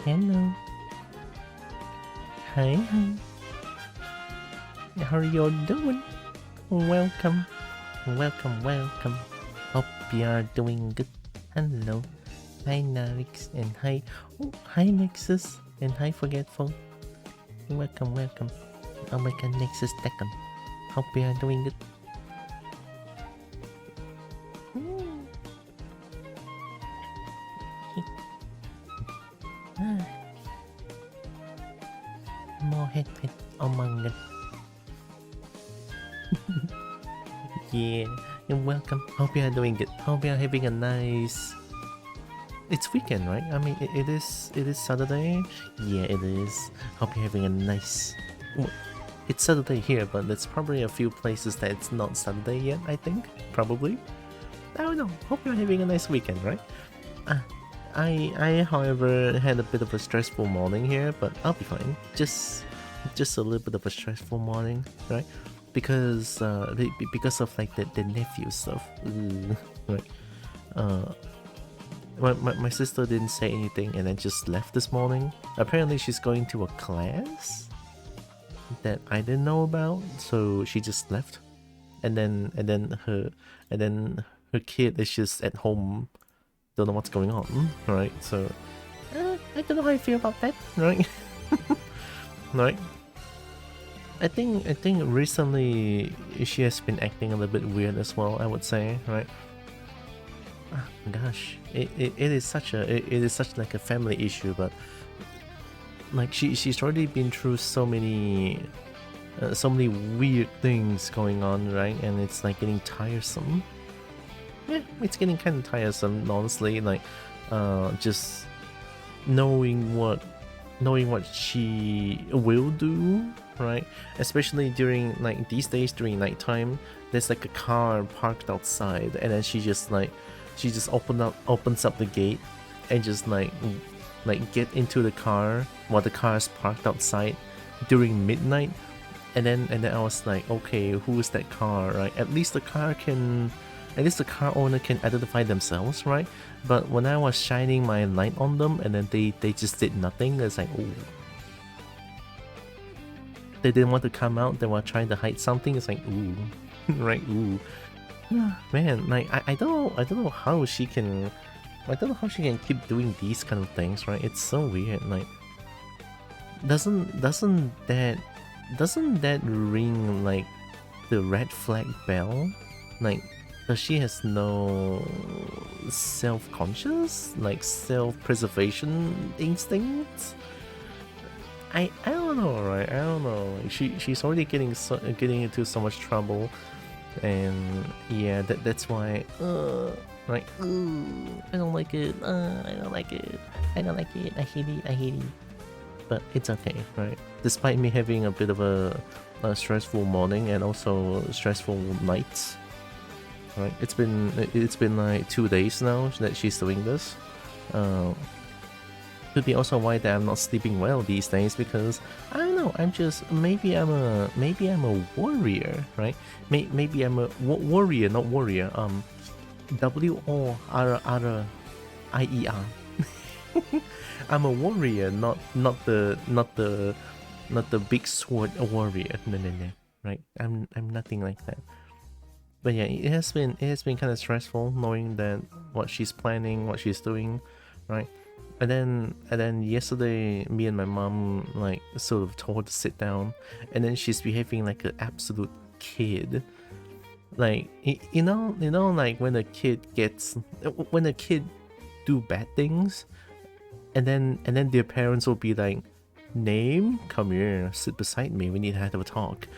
Hello. Hi, hi. How are you all doing? Welcome. Welcome, welcome. Hope you are doing good. Hello. Hi, Narix. And hi. Oh, hi, Nexus. And hi, Forgetful. Welcome, welcome. Oh my god, Nexus Tekken. Hope you are doing good. More head. Oh my god. Yeah, you're welcome. Hope you are doing good. Hope you are having a nice... It's weekend, right? I mean, it is Saturday. Yeah, it is. Hope you're having a nice... Well, it's Saturday here, but there's probably a few places that it's not Saturday yet, I think. Probably. I don't know. Hope you're having a nice weekend, right? I, however, had a bit of a stressful morning here, but I'll be fine. Just a little bit of a stressful morning, right? Because of like the nephew stuff. Right. My sister didn't say anything and then just left this morning. Apparently she's going to a class that I didn't know about, so she just left. And then her kid is just at home, don't know what's going on, right? So I don't know how I feel about that, right? Right. I think recently she has been acting a little bit weird as well, I would say, right? Gosh, it is such like a family issue, but like she's already been through so many weird things going on, right? And it's like getting tiresome. Yeah, it's getting kind of tiresome, honestly. Like, just knowing what she will do, right? Especially during like these days during nighttime, there's like a car parked outside, and then she just opens up the gate and just like get into the car while the car is parked outside during midnight. And then I was like, okay, who is that car, right? At least the car owner can identify themselves, right? But when I was shining my light on them and then they just did nothing, it's like, oh, they didn't want to come out, they were trying to hide something. It's like, ooh. Right? Ooh. Man, like I don't know how she can keep doing these kind of things, right? It's so weird. Like, doesn't that ring like the red flag bell? Like, does she has no self-conscious, like self-preservation instincts? I don't know, right? I don't know. Like, she's already getting into so much trouble, and yeah, that's why. Like, I don't like it. I don't like it. I don't like it. I hate it. But it's okay, right? Despite me having a bit of a stressful morning and also stressful nights, right? It's been like 2 days now that she's doing this. Could be also why that I'm not sleeping well these days, because I don't know. Maybe I'm a warrior, right? Maybe I'm a warrior, not warrior. WORRIER. I'm a warrior, not the big sword warrior. No, right? I'm nothing like that. But yeah, it has been kind of stressful knowing that what she's planning, what she's doing, right? And then yesterday, me and my mom like sort of told her to sit down, and then she's behaving like an absolute kid. Like, you know, like when a kid do bad things, and then their parents will be like, "Name, come here, sit beside me. We need to have a talk."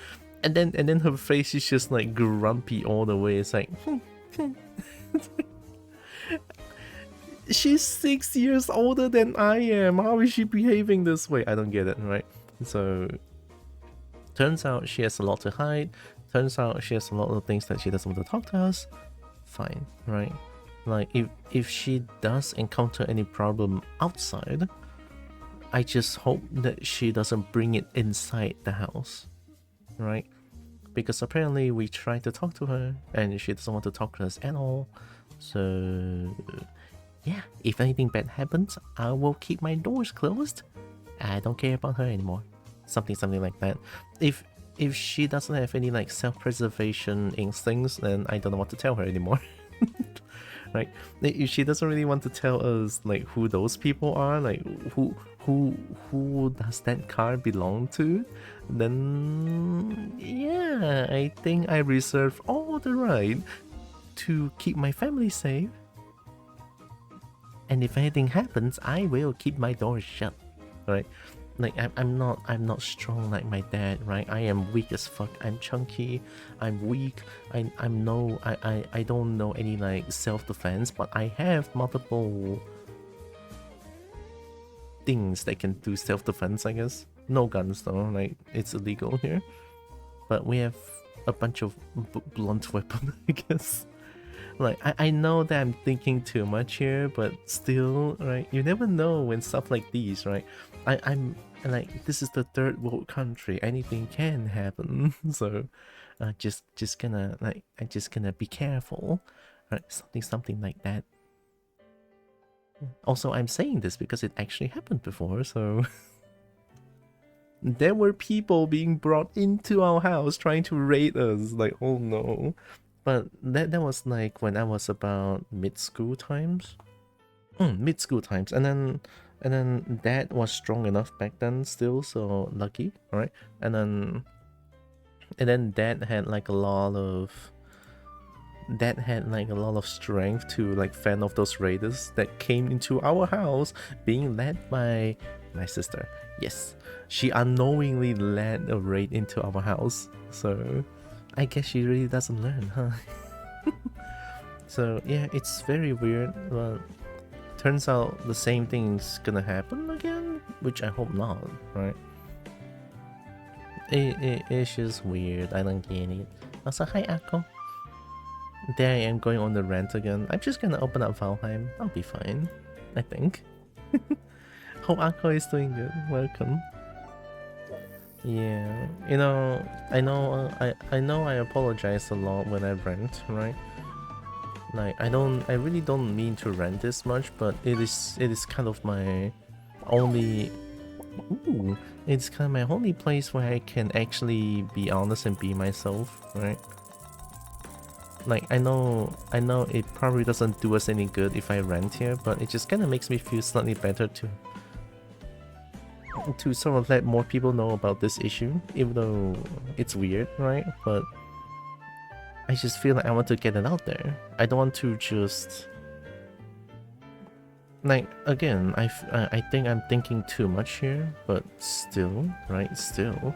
And then her face is just like grumpy all the way. It's like, she's 6 years older than I am. How is she behaving this way? I don't get it, right? So, turns out she has a lot to hide. Turns out she has a lot of things that she doesn't want to talk to us. Fine, right? Like, if she does encounter any problem outside, I just hope that she doesn't bring it inside the house, right? Because apparently we tried to talk to her and she doesn't want to talk to us at all. So yeah, if anything bad happens, I will keep my doors closed. I don't care about her anymore. Something like that. If she doesn't have any like self-preservation instincts, then I don't know what to tell her anymore. Right? If she doesn't really want to tell us like who those people are, like who does that car belong to, then yeah, I think I reserve all the right to keep my family safe. And if anything happens, I will keep my doors shut. Right? Like I'm not strong like my dad, right? I am weak as fuck. I'm chunky. I'm weak. I don't know any like self-defense, but I have multiple things that can do self-defense, I guess. No guns though, like it's illegal here. But we have a bunch of blunt weapon, I guess. Like I know that I'm thinking too much here, but still, right? You never know when stuff like these, right? I'm like, this is the third world country. Anything can happen. So, just gonna like, I'm just gonna be careful, right? Something like that. Also, I'm saying this because it actually happened before. So, there were people being brought into our house trying to raid us. Like, oh no. But that was like when I was about mid-school times. Mid-school times. And then dad was strong enough back then still, so lucky, alright? And then dad had like a lot of strength to like fend off those raiders that came into our house, being led by my sister. Yes, she unknowingly led a raid into our house. So I guess she really doesn't learn, huh? So yeah, it's very weird, but turns out the same thing's gonna happen again, which I hope not, right? It's just weird, I don't get it. Also, hi Akko. There I am going on the rant again. I'm just gonna open up Valheim. I'll be fine, I think. Hope Akko is doing good. Welcome. Yeah, you know, I know I apologize a lot when I rant, right? Like I really don't mean to rant this much, but it is kind of my only it's kind of my only place where I can actually be honest and be myself, right? Like I know it probably doesn't do us any good if I rant here, but it just kind of makes me feel slightly better to sort of let more people know about this issue, even though it's weird, right? But I just feel like I want to get it out there. I don't want to just like, again, I think I'm thinking too much here, but still, right? Still,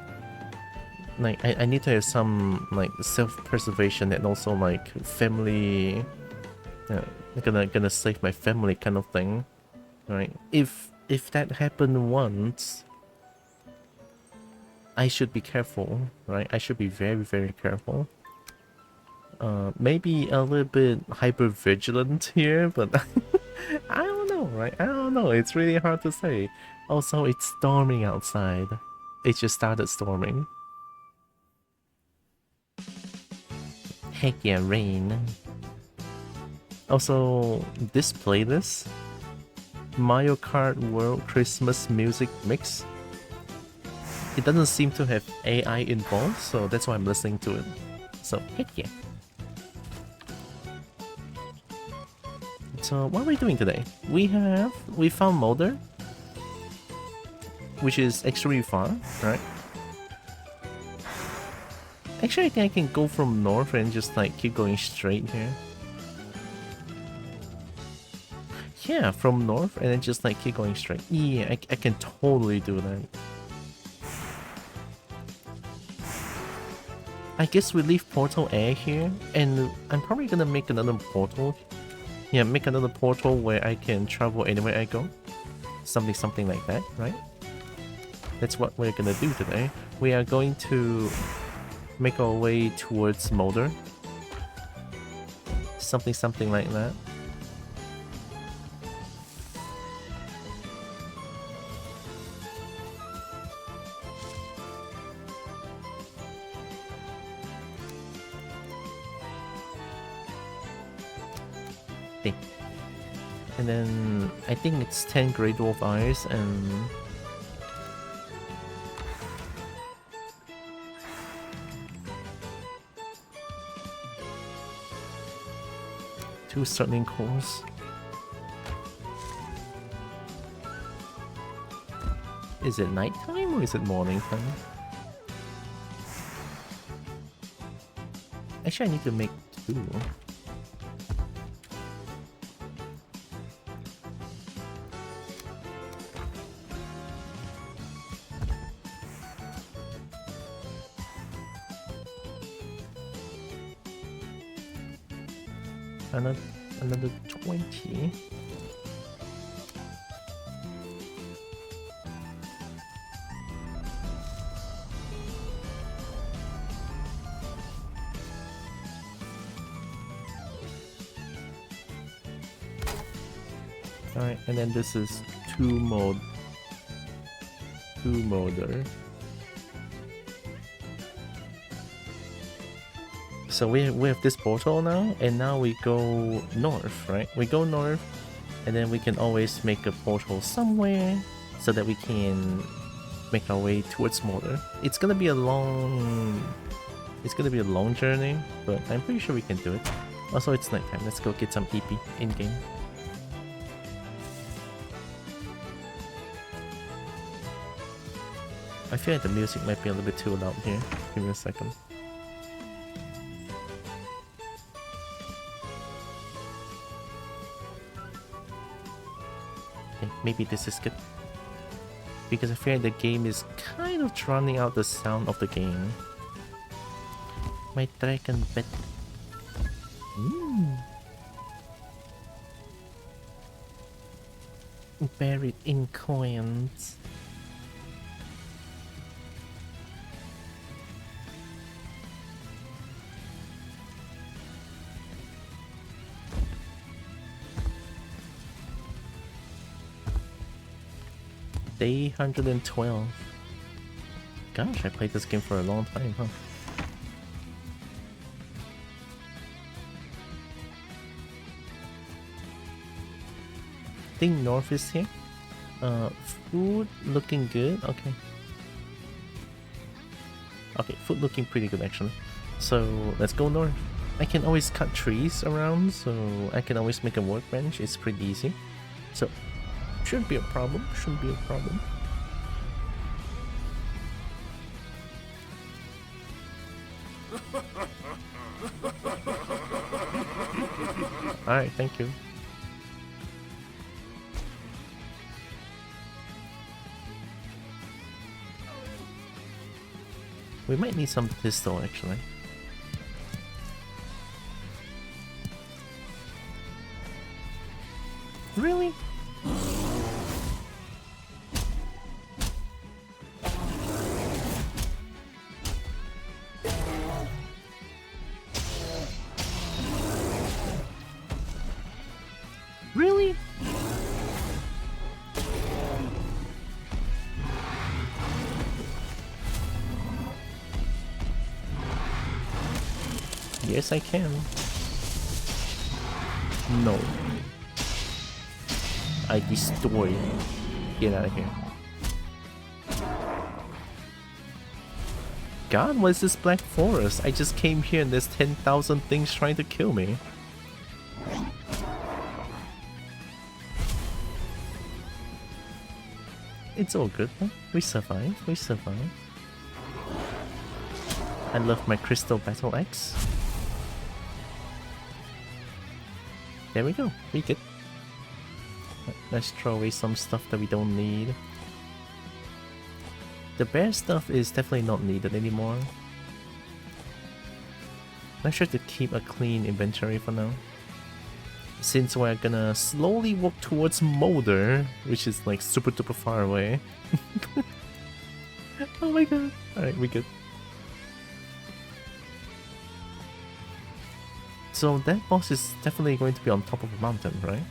like I need to have some like self-preservation and also like family, gonna save my family kind of thing, right? If that happened once, I should be careful, right? I should be very, very careful. Maybe a little bit hyper vigilant here, but I don't know, right? I don't know. It's really hard to say. Also, it's storming outside. It just started storming. Heck yeah, rain. Also, this playlist, Mario Kart World Christmas Music Mix, it doesn't seem to have AI involved, so that's why I'm listening to it. So, heck yeah. So, what are we doing today? We found Mulder, which is extremely far, right? Actually, I think I can go from north and just like keep going straight here. Yeah, from north and then just like keep going straight. Yeah, I can totally do that. I guess we leave Portal A here, and I'm probably gonna make another portal. Yeah, make another portal where I can travel anywhere I go. Something like that, right? That's what we're gonna do today. We are going to make our way towards Mulder. Something like that. And then I think it's 10 Grey Dwarf Eyes and... two Sterling Cores. Is it nighttime or is it morning time? Actually, I need to make 2. Another 20. Alright, and then this is 2 modder. So we have this portal now, and now we go north, right? We go north, and then we can always make a portal somewhere so that we can make our way towards Molder. It's gonna be a long journey, but I'm pretty sure we can do it. Also, it's nighttime. Let's go get some EP in game. I feel like the music might be a little bit too loud here. Give me a second. Okay, maybe this is good. Because I feel like the game is kind of drowning out the sound of the game. My dragon pet. Buried in coins. Day 112. Gosh, I played this game for a long time, huh? I think north is here. Food looking good. Okay. Okay, food looking pretty good actually. So let's go north. I can always cut trees around, so I can always make a workbench. It's pretty easy. So shouldn't be a problem. Shouldn't be a problem. Alright, thank you. We might need some pistol actually. Really? Really? Yes, I can. No. I destroy. Get out of here. God, what is this black forest? I just came here and there's 10,000 things trying to kill me. It's all good, huh? We survived, we survived. I love my crystal battle axe. There we go, we good. Let's throw away some stuff that we don't need. The bear stuff is definitely not needed anymore. Make sure to keep a clean inventory for now. Since we're gonna slowly walk towards Molder, which is like super duper far away. Oh my god. Alright, we good. So that boss is definitely going to be on top of a mountain, right?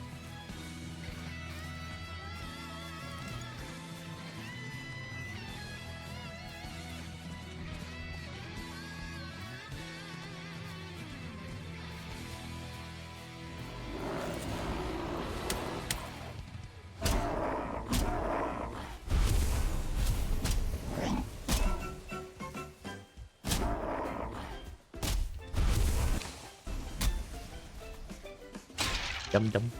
Yum yum.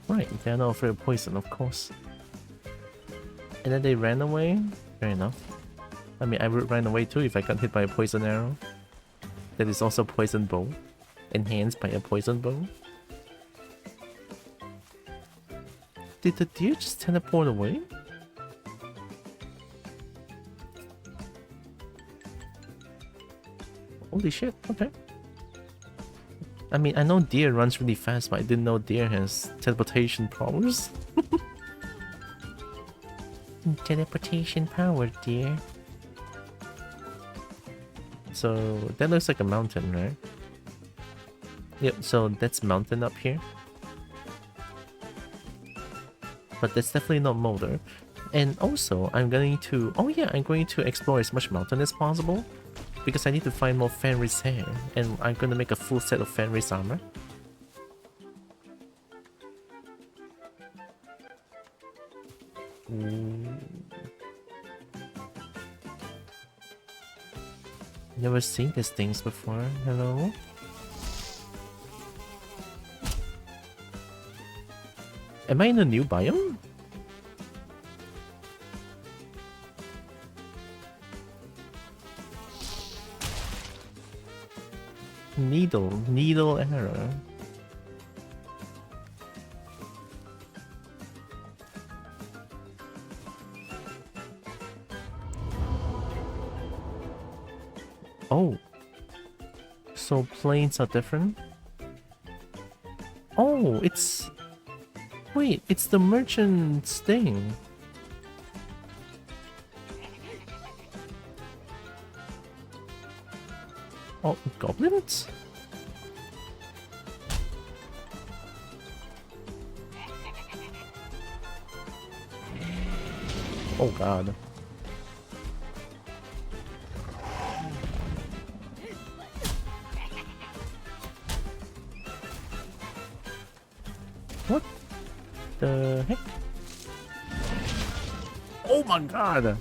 Right, they're not afraid of poison, of course. And then they ran away? Fair enough. I mean, I would run away too if I got hit by a poison arrow. That is also poison bow. Enhanced by a poison bow. Did the deer just teleport away? Holy shit, okay. I mean, I know deer runs really fast, but I didn't know deer has teleportation powers. Teleportation power, dear. So, that looks like a mountain, right? Yep, so that's mountain up here. But that's definitely not Molder. And also, I'm going to... Oh yeah, I'm going to explore as much mountain as possible. Because I need to find more Fenris hair. And I'm going to make a full set of Fenris armor. Never seen these things before. Hello? Am I in a new biome? Needle arrow. Oh. So planes are different? Oh, it's... Wait, it's the merchant's thing. Oh, goblins? Oh god. What the heck? Oh my god!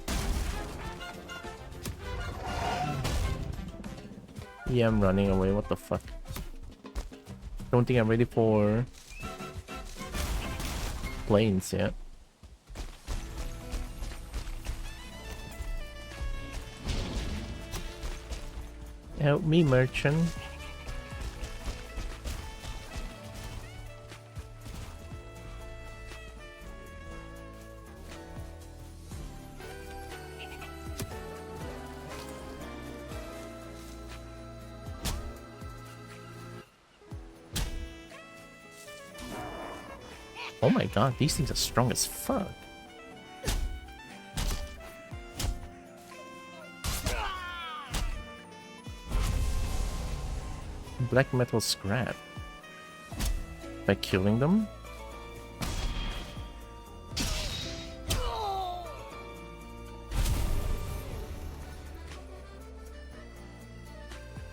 Yeah, I'm running away, what the fuck? Don't think I'm ready for planes yet. Help me, merchant. Oh my god, these things are strong as fuck. Black metal scrap. By killing them?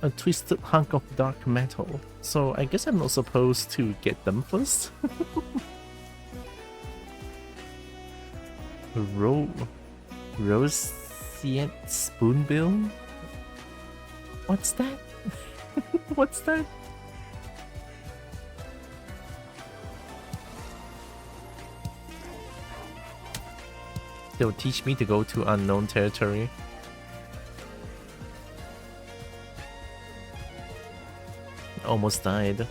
A twisted hunk of dark metal. So I guess I'm not supposed to get them first? Roseate spoonbill? What's that? What's that? They'll teach me to go to unknown territory. Almost died.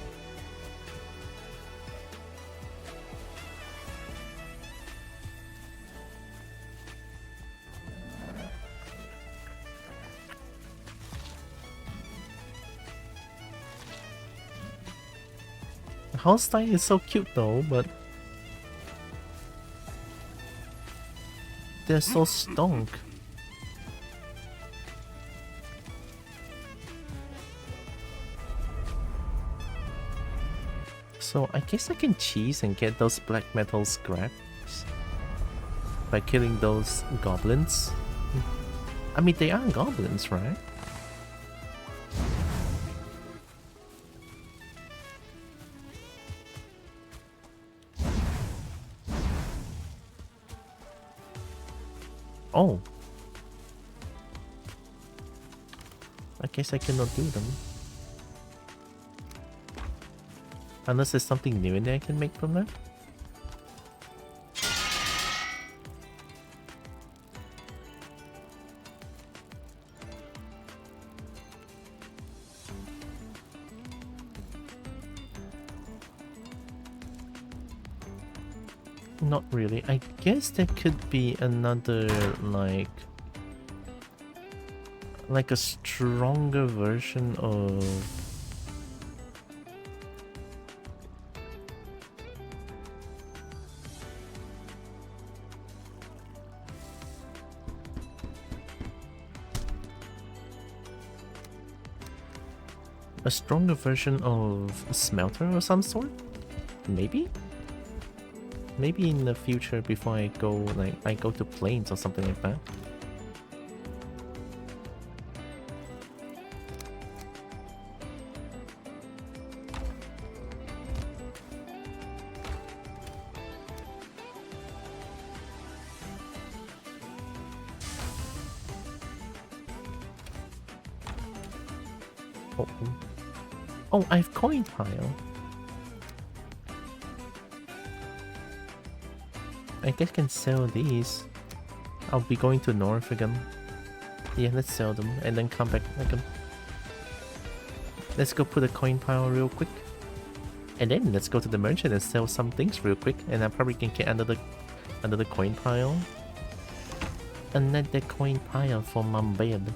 Holstein is so cute though, but they're so stonk. So I guess I can cheese and get those black metal scraps by killing those goblins. I mean, they are goblins, right? Oh. I guess I cannot do them. Unless there's something new in there I can make from that. Not really. I guess there could be another, like a stronger version of... a stronger version of a smelter of some sort? Maybe? Maybe in the future before I go, like, I go to planes or something like that. Oh, I have coin pile. I guess I can sell these. I'll be going to North again. Yeah, let's sell them and then come back again. Let's go put a coin pile real quick. And then let's go to the merchant and sell some things real quick. And I probably can get another coin pile. Another coin pile for my bed.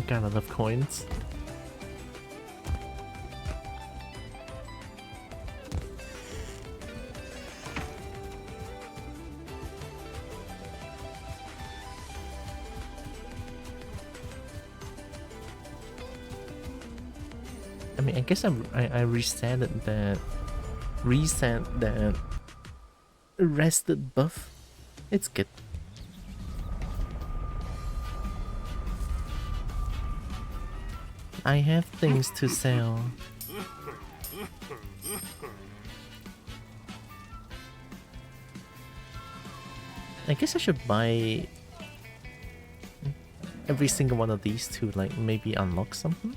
Got a lot of coins. I mean, I guess I reset that rested buff. It's good. I have things to sell. I guess I should buy every single one of these to, like, maybe unlock something.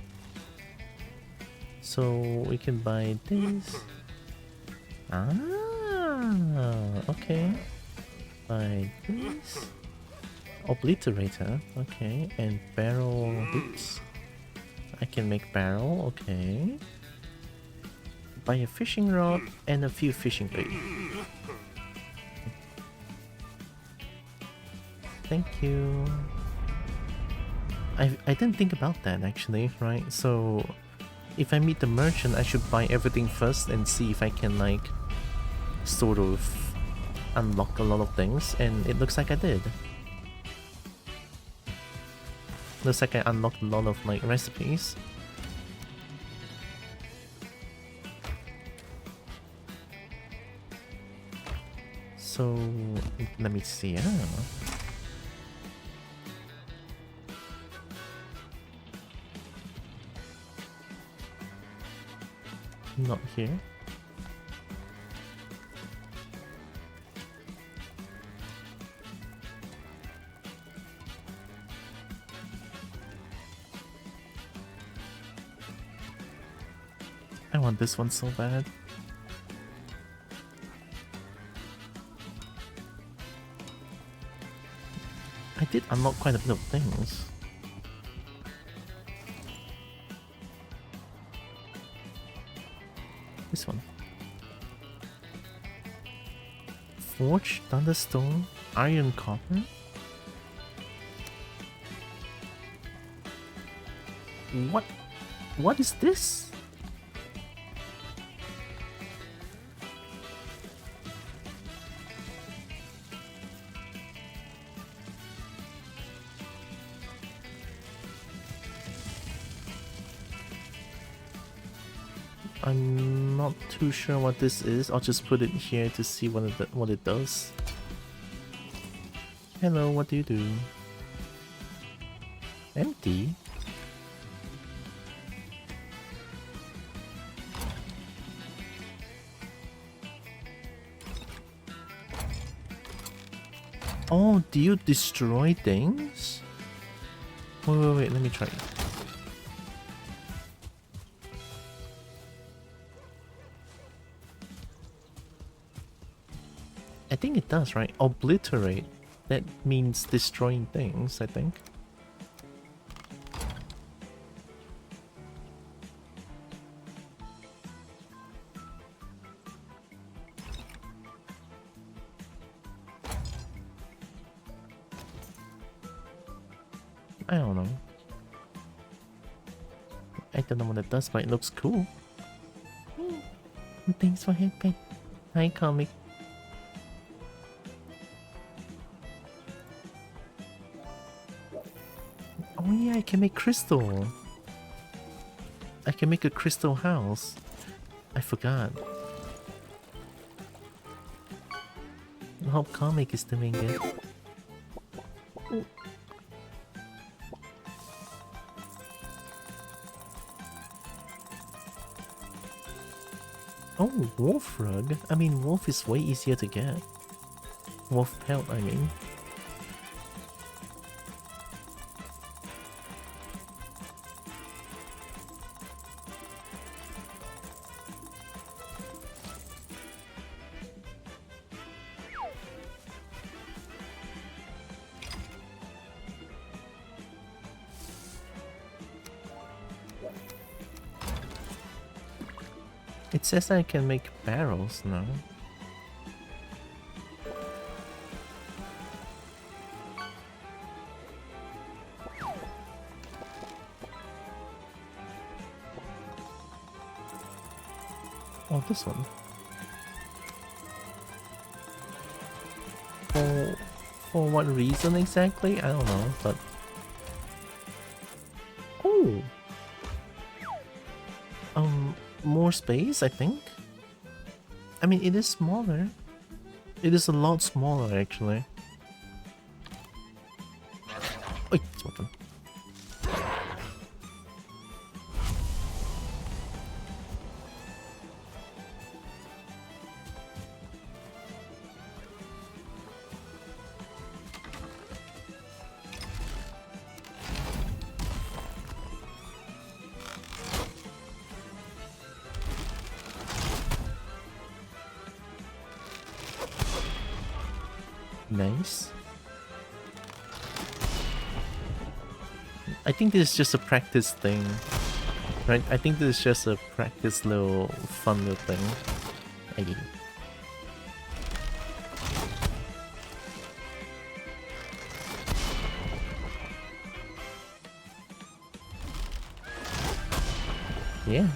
So we can buy this. Ah, okay. Buy this. Obliterator, okay. And barrel boots. I can make barrel, okay. Buy a fishing rod and a few fishing bait. Thank you. I didn't think about that actually, right? So if I meet the merchant, I should buy everything first and see if I can, like, sort of unlock a lot of things, and it looks like I did. Looks like I unlocked a lot of, like, recipes. So let me see. Not here. I want this one so bad. I did unlock quite a bit of things. This one. Forge, Thunderstone, Iron Copper. What is this? I'm not too sure what this is. I'll just put it here to see what it does. Hello, what do you do? Empty? Oh, do you destroy things? Wait, let me try. I think it does, right? Obliterate. That means destroying things, I think. I don't know. I don't know what it does, but it looks cool. Thanks for helping. Hi, comic. Oh yeah, I can make crystal. I can make a crystal house. I forgot. I hope comic is doing it. Oh, wolf rug? I mean, wolf is way easier to get. Wolf pelt, I mean. It says I can make barrels now. Oh, this one. For what reason exactly? I don't know, but... Oh! More space, I think? I mean, it is smaller. It is a lot smaller, actually. Wait, it's open. Nice. I think this is just a practice thing, right? I think this is just a practice little fun little thing. I mean. Yeah.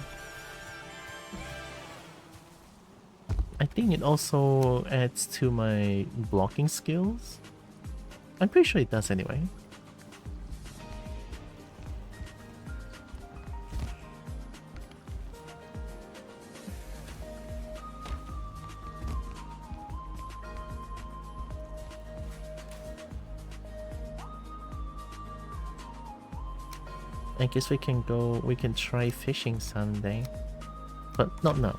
I think it also adds to my blocking skills. I'm pretty sure it does anyway. I guess we can try fishing Sunday. But not now.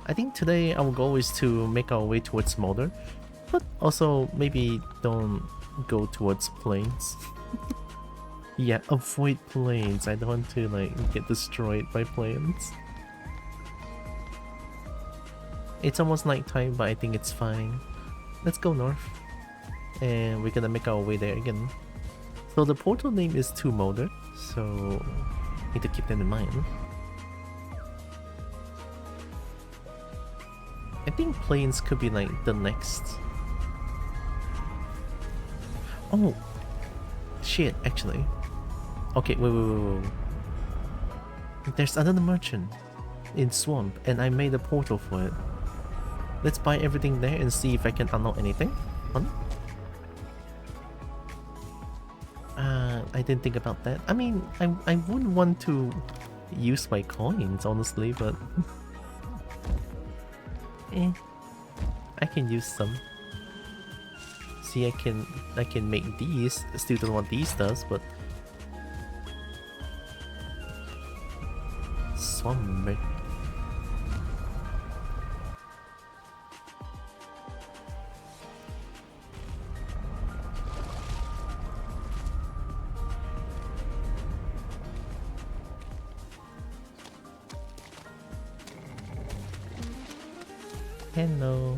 I think today our goal is to make our way towards Smolder, but also maybe don't go towards plains. Yeah, avoid plains. I don't want to like get destroyed by plains. It's almost nighttime, but I think it's fine. Let's go north, and we're gonna make our way there again. So the portal name is to Molder, so need to keep that in mind. I think plains could be like the next. Oh shit, actually. Okay, wait. There's another merchant in Swamp, and I made a portal for it. Let's buy everything there and see if I can unlock anything. I didn't think about that. I mean, I wouldn't want to use my coins, honestly, but Eh, I can use some. See, I can make these. Still don't know what these does, but swamp. Hello.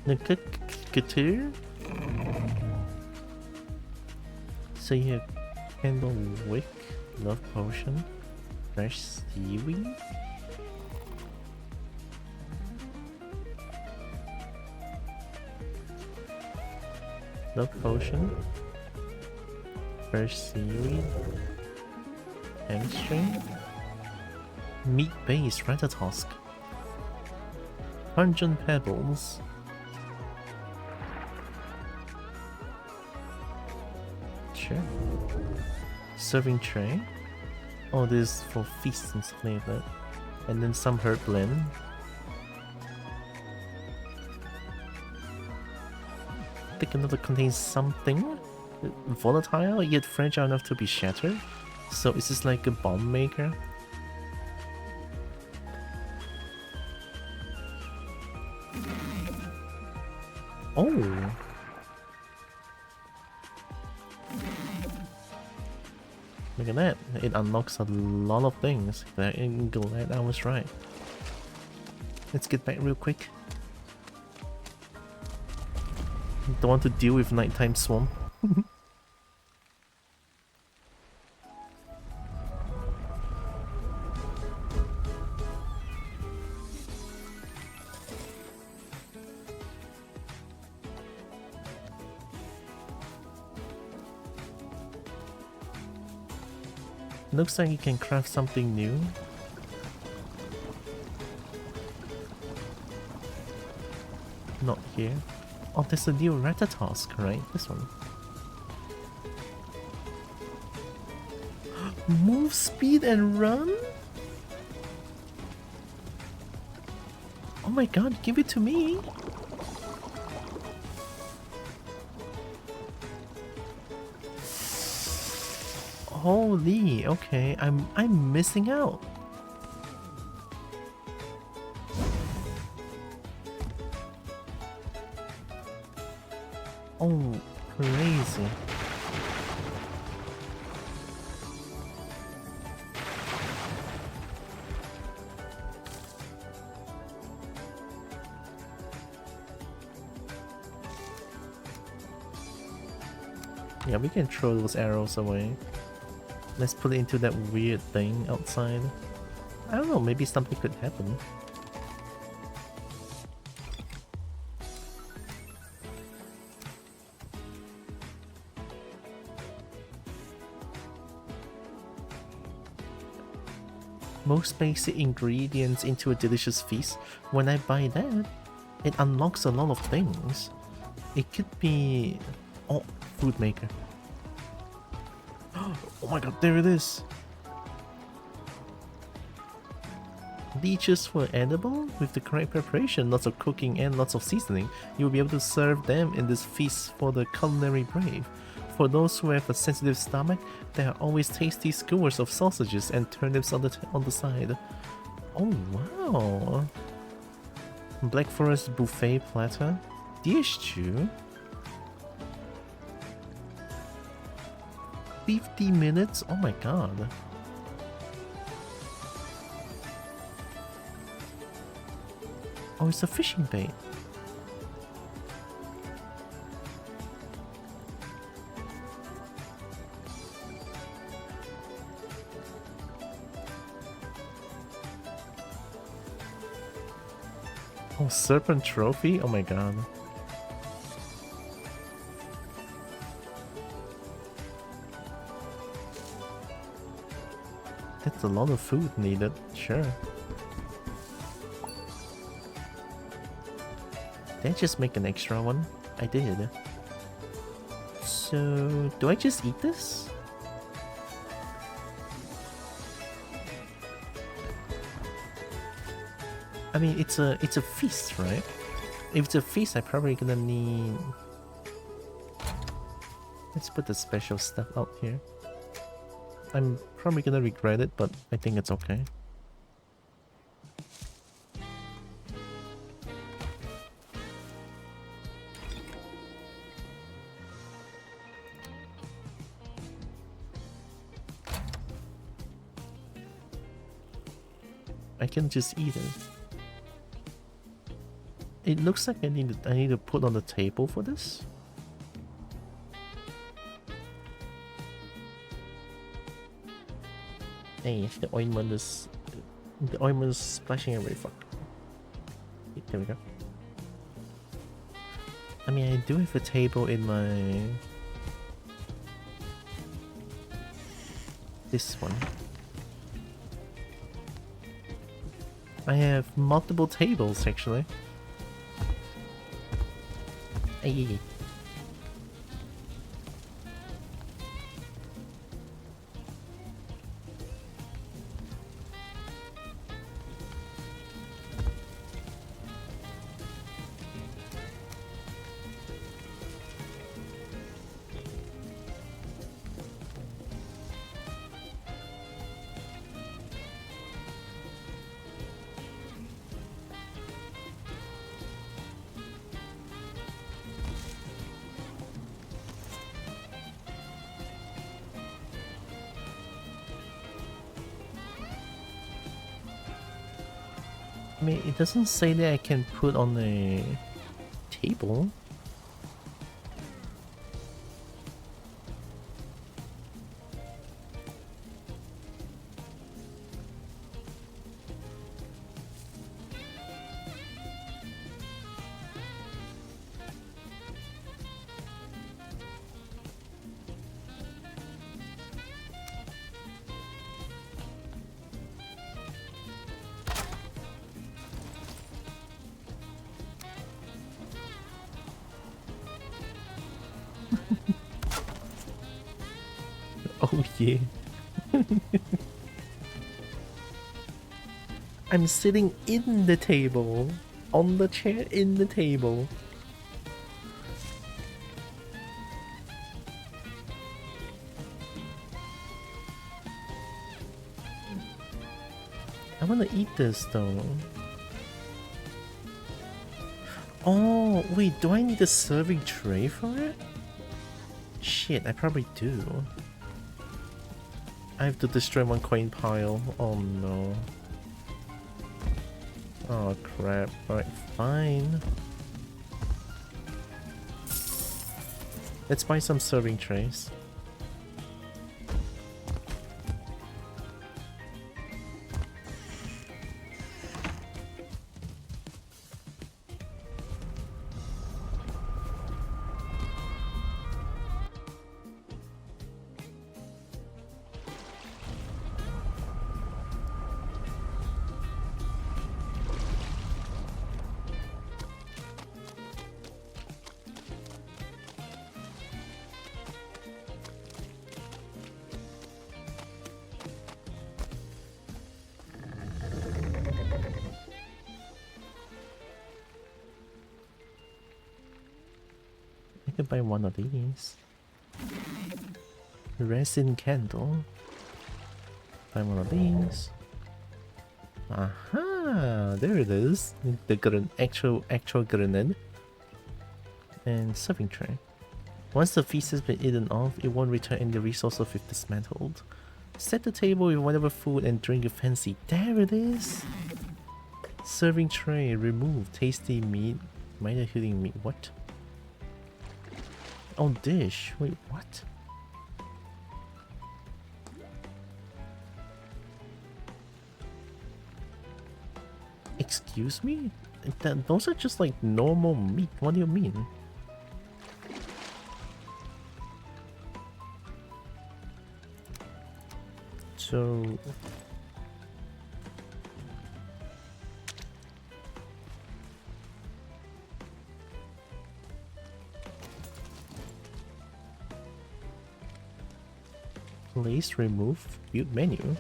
The couture. So you have candle wick, love potion, fresh seaweed. Love potion, fresh seaweed, hamstring, meat base ratatosk, pungent pebbles. Sure. Serving tray. Oh, this is for feasts and stuff like that. And then some herb blend. I think another contains something volatile yet fragile enough to be shattered. So is this like a bomb maker? Oh. Look at that, it unlocks a lot of things. I'm glad I was right. Let's get back real quick. Don't want to deal with nighttime swamp. Looks like you can craft something new. Not here. Oh, there's a new ratatosk, right? This one. Move speed and run? Oh my god, give it to me! Holy, okay, I'm missing out. Oh, crazy. Yeah, we can throw those arrows away. Let's put it into that weird thing outside. I don't know, maybe something could happen. Most basic ingredients into a delicious feast. When I buy that, it unlocks a lot of things. It could be... Oh, food maker. Oh my god, there it is! Leeches were edible? With the correct preparation, lots of cooking and lots of seasoning, you will be able to serve them in this feast for the culinary brave. For those who have a sensitive stomach, there are always tasty skewers of sausages and turnips on the side. Oh wow! Black Forest buffet platter, dish stew. 50 minutes? Oh my god. Oh, it's a fishing bait. Oh, serpent trophy? Oh my god. That's a lot of food needed, sure. Did I just make an extra one? I did. So, do I just eat this? I mean, it's a feast, right? If it's a feast, I'm probably gonna need... Let's put the special stuff out here. I'm probably gonna regret it, but I think it's okay. I can just eat it. It looks like I need to put on the table for this. Hey, the ointment is splashing everywhere. Fuck. There we go. I mean, I do have a table in my... This one. I have multiple tables, actually. Hey. I mean, it doesn't say that I can put on a table. Oh yeah. I'm sitting in the table. On the chair in the table. I wanna eat this though. Oh, wait, do I need a serving tray for it? Shit, I probably do. I have to destroy one coin pile. Oh no. Oh crap. Alright, fine. Let's buy some serving trays. I could buy one of these. Resin candle. Buy one of these. Aha! There it is. The actual grenade. And serving tray. Once the feast has been eaten off, it won't return any resources if dismantled. Set the table with whatever food and drink you fancy. There it is! Serving tray. Remove tasty meat. Minor healing meat. What? Oh, dish. Wait, what? Excuse me? Those are just like normal meat. What do you mean? So... Place, remove, build menu.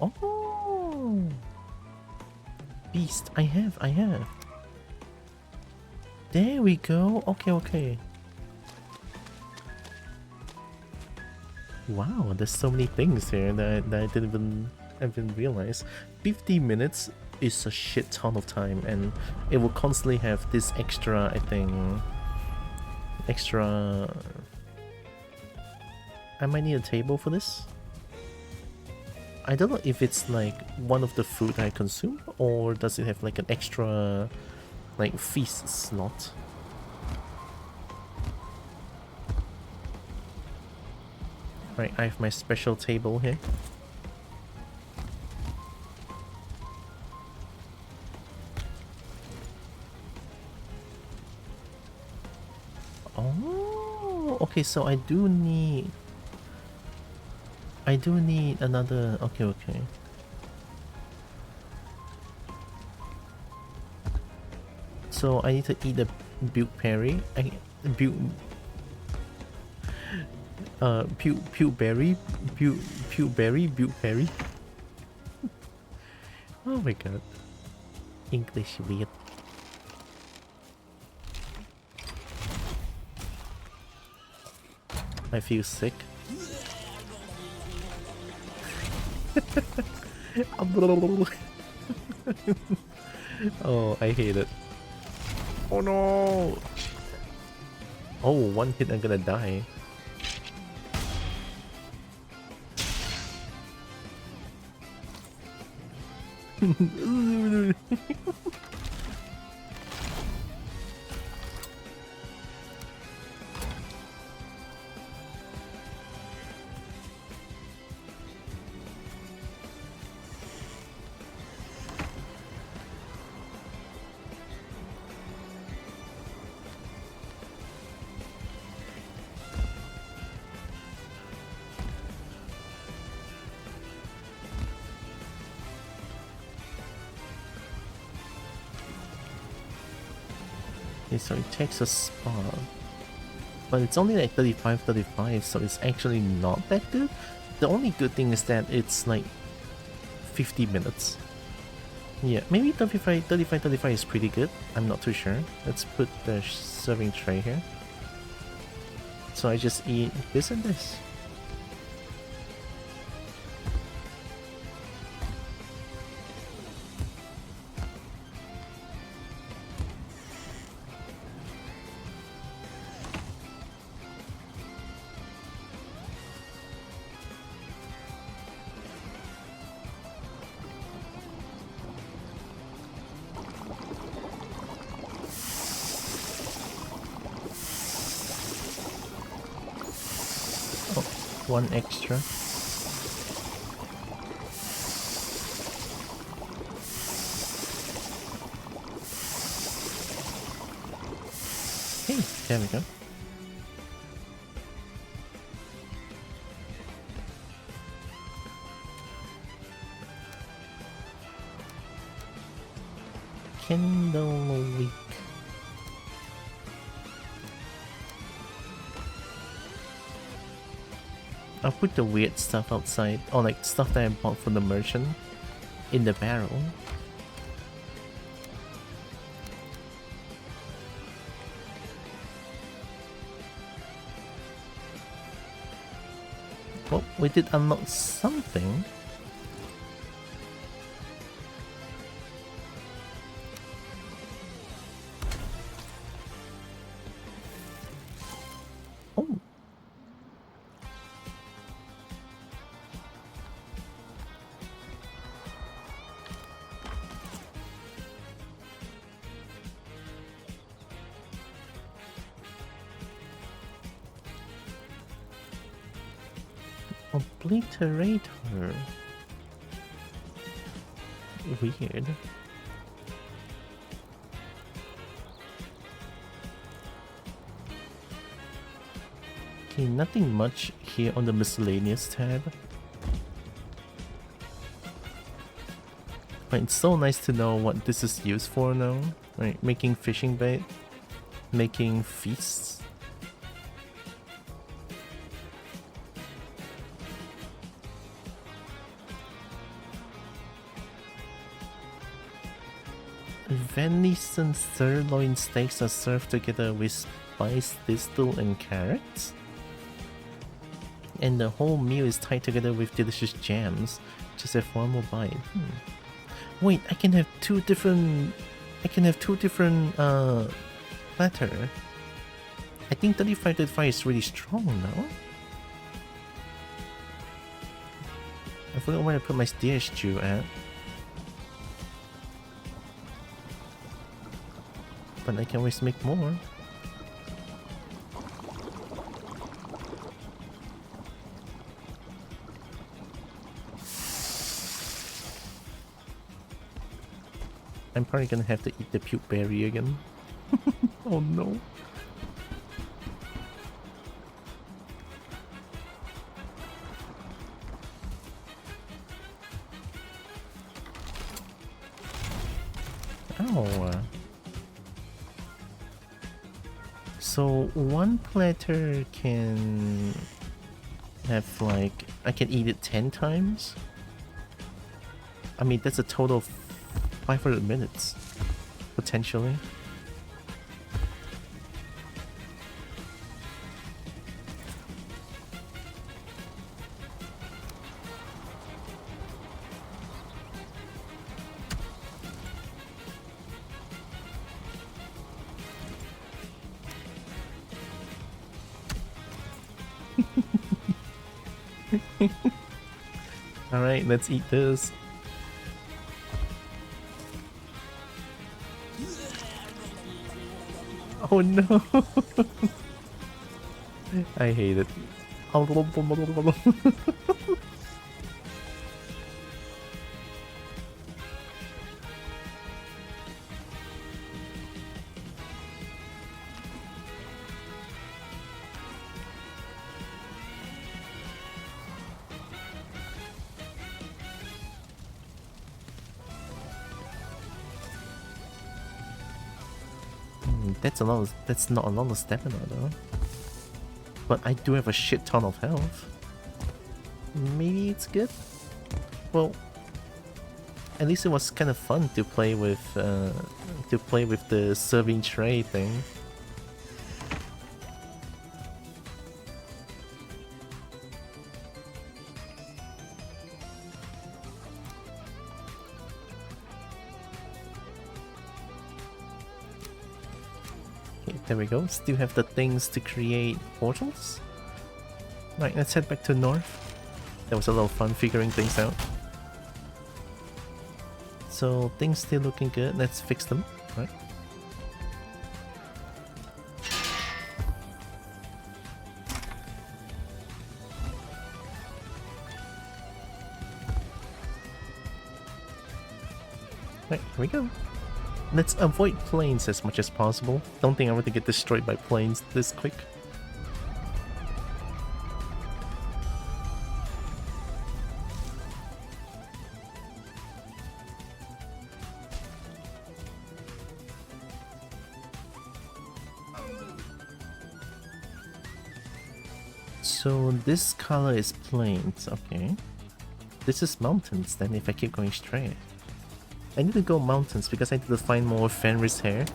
Oh! Beast. I have. There we go. Okay. Wow, there's so many things here that I didn't even realize. 50 minutes is a shit ton of time, and it will constantly have this extra, I think, I might need a table for this. I don't know if it's like one of the food I consume, or does it have like an extra like feast slot. Right, I have my special table here. Oh, okay, so I do need another. Okay. So I need to eat the butte berry. Butte berry. Oh my god. English weird. I feel sick. Oh, I hate it. Oh no! Oh, one hit I'm gonna die. So it takes a spot, but it's only like 35, so it's actually not that good. The only good thing is that it's like 50 minutes. Yeah, maybe 35 is pretty good. I'm not too sure. Let's put the serving tray here. So I just eat this and this. One extra. Hey, there we go. Kindle week. I'll put the weird stuff outside, or like stuff that I bought from the merchant, in the barrel. Well, we did unlock something. Obliterator. Weird. Okay, nothing much here on the miscellaneous tab. But it's so nice to know what this is used for now. Right, making fishing bait, making feasts. Venison sirloin steaks are served together with spiced thistle and carrots. And the whole meal is tied together with delicious jams. Just have one more bite. Wait, I can have two different platter. I think 35 is really strong now. I forgot where I put my deer stew at. But I can always make more. I'm probably gonna have to eat the puke berry again. Oh no. Ow. So one platter can have like, I can eat it 10 times? I mean, that's a total of 500 minutes, potentially. Alright, let's eat this. Oh no! I hate it. That's not a lot of stamina though. But I do have a shit ton of health. Maybe it's good? Well, at least it was kind of fun to play with the serving tray thing. There we go. Still have the things to create portals. Right, let's head back to north. That was a lot of fun figuring things out. So things still looking good. Let's fix them. Right. Right, here we go. Let's avoid planes as much as possible. Don't think I'm going to get destroyed by planes this quick. So this color is plains, okay. This is mountains then if I keep going straight. I need to go mountains because I need to find more Fenris hair.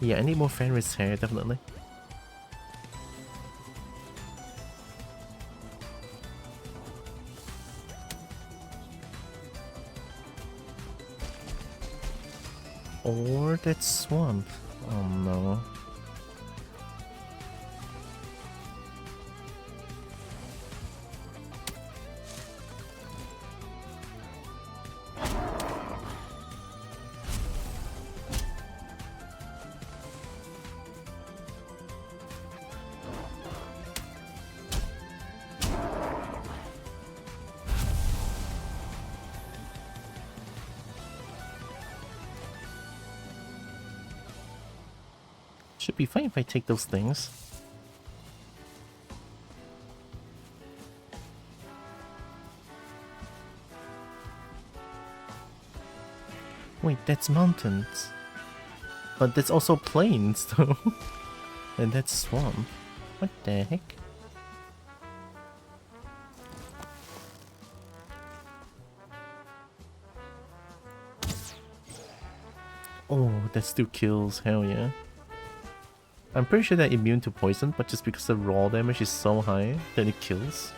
Yeah, I need more Fenris hair, definitely. Or that swamp. Oh no. Should be fine if I take those things. Wait, that's mountains. But that's also plains though. And that's swamp. What the heck? Oh, that still kills. Hell yeah. I'm pretty sure they're immune to poison, but just because the raw damage is so high that it kills.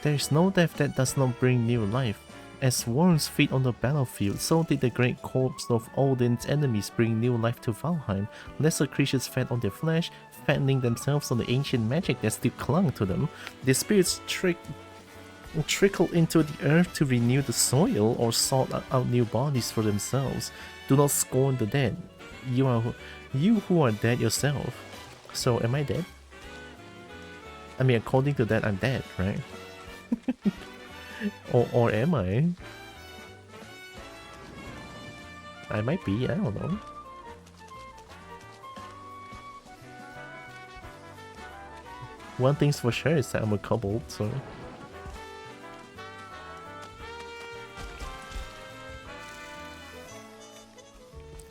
There is no death that does not bring new life. As worms feed on the battlefield, so did the great corpse of Odin's enemies bring new life to Valheim. Lesser creatures fed on their flesh, fattening themselves on the ancient magic that still clung to them. Their spirits trickle into the earth to renew the soil or sought out new bodies for themselves. Do not scorn the dead. You who are dead yourself. So am I dead? I mean, according to that, I'm dead, right? or am I? I might be, I don't know. One thing's for sure is that I'm a kobold, so...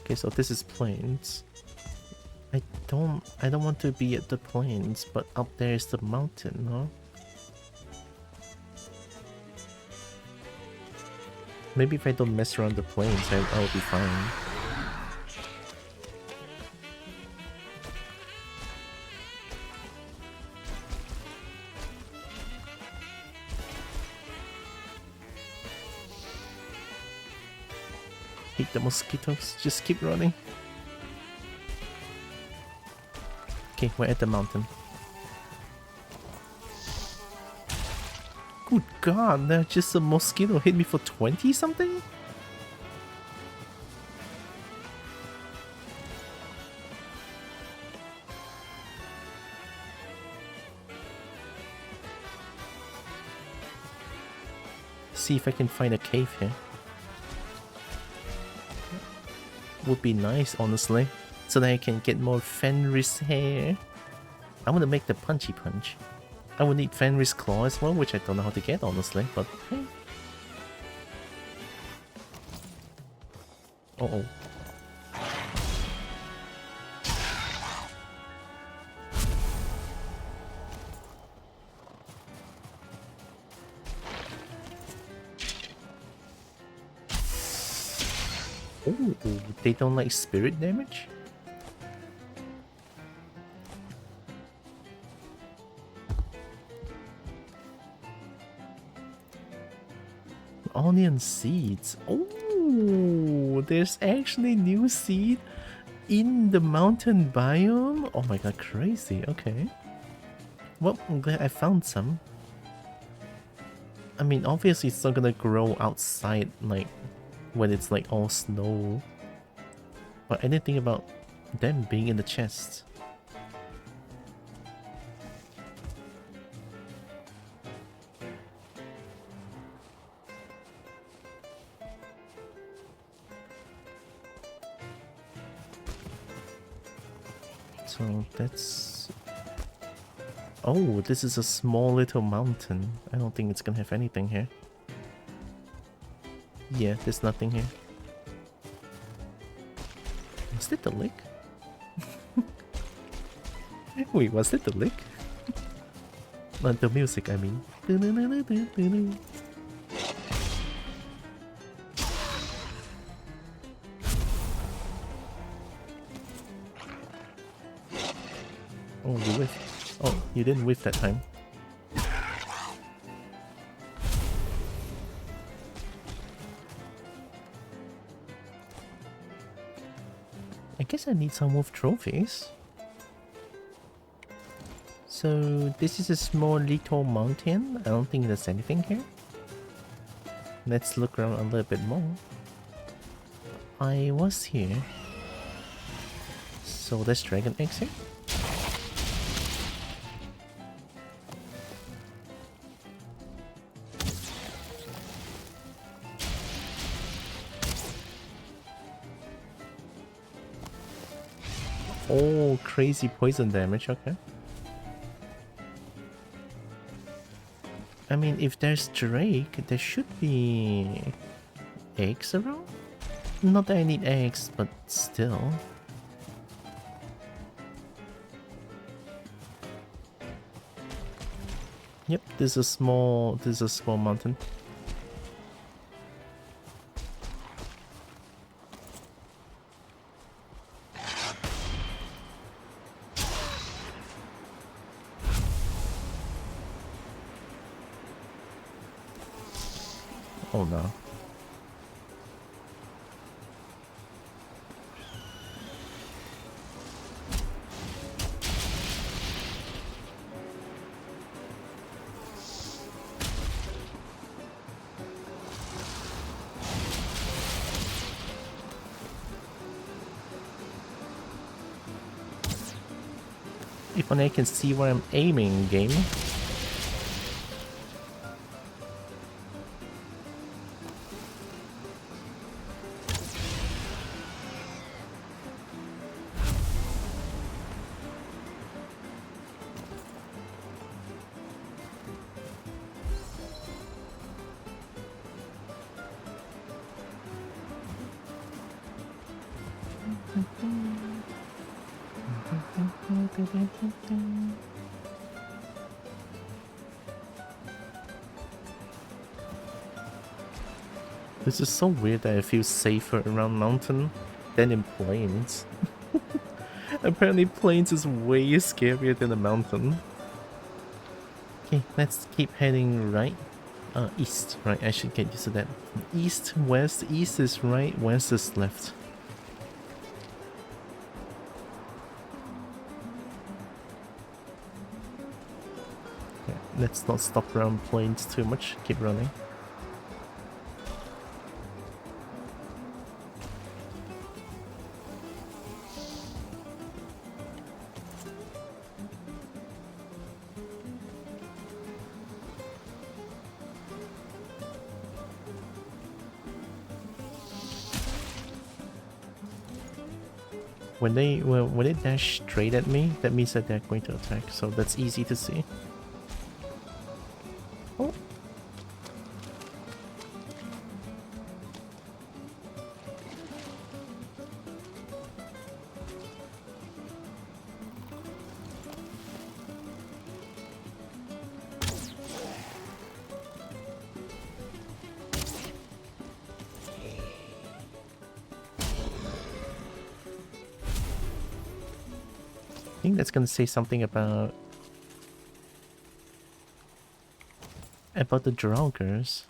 Okay, so this is plains. I don't want to be at the plains, but up there is the mountain, huh? Maybe if I don't mess around the plains, I'll be fine. Hate the mosquitoes, just keep running. Okay, we're at the mountain. Good god, there's just a mosquito hit me for 20 something? See if I can find a cave here. Would be nice, honestly, so that I can get more Fenris hair. I want to make the punchy punch. I would need Fenris claw as well, which I don't know how to get, honestly, but hey. Uh-oh. Oh, they don't like spirit damage? Onion seeds. Oh, there's actually new seed in the mountain biome? Oh my god, crazy. Okay. Well, I'm glad I found some. I mean, obviously it's not gonna grow outside, like, when it's like all snow. But anything about them being in the chest. So that's... Oh, this is a small little mountain. I don't think it's gonna have anything here. Yeah, there's nothing here. Was that the lake? Wait, was that the lake? Not the music, I mean. Oh, you whiffed. Oh, you didn't whiff that time. I guess I need some wolf trophies. So this is a small little mountain. I don't think there's anything here. Let's look around a little bit more. I was here. So there's dragon eggs here. Oh, crazy poison damage, okay. I mean, if there's Drake, there should be eggs around? Not that I need eggs, but still. Yep, this is a small mountain. Oh no. If only I can see where I'm aiming, game. This is so weird that I feel safer around mountain than in plains. Apparently plains is way scarier than the mountain. Okay, let's keep heading right. East, right? I should get used to that. East, west, east is right, west is left. Okay, let's not stop around plains too much, keep running. When they dash straight at me, that means that they're going to attack, so that's easy to see. Oh. I think that's gonna say something about the Draugrs.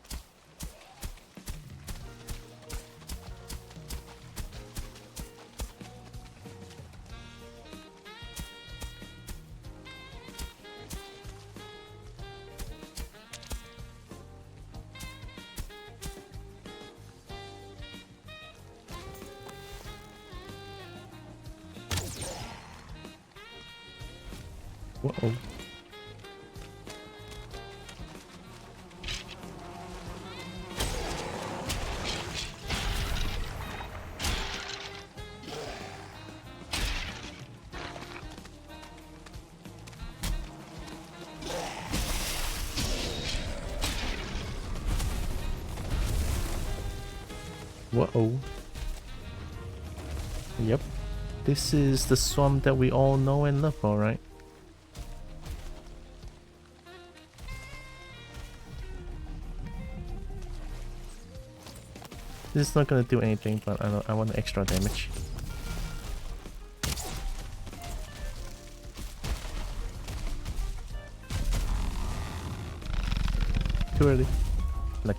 Whoa. Whoa. Yep. This is the swamp that we all know and love, alright? This is not gonna do anything, but I want extra damage. Too early. Like.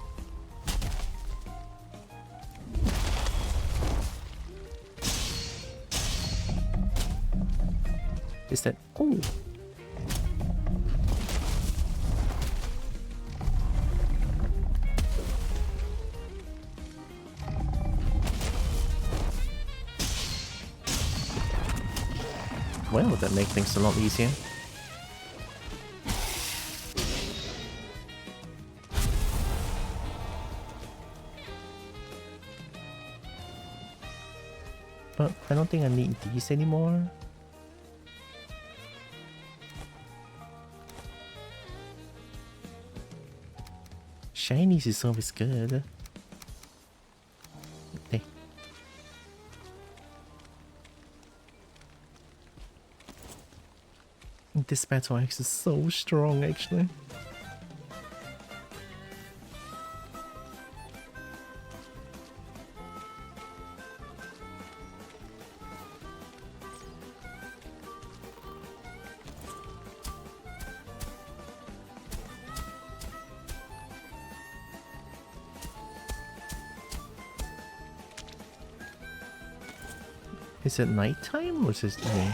Is that? Oh. Well, that makes things a lot easier. But I don't think I need these anymore. Shinies is always good. Hey. This battle axe is so strong, actually. Is it nighttime or is it day?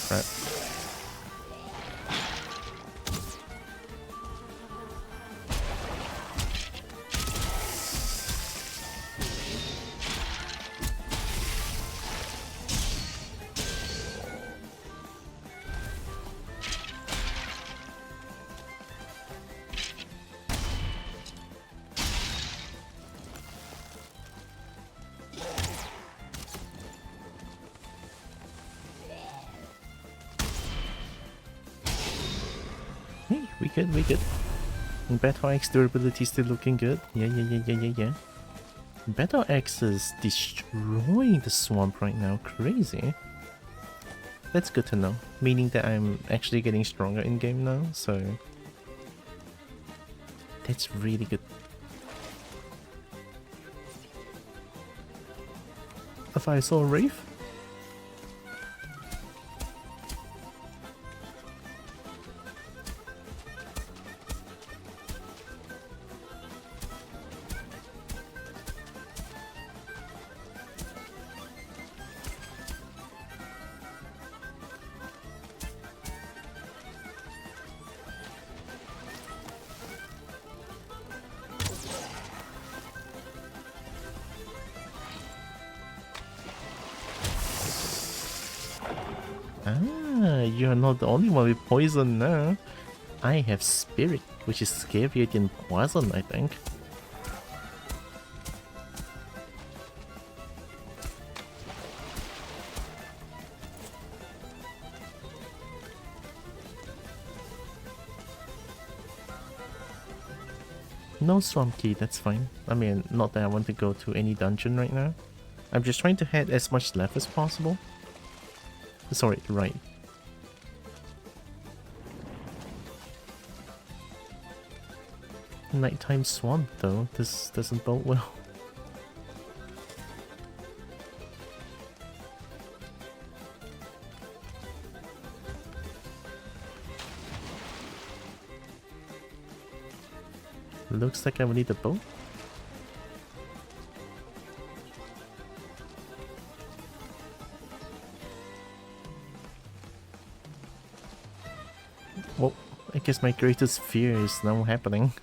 Right. Hey, we good, we good. And Battle X durability still looking good. Yeah. Battle X is destroying the swamp right now. Crazy. That's good to know. Meaning that I'm actually getting stronger in game now, so that's really good. If I saw a Wraith? Ah, you're not the only one with poison now. I have spirit, which is scarier than poison, I think. No swamp key, that's fine. I mean, not that I want to go to any dungeon right now. I'm just trying to head as much left as possible. Sorry, right. Nighttime swamp though, this doesn't bode well. Looks like I will need a boat. Well, I guess my greatest fear is now happening.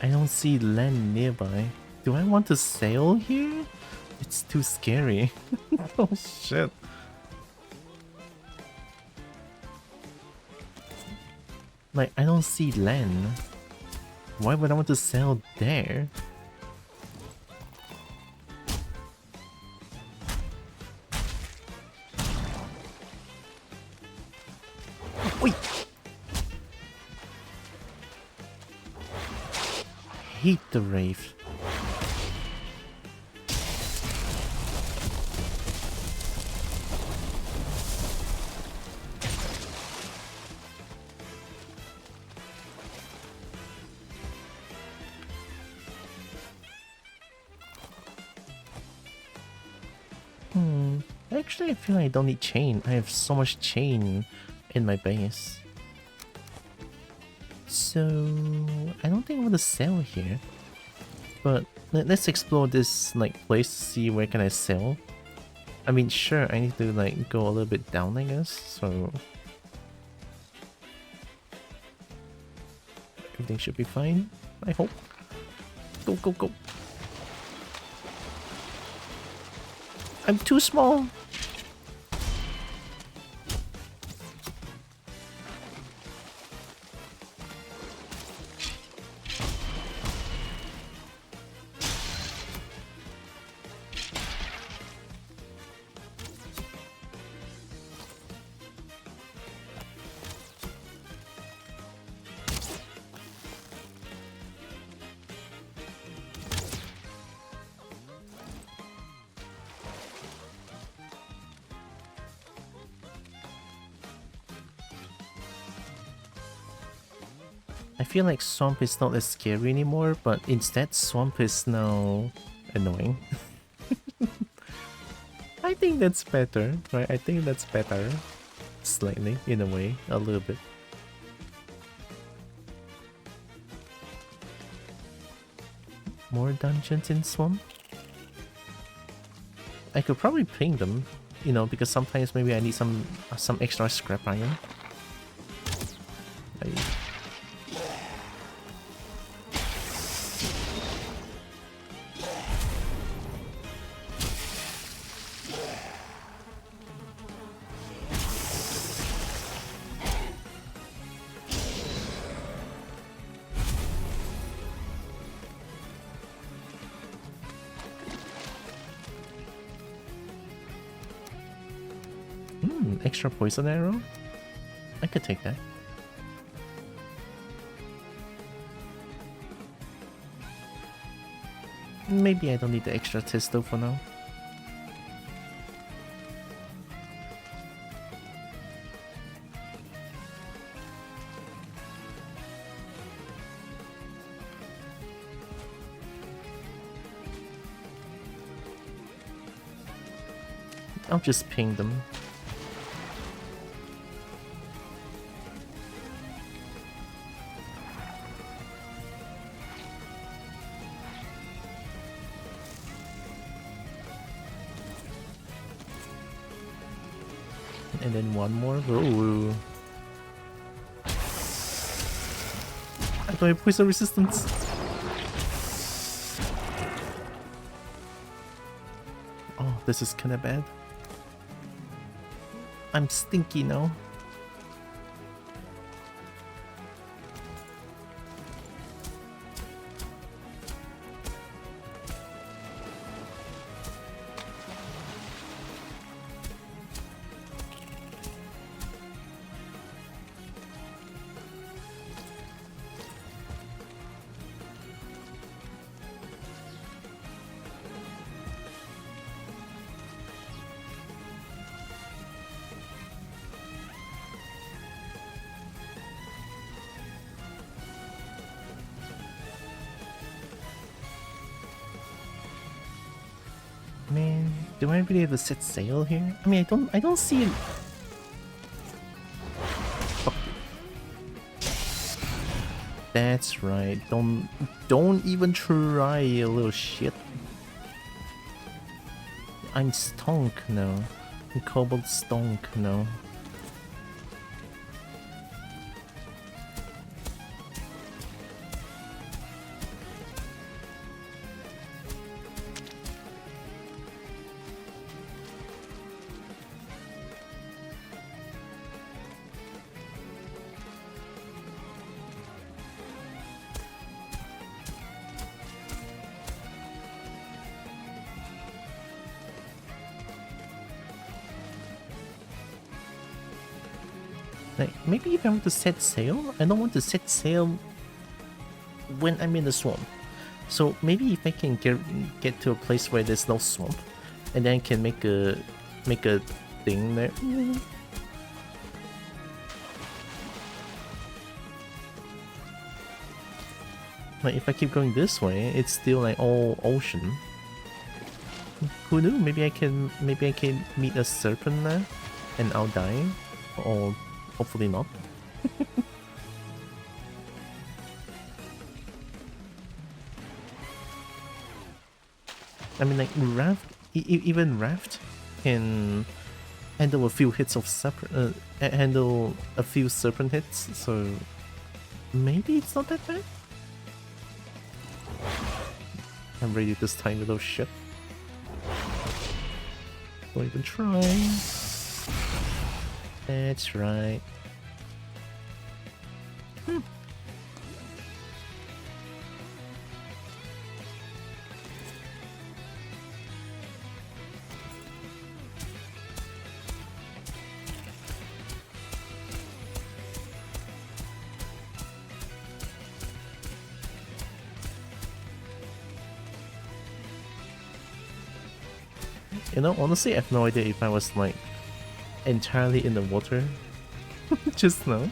I don't see land nearby. Do I want to sail here? It's too scary. Oh shit. Like, I don't see land. Why would I want to sail there? Wait! Hate the Wraith. Actually, I feel like I don't need chain. I have so much chain in my base. So I don't think I want to sell here. But let's explore this like place, see where can I sell. I mean, sure, I need to like go a little bit down, I guess. So everything should be fine, I hope. Go, go, go. I'm too small. I feel like Swamp is not as scary anymore, but instead Swamp is now annoying. I think that's better, right? I think that's better. Slightly, in a way, a little bit. More dungeons in Swamp? I could probably ping them, you know, because sometimes maybe I need some extra scrap iron. Extra poison arrow? I could take that. Maybe I don't need the extra testo for now. I'll just ping them. And then one more. Ooh. I don't have poison resistance. Oh, this is kinda bad. I'm stinky now. Man, do I really have to set sail here? I mean, I don't see it. Fuck. That's right. Don't even try, you little shit. I'm stonk now. I'm cobalt stonk now. Like, maybe if I want to set sail, I don't want to set sail when I'm in the swamp. So maybe if I can get to a place where there's no swamp, and then I can make a thing there. Like if I keep going this way, it's still like all ocean. Who knew? Maybe I can meet a serpent there, and I'll die, or hopefully not. I mean, like Raft, even Raft can handle a few hits of handle a few serpent hits, so maybe it's not that bad. I'm ready this tiny little shit. Don't even try. That's right. You know, honestly, I have no idea if I was like entirely in the water just now.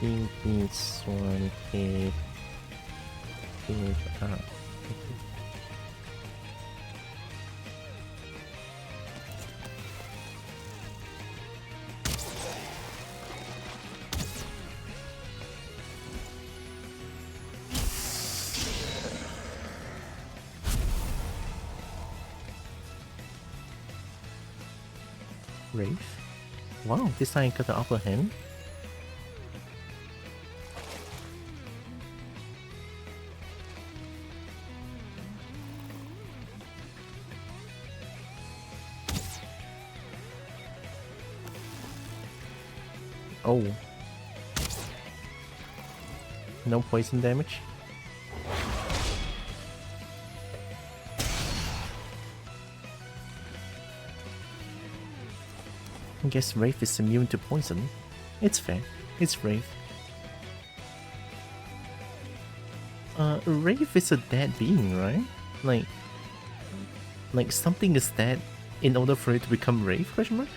think this one is Wraith. Wow, this time I got the upper hand. Oh. No poison damage. I guess Wraith is immune to poison. It's fair. It's Wraith. Wraith is a dead being, right? Like something is dead in order for it to become Wraith, question mark?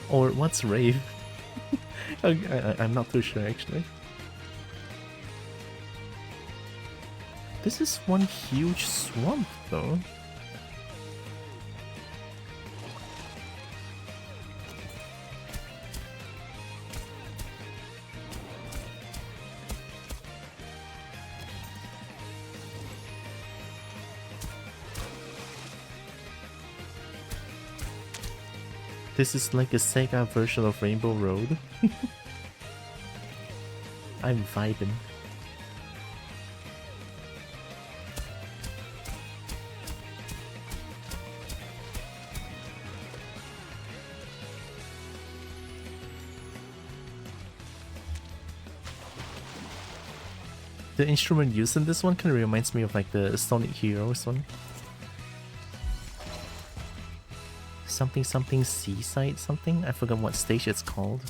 Or what's Wraith? I'm not too sure actually. This is one huge swamp though. This is like a Sega version of Rainbow Road. I'm vibing. The instrument used in this one kind of reminds me of like the Sonic Heroes one. Something something seaside something? I forgot what stage it's called.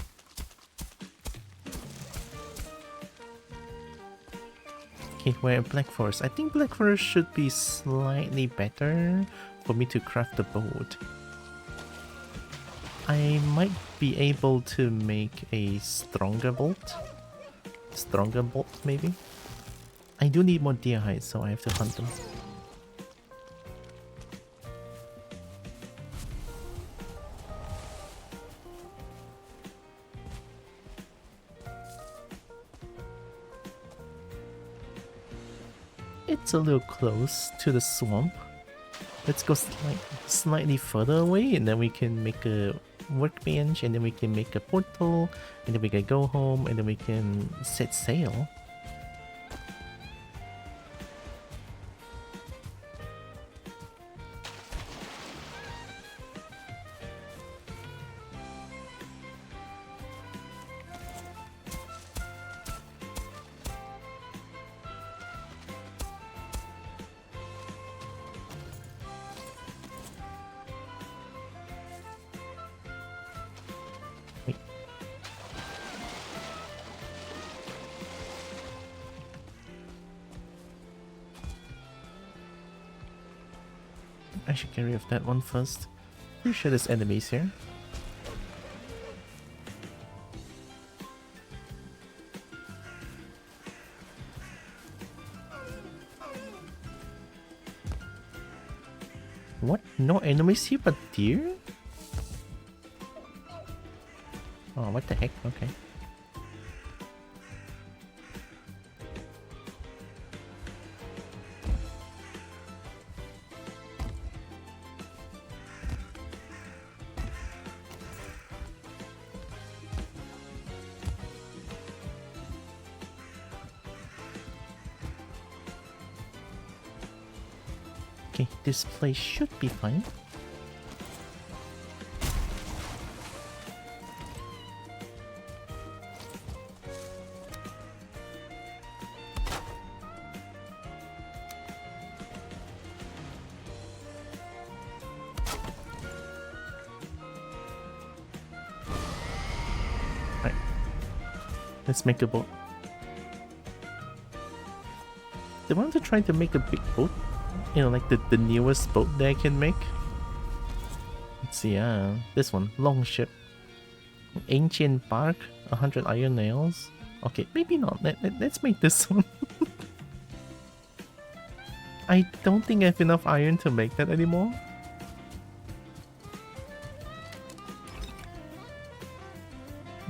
Okay, we're in Black Forest. I think Black Forest should be slightly better for me to craft the boat. I might be able to make a stronger bolt. Stronger bolt maybe? I do need more deer hides, so I have to hunt them. It's a little close to the swamp. Let's go slightly further away and then we can make a workbench and then we can make a portal and then we can go home and then we can set sail. I should get rid of that one first. Pretty sure there's enemies here. What? No enemies here but deer? Oh, what the heck? Okay. Okay, this place should be fine. Alright. Let's make a boat. They want to try to make a big boat. You know, like the newest boat that I can make. Let's see, this one, long ship. Ancient bark, 100 iron nails. Okay, maybe not. Let's make this one. I don't think I have enough iron to make that anymore.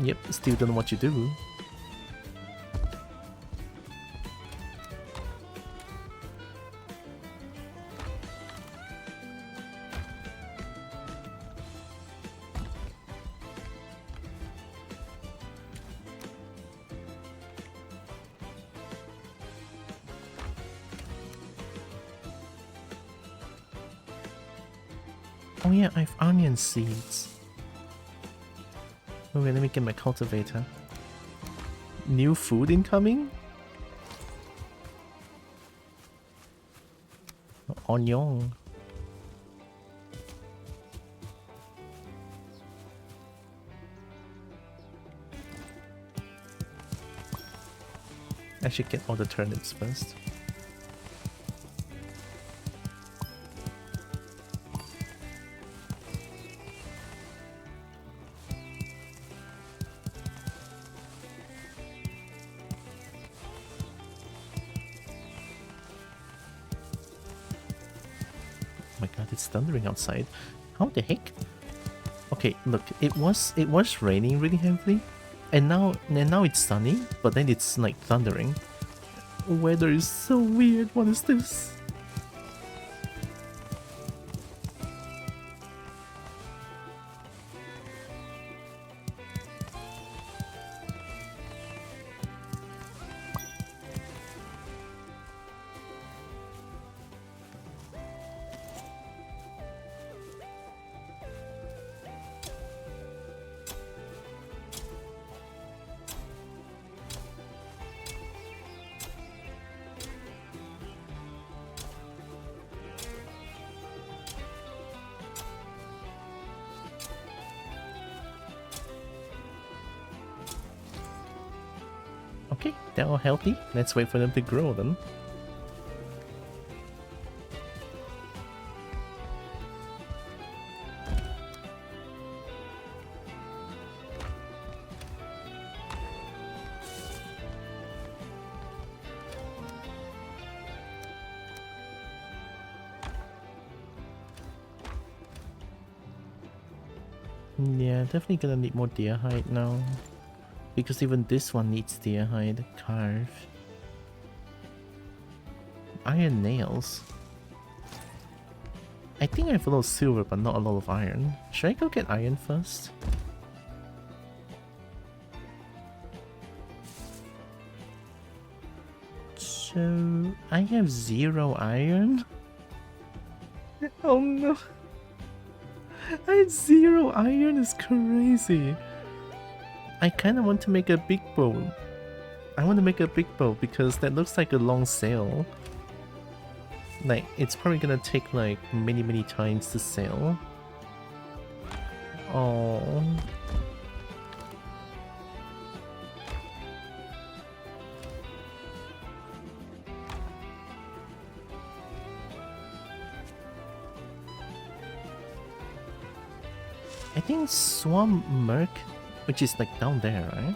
Yep, still don't know what you do. Oh yeah, I have onion seeds. Okay, let me get my cultivator. New food incoming? Onion. I should get all the turnips first. It's thundering outside. How the heck? Okay, look, it was raining really heavily, and now it's sunny, but then it's like thundering. Weather is so weird. What is this? Okay, they're all healthy. Let's wait for them to grow then. Yeah, definitely gonna need more deer hide now. Because even this one needs deer hide carved. Iron nails. I think I have a little silver but not a lot of iron. Should I go get iron first? So I have 0 iron? Oh no. I have 0 iron, it's crazy. I kind of want to make a big bow. I want to make a big bow because that looks like a long sail. Like, it's probably gonna take like many times to sail. Oh. I think Swamp Merc, which is like down there, right?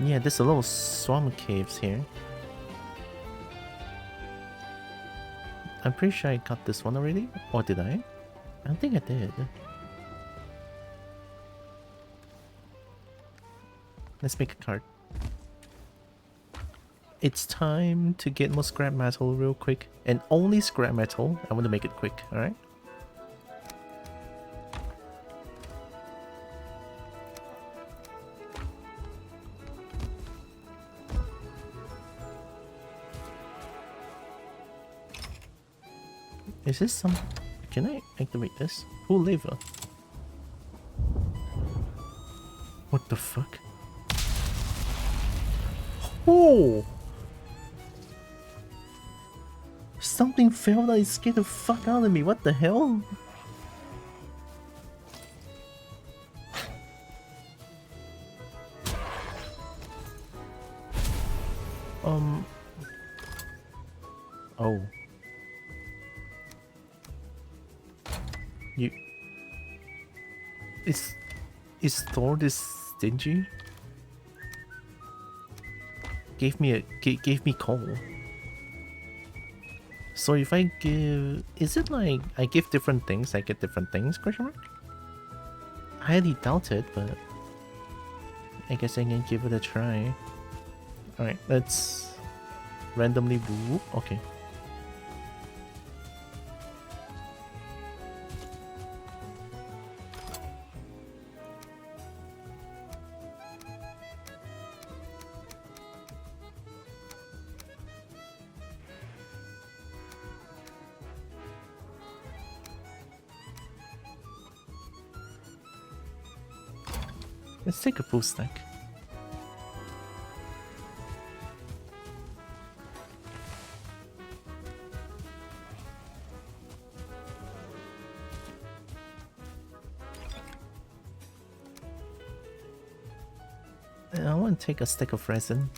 Yeah, there's a little swamp caves here. I'm pretty sure I got this one already. Or did I? I don't think I did. Let's make a card. It's time to get more scrap metal real quick. And only scrap metal. I want to make it quick, alright? Is this some... Can I activate this? Full lever. What the fuck? Oh! Something fell that scared the fuck out of me. What the hell? Oh. Is Thor this stingy? Gave me coal. So if I give, is it like I give different things, I get different things? Question mark. I highly doubt it, but I guess I can give it a try. All right, let's randomly whoop. Okay. Let's take a full stack. I want to take a stack of resin.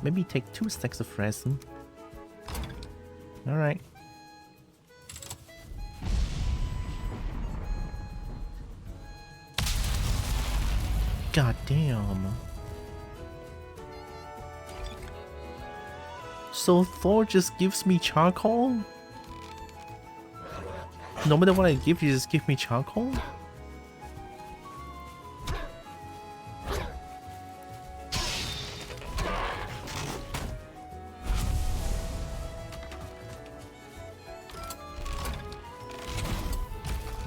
Maybe take 2 stacks of resin. Alright. God damn. So Thor just gives me charcoal? No matter what I give, you just give me charcoal?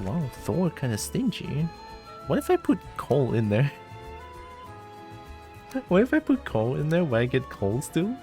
Wow, Thor kinda stingy. What if I put coal in there? What if I put coal in there? Will I get coal still?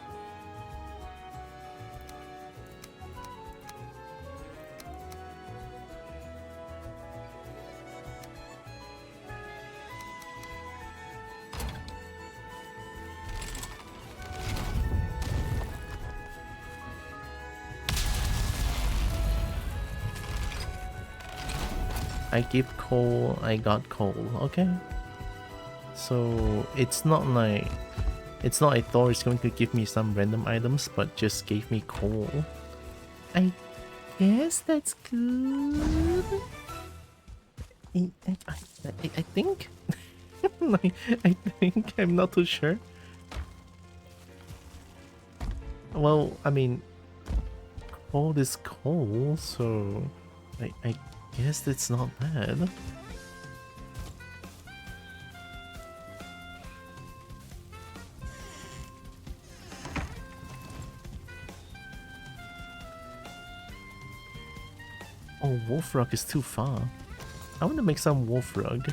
I give coal, I got coal, okay. So it's not like I thought it's going to give me some random items, but just gave me coal. I guess that's good. I think? Like, I think, I'm not too sure. Well, I mean, coal is coal, so I guess that's not bad. Oh, wolf rug is too far. I want to make some wolf rug.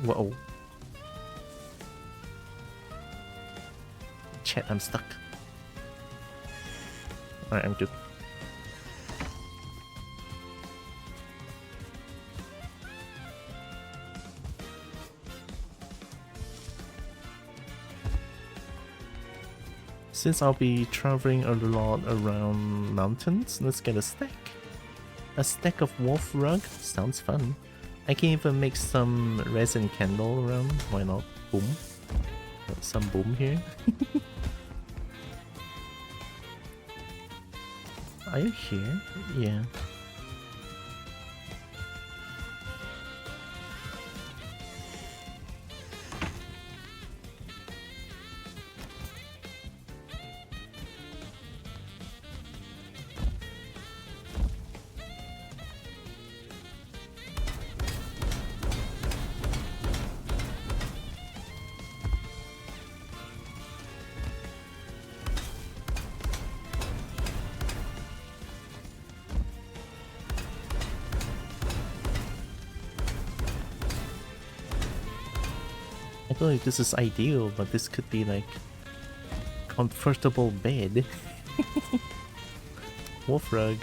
Whoa. Chat, I'm stuck. Alright, I'm good. Since I'll be traveling a lot around mountains, let's get a stack. A stack of wolf rug sounds fun. I can even make some resin candle around. Why not? Boom. Got some boom here. Are you here? Yeah. I don't know if this is ideal, but this could be like comfortable bed. Wolf rug.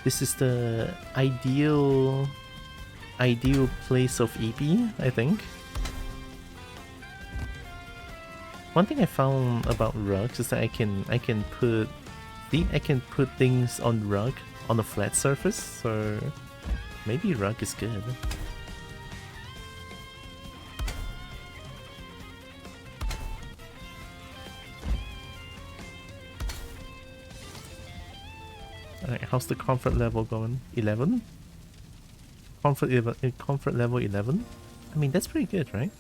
This is the ideal place of EP, I think. One thing I found about rugs is that I can put things on rug on a flat surface, so maybe rug is good. Alright, how's the comfort level going? 11? Comfort level 11? I mean, that's pretty good, right?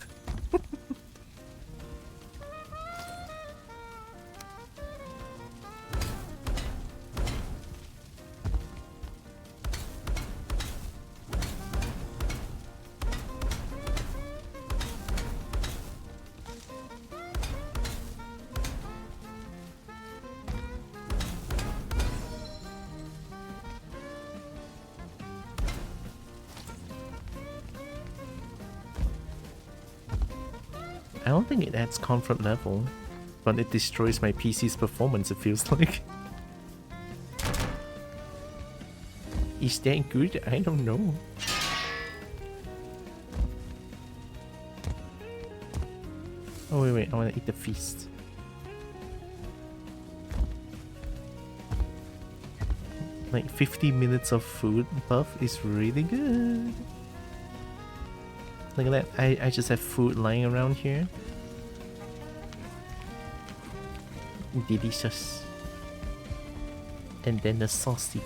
I don't think it adds comfort level, but it destroys my PC's performance, it feels like. Is that good? I don't know. Oh wait, I wanna eat the feast. Like 50 minutes of food buff is really good. Look at that, I just have food lying around here. Delicious. And then the saucy.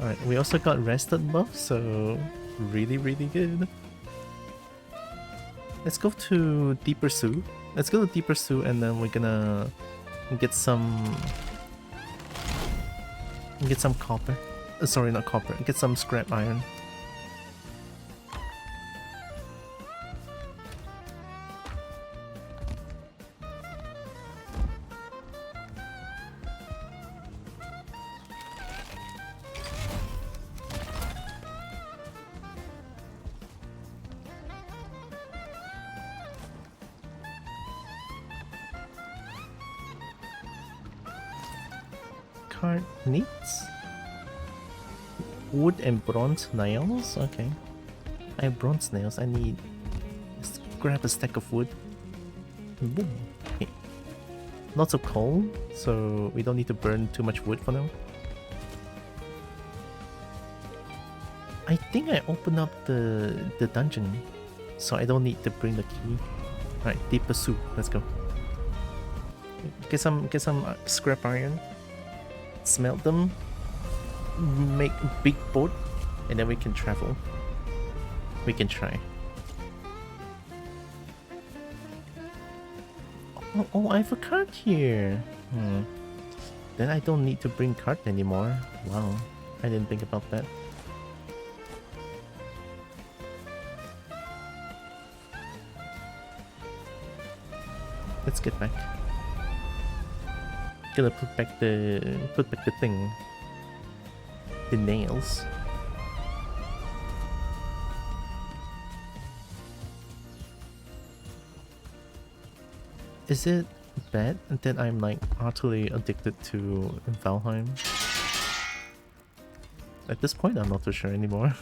Alright, we also got rested buff, so really good. Let's go to Deeper Sioux. Let's go to Deeper Sioux and then we're gonna get some copper. Sorry, not copper. Get some scrap iron. Card needs wood and bronze nails. Okay, I have bronze nails. I need. Let's grab a stack of wood. Boom. Okay. Lots of coal, so we don't need to burn too much wood for now. I think I opened up the dungeon, so I don't need to bring the key. Alright, Deeper Sioux. Let's go. Get some scrap iron. Smelt them, make a big boat, and then we can travel. We can try. Oh, I have a cart here. Then I don't need to bring cart anymore. Wow, I didn't think about that. Let's get back. Gonna put back the thing. The nails. Is it bad that I'm like utterly addicted to Valheim? At this point I'm not too sure anymore.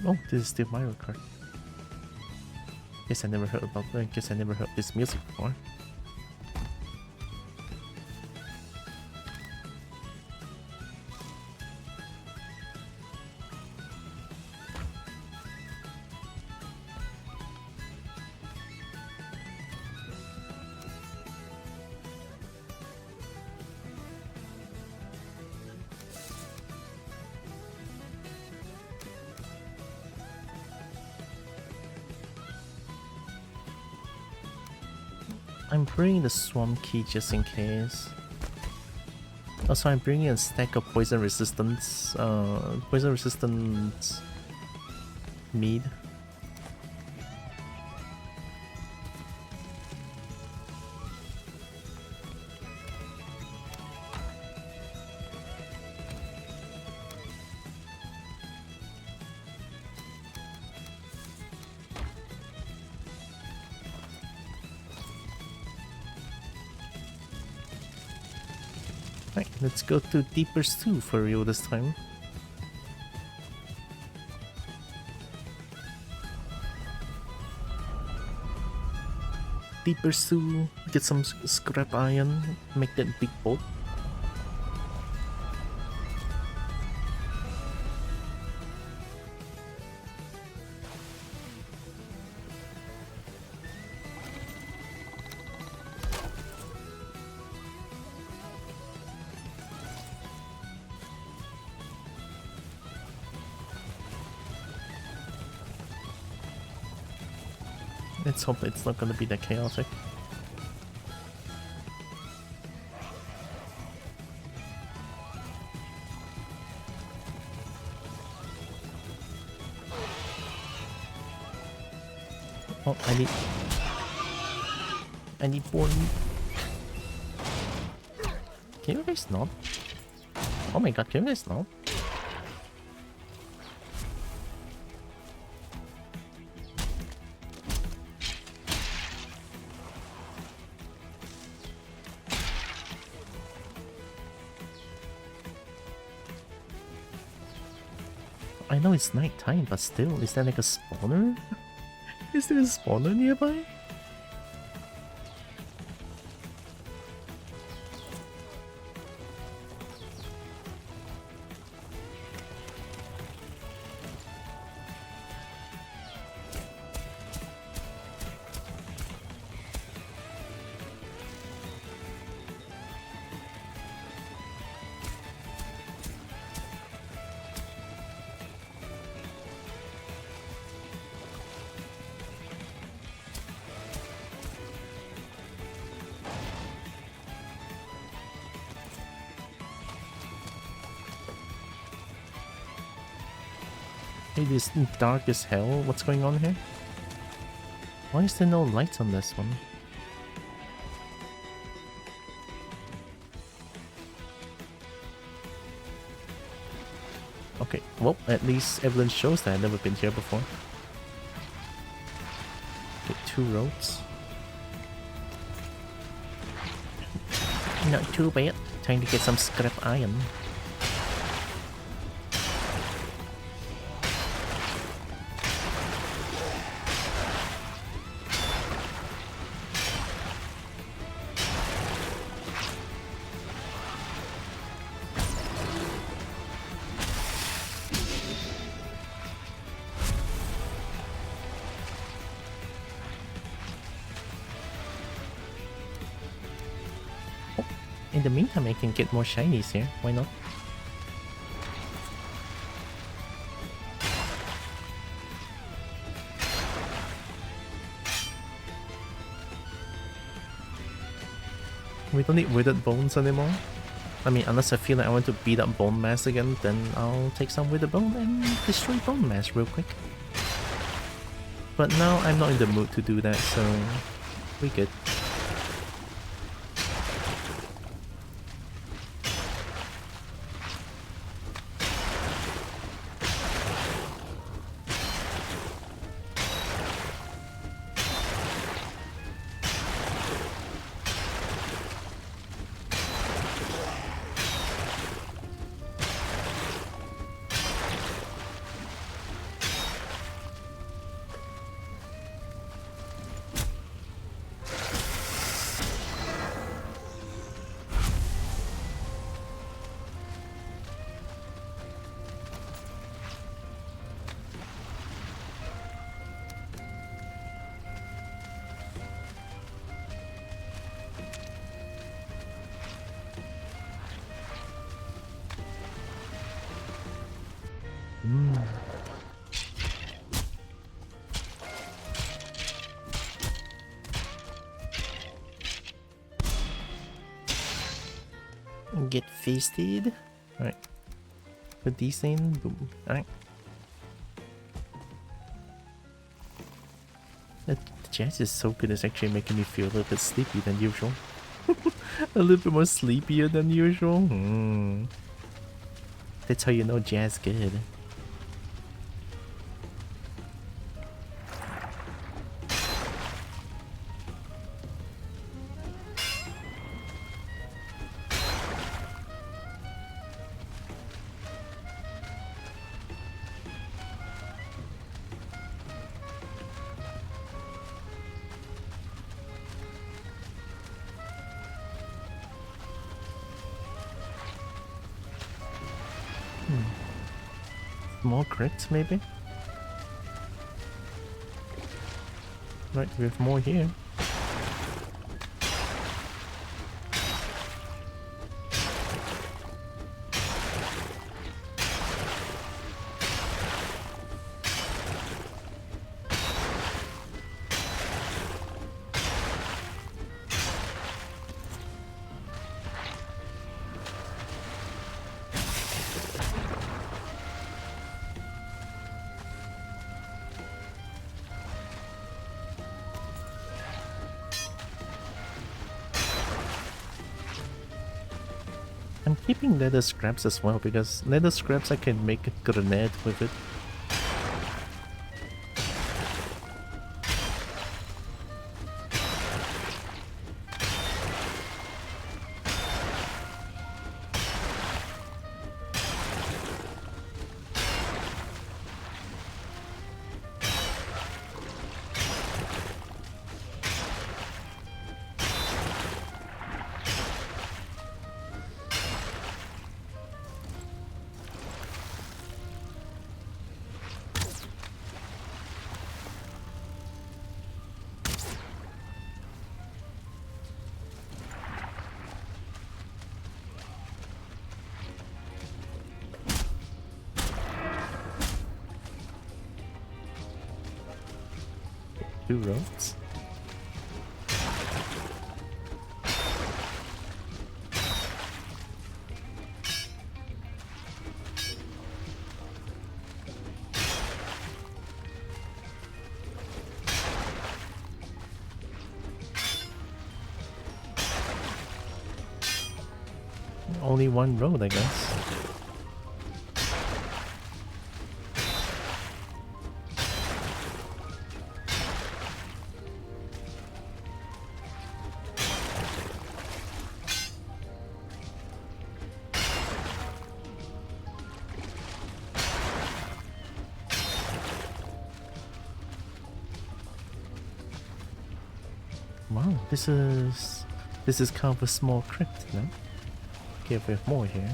Oh, this is still Mario Kart. Guess I never heard about that. Guess I never heard this music before. I'm bringing the swamp key just in case. Also, I'm bringing a stack of poison resistance mead. Right, let's go to deeper stew for real this time. Deeper stew, get some scrap iron, make that big boat. Let's hope it's not gonna be that chaotic. Oh, I need more. Can you guys not? Oh my god, can you guys not? I know it's night time, but still, is there like a spawner? Is there a spawner nearby? It is dark as hell. What's going on here? Why is there no lights on this one? Okay, well, at least evidence shows that I've never been here before. Okay, 2 roads. Not too bad. Trying to get some scrap iron. In the meantime, I can get more shinies here. Why not? We don't need withered bones anymore. I mean, unless I feel like I want to beat up bone mass again, then I'll take some withered bone and destroy bone mass real quick. But now I'm not in the mood to do that, so we good. get feasted. Alright. Put these in. Boom. Alright. The jazz is so good, it's actually making me feel a little bit sleepy than usual. A little bit more sleepier than usual. That's how you know jazz good. More crits, maybe? Right, we have more here. I'm keeping leather scraps as well because leather scraps I can make a grenade with it. Two roads. Only one road, I guess. Wow, this is kind of a small crypt, no? Okay, we have more here.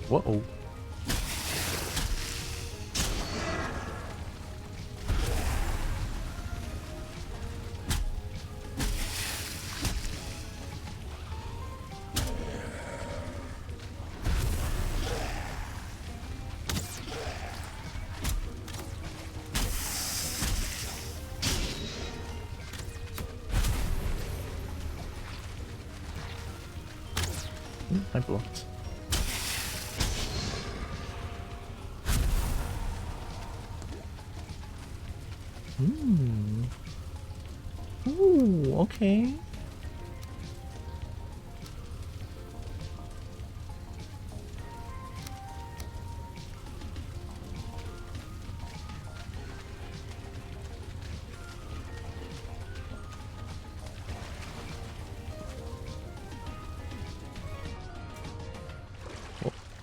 Whoa. I blocked. Ooh, okay.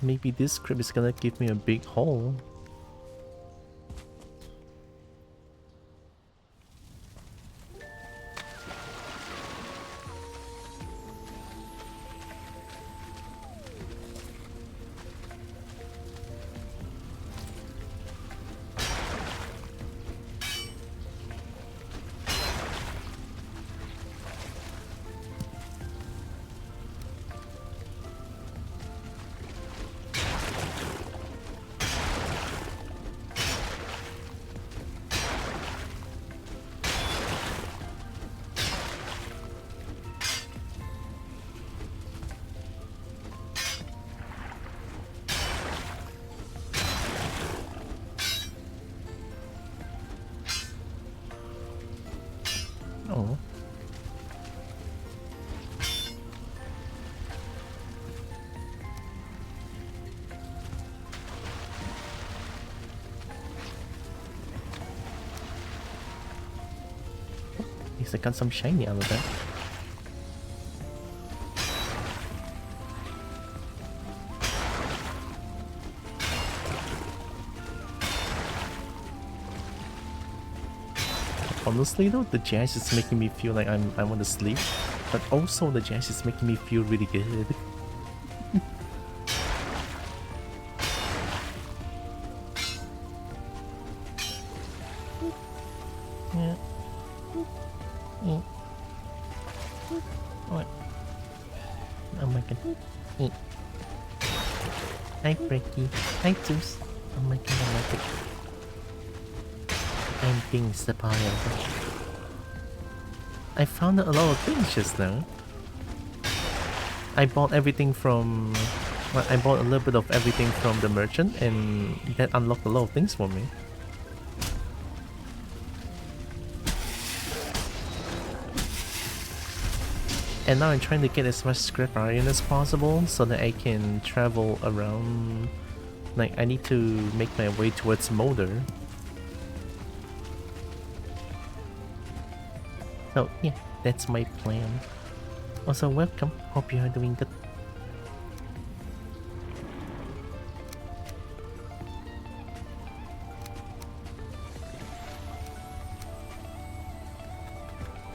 Maybe this script is gonna give me a big hole. Oh. At least I got some shiny out of that. Honestly though, the jazz is making me feel like I want to sleep, but also the jazz is making me feel really good. Yeah. What? Oh my god. Hi Frankie. Hi Zeus. Oh my god, I like it. I'm being spoiled. I found a lot of things just now. I bought everything from... Well, I bought a little bit of everything from the merchant, and that unlocked a lot of things for me. And now I'm trying to get as much scrap iron as possible so that I can travel around. Like, I need to make my way towards Molder. So yeah, that's my plan. Also, welcome. Hope you are doing good.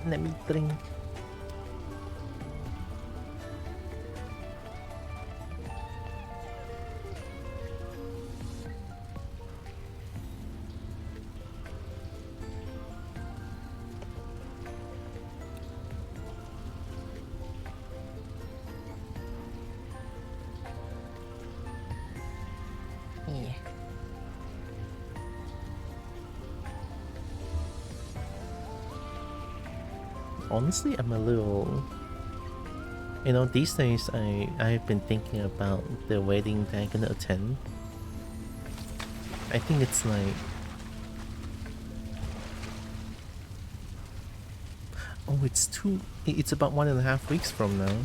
Let me drink. Honestly, I'm a little... You know, these days I've been thinking about the wedding that I'm gonna attend. I think it's like... Oh, it's about 1.5 weeks from now.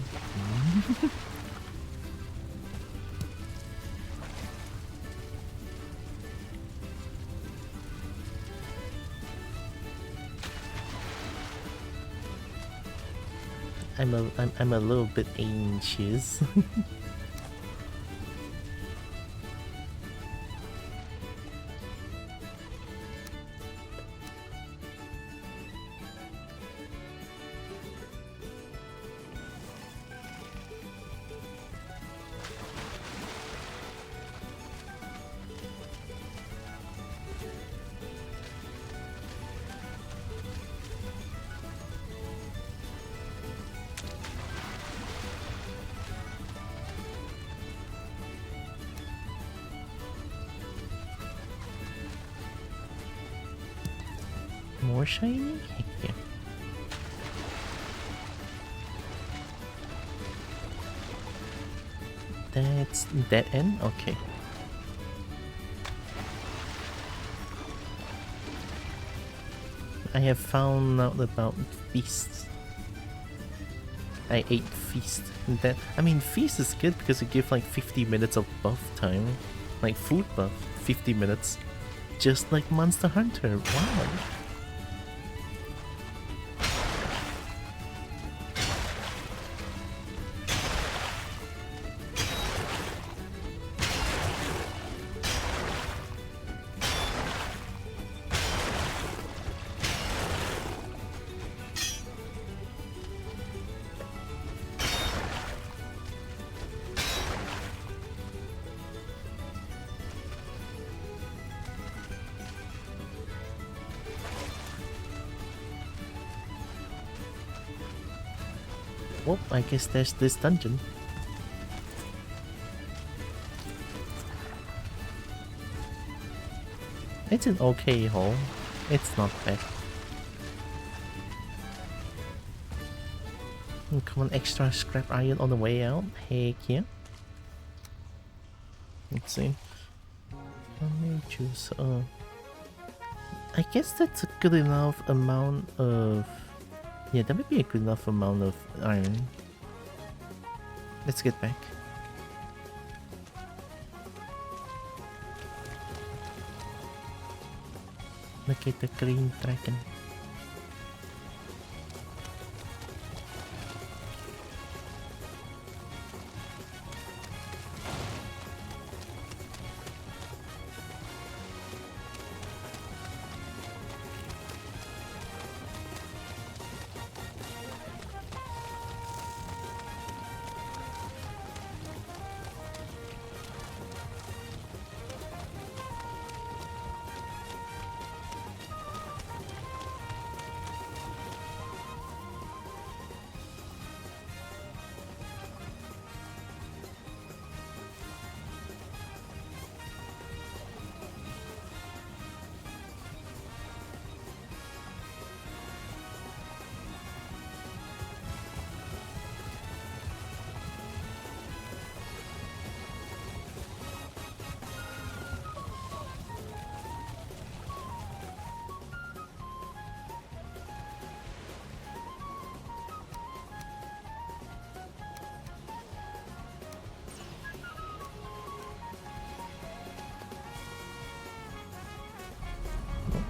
I'm a little bit anxious. More shiny? Heck yeah. That's dead end? Okay. I have found out about feasts. I ate feast. That, I mean, feast is good because it gives like 50 minutes of buff time. Like food buff, 50 minutes. Just like Monster Hunter. Wow. Well, I guess there's this dungeon. It's an okay hole. It's not bad. Come on, extra scrap iron on the way out. Heck yeah. Let's see. Let me choose. I guess that's a good enough amount of. Yeah, that might be a good enough amount of iron. Let's get back. Look at the green dragon.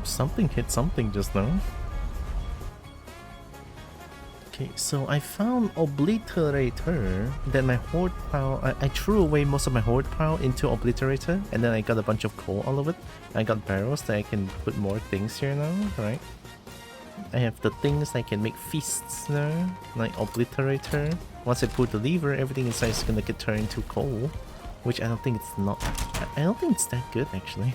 Something hit something just now. Okay, so I found Obliterator. Then my Horde Pile, I threw away most of my Horde Pile into Obliterator, and then I got a bunch of coal all of it. I got barrels that I can put more things here now, right? I have the things I can make feasts now, like Obliterator. Once I pull the lever, everything inside is gonna get turned into coal, which I don't think it's not. I don't think it's that good actually.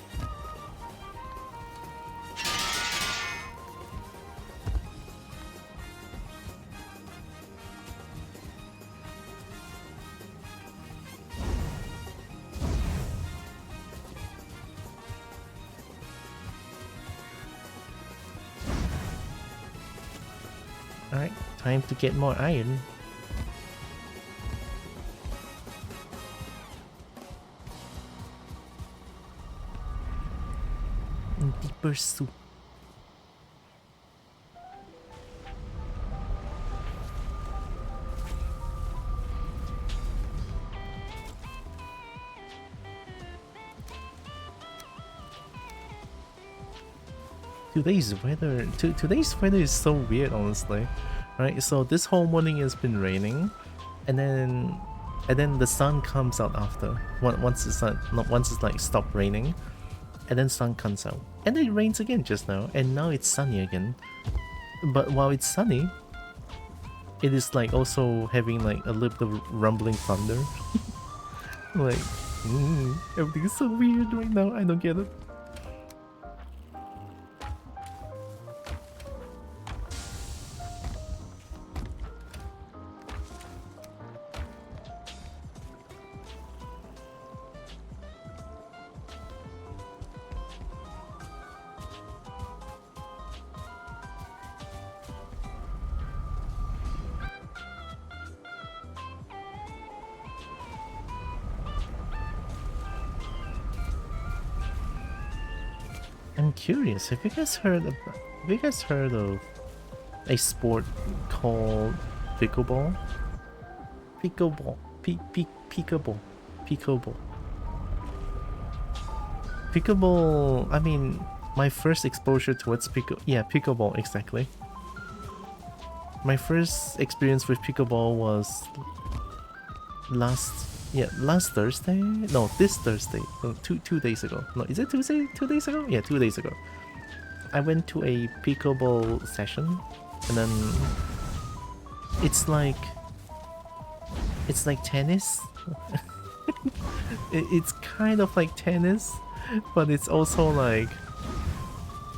Alright, time to get more iron. Deeper soup. Today's weather is so weird, honestly. Right, so this whole morning has been raining, and then the sun comes out after. Once it's like stopped raining, and then sun comes out, and then it rains again just now, and now it's sunny again. But while it's sunny, it is like also having like a little bit of rumbling thunder. Like, everything is so weird right now. I don't get it. I'm curious, have you guys heard of a sport called pickleball? Pickleball. Pickleball. Pickleball. Pickleball, I mean, my first exposure towards pickleball, exactly. My first experience with pickleball was last Thursday? No, this Thursday. No, two days ago. No, is it Tuesday? 2 days ago? Yeah, 2 days ago. I went to a pickleball session, and then it's like tennis. It's kind of like tennis, but it's also like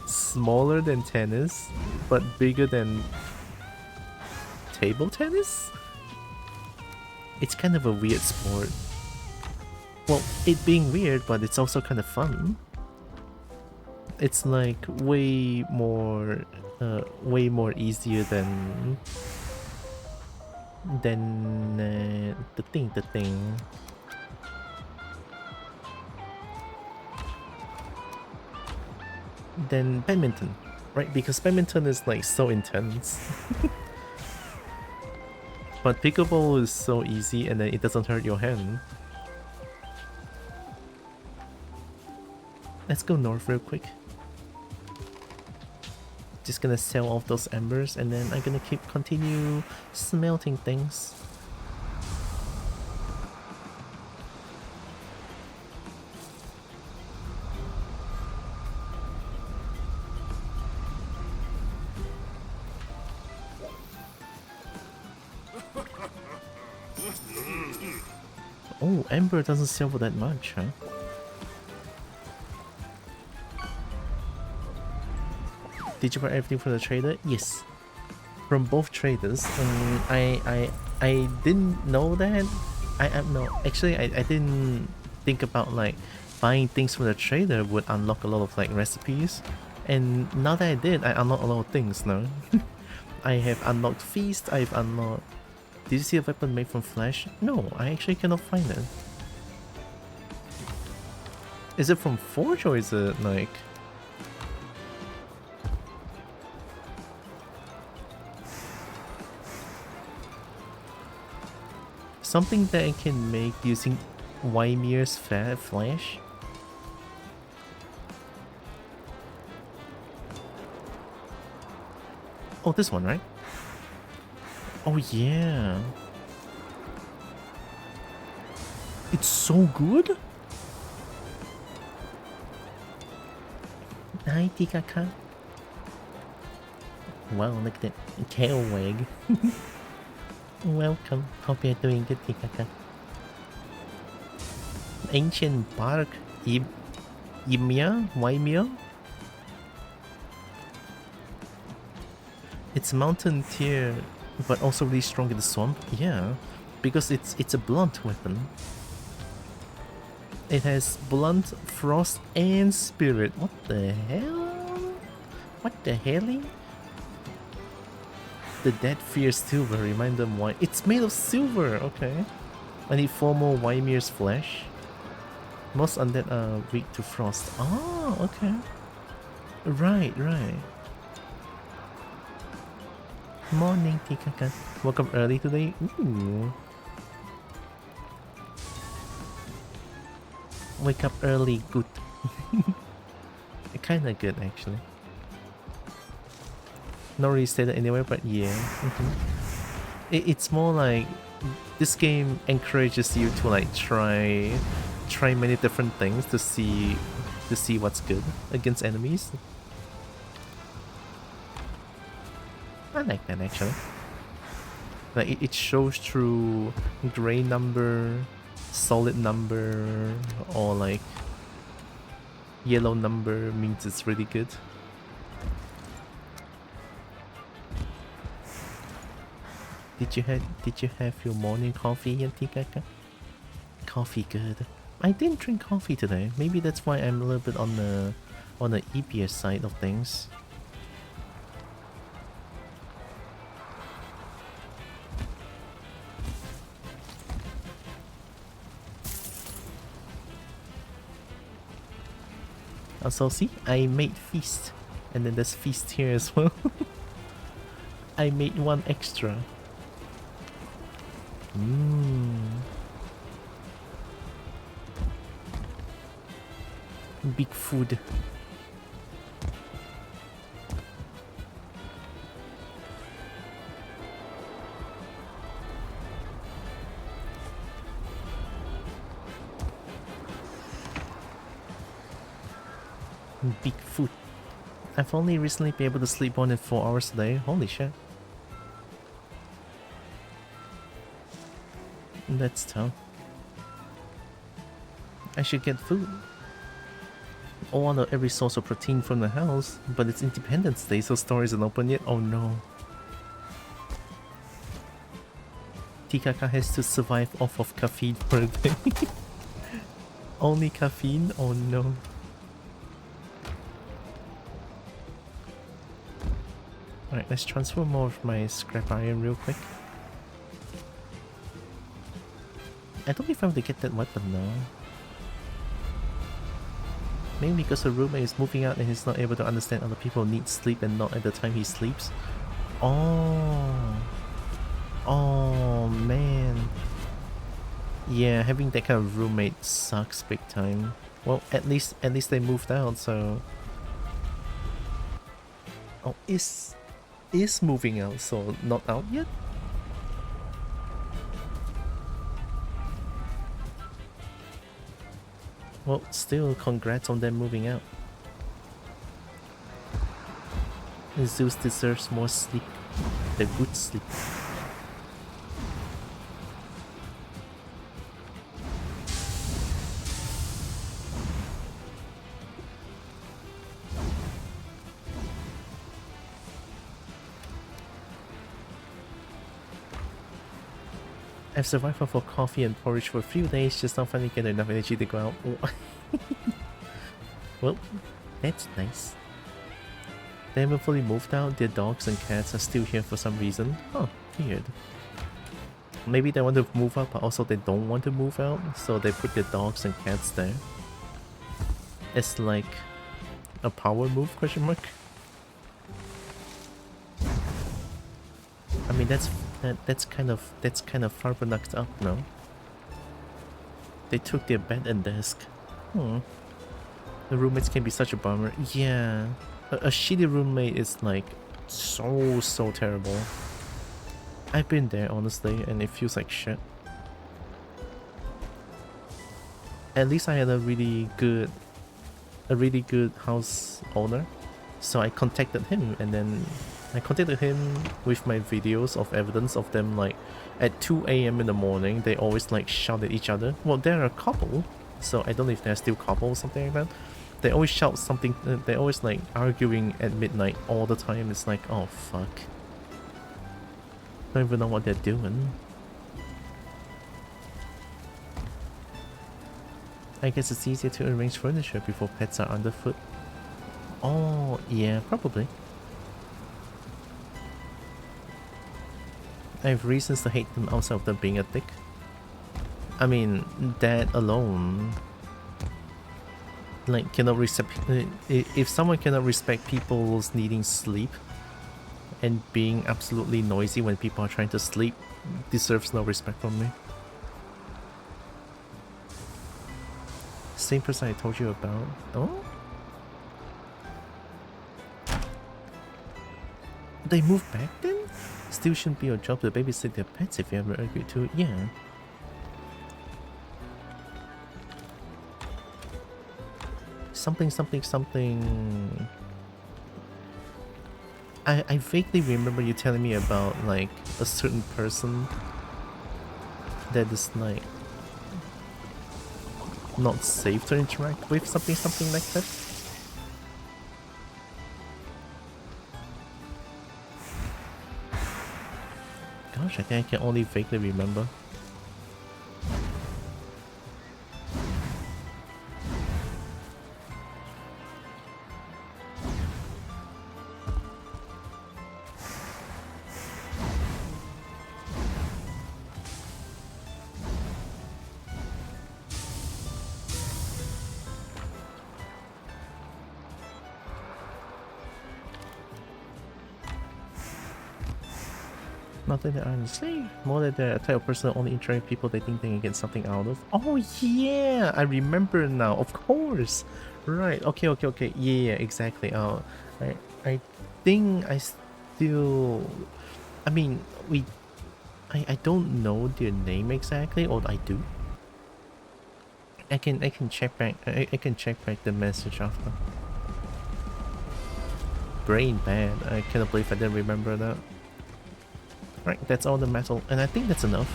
smaller than tennis, but bigger than table tennis. It's kind of a weird sport. Well, it being weird, but it's also kind of fun. It's like way more easier than the thing. Than badminton, right? Because badminton is like so intense. But pickleball is so easy and then it doesn't hurt your hand. Let's go north real quick. Just gonna sell off those embers and then I'm gonna continue smelting things. Oh, ember doesn't sell for that much, huh? Did you buy everything from the trader? Yes, from both traders. I didn't know that. No, actually I didn't think about like buying things from the trader would unlock a lot of like recipes, and now that I did, I unlocked a lot of things now. I have unlocked feast. I've unlocked. Did you see a weapon made from flesh? No, I actually cannot find it. Is it from Forge or is it like? Something that I can make using Ymir's flesh? Oh, this one, right? Oh yeah. It's so good? Hi, Tikaka. Wow, look at that tail wag. Welcome. Hope you're doing good, Tikaka. Ancient bark. Ymir? Ymir? It's mountain tier, but also really strong in the swamp. Yeah, because it's a blunt weapon. It has blunt, frost, and spirit. What the hell? What the helly? The dead fear silver. Remind them why. It's made of silver. Okay. I need 4 more Ymir's flesh. Most undead are weak to frost. Oh, okay. Right. Morning, Tikaka. Woke up early today. Ooh. Wake up early, good. Kinda good, actually. Not really stated anywhere, but yeah. It's more like this game encourages you to like try many different things to see what's good against enemies. I like that actually. Like it shows through gray number, solid number, or like yellow number means it's really good. Did you have your morning coffee, Tikaka? Coffee good. I didn't drink coffee today. Maybe that's why I'm a little bit on the epier side of things. Also, see, I made feast, and then there's feast here as well. I made 1 extra. Big food. Big food. I've only recently been able to sleep more than 4 hours a day. Holy shit. That's tough. I should get food. I want every source of protein from the house, but it's Independence Day, so store isn't open yet. Oh no. Tikaka has to survive off of caffeine for a day. Only caffeine? Oh no. Alright, let's transfer more of my scrap iron real quick. I don't know if I'm able to get that weapon now. Maybe because the roommate is moving out and he's not able to understand other people need sleep and not at the time he sleeps. Oh. Oh man. Yeah, having that kind of roommate sucks big time. Well, at least they moved out, so... Oh, is moving out, so not out yet? Well, still, congrats on them moving out. Zeus deserves more sleep. The good sleep. I've survived for coffee and porridge for a few days, just not finally get enough energy to go out. Oh. Well, that's nice. They haven't fully moved out, their dogs and cats are still here for some reason. Huh, weird. Maybe they want to move out, but also they don't want to move out, so they put their dogs and cats there. It's like a power move, question mark? I mean, that's kind of far knocked up, no? They took their bed and desk. The roommates can be such a bummer. Yeah, a shitty roommate is like so terrible. I've been there honestly, and it feels like shit. At least I had a really good house owner, so I contacted him, and then I contacted him with my videos of evidence of them like at 2 AM in the morning. They always like shout at each other. Well, they're a couple, so I don't know if they're still couple or something like that. They always shout something, they always like arguing at midnight all the time. It's like, oh fuck. Don't even know what they're doing. I guess it's easier to arrange furniture before pets are underfoot. Oh, yeah, probably. I have reasons to hate them outside of them being a dick. I mean, that alone... Like, cannot respect... If someone cannot respect people's needing sleep and being absolutely noisy when people are trying to sleep, deserves no respect from me. Same person I told you about. Oh? They moved back then? Still shouldn't be your job to babysit their pets if you ever agreed to it. Yeah. Something. I vaguely remember you telling me about like a certain person that is like not safe to interact with, something like that. Gosh, I think I can only vaguely remember. Nothing that I say. More that they're a type of person that only interact with people they think they can get something out of. Oh yeah, I remember now. Of course. Right. Okay. Yeah, exactly. I think I still. I mean, I don't know their name exactly, or I do. I can check back. I can check back the message after. Brain bad. I cannot believe I didn't remember that. Right, that's all the metal, and I think that's enough.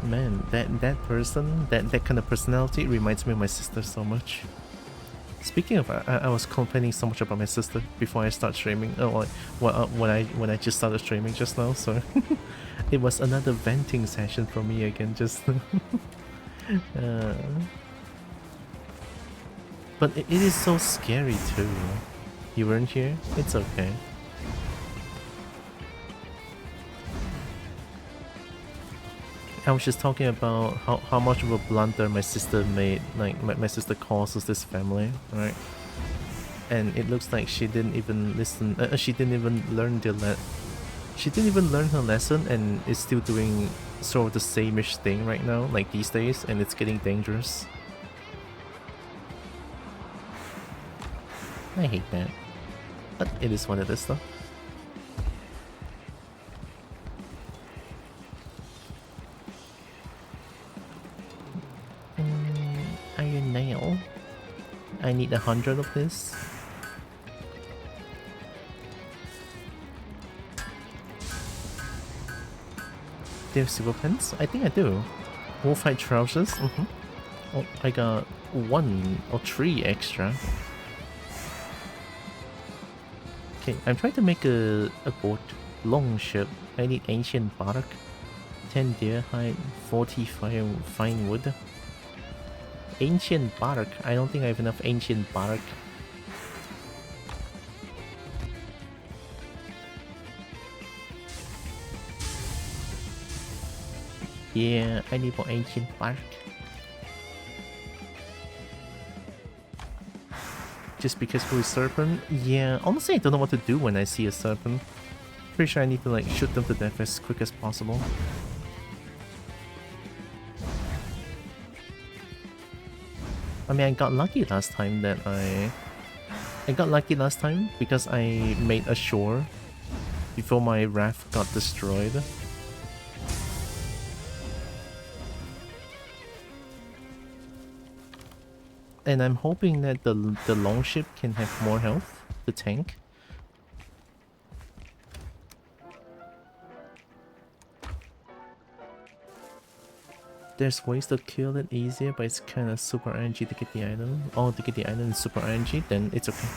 Man, that person, that kind of personality reminds me of my sister so much. Speaking of, I was complaining so much about my sister before I start streaming. Oh, like, when I just started streaming just now, so it was another venting session for me again. Just, but it is so scary too. You weren't here? It's okay. I was just talking about how much of a blunder my sister made. Like my sister causes this family, right? And it looks like she didn't even listen. She didn't even learn she didn't even learn her lesson, and is still doing sort of the same-ish thing right now, like these days, and it's getting dangerous. I hate that, but it is what it is, though. Iron nail. I need 100 of this. Do you have silver pants? I think I do. Wolfhide trousers? Oh, I got 1 or 3 extra. Okay, I'm trying to make a boat. Long ship. I need ancient bark. 10 deer hide, 40 fine wood. Ancient bark. I don't think I have enough ancient bark. Yeah, I need more ancient bark. Just because we're serpent? Yeah, honestly I don't know what to do when I see a serpent. Pretty sure I need to like shoot them to death as quick as possible. I mean, I got lucky last time that I got lucky last time because I made a shore before my raft got destroyed. And I'm hoping that the longship can have more health, the tank. There's ways to kill it easier, but it's kind of super RNG to get the item. Oh, to get the item is super RNG, then it's okay.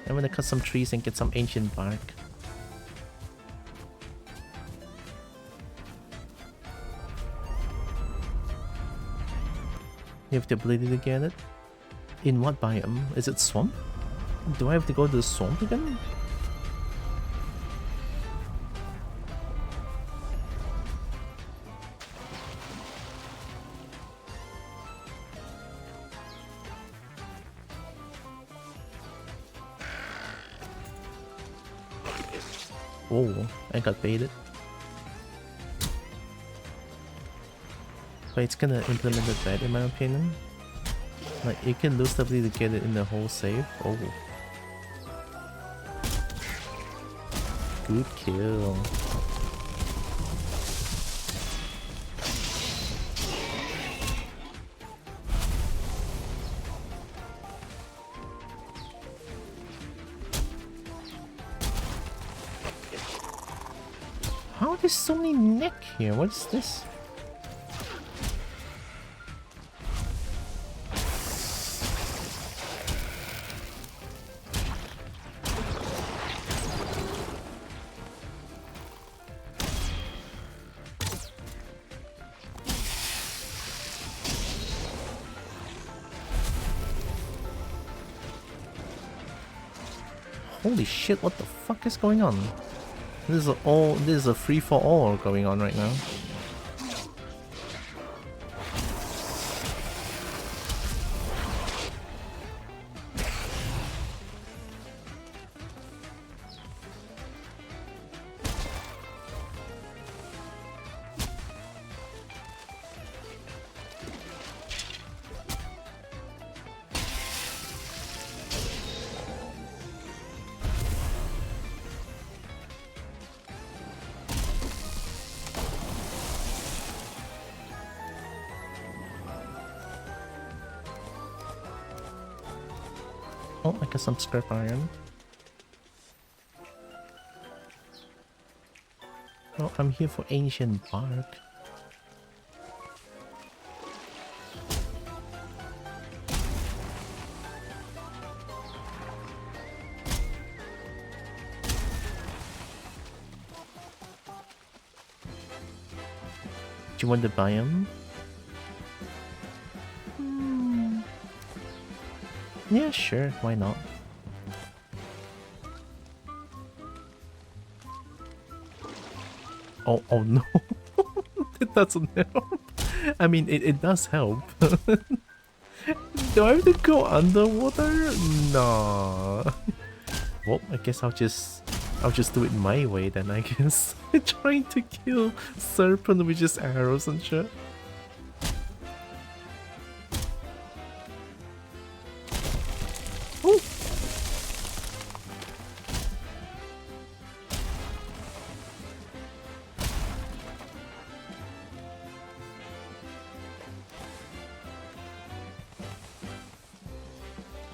I'm gonna cut some trees and get some ancient bark. You have the ability to get it? In what biome? Is it swamp? Do I have to go to the swamp again? Oh, I got baited. But it's gonna implement it bad in my opinion. Like, you can lose the ability to get it in the whole save. Oh. Good kill. How are there so many neck here? What is this? Holy shit, what the fuck is going on? This is a free-for-all going on right now. Oh, I got some scrap iron. Oh, I'm here for ancient bark. Do you want the biome? Yeah, sure. Why not? Oh no. It doesn't help. I mean, it does help. Do I have to go underwater? Nah. Well, I guess I'll just do it my way then, I guess. Trying to kill serpent with just arrows and shit. Ooh.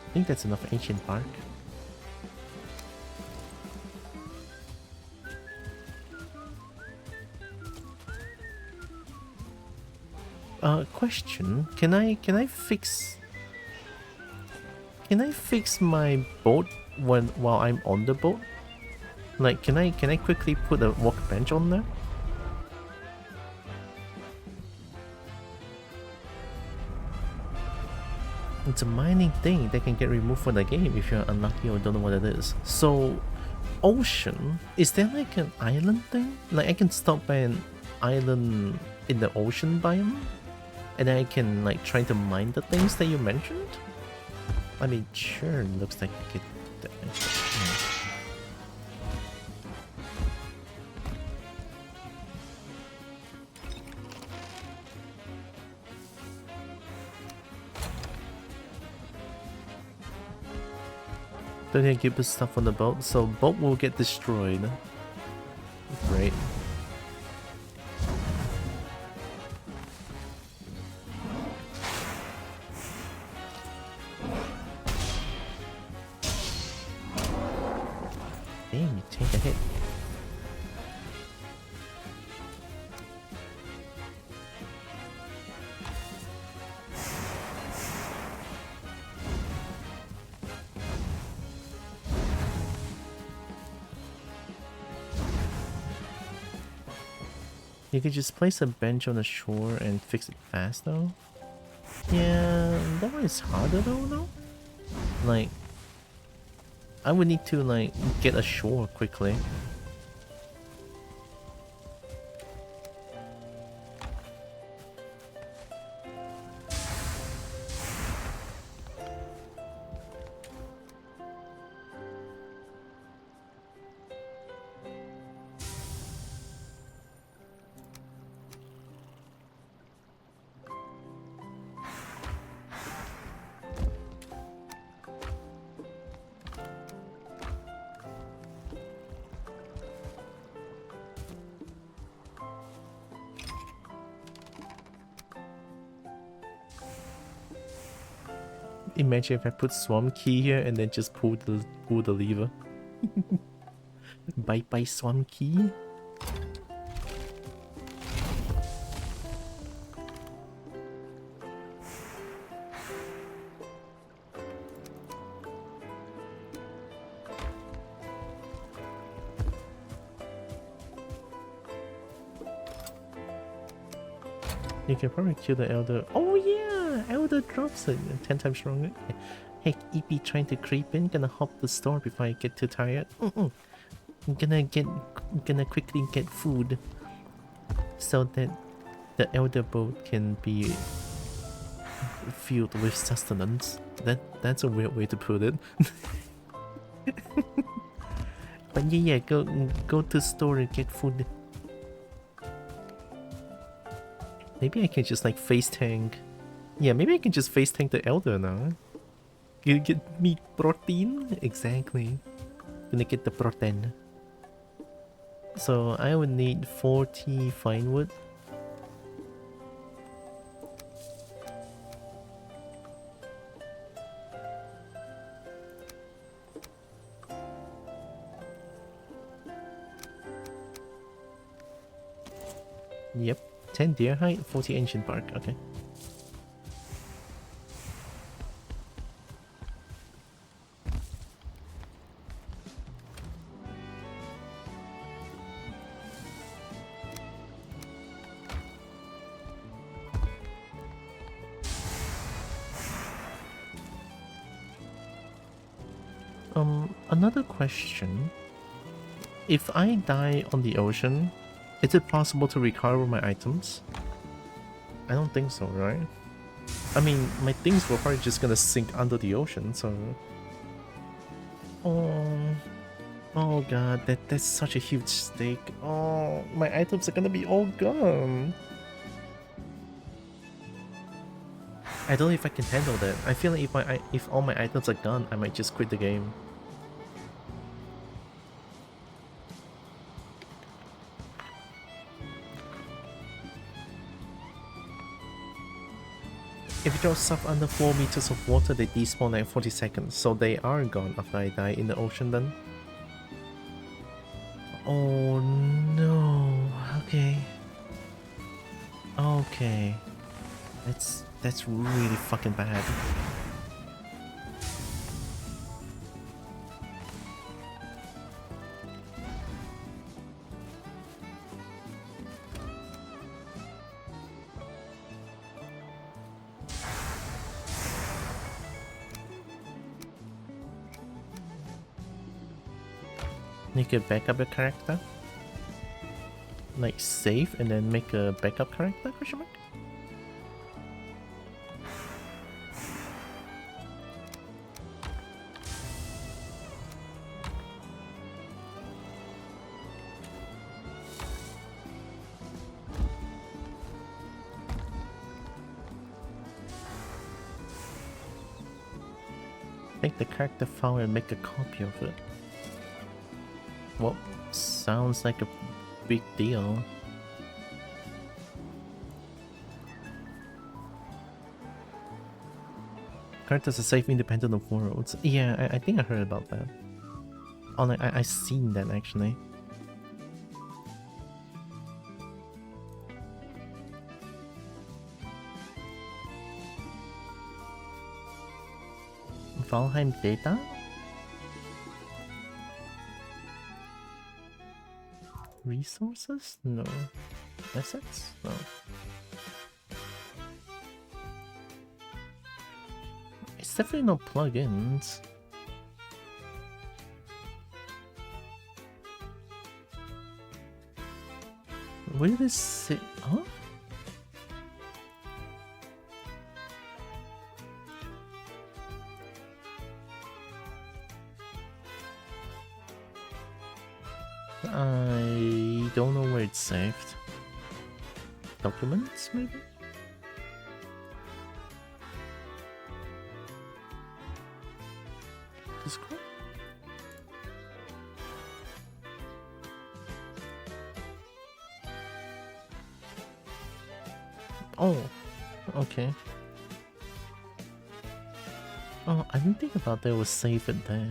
I think that's enough ancient bark. Question. Can I fix my boat while I'm on the boat? Like, can I quickly put a workbench on there? It's a mining thing that can get removed from the game if you're unlucky or don't know what it is. So, ocean, is there like an island thing? Like I can stop by an island in the ocean biome? And I can like try to mine the things that you mentioned? I mean, sure, looks like I get that. Don't you keep the stuff on the boat? So boat will get destroyed. Great. Damn, you take a hit. You could just place a bench on the shore and fix it fast though. Yeah, that one is harder though. Like, I would need to like get ashore quickly. Imagine if I put Swarm Key here and then just pull the lever. Bye bye Swarm Key. You can probably kill the Elder. Oh yeah! Elder drops it 10 times stronger. Hey, EP trying to creep in. Gonna hop the store before I get too tired. I'm gonna quickly get food so that the Elder boat can be filled with sustenance. That's a weird way to put it. But yeah, go to store and get food. Maybe I can just like face tank. Yeah, maybe I can just face tank the Elder now. You get meat protein? Exactly. Gonna get the protein. So I would need 40 fine wood. Yep. 10 deer hide, 40 ancient bark. Okay. Another question. If I die on the ocean, is it possible to recover my items? I don't think so, right? I mean, my things were probably just gonna sink under the ocean, so... Oh god, that's such a huge stake. Oh, my items are gonna be all gone. I don't know if I can handle that. I feel like if all my items are gone, I might just quit the game. If you drop stuff under 4 meters of water, they despawn at 40 seconds, so they are gone after I die in the ocean then. Oh no. Okay. Okay. That's really fucking bad. You can back up your character? Like save and then make a backup character, question mark? Take the character file and make a copy of it. Well, sounds like a big deal. Characters are safe independent of worlds. Yeah, I think I heard about that. Oh, like, I seen that actually. Valheim data? Resources? No. Assets? No. It's definitely not plugins. Where did this say? Huh? I don't know where it's saved. Documents, maybe? Discord? Oh, okay. Oh, I didn't think about that was saved there.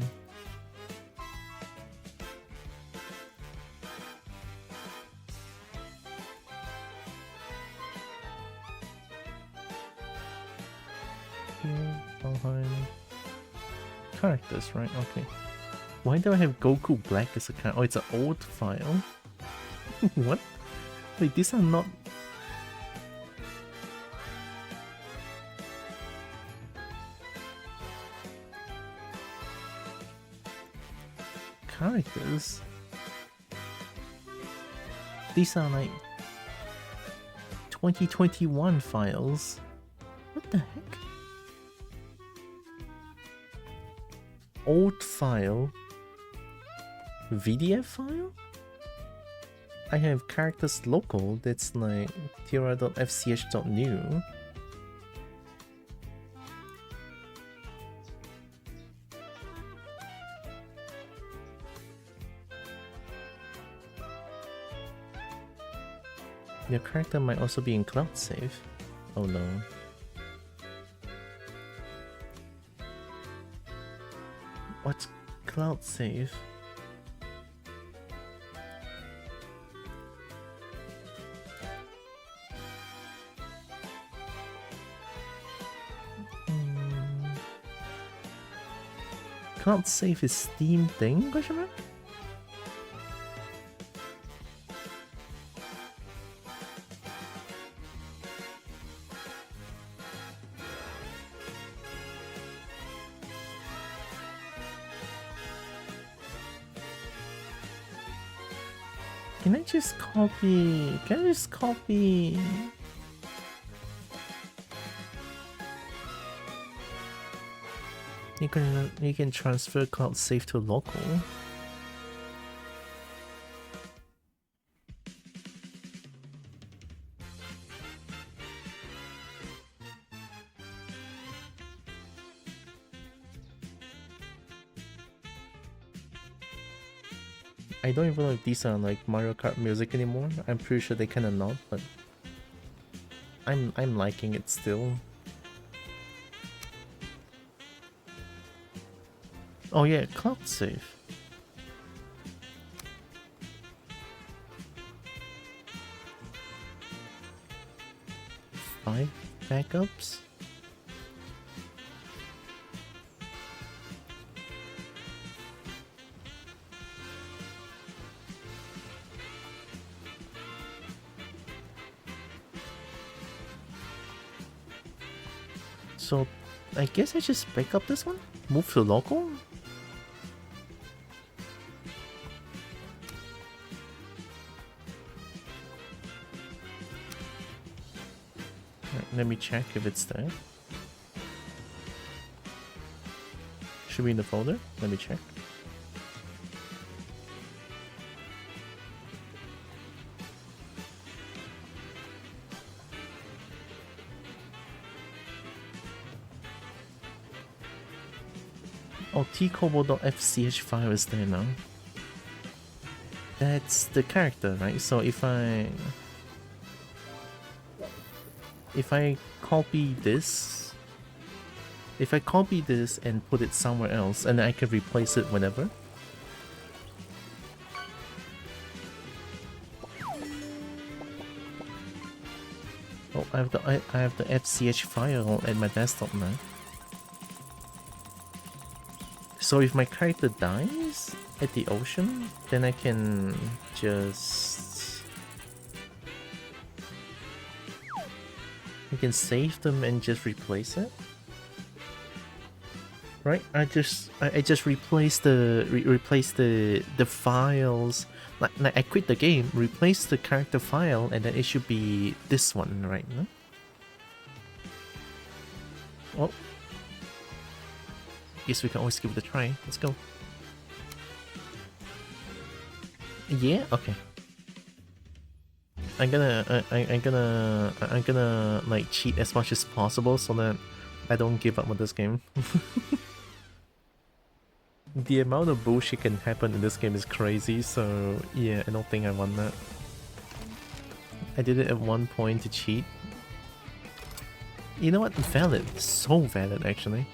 Characters, right? Okay. Why do I have Goku Black as a character? Oh, it's an old file. What? Wait, these are not... characters? These are like 2021 files. What the heck? Old file, VDF file? I have characters local that's like tira.fch.new. Your character might also be in cloud save. Oh no. What's cloud save? Cloud save is Steam thing? Question mark? Can I just copy? Can I just copy? You can transfer cloud save to local. I don't even know if these are like Mario Kart music anymore. I'm pretty sure they kinda not, but I'm liking it still. Oh yeah, cloud save. Five backups? So, I guess I just back up this one? Move to local? Right, let me check if it's there. Should be in the folder? Let me check. Oh, tkobo.fch file is there now. That's the character, right? So if I copy this, and put it somewhere else, and I can replace it whenever. Oh, I have the FCH file at my desktop now. So if my character dies at the ocean, then I can just... I can save them and just replace it. Right? I just replace the files. Like I quit the game, replace the character file, and then it should be this one, right? No? Oh. Guess we can always give it a try. Let's go. Yeah. Okay. I'm gonna like cheat as much as possible so that I don't give up on this game. The amount of bullshit can happen in this game is crazy. So yeah, I don't think I want that. I did it at one point to cheat. You know what? Valid. So valid, actually.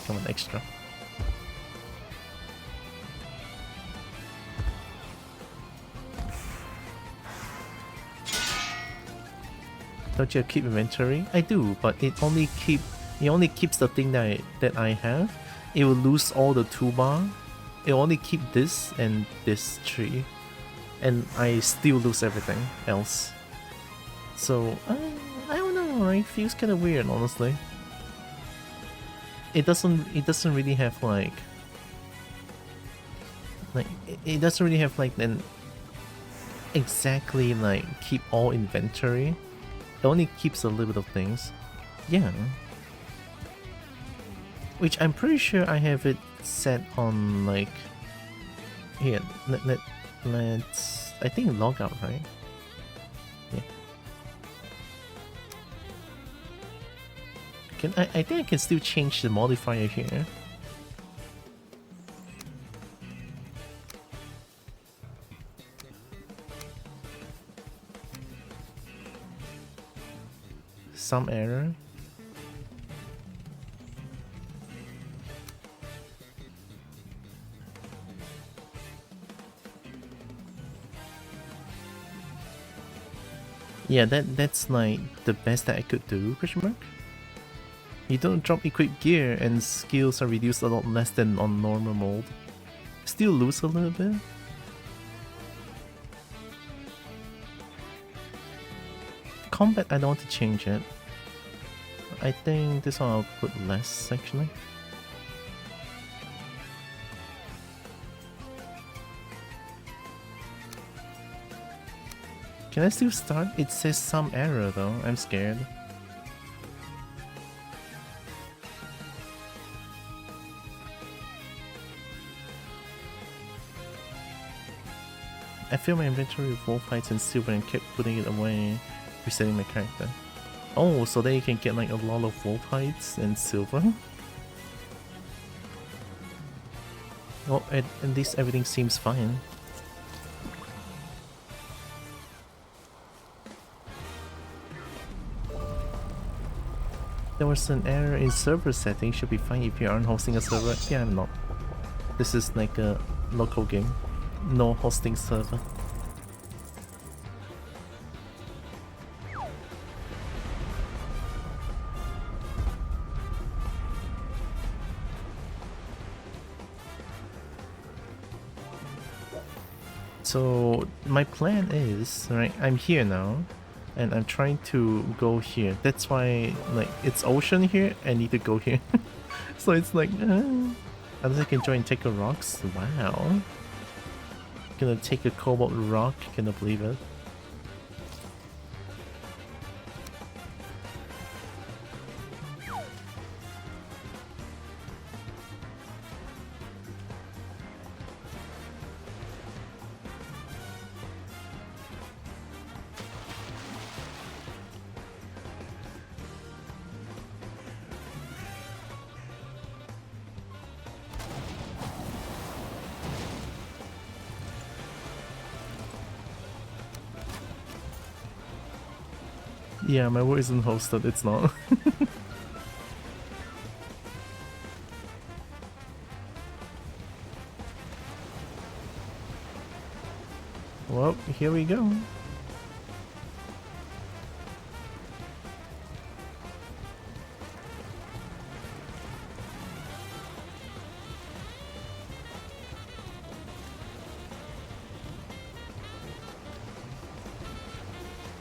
Come on, extra. Don't you keep inventory? I do, but it only keeps the thing that I have. It will lose all the toolbar. It only keep this and this tree, and I still lose everything else. So I don't know. It feels kind of weird, honestly. It doesn't really have like it doesn't really have like an exactly like keep all inventory. It only keeps a little bit of things. Yeah. Which I'm pretty sure I have it set on like here, let's I think log out, right? Yeah. I think I can still change the modifier here. Some error. Yeah, that's like the best that I could do, question mark? You don't drop equipped gear and skills are reduced a lot less than on normal mode. Still lose a little bit. Combat, I don't want to change it. I think this one I'll put less actually. Can I still start? It says some error though, I'm scared. I filled my inventory with wolf hides and silver and kept putting it away, resetting my character. Oh, so then you can get like a lot of wolf hides and silver? Well, at least everything seems fine. There was an error in server settings, should be fine if you aren't hosting a server. Yeah, I'm not. This is like a local game. No hosting server. So my plan is, right, I'm here now and I'm trying to go here. That's why like it's ocean here, I need to go here. So it's like unless I can join take a rocks. Wow. Gonna take a cobalt rock, cannot believe it. Yeah, my work isn't hosted, it's not. Well, here we go.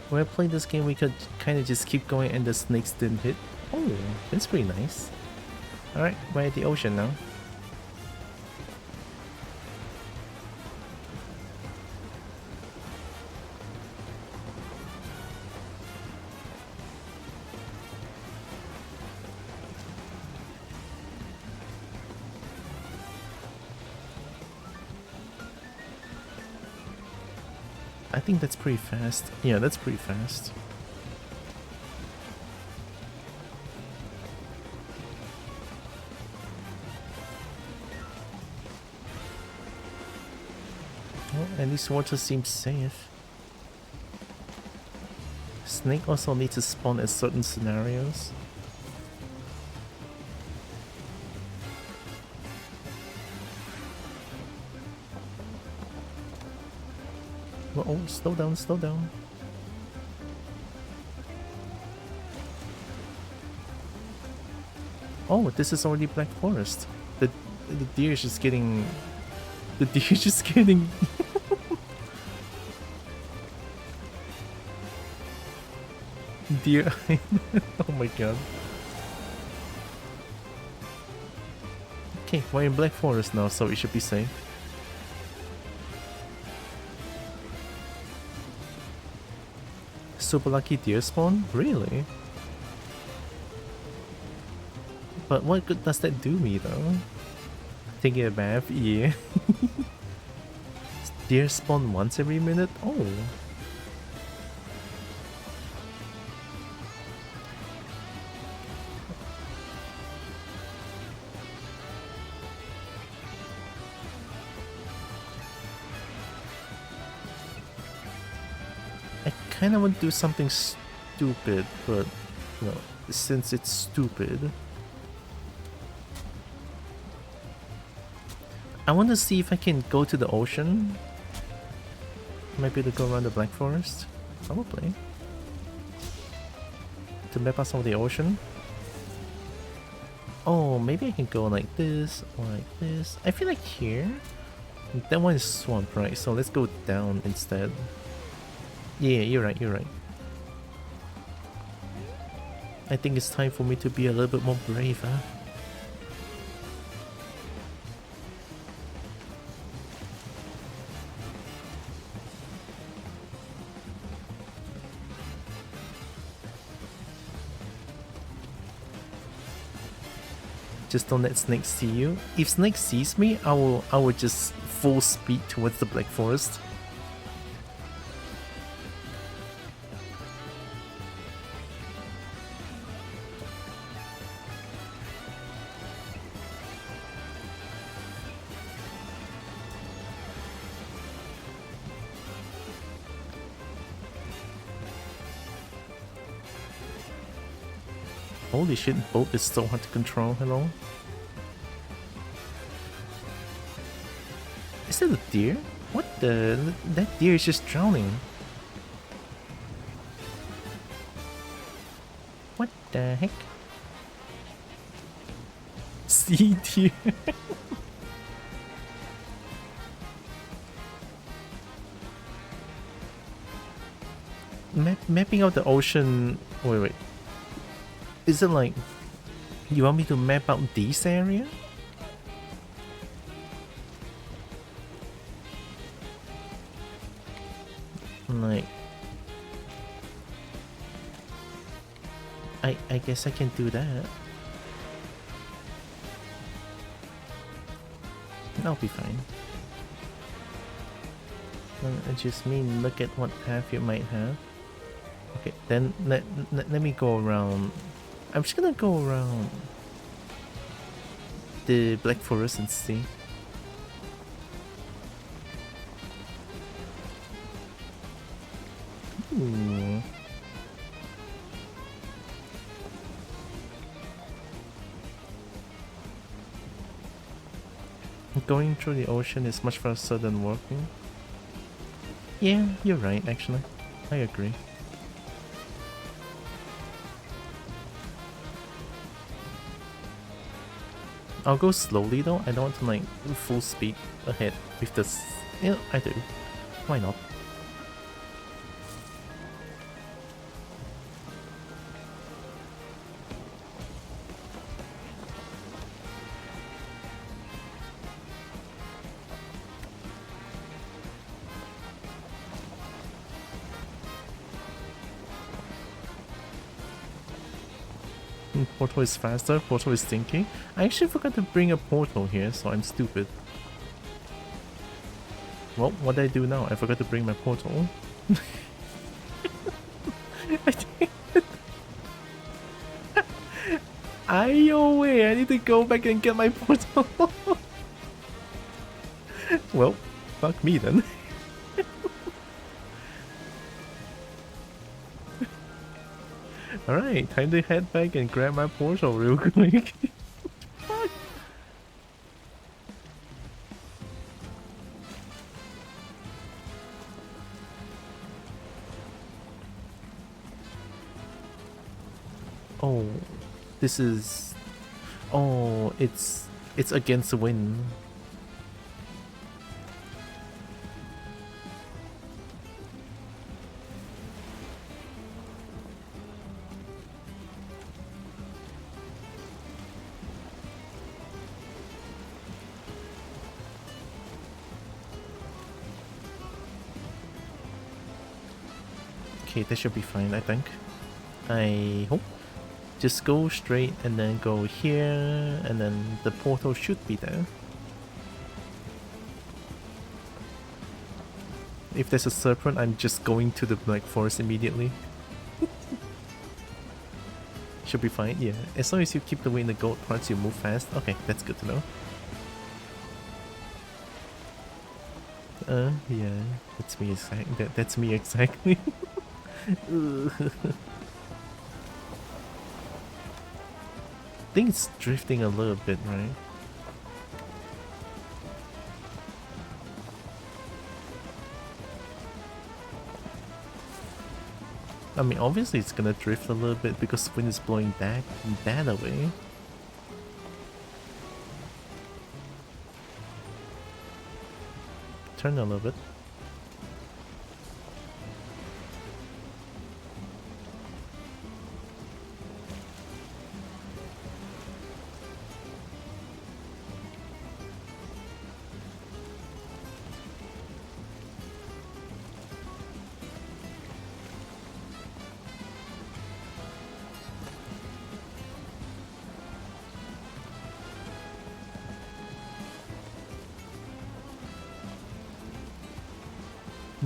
When I played this game, we could kind of just keep going and the snakes didn't hit. Oh, that's pretty nice. Alright, we're at the ocean now. I think that's pretty fast. Yeah, that's pretty fast. Well, at least water seems safe. Snake also needs to spawn at certain scenarios. Oh, slow down, slow down. Oh, this is already Black Forest. The deer is just getting... The deer is just getting... Deer... Oh my god. Okay, we're in Black Forest now, so it should be safe. Super lucky deer spawn? Really? But what good does that do me though? Taking a bath? Yeah. Deer spawn once every minute? Oh. I kinda want to do something stupid, but you know, since it's stupid, I want to see if I can go to the ocean. Might be able to go around the Black Forest, probably, to map out some of the ocean. Oh, maybe I can go like this or like this. I feel like here, that one is swamp, right? So let's go down instead. Yeah, you're right, you're right. I think it's time for me to be a little bit more brave, huh? Just don't let Snake see you. If Snake sees me, I will just full speed towards the Black Forest. Holy shit, boat is so hard to control, hello? Is that a deer? What the? That deer is just drowning. What the heck? Sea deer. Mapping out the ocean. Wait. Is it like you want me to map out this area? Like, I guess I can do that. I'll be fine. I just mean look at what path you might have. Okay, then let me go around. I'm just gonna go around the Black Forest and see. Ooh. Going through the ocean is much faster than walking. Yeah, you're right, actually. I agree. I'll go slowly though. I don't want to like full speed ahead with this. Yeah, I do. Why not? Portal is faster, portal is thinking. I actually forgot to bring a portal here, so I'm stupid. Well, what do I do now? I forgot to bring my portal. I need to go back and get my portal. Well, fuck me then. Alright, time to head back and grab my portal real quick. Fuck. Oh, this is... Oh, it's against the wind. Okay, that should be fine, I think. I hope. Just go straight and then go here, and then the portal should be there. If there's a serpent, I'm just going to the Black Forest immediately. Should be fine, yeah. As long as you keep the way in the gold parts, you move fast. Okay, that's good to know. Yeah, that's me exactly. That's me exactly. I think it's drifting a little bit, right? I mean, obviously it's gonna drift a little bit because wind is blowing back that away. Turn a little bit.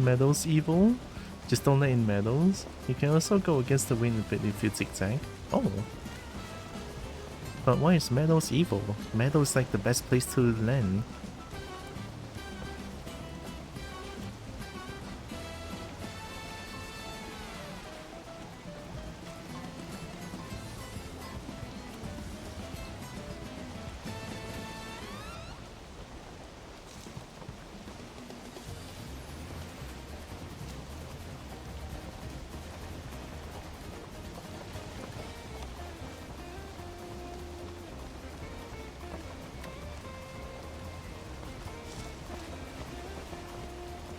Meadows evil. Just don't let in Meadows. You can also go against the wind a bit if you zigzag. Oh. But why is Meadows evil? Meadows like the best place to land.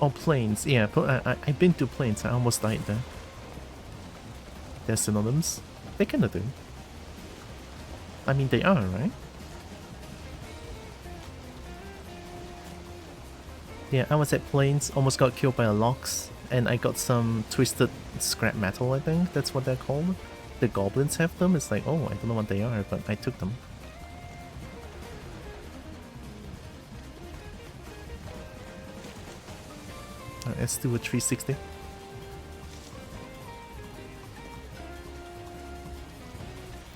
Oh, plains. Yeah, I've been to plains. I almost died there. They're synonyms. They kinda do. I mean, they are, right? Yeah, I was at plains, almost got killed by a lox, and I got some twisted scrap metal, I think. That's what they're called. The goblins have them. It's like, oh, I don't know what they are, but I took them. Let's do a 360.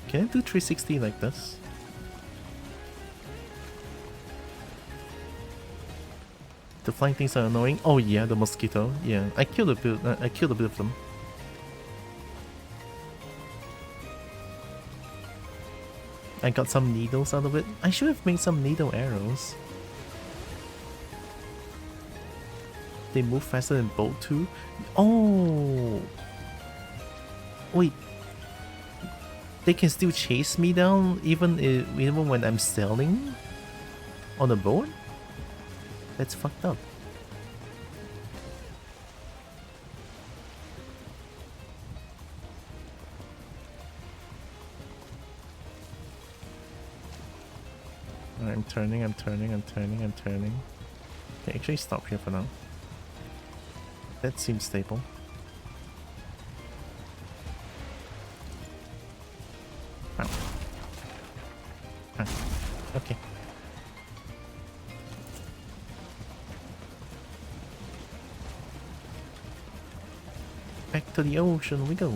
Can I do 360 like this? The flying things are annoying. Oh yeah, the mosquito. Yeah, I killed a bit. I killed a bit of them. I got some needles out of it. I should have made some needle arrows. They move faster than bolt too. Oh, wait. They can still chase me down even when I'm sailing on the boat? That's fucked up. Alright, I'm turning. Okay, actually stop here for now. That seems stable. Oh. Okay. Back to the ocean we go.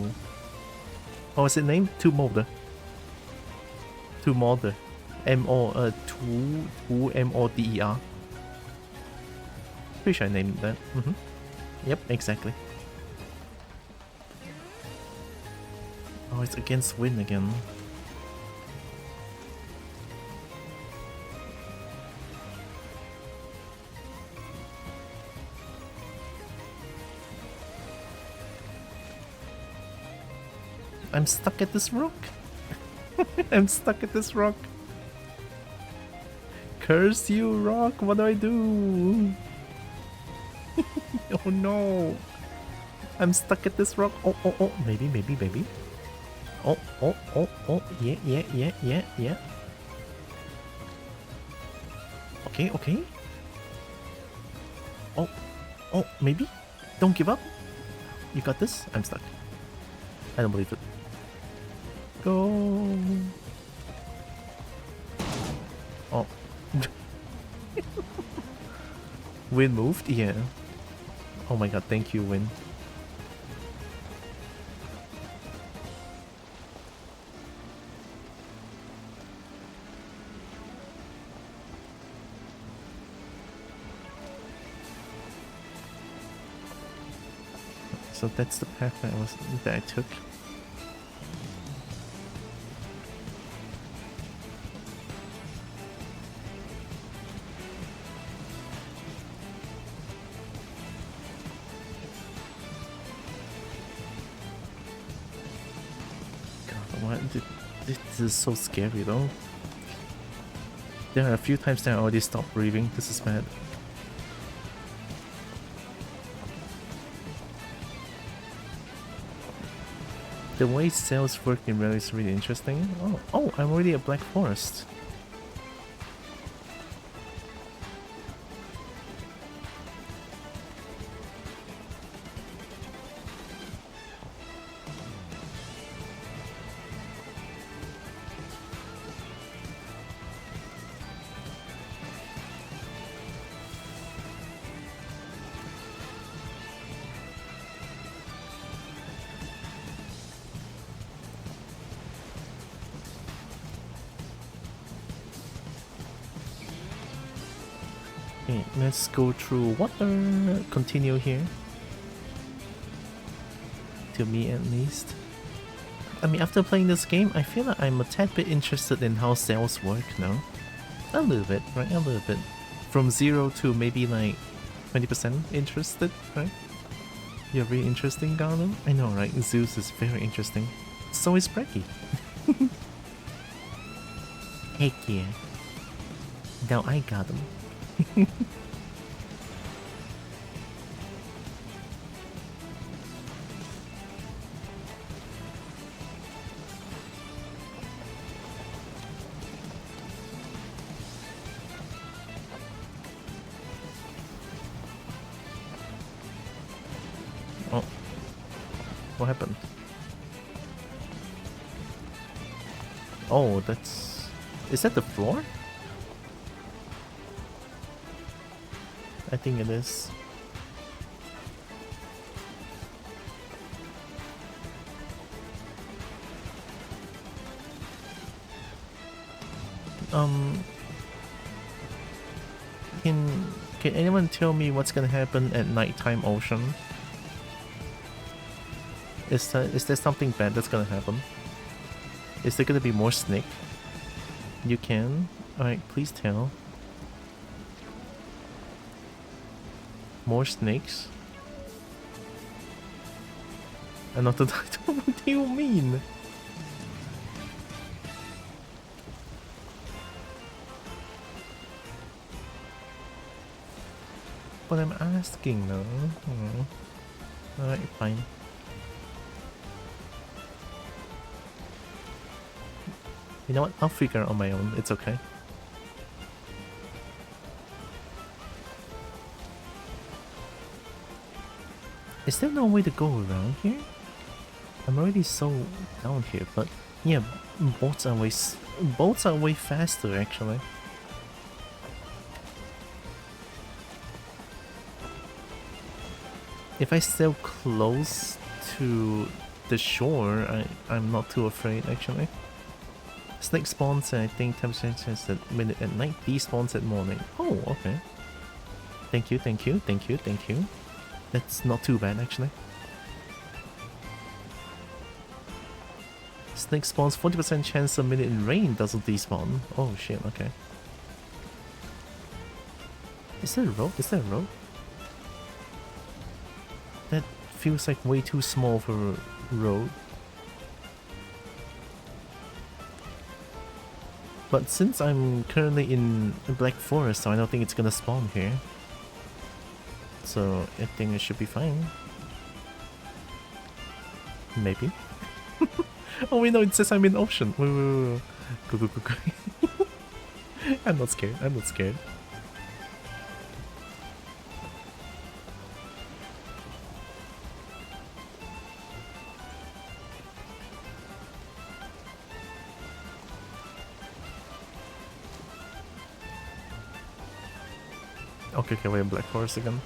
What was it named? Tumolder. M-O-D-E-R. Pretty sure I named that. Yep, exactly. Oh, it's against wind again. I'm stuck at this rock. I'm stuck at this rock. Curse you, rock. What do I do? Oh no. I'm stuck at this rock. Oh. Maybe. Oh. Yeah. Okay. Oh, maybe? Don't give up. You got this? I'm stuck. I don't believe it. Go. Oh. Wind moved? Yeah. Oh my god, thank you, Wind. So that's the path that I took. This is so scary though. There are a few times that I already stopped breathing. This is bad. The way cells work in Rel is really interesting. Oh, I'm already at Black Forest. Okay, let's go through water. Continue here. To me at least. I mean, after playing this game, I feel like I'm a tad bit interested in how cells work now. A little bit, right? A little bit. From 0 to maybe like 20% interested, right? You're very interesting, Garden. I know, right? Zeus is very interesting. So is Brekkie. Heck yeah. Now I got him. Oh. What happened? Oh, that's... Is that the floor? I think it is. Can anyone tell me what's gonna happen at nighttime ocean? Is there something bad that's gonna happen? Is there gonna be more snake? You can? Alright, please tell. More snakes? Another title? What do you mean? But I'm asking now. Alright, fine. You know what? I'll figure it on my own. It's okay. Is there no way to go around here? I'm already so down here, but yeah, boats are way faster actually. If I sail close to the shore, I'm not too afraid actually. Snake spawns at I think 10% at minute at night, despawns at morning. Oh, okay. Thank you, thank you, thank you, thank you. That's not too bad actually. Snake spawns 40% chance a minute in rain doesn't despawn. Oh shit, okay. Is there a rope? Is there a rope? That feels like way too small for a road. But since I'm currently in Black Forest, so I don't think it's gonna spawn here. So I think it should be fine. Maybe. Oh wait, no, it says I'm in ocean. Wait, wait, wait. Go, go, go, go. I'm not scared, I'm not scared. Okay, okay, we're in Black Forest again.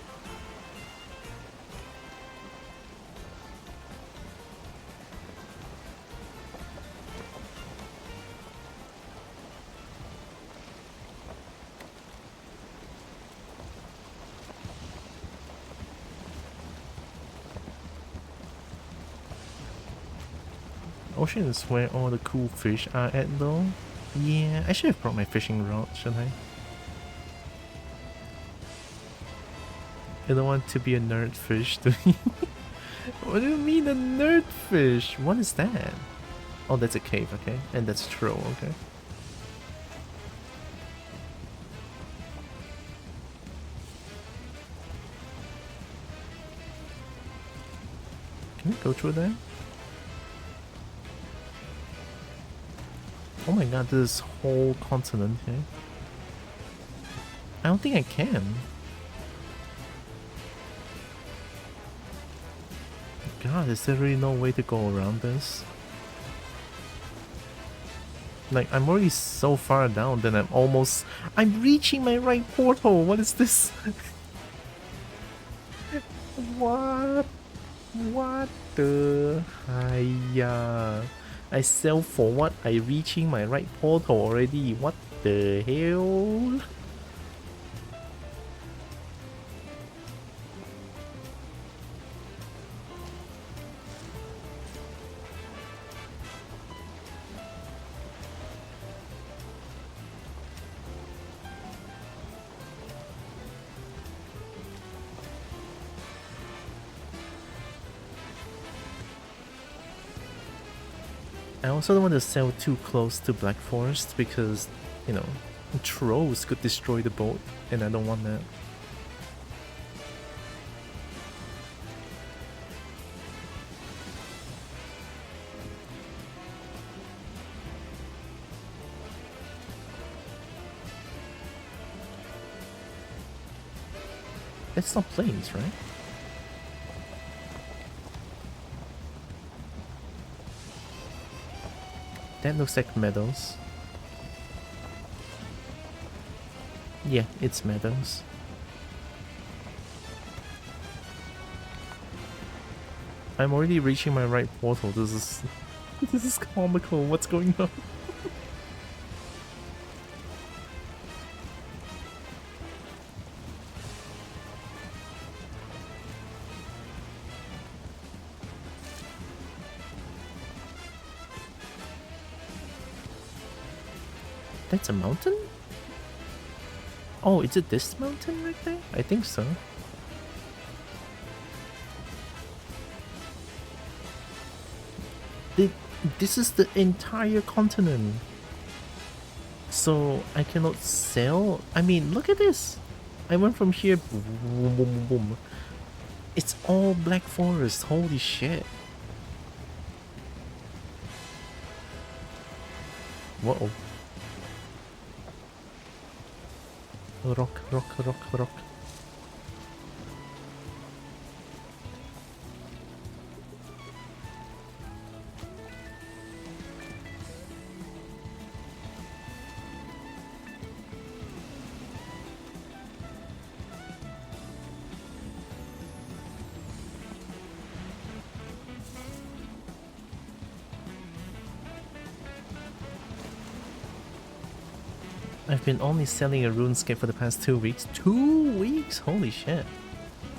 Ocean is where all the cool fish are at though. Yeah, I should have brought my fishing rod, shouldn't I? I don't want to be a nerd fish. What do you mean a nerd fish? What is that? Oh, that's a cave, okay. And that's true, okay. Can we go through there? Oh my god, this whole continent here. I don't think I can. God, is there really no way to go around this? Like, I'm already so far down that I'm reaching my right portal! What is this? What? What the? Hiya. I sell for what? I reaching my right portal already. What the hell? I also don't want to sail too close to Black Forest because, you know, trolls could destroy the boat, and I don't want that. That's not plains, right? That looks like meadows. Yeah, it's meadows. I'm already reaching my right portal. This is comical. What's going on? That's a mountain? Oh, is it this mountain right there? I think so. This is the entire continent. So I cannot sail? I mean, look at this. I went from here, boom, boom, boom, boom. It's all Black Forest. Holy shit. Whoa. Rock, rock, rock, rock. I've been only selling a RuneScape for the past 2 weeks. 2 weeks? Holy shit.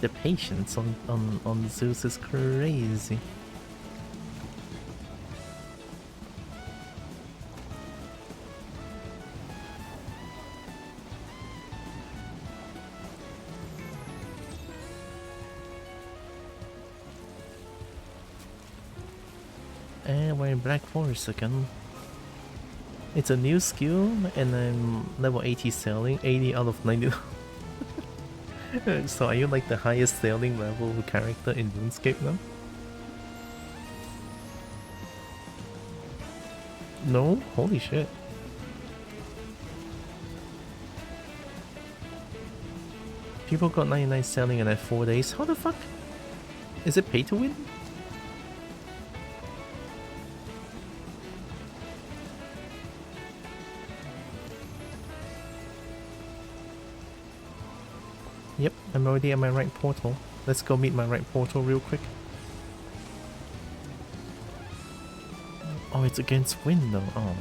The patience on Zeus is crazy. And we're in Black Forest again. It's a new skill, and I'm level 80 sailing, 80 out of 90. So are you like the highest sailing level character in RuneScape now? No? Holy shit. People got 99 sailing in like 4 days. How the fuck? Is it pay to win? Yep, I'm already at my right portal. Let's go meet my right portal real quick. Oh, it's against wind though. Oh.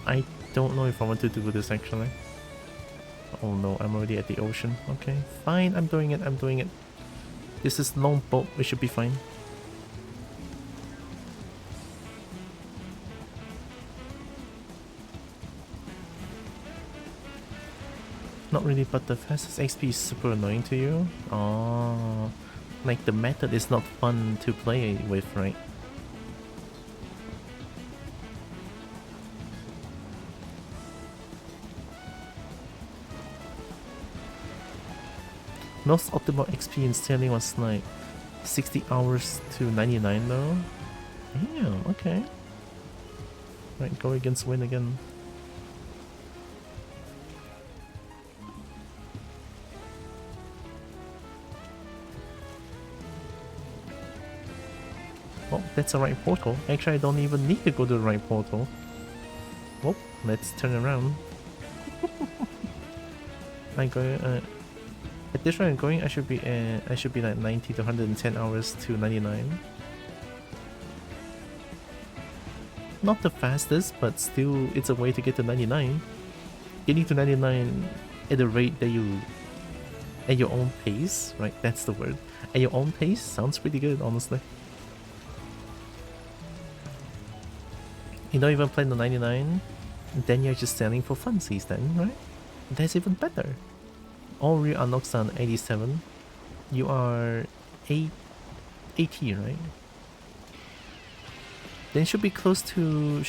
I don't know if I want to do this actually. Oh no, I'm already at the ocean. Okay, fine, I'm doing it, I'm doing it. This is long boat, we should be fine. Not really, but the fastest XP is super annoying to you? Oh, like the method is not fun to play with, right? Most optimal XP in sailing was like 60 hours to 99 though. Damn, okay. Right, go against wind again. Oh, that's the right portal. Actually, I don't even need to go to the right portal. Well, let's turn around. I go. At this rate I'm going, I should be like 90 to 110 hours to 99. Not the fastest, but still, it's a way to get to 99. Getting to 99 at a rate that you, at your own pace, right? That's the word. At your own pace sounds pretty good, honestly. You don't even play the 99, then you're just selling for funsies then, right? That's even better. All real unlocks on 87. You are 80, right? Then should be close to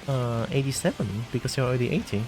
87 because you're already 80.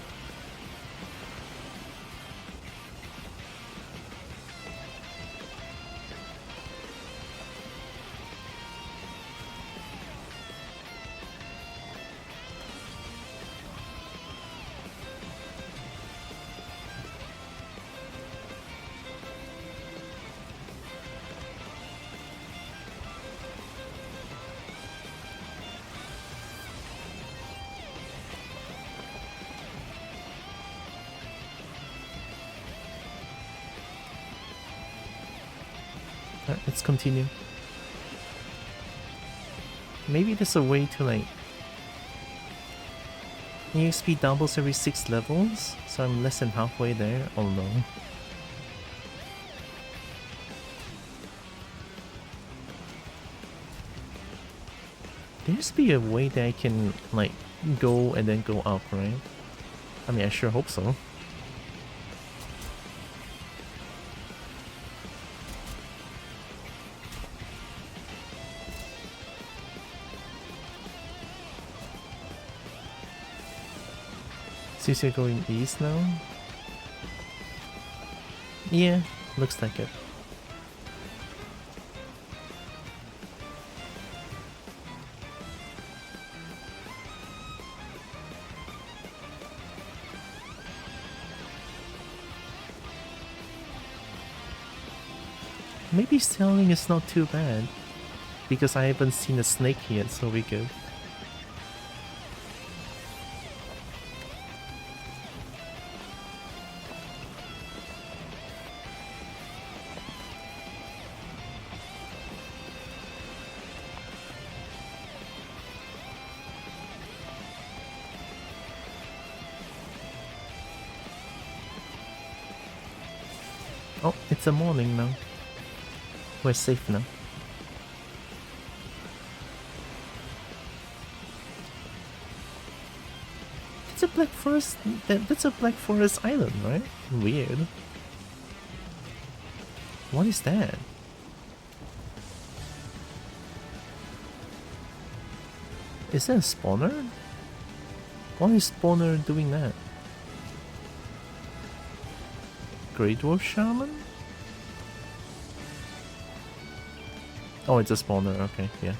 Let's continue. Maybe there's a way to like EXP doubles every 6 levels, so I'm less than halfway there. Oh no. There's be a way that I can like go and then go up, right? I mean, I sure hope so. Since you're going east now? Yeah, looks like it. Maybe sailing is not too bad, because I haven't seen a snake yet, so we good. Oh, it's a morning now. We're safe now. It's a Black Forest. That's a Black Forest island, right? Weird. What is that? Is that a spawner? Why is spawner doing that? Grey Dwarf Shaman? Oh, it's a spawner, okay, yeah.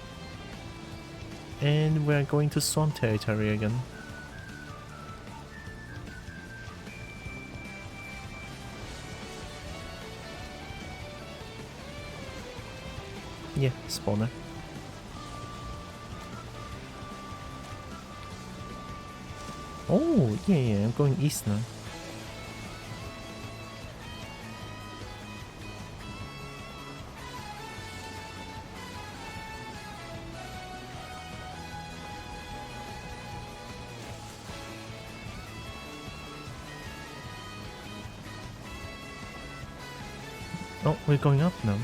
And we're going to swamp territory again. Yeah, spawner. Oh, yeah, I'm going east now. Oh, we're going up now.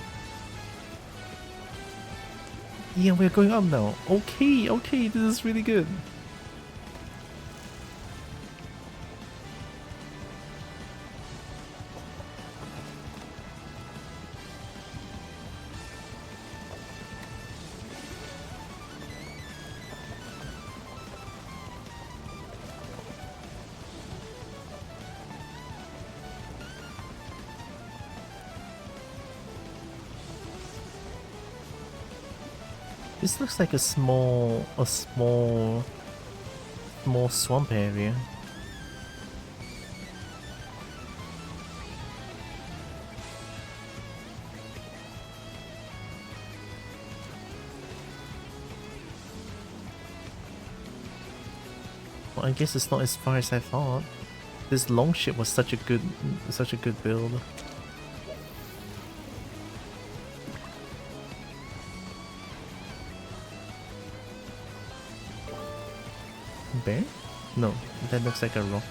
Yeah, we're going up now. Okay, okay, this is really good. This looks like a small swamp area. Well, I guess it's not as far as I thought. This longship was such a good build. Bear? No, that looks like a rock.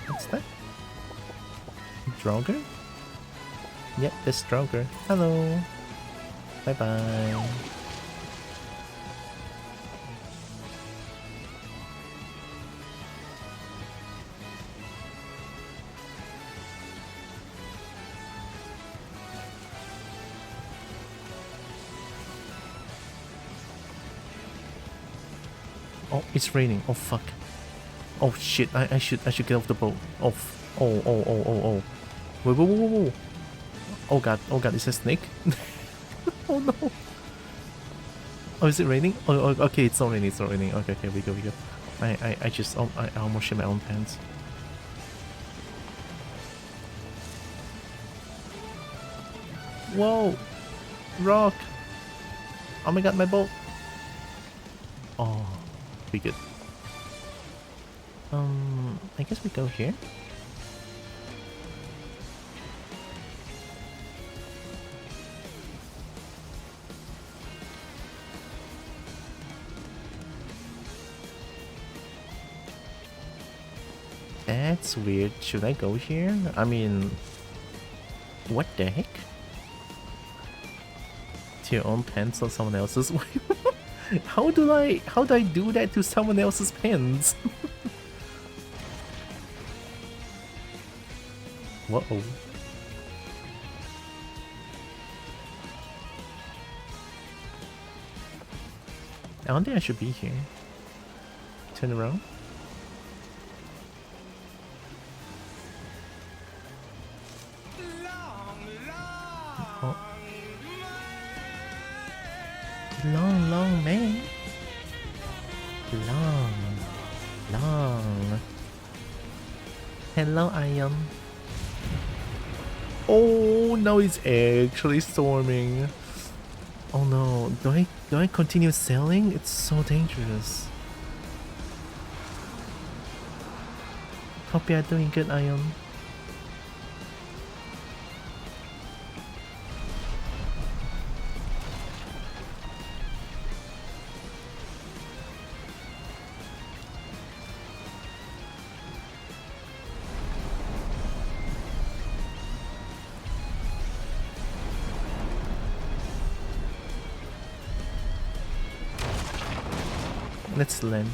What's that? Draugr? Yep, that's Draugr. Hello. Bye bye. Oh, it's raining. Oh fuck. Oh shit. I should get off the boat. Oh. Oh. Whoa, whoa, whoa, whoa. Oh god. Oh god. Is a snake? Oh no. Oh, is it raining? Oh, okay. It's not raining. It's not raining. Okay. We go. I just. Oh, I almost shit my own pants. Whoa. Rock. Oh my god. My boat. Oh. We good. I guess we go here. That's weird. Should I go here? I mean, what the heck? To your own pants or someone else's? How do I do that to someone else's pants? Whoa. I don't think I should be here. Turn around. Oh. Long man. Long. Hello, Ion. Oh, now it's actually storming. Oh no, do I continue sailing? It's so dangerous. Hope you are doing good, Ion. Let's land.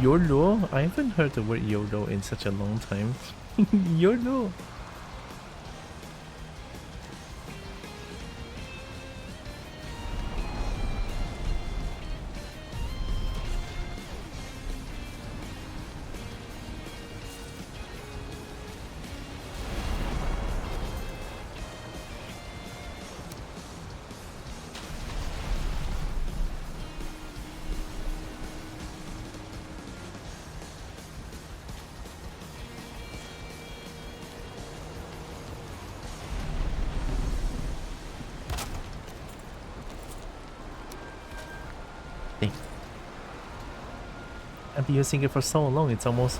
YOLO? I haven't heard the word YOLO in such a long time. YOLO! I've been using it for so long. It's almost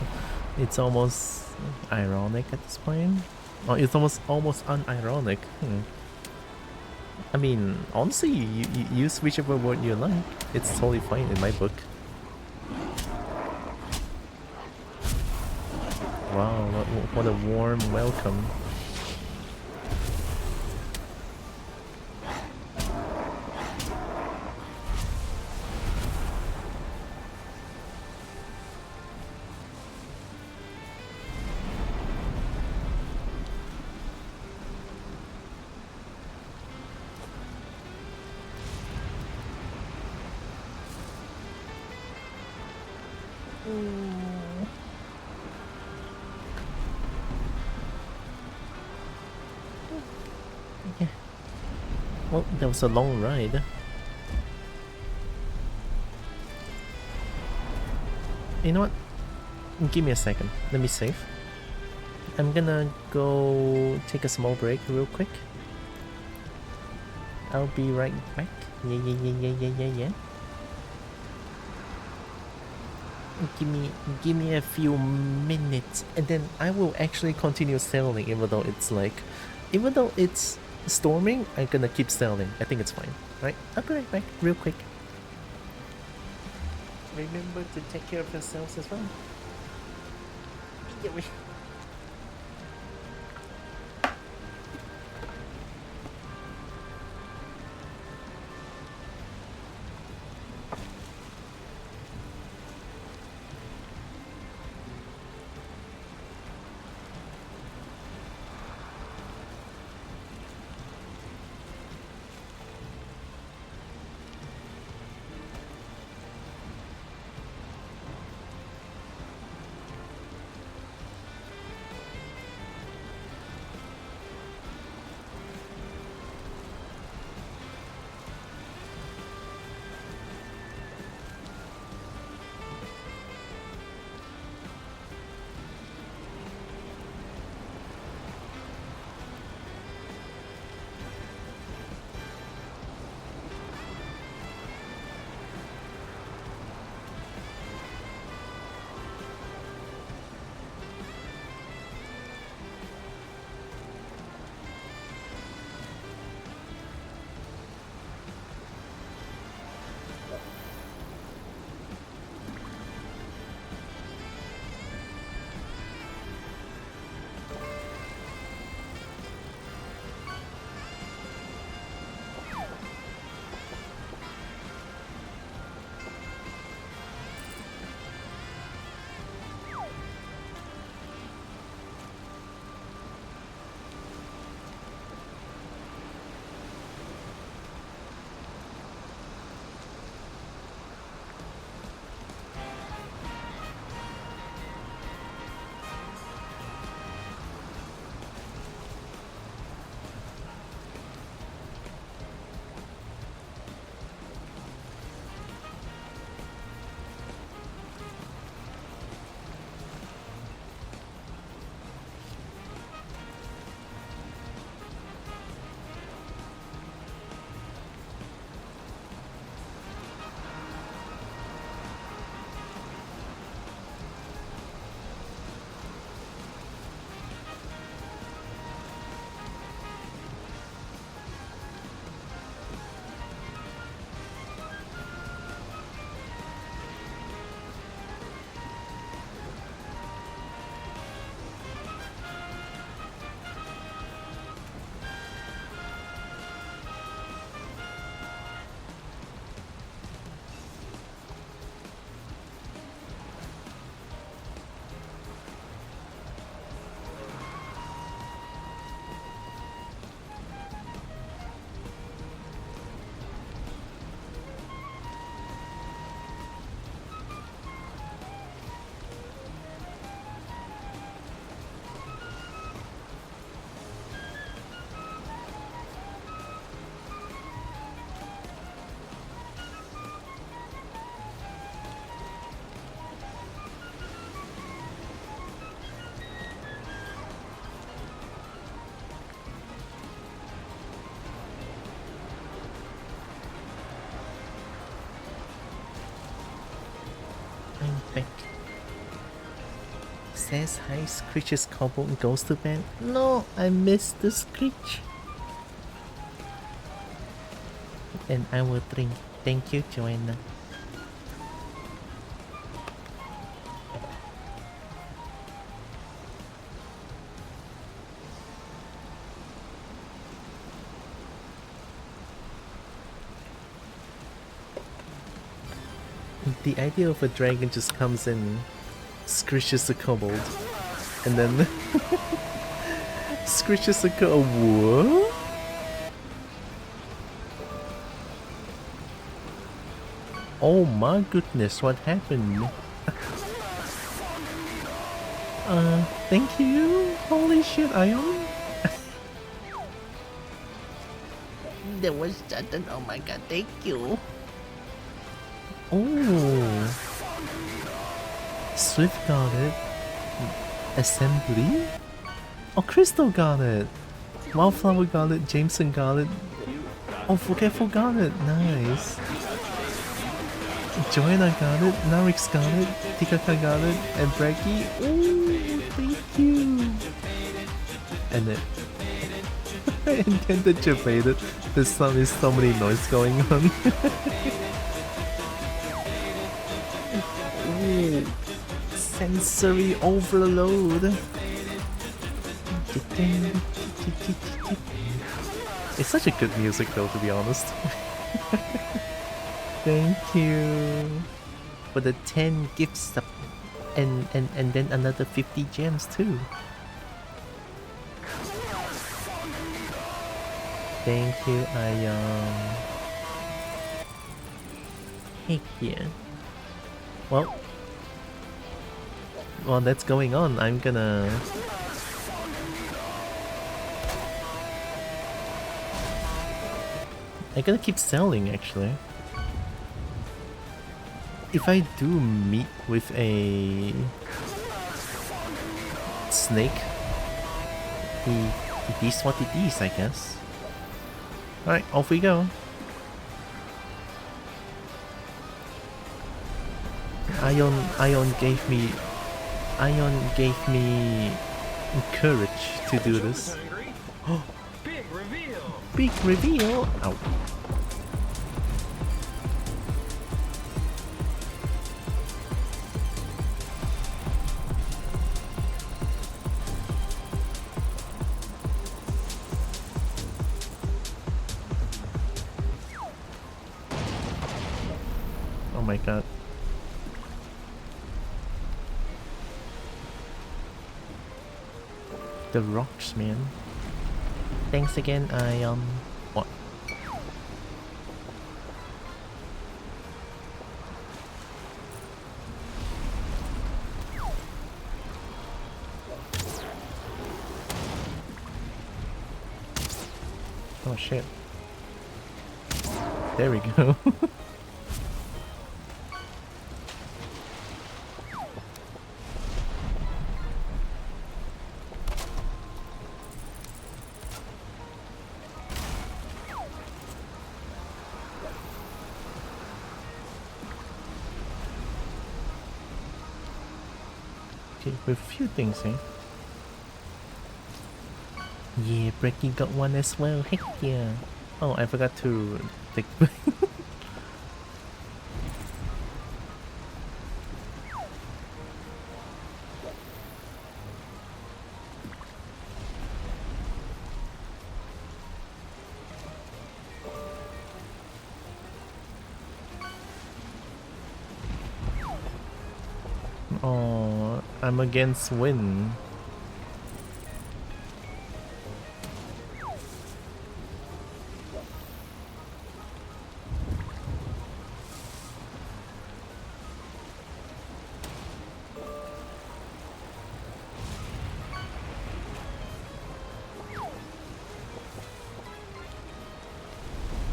ironic at this point. Oh, it's almost unironic. I mean, honestly, you use whichever word you like. It's totally fine in my book. Wow, what a warm welcome. Yeah. Well, that was a long ride. You know what? Give me a second. Let me save. I'm gonna go take a small break real quick. I'll be right back. Yeah. Give me a few minutes, and then I will actually continue sailing. Even though it's storming, I'm gonna keep sailing. I think it's fine, right? I'll be right back, real quick. Remember to take care of yourselves as well. back. Says hi, Screech's couple and goes to bed. No, I missed the Screech. And I will drink. Thank you, Joanna. The idea of a dragon just comes in, screeches a kobold, and then screeches a what? Oh my goodness, what happened? Thank you? Holy shit, Ion? There was Sutton, oh my god, thank you. Oh, Swift got it. Assembly? Oh, Crystal got it. Wildflower got it. Jameson got it. Oh, Forgetful got it. Nice. Joanna got it. Narix got it. Tikaka got it. And Breggy. Oh, thank you. And then I intended to bait it. There's so many noise going on. Sensory overload. It's such a good music though, to be honest. Thank you for the 10 gifts and then another 50 gems too. Thank you, Ion. Heck yeah. While that's going on, I'm gonna keep selling actually. If I do meet with a snake, it is what it is, I guess. Alright, off we go. Ion gave me courage to do this. Oh, big reveal! Big reveal! Ow. Oh my god. The rocks, man. Thanks again, Ion. What? Oh shit. There we go. With a few things here. Yeah, Brecky got one as well. Heck yeah. Oh, I forgot to take. Oh, I'm against wind.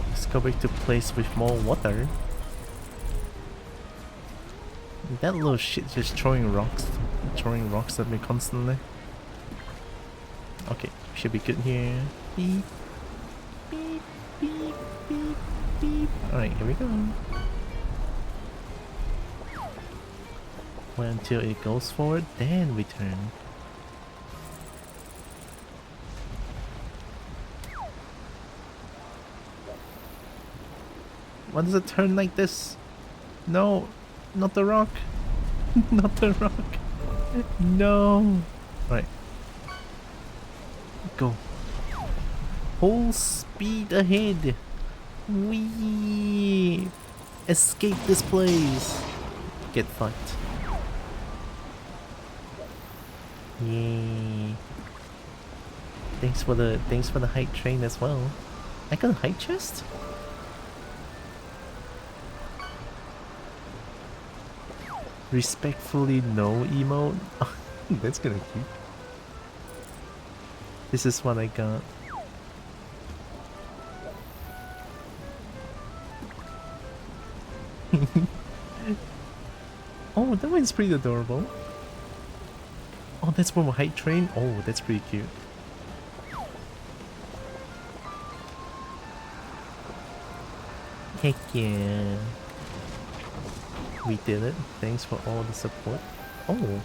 Let's go back to place with more water. That little shit just throwing rocks at me constantly. Okay, should be good here. Beep, beep, beep, beep, beep. Alright, here we go. Wait until it goes forward, then we turn. Why does it turn like this? No, not the rock. Not the rock. No. Right. Go. Full speed ahead. We escape this place. Get fucked. Yay. Thanks for the height train as well. I got a height chest? Respectfully no emote. That's kinda cute. This is what I got. Oh, that one's pretty adorable. Oh, that's from a height train? Oh, that's pretty cute. Heck yeah. We did it. Thanks for all the support. Oh.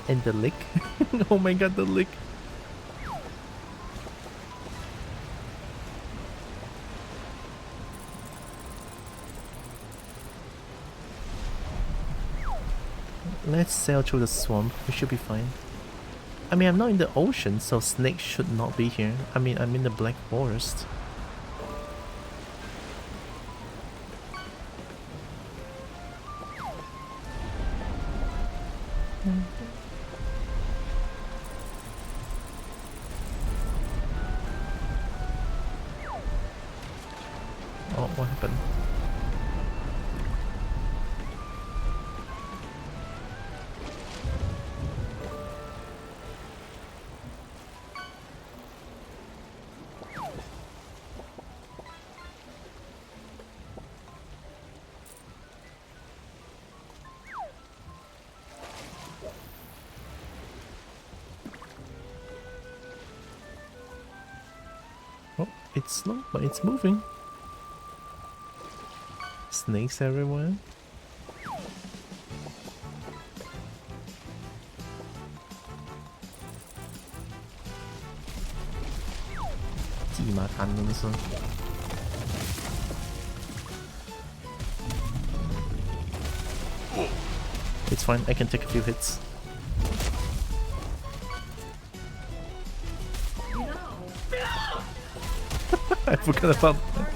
And the lick. Oh my god, the lick. Let's sail through the swamp. We should be fine. I mean, I'm not in the ocean, so snakes should not be here. I mean, I'm in the Black Forest. Oh, what happened? Oh, it's slow, but it's moving. Snakes everywhere. It's fine, I can take a few hits. I forgot about that.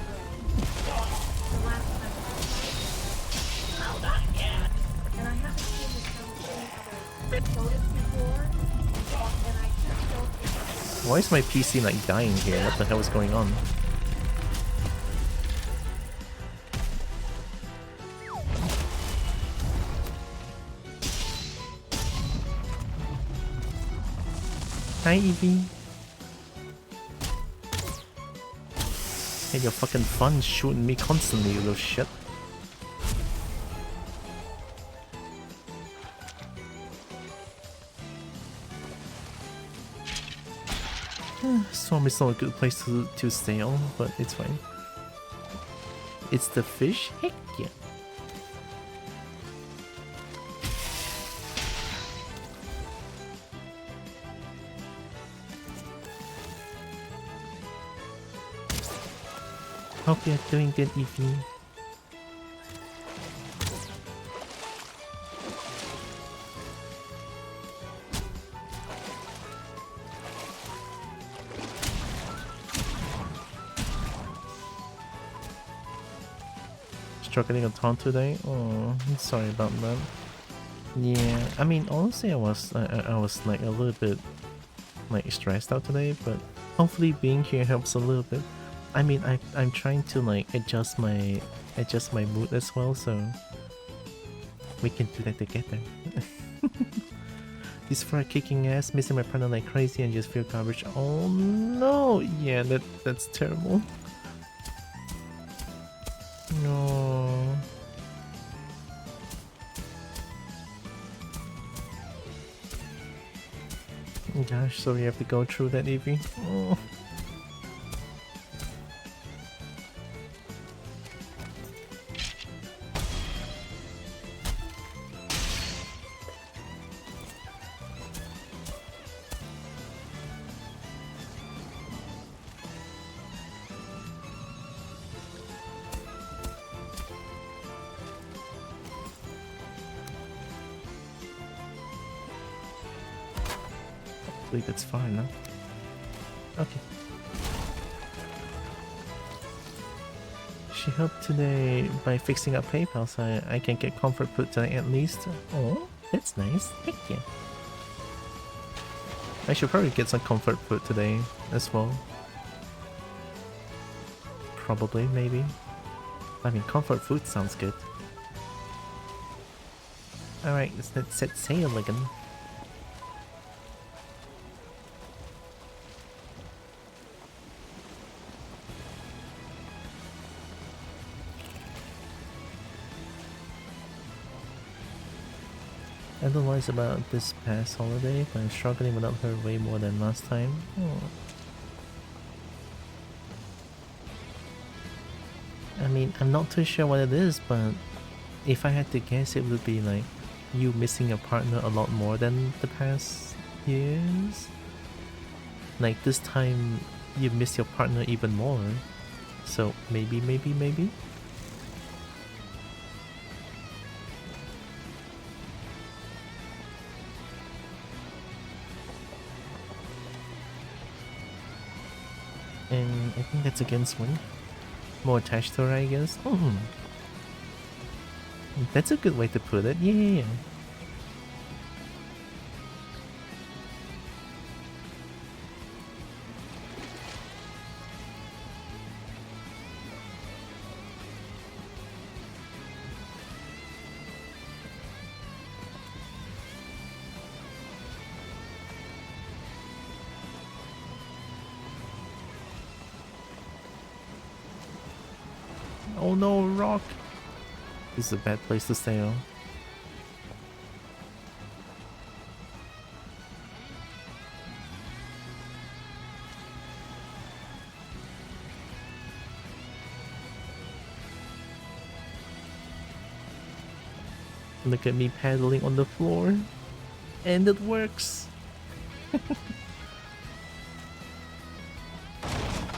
Why is my PC like dying here? What the hell is going on? Hi, Evie. Hey, you're fucking fun shooting me constantly, you little shit. Swamp is not a good place to stay on, but it's fine. It's the fish? Heck yeah. Hope you're doing good, Evie. Struggling a ton today? Oh, I'm sorry about that. Yeah, I mean, honestly, I was like a little bit like stressed out today, but hopefully being here helps a little bit. I mean, I'm trying to like adjust my mood as well, so we can do that together. This fry kicking ass, missing my partner like crazy, and just feel garbage. Oh no! Yeah, that's terrible. No. Gosh, so we have to go through that, Evie. Oh. week, it's fine, no? Okay. She helped today by fixing up PayPal so I can get comfort food today at least. Oh, that's nice. Thank you. I should probably get some comfort food today as well. Probably, maybe. I mean, comfort food sounds good. Alright, let's set sail again. I don't know about this past holiday, but I'm struggling without her way more than last time. Oh. I mean, I'm not too sure what it is, but if I had to guess, it would be like you missing your partner a lot more than the past years. Like this time, you miss your partner even more. So maybe. And I think that's against wind. More attached to her, I guess. That's a good way to put it. Yeah. Oh no, rock! This is a bad place to stay on. Look at me paddling on the floor. And it works!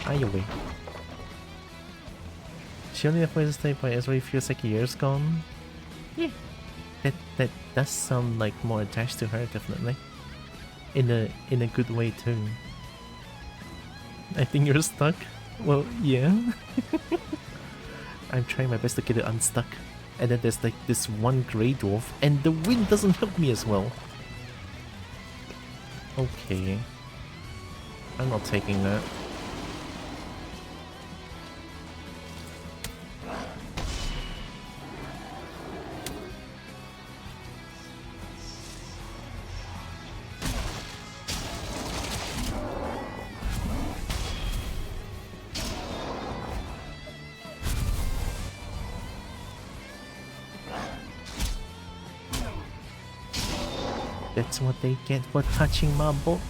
Anyway. She only has ways to stay by as well, feels like a year's gone. Yeah. That does sound like more attached to her, definitely. In a good way too. I think you're stuck. Well, yeah. I'm trying my best to get it unstuck. And then there's like this one grey dwarf, and the wind doesn't help me as well. Okay. I'm not taking that. That's what they get for touching my boat.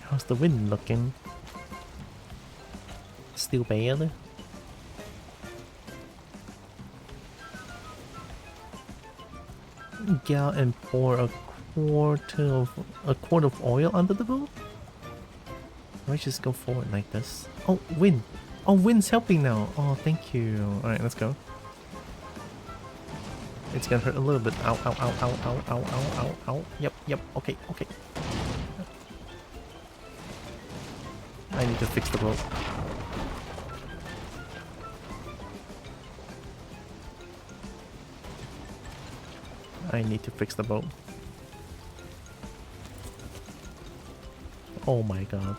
How's the wind looking? Still bad. Get out and pour a quart of oil under the boat? Why just go forward like this? Oh, wind! Oh, wind's helping now! Oh, thank you. Alright, let's go. It's gonna hurt a little bit. Ow, ow, ow, ow, ow, ow, ow, ow, ow. Yep, okay. I need to fix the boat. Oh my god.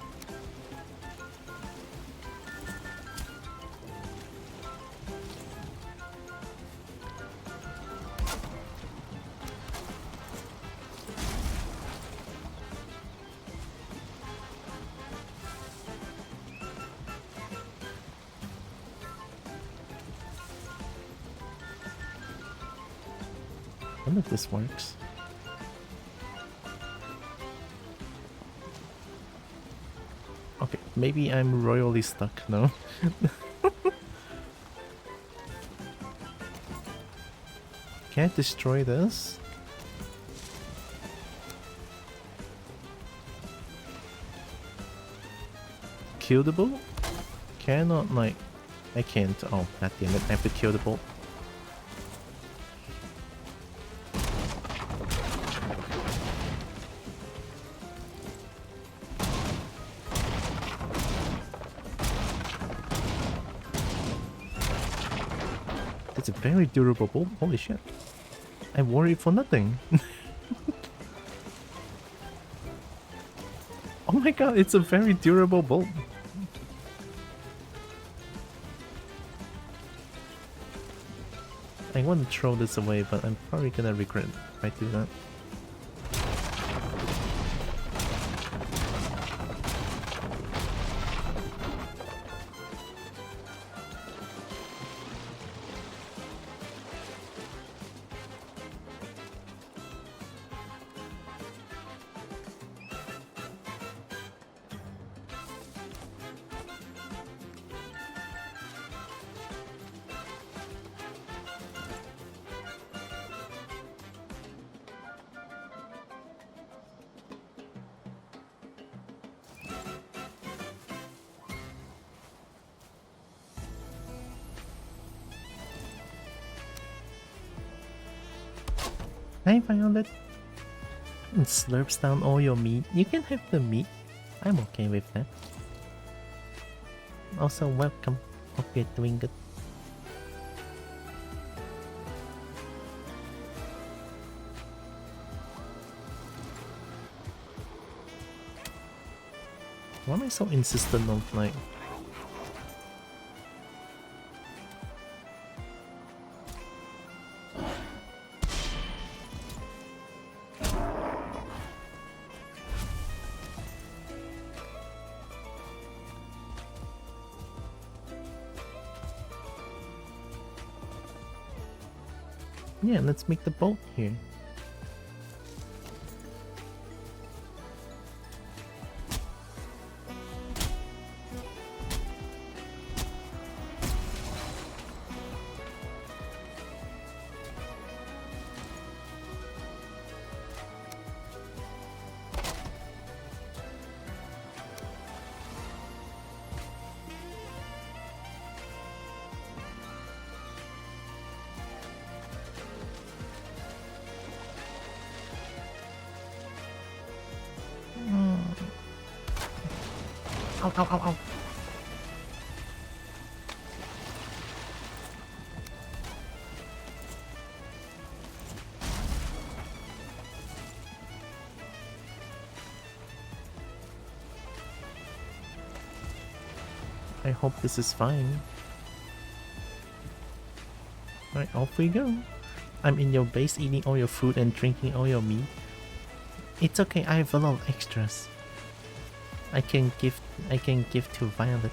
wonder if this works. Okay, maybe I'm royally stuck, no? Can I destroy this? Kill the bolt? Cannot, like... I can't. Oh, god damn it. I have to kill the bolt. It's a very durable bolt. Holy shit. I worried for nothing. Oh my god, it's a very durable bolt. I want to throw this away, but I'm probably gonna regret if I do that. Hi Violet. It slurps down all your meat. You can have the meat. I'm okay with that. Also welcome. Hope you're doing good. Why am I so insistent on like... Yeah, let's make the bolt here. Ow, ow, ow, ow. I hope this is fine. Alright, off we go. I'm in your base eating all your food and drinking all your meat. It's okay, I have a lot of extras. I can give to Violet.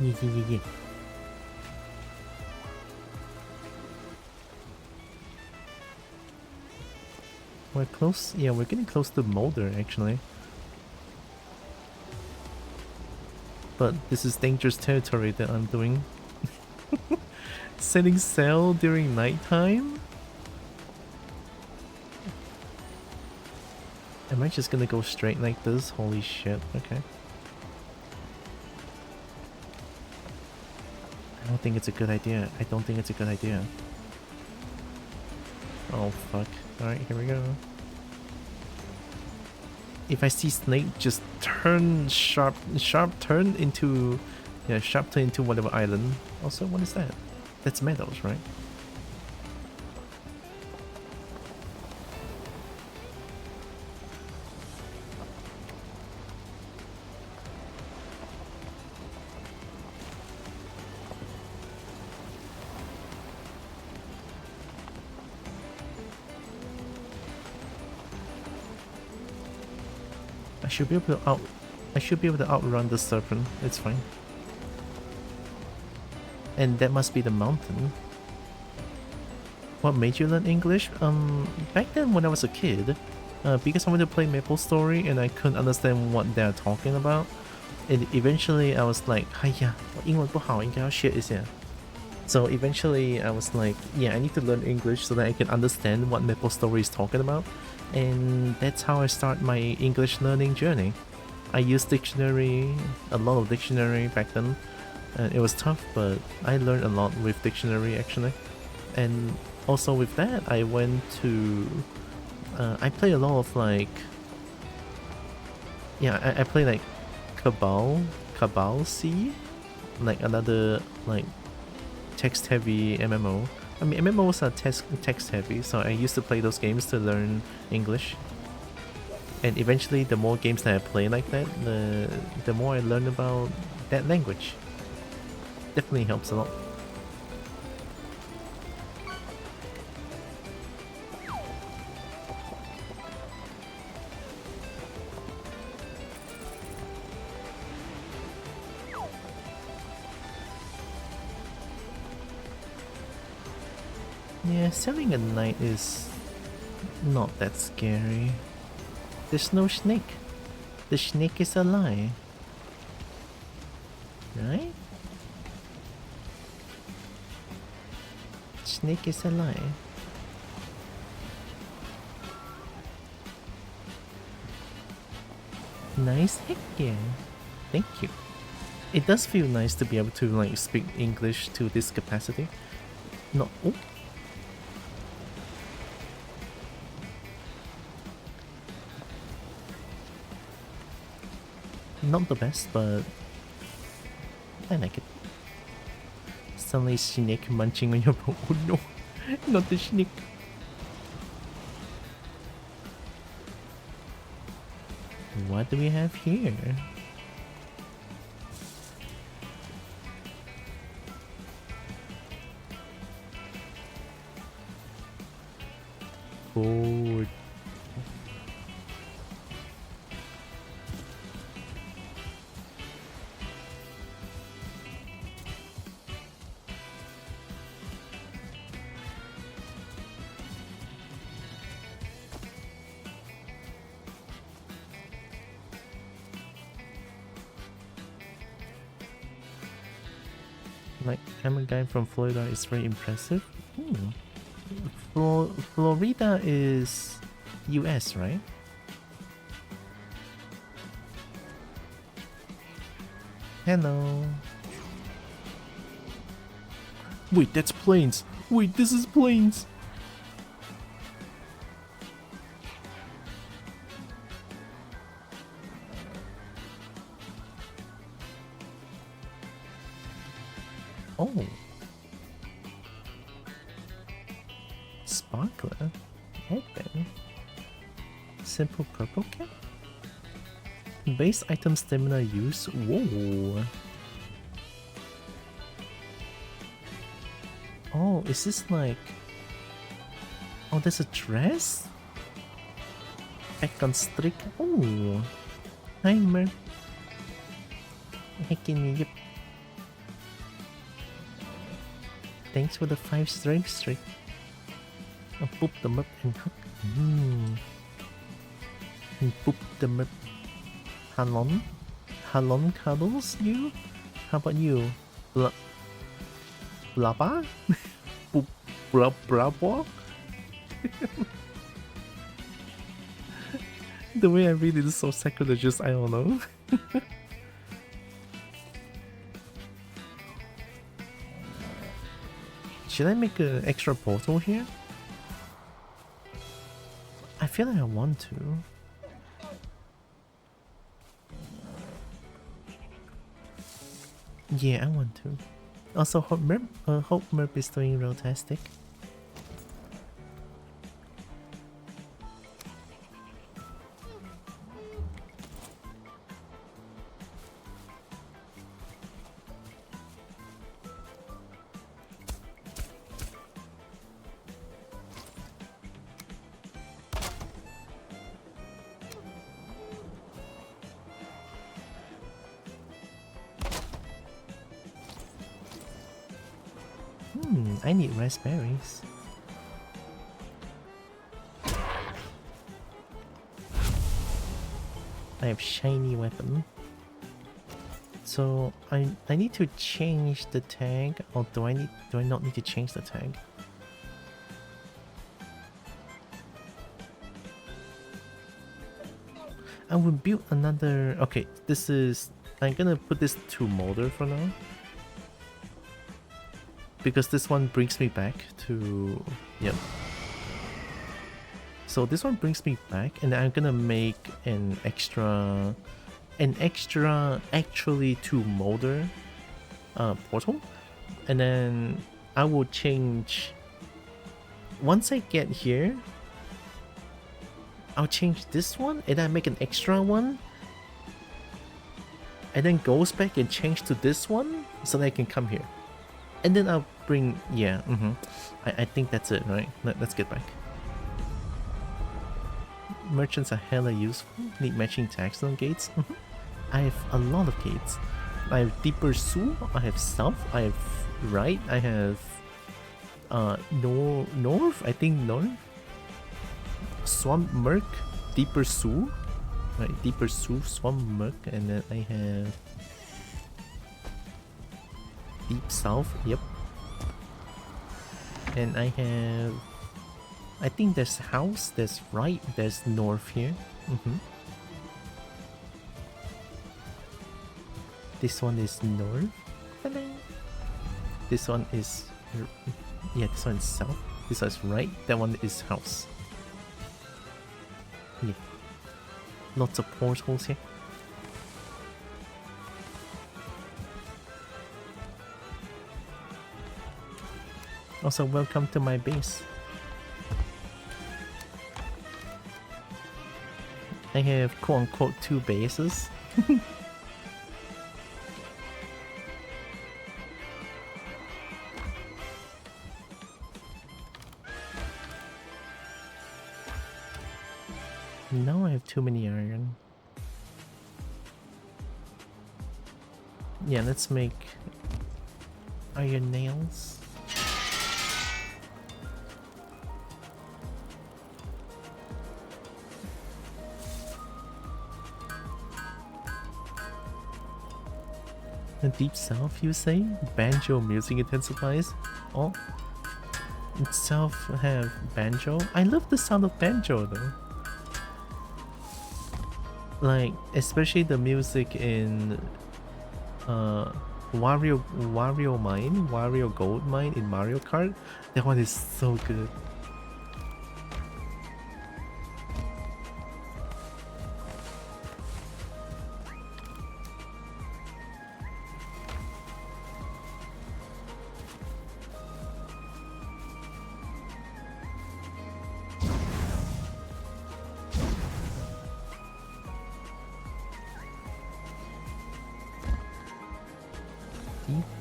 Yeah. We're close. Yeah, we're getting close to Molder actually. But this is dangerous territory that I'm doing. Setting sail during nighttime? Am I just gonna go straight like this? Holy shit, okay. I don't think it's a good idea. I don't think it's a good idea. Oh fuck. Alright, here we go. If I see Snake, just turn sharp turn into... Yeah, sharp turn into whatever island. Also, what is that? That's Meadows, right? I should be able to outrun the serpent. It's fine. And that must be the mountain. What made you learn English? Back then when I was a kid, because I wanted to play Maple Story and I couldn't understand what they're talking about, and eventually I was like, 哎呀，我英文不好，应该要学一下。So eventually I was like, yeah, I need to learn English so that I can understand what Maple Story is talking about. And that's how I start my English learning journey. I used dictionary, a lot of dictionary back then. It was tough, but I learned a lot with dictionary actually. And also with that, I went to... I play a lot of like... Yeah, I play like Cabal C? Like another like text-heavy MMO. I mean, MMOs are text-heavy, so I used to play those games to learn English. And eventually, the more games that I play like that, the more I learn about that language. Definitely helps a lot. Yeah, selling at night is not that scary. There's no snake. The snake is a lie. Right? Snake is a lie. Nice, heck yeah. Thank you. It does feel nice to be able to like speak English to this capacity. No. Oh. Not the best, but I like it. Suddenly snake munching on your boat. Oh no, not the snake. What do we have here? Food. Like, I'm a guy from Florida is very impressive. Florida is US, right? Hello. Wait, that's planes. Wait, this is planes. Oh. Sparkler? Headband? Simple purple cap? Base item stamina use? Whoa. Oh, is this like... Oh, there's a dress? Back on strict? Oh. Hi, man. Heckin' yep. Thanks for the 5 strength streak. I'll poop them up and hook. And poop them up. Halon? Halon cuddles you? How about you? Blabba? Poop brabo? The way I read it is so sacrilegious, I don't know. Should I make an extra portal here? I feel like I want to. Yeah, I want to. Also, hope Merp is doing real-tastic. I need raspberries. I have shiny weapon. So I need to change the tag, or do I not need to change the tag? I will build another. Okay, this is. I'm gonna put this to molder for now, because this one brings me back to. Yep. So this one brings me back, and I'm gonna make an extra actually to molder portal, and then I will change. Once I get here, I'll change this one, and then make an extra one, and then goes back and change to this one so that I can come here, and then I'll bring. Yeah, I think that's it, right? Let's get back. Merchants are hella useful. Need matching tags on gates. I have a lot of gates. I have deeper Su, I have south, I have right, I have north, I think north. Swamp Merc, deeper Su. Right, deeper Su, Swamp Merc, and then I have deep south, yep. And I have, I think there's house, there's right, there's north here. This one is north. This one is, yeah, this one is south. This one is right. That one is house. Yeah. Lots of portals here. Also, welcome to my base. I have quote-unquote 2 bases. Now I have too many iron. Yeah, let's make iron nails. The deep south, you say? Banjo music intensifies? Oh, itself have banjo? I love the sound of banjo though. Like, especially the music in Wario Gold Mine in Mario Kart. That one is so good.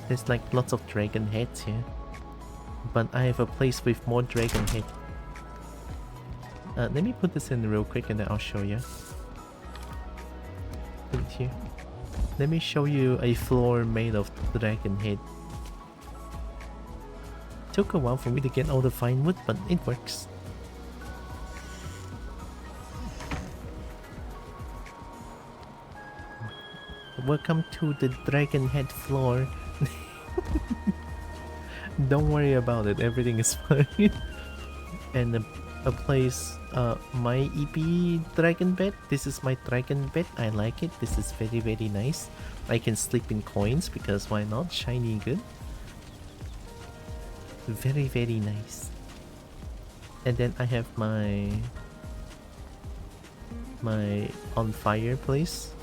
There's like lots of dragon heads here, but I have a place with more dragon head. Let me put this in real quick and then I'll show you. Put it here. Let me show you a floor made of dragon head. Took a while for me to get all the fine wood, but it works. Welcome to the dragon head floor. Don't worry about it, everything is fine. And a place, my EP dragon bed. This is my dragon bed. I like it. This is very, very nice. I can sleep in coins because why not? Shiny good. Very, very nice. And then I have my on fire place.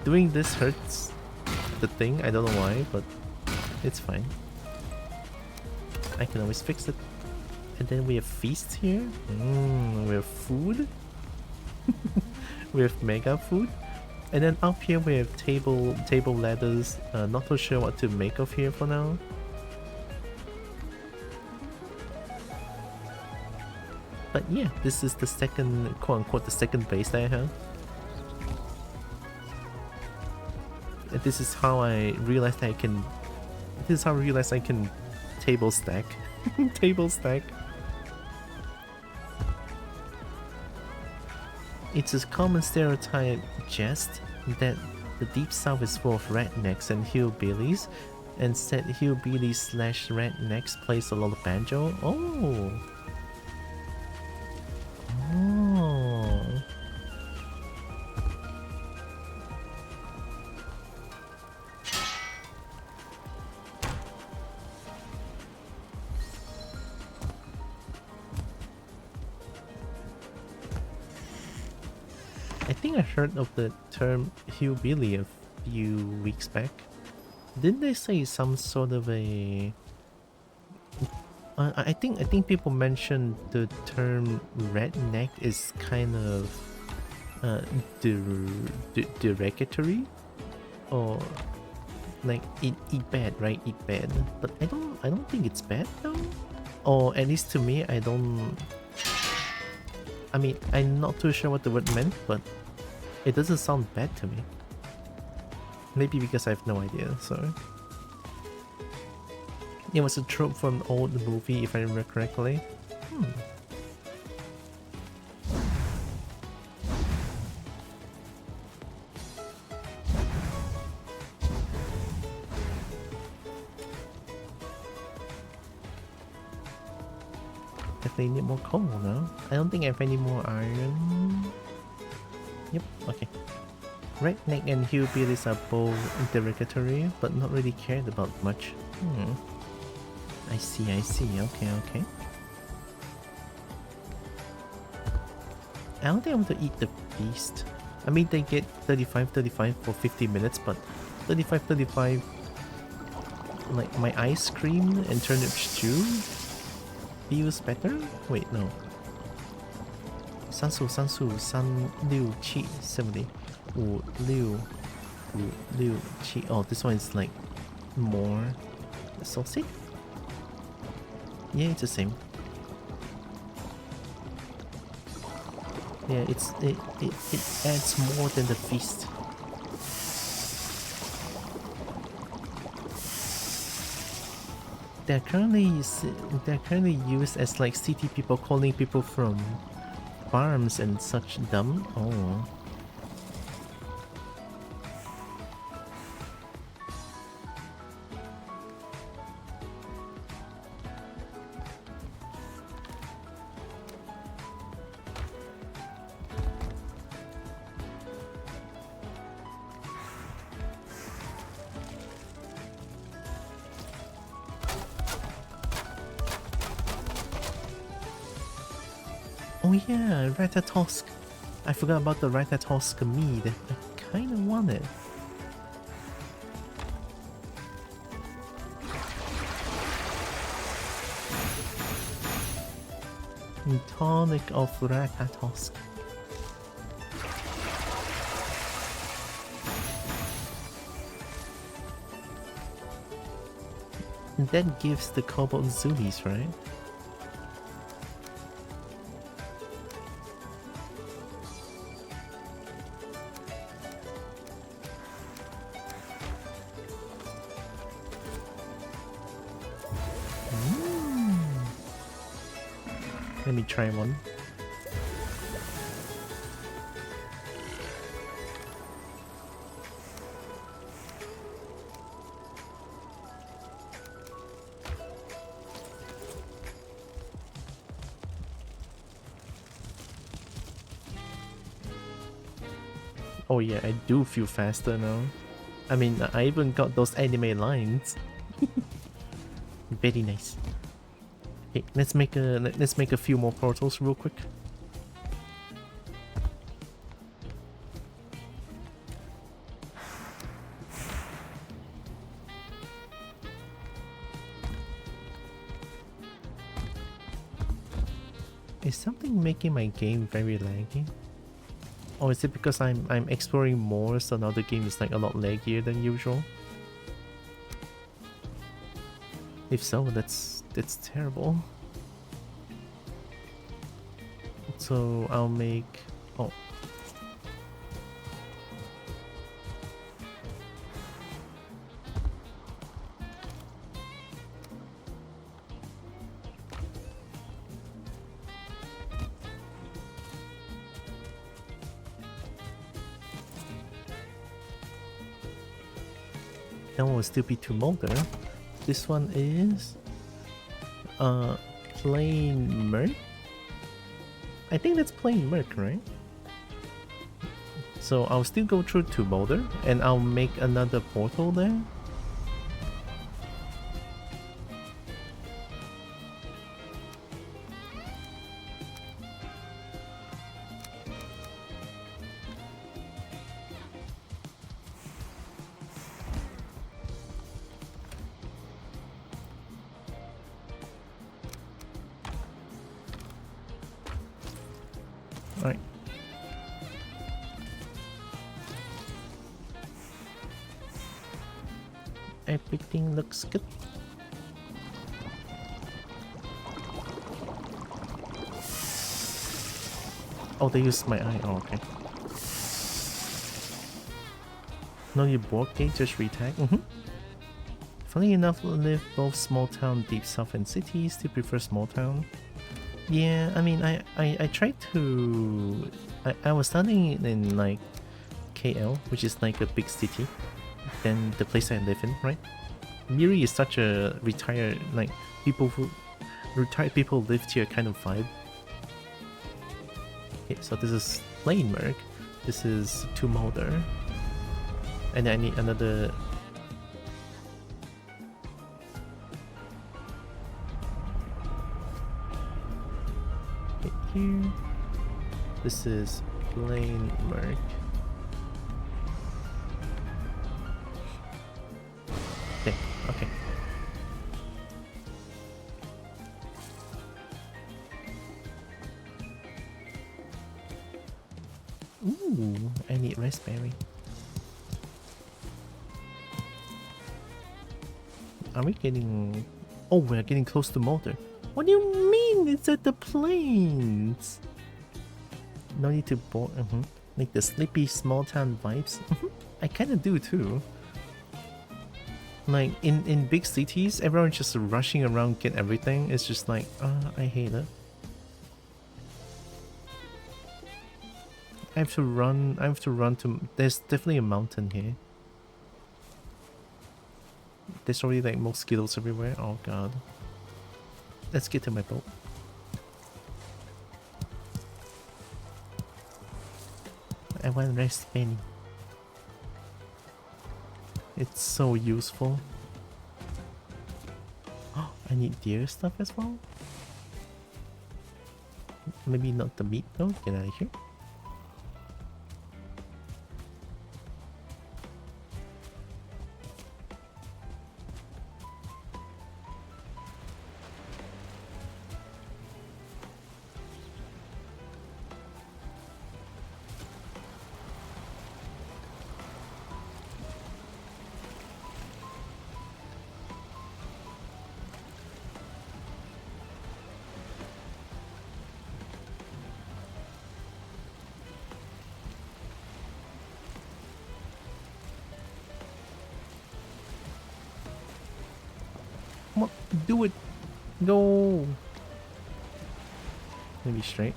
Doing this hurts the thing, I don't know why, but it's fine. I can always fix it. And then we have feast here. We have food. We have mega food. And then up here we have table ladders. Not too sure what to make of here for now. But yeah, this is the second, quote unquote, the second base that I have. And this is how I realized I can This is how I realized I can table stack. Table stack. It's a common stereotype jest that the Deep South is full of rednecks and hillbillies, and said hillbillies slash rednecks plays a lot of banjo. Oh. Oh. I think I heard of the term hillbilly a few weeks back. Didn't they say some sort of a... I think people mentioned the term redneck is kind of derogatory, or like eat bad, right? Eat bad. But I don't think it's bad though. Or at least to me, I mean, I'm not too sure what the word meant, but it doesn't sound bad to me. Maybe because I have no idea, so... It was a trope from an old movie, if I remember correctly. Definitely need more coal now. I don't think I have any more iron. Yep, okay. Redneck and hillbillies are both derogatory, but not really cared about much. I see, okay. I don't think I want to eat the beast. I mean, they get 35 for 50 minutes, but 35 like my ice cream and turnip stew feels better? Wait, no. 367 567 Oh, this one is like more saucy? Yeah, it's the same. Yeah, it adds more than the feast. They're currently used as like city people calling people from farms and such dumb. Oh. Oh yeah, Ratatosk. I forgot about the Ratatosk mead. I kinda want it. Tonic of Ratatosk. And that gives the Cobalt Zoomies, right? Let me try one. Oh yeah, I do feel faster now. I mean, I even got those anime lines. Very nice. Okay, let's make a few more portals real quick. Is something making my game very laggy? Or is it because I'm exploring more, so now the game is like a lot laggier than usual? If so, that's terrible. So I'll make... oh. That one will still be 2 molder. This one is plain merc. I think that's plain merc, right? So I'll still go through 2 molder and I'll make another portal there. Alright. Everything looks good. Oh, they used my eye. Oh, okay. No, you board gate, just retag. Funny enough, live both small town, deep south, and cities. Still prefer small town. Yeah, I mean, I tried to... I was studying in, like, KL, which is like a big city. Then the place I live in, right? Miri is such a retired, like, retired people lived here kind of vibe. Okay, so this is plain merc. This is 2 molder. And I need another... here. This is plain merc. Okay, okay. Ooh, I need raspberry. Are we getting... Oh, we're getting close to molder. What do you mean? It's at the plains. No need to board. Like the sleepy small town vibes. I kind of do too. Like in big cities, everyone's just rushing around, get everything. It's just like, I hate it. I have to run. I have to run to. There's definitely a mountain here. There's already like mosquitoes everywhere. Oh god. Let's get to my boat. I want raspberry. It's so useful. Oh, I need deer stuff as well. Maybe not the meat though. Get out of here. Do it. Go. Maybe straight.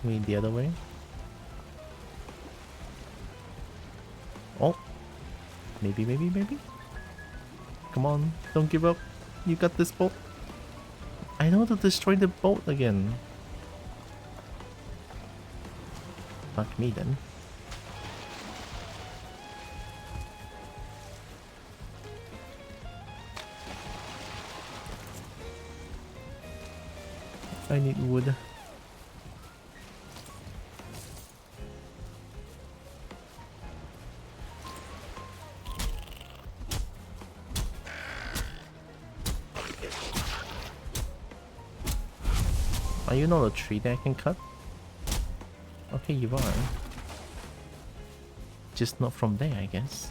Maybe the other way. Oh. Maybe. Come on. Don't give up. You got this boat. I know to destroy the boat again. Fuck me then. I need wood. Are you not a tree that I can cut? Okay, you are. Just not from there, I guess.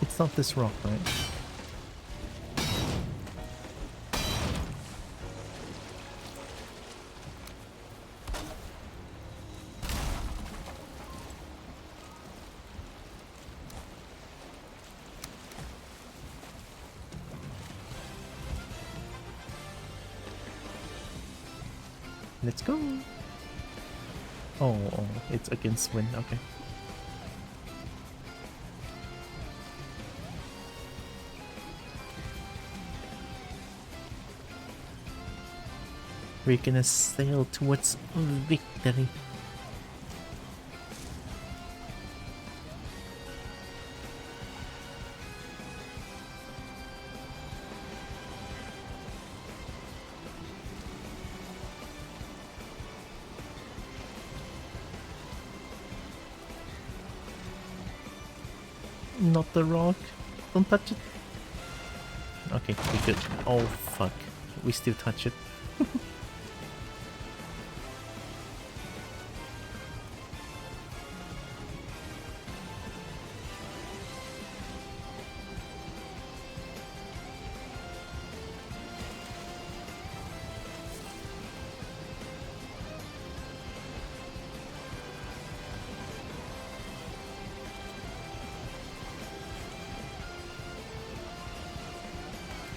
It's not this rock, right? Let's go. Oh, it's against wind. Okay. We're gonna sail towards victory. Not the rock. Don't touch it. Okay, we good. Oh fuck. We still touch it.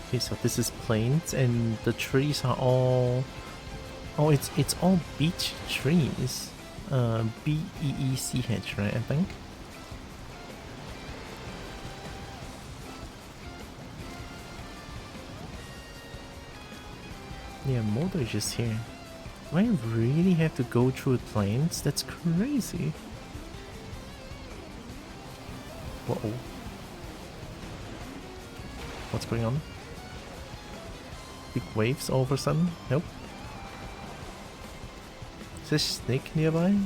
Okay, so this is plains and the trees are all... Oh, it's all beech trees. B-E-E-C-H, right, I think? Yeah, Motor is just here. Do I really have to go through plains? That's crazy. Whoa. What's going on? Big waves all of a sudden? Nope. Is there a snake nearby?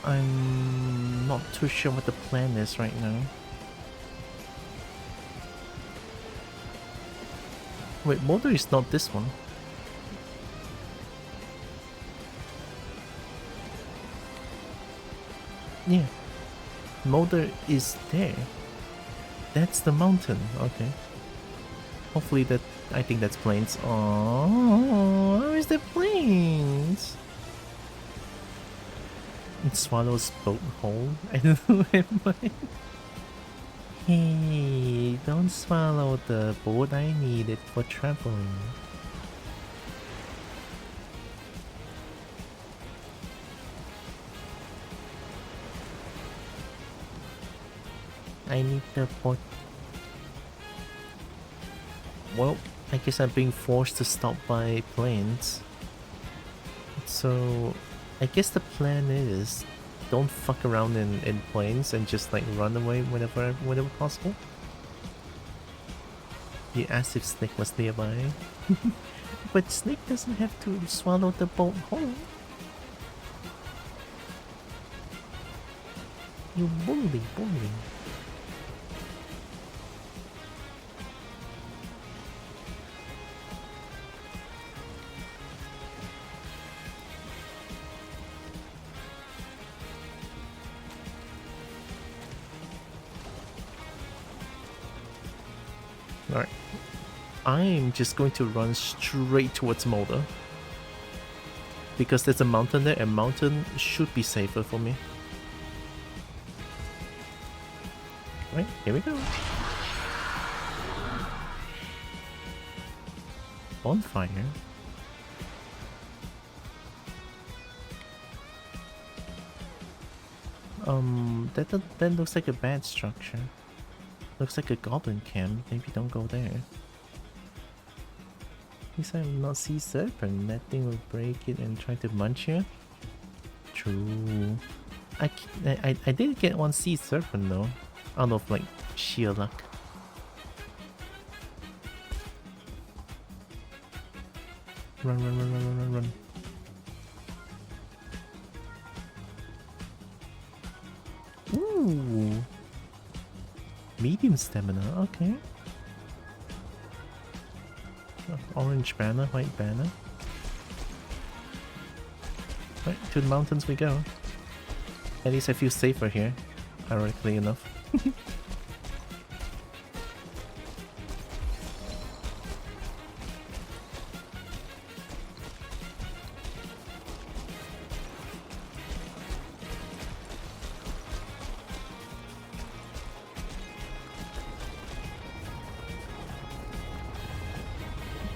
I'm not too sure what the plan is right now. Wait, Motor is not this one. Yeah. Motor is there. That's the mountain. Okay. Hopefully that... I think that's plains. Oh, where is the plains? It swallows boat whole. I don't know where mine. Hey, don't swallow the boat. I need it for traveling. I need the boat. Well, I guess I'm being forced to stop by planes. So, I guess the plan is don't fuck around in planes and just like run away whenever possible. You asked if Snake was nearby. But Snake doesn't have to swallow the boat whole. You bully. Alright. I'm just going to run straight towards Molder. Because there's a mountain there, and mountain should be safer for me. Right, here we go. Bonfire. That looks like a bad structure. Looks like a goblin camp. Maybe don't go there. At least I will not see serpent. That thing will break it and try to munch you. True. I did get one sea serpent though. Out of like sheer luck. Run. Ooh. Medium stamina, okay. Orange banner, white banner. Right, to the mountains we go. At least I feel safer here, ironically enough.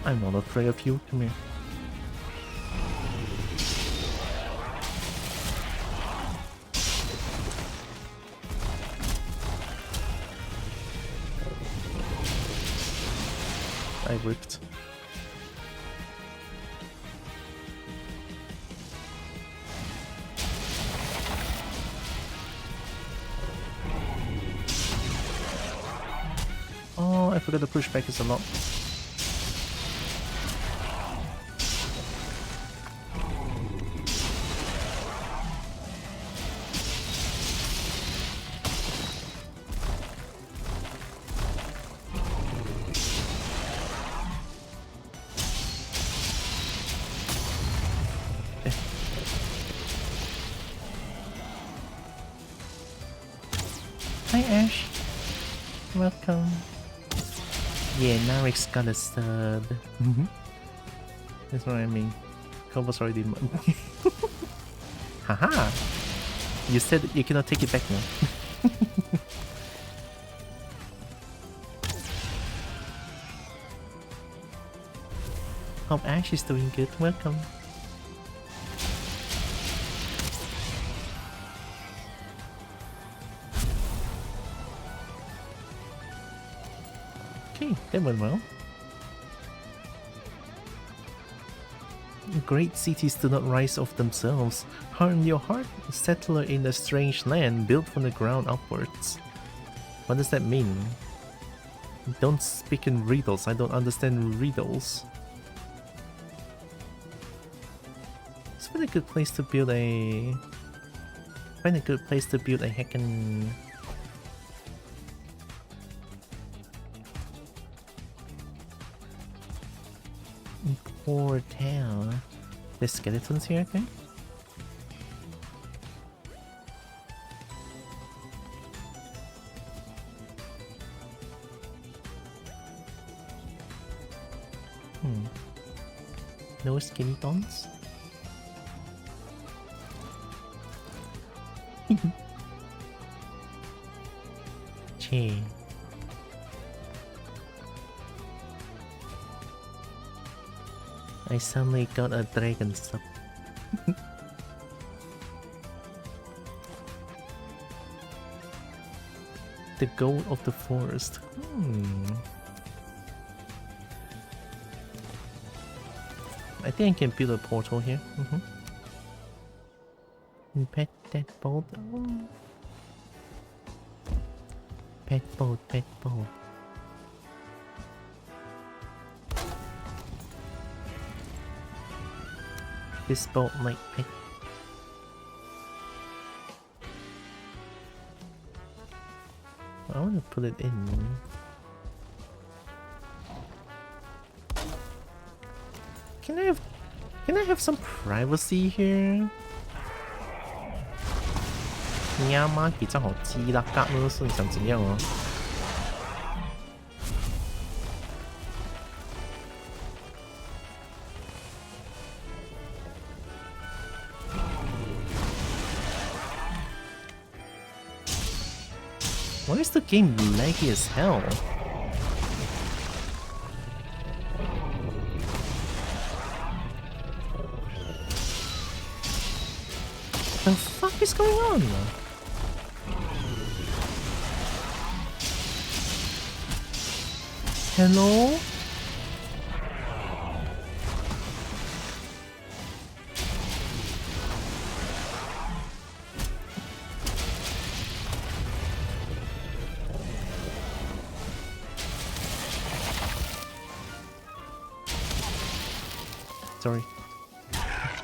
I'm not afraid of you. Come here. I whipped. Oh, I forgot the pushback is a lot. Hi Ash, welcome. Yeah, now Rick's got a stud. That's what I mean. Combo's already haha! You said you cannot take it back now. Hope Ash is doing good. Welcome. Okay, that went well. Great cities do not rise of themselves. Harden your heart, a settler in a strange land built from the ground upwards. What does that mean? Don't speak in riddles. I don't understand riddles. It's been a good place to build a... Find a good place to build a heckin'... Poor town. There's skeletons here, I think. No skeletons? Che. I suddenly got a dragon sub. The gold of the forest. I think I can build a portal here. Pet that boat. Pet boat, pet boat. This boat might pet. I want to put it in. Can I have some privacy here? 你阿妈几张好鸡啦，嘎么是你想怎样哦 Why is the game laggy as hell? The fuck is going on? Hello? Sorry.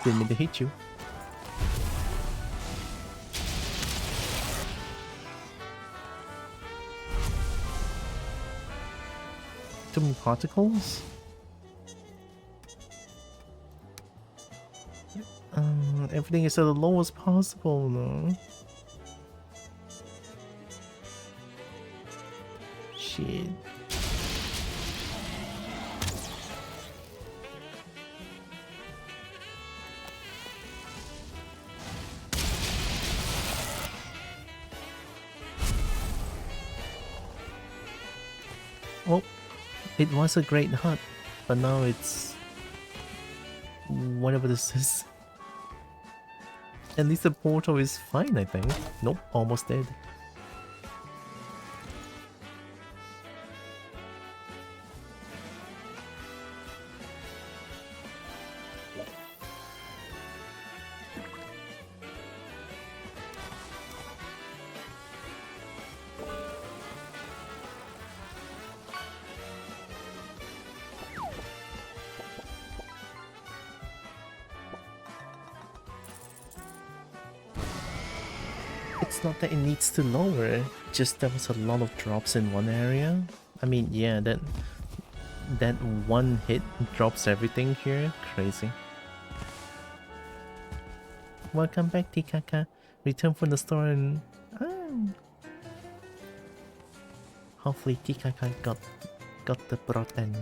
Didn't mean to hit you. Too many particles? Everything is at the lowest possible, no? Shit. Oh, it was a great hunt. but now it's whatever this is. At least the portal is fine, I think. Nope, almost dead. It's not that it needs to lower, just there was a lot of drops in one area. I mean, yeah, that one hit drops everything here. Crazy. Welcome back, Tikaka. Return from the store and hopefully Tikaka got the protein.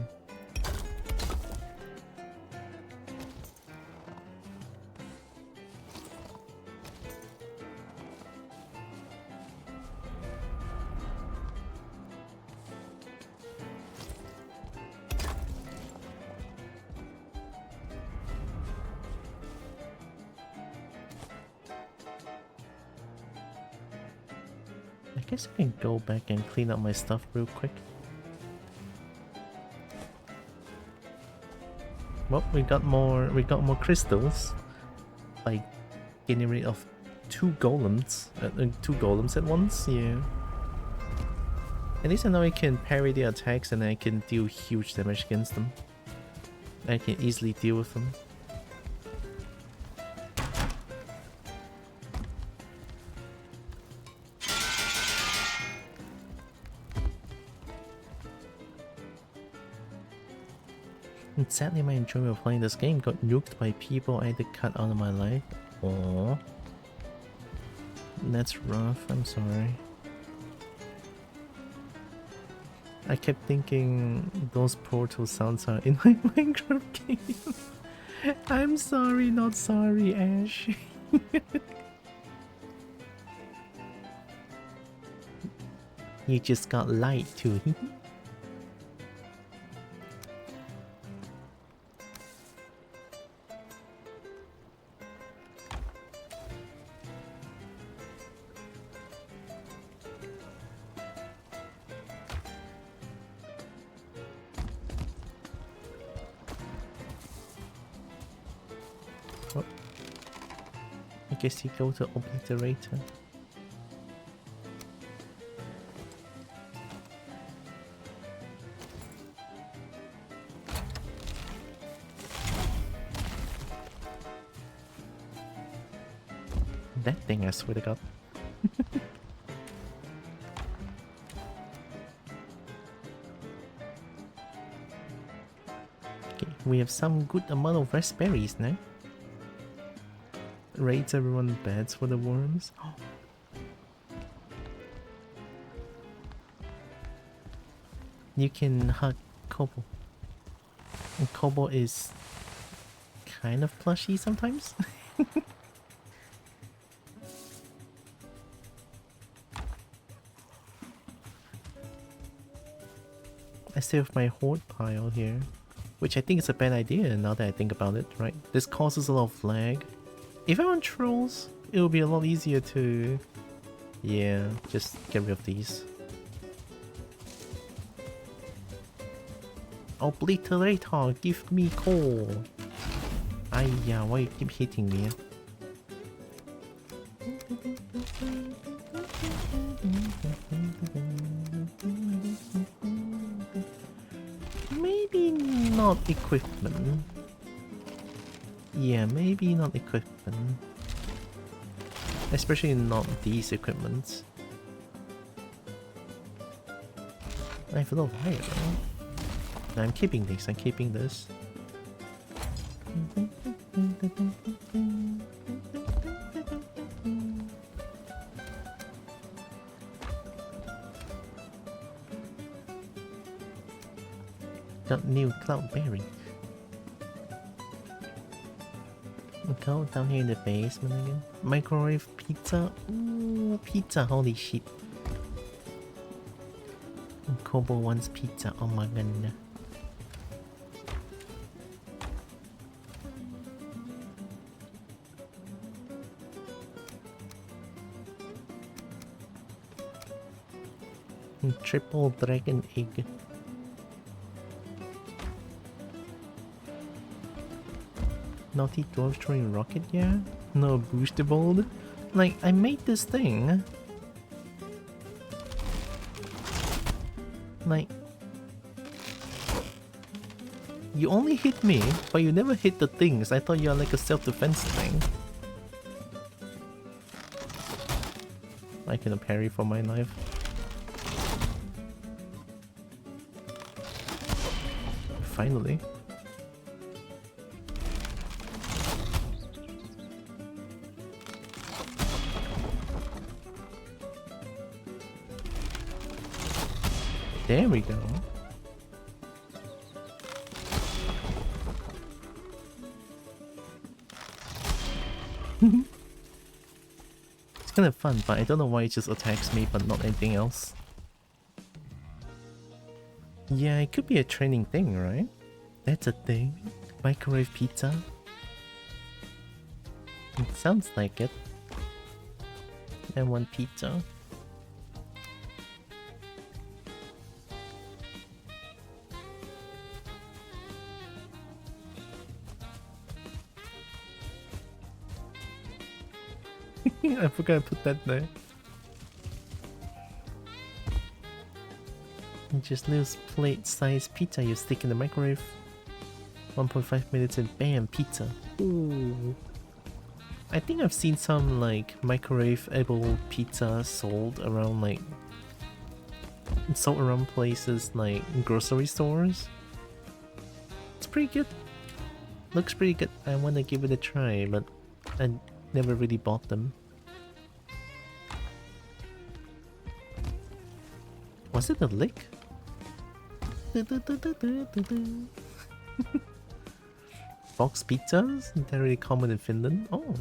I guess I can go back and clean up my stuff real quick. Well, we got more crystals. Like getting rid of two golems at once. Yeah. At least I know I can parry the attacks and I can deal huge damage against them. I can easily deal with them. And sadly, my enjoyment of playing this game got nuked by people I had to cut out of my life. Aww. That's rough, I'm sorry. I kept thinking those portal sounds are in my Minecraft game. I'm sorry, not sorry, Ash. You just got lied to. I guess you go to Obliterator. That thing, I swear to God. Okay, we have some good amount of raspberries now. Raids everyone beds for the worms. You can hug Kobo. And Kobo is kind of plushy sometimes. I still have my horde pile here, which I think is a bad idea now that I think about it, right? This causes a lot of lag. If I'm on trolls, it will be a lot easier to... Yeah, just get rid of these. Obliterator, give me coal! Aiyah, why you keep hitting me? Maybe not equipment. Yeah, maybe not equipment. Especially not these equipments. I have a lot of iron though. I'm keeping this, I'm keeping this. Got new cloudberry. Go down here in the basement again. Microwave pizza. Ooh, pizza, holy shit. Kobo wants pizza, oh my goodness. Triple dragon egg. Naughty dwarf throwing rocket, yeah? No booster bolt? Like, I made this thing. Like, you only hit me, but you never hit the things. I thought you are like a self-defense thing. I can parry for my life. Finally. There we go. It's kind of fun, but I don't know why it just attacks me but not anything else. Yeah, it could be a training thing, right? That's a thing. Microwave pizza. It sounds like it. And one pizza. I forgot I put that there. Just little plate-sized pizza you stick in the microwave. 1.5 minutes and bam, pizza. Ooh. I think I've seen some like microwave-able pizza sold around places like grocery stores. It's pretty good. Looks pretty good. I want to give it a try, but I never really bought them. Was it a lick? Box pizzas? They're really common in Finland. Oh.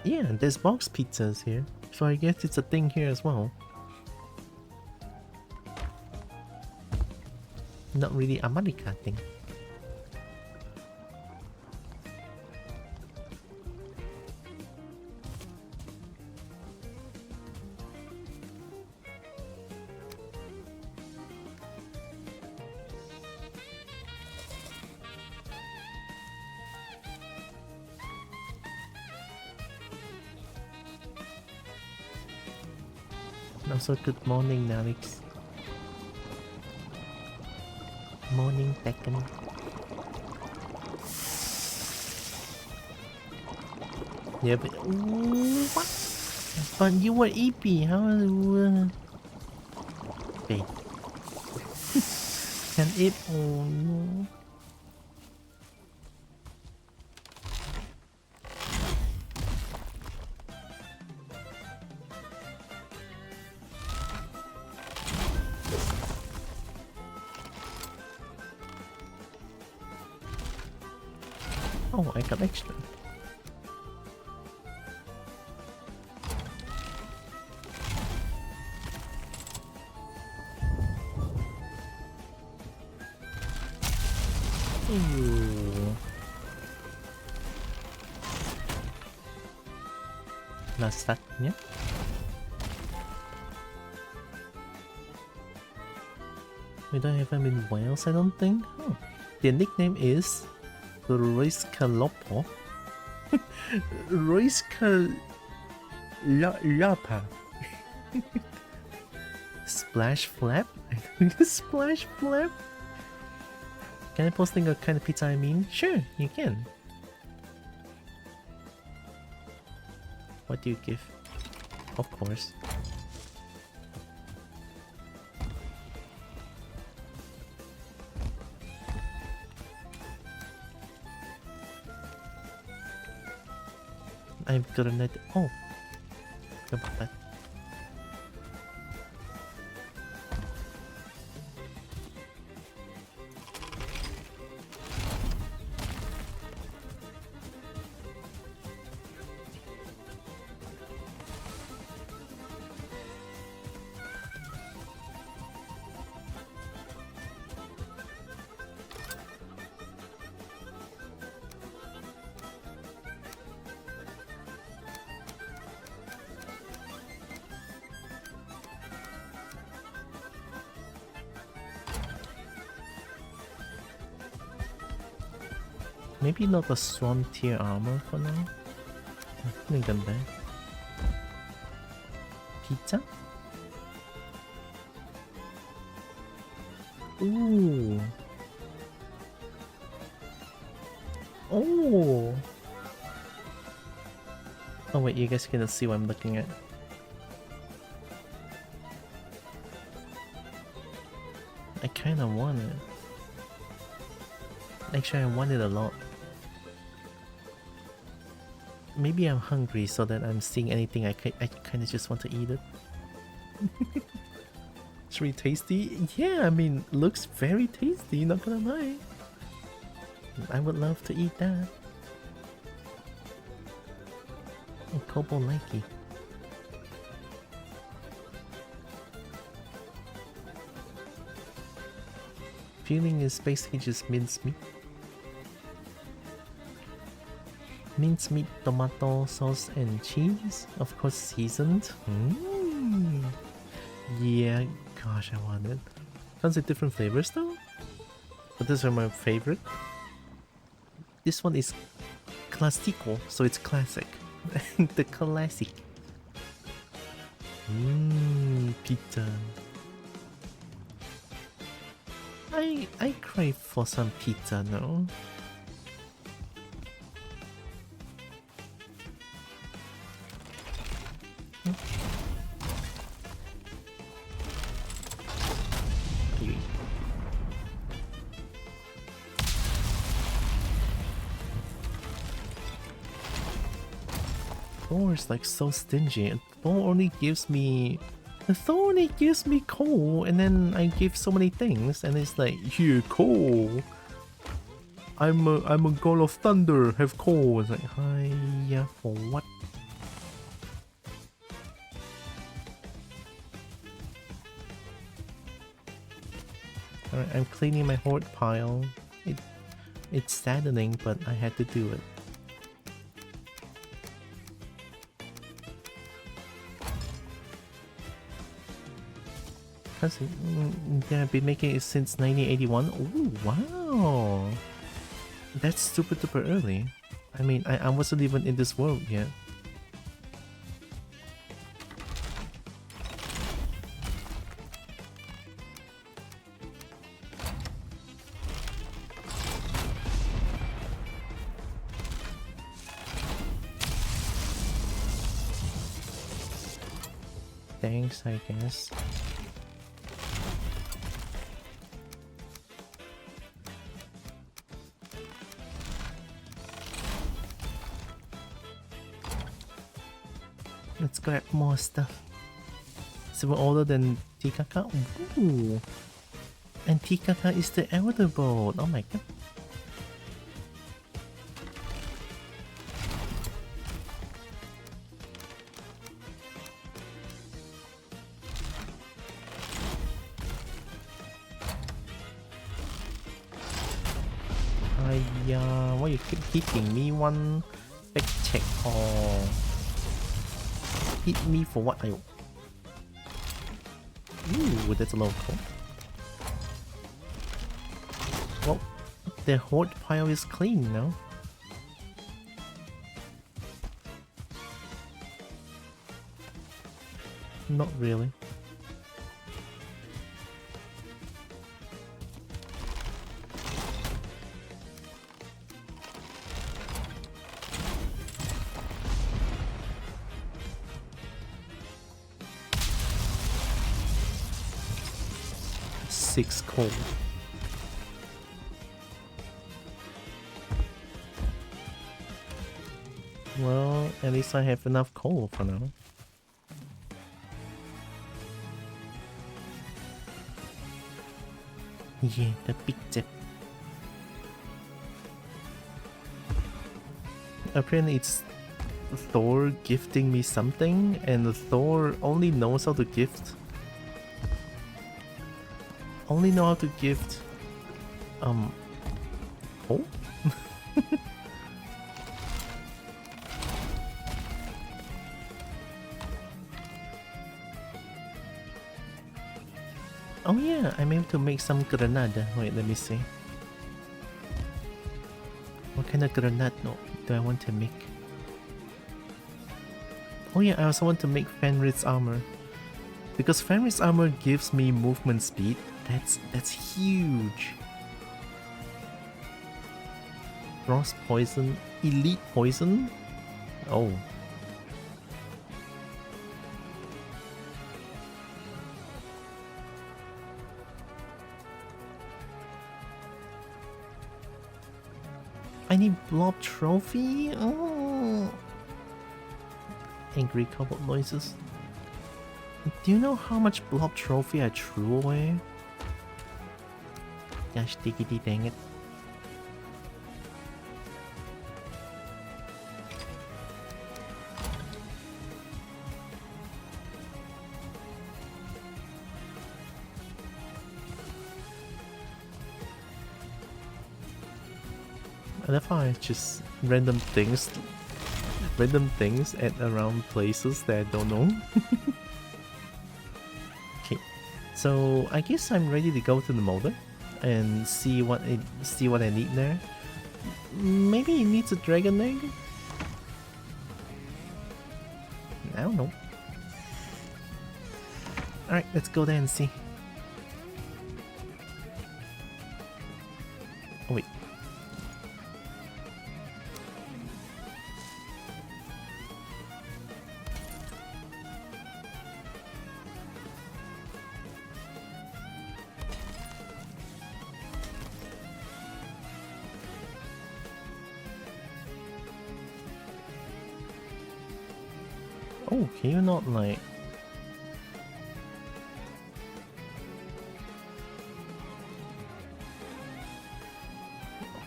Yeah, there's box pizzas here. So I guess it's a thing here as well. Not really America thing. Also, good morning, Alex. Morning, Tekken. Yeah, but what? But you were EP. How? Wait. Can it? Oh no. Oh, I got extra. Ooh. Last yeah. We don't have them in Wales, I don't think. Oh. Their nickname is Roiskalopo. Roiskalapa. Splash flap? Splash flap? Can I post the kind of pizza I mean? Sure, you can. What do you give? Of course. I've got a net. Oh, how about that? Maybe not the Swamp tier armor for now. Hindi ganda. Pizza? Ooh. Oh. Oh wait, you guys can see what I'm looking at. I kinda want it. Actually, I want it a lot. Maybe I'm hungry so that I'm seeing anything I kinda just want to eat it. It's really tasty. Yeah, I mean, looks very tasty, not gonna lie. I would love to eat that. Oh, Kobo likey. Feeling is basically just mincemeat. Mincemeat, tomato sauce, and cheese. Of course, seasoned. Yeah, gosh, I want it. Comes with different flavors though. But these are my favorite. This one is classico, so it's classic. The classic. Pizza. I crave for some pizza now. Thor is like so stingy. Thor only gives me coal, and then I give so many things, and it's like, here, coal. I'm a god of thunder. Have coal. It's like, hi, yeah, for what? Alright, I'm cleaning my hoard pile. It's saddening, but I had to do it. Because I've been making it since 1981. Oh wow! That's super duper early. I mean, I wasn't even in this world yet. Thanks, I guess. Let's grab more stuff. So we're older than Tikaka. Ooh. And Tikaka is the elder boat. Oh my god. Why you keep hitting me? One back check. Oh. Hit me for what? Ooh, that's a lot of coal. Well, the hoard pile is clean now. Not really. Six coal. Well, at least I have enough coal for now. Yeah, the big tip. Apparently it's Thor gifting me something, and Thor only knows how to gift. Only know how to gift coal? Oh yeah, I'm able to make some granada. Wait, let me see. What What kind of grenade do I want to make? Oh yeah, I also want to make Fenrir's armor. Because Fenrir's armor gives me movement speed. That's huge. Frost poison, elite poison. Oh. I need blob trophy. Oh. Angry cobalt noises. Do you know how much blob trophy I threw away? Gosh diggity dang it. I love how I just random things at around places that I don't know. Okay, so I guess I'm ready to go to the molder and see what I need there. Maybe it needs a dragon egg. I don't know. All right, let's go there and see. Oh wait. Oh, can you not like...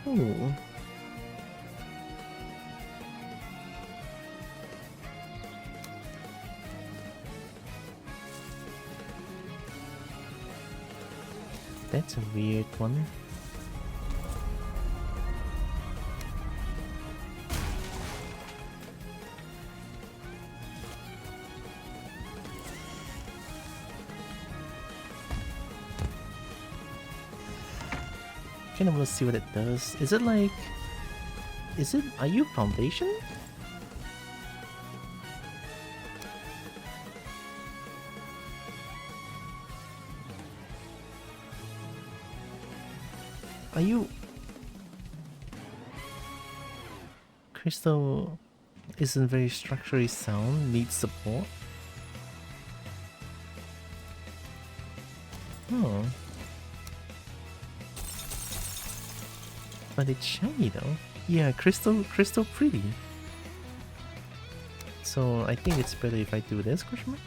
Oh. That's a weird one. Kind of want to see what it does. Is it like... Are you foundation? Are you... Crystal isn't very structurally sound, needs support? Oh. But it's shiny though. Yeah, crystal pretty. So I think it's better if I do this, question mark?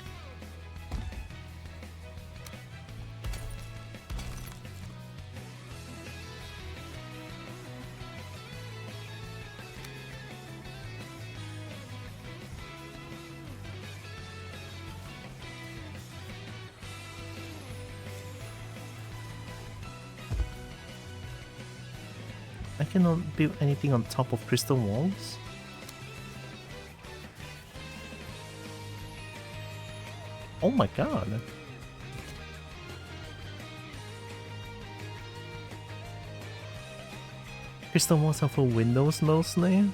I cannot build anything on top of crystal walls. Oh my god. Crystal walls are for windows mostly.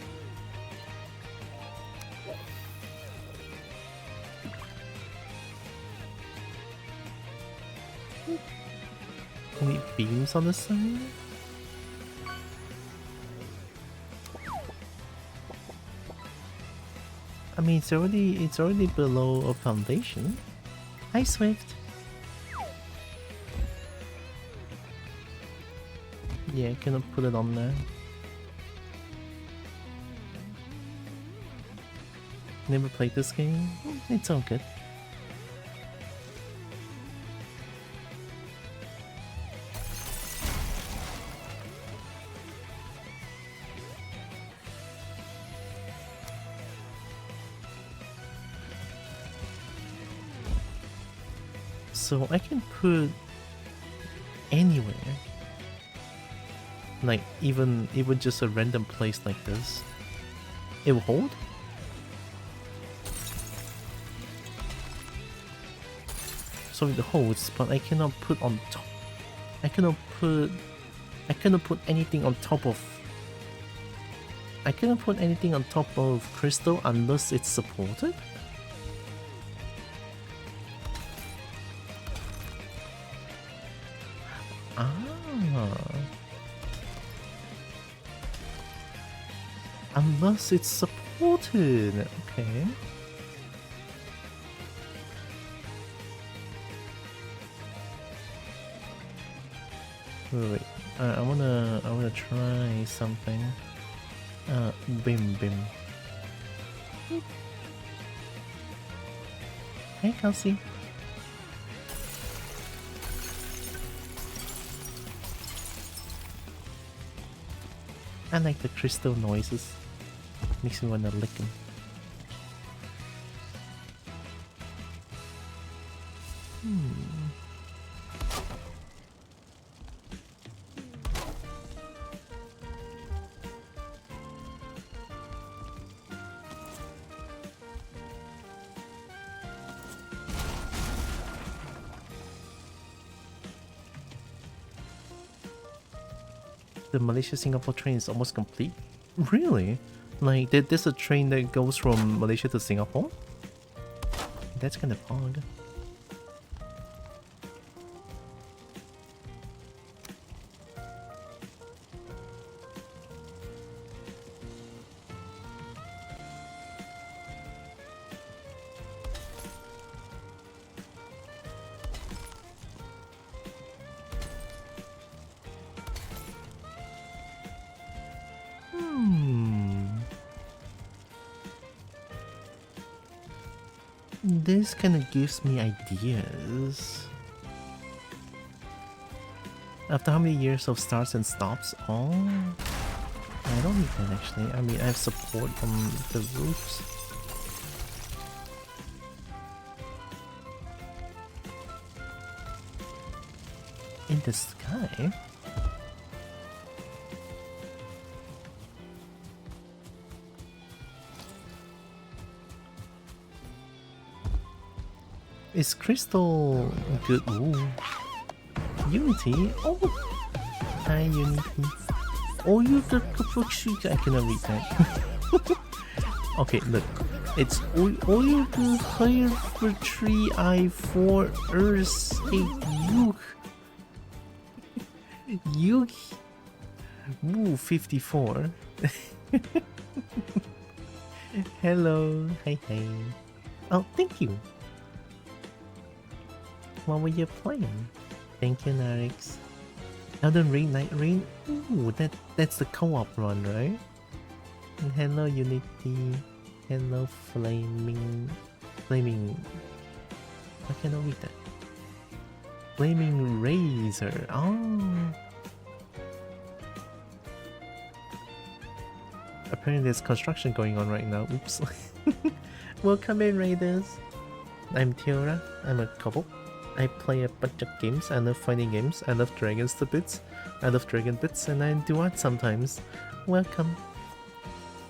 Any beams on the side? I mean, it's already below a foundation. Hi, Swift. Yeah, cannot put it on there. Never played this game. It's all good. So I can put anywhere, like even just a random place like this. It will hold. So it holds, but I cannot put on top. I cannot put anything on top of I couldn't put anything on top of crystal unless it's supported? Ah. Unless it's supported. Okay. Wait. I wanna try something. Bim. Hey, Kelsey. I like the crystal noises. Makes me wanna lick them. The Malaysia-Singapore train is almost complete? Really? Like, there's a train that goes from Malaysia to Singapore? That's kind of odd. This kind of gives me ideas. After how many years of starts and stops? Oh, I don't need that actually. I mean, I have support from the roofs. In the sky? Is crystal good? Ooh. Unity? Oh! Hi, Unity. Oh, you got I cannot read that. Okay, look. It's all you do higher for 3i4 Earth 8 Yuk. Ooh, 54. Hello. Hi. Oh, thank you. What were you playing? Thank you, Narix. Elden Ring, Night Rain. Ooh, that's the co-op run, right? And hello, Unity. Hello, Flaming. I cannot read that. Flaming Razor. Oh. Apparently, there's construction going on right now. Oops. Welcome in, Raiders. I'm Tiora. I'm a couple. I play a bunch of games. I love fighting games. I love dragons to bits. I love dragon bits, and I do art sometimes. Welcome.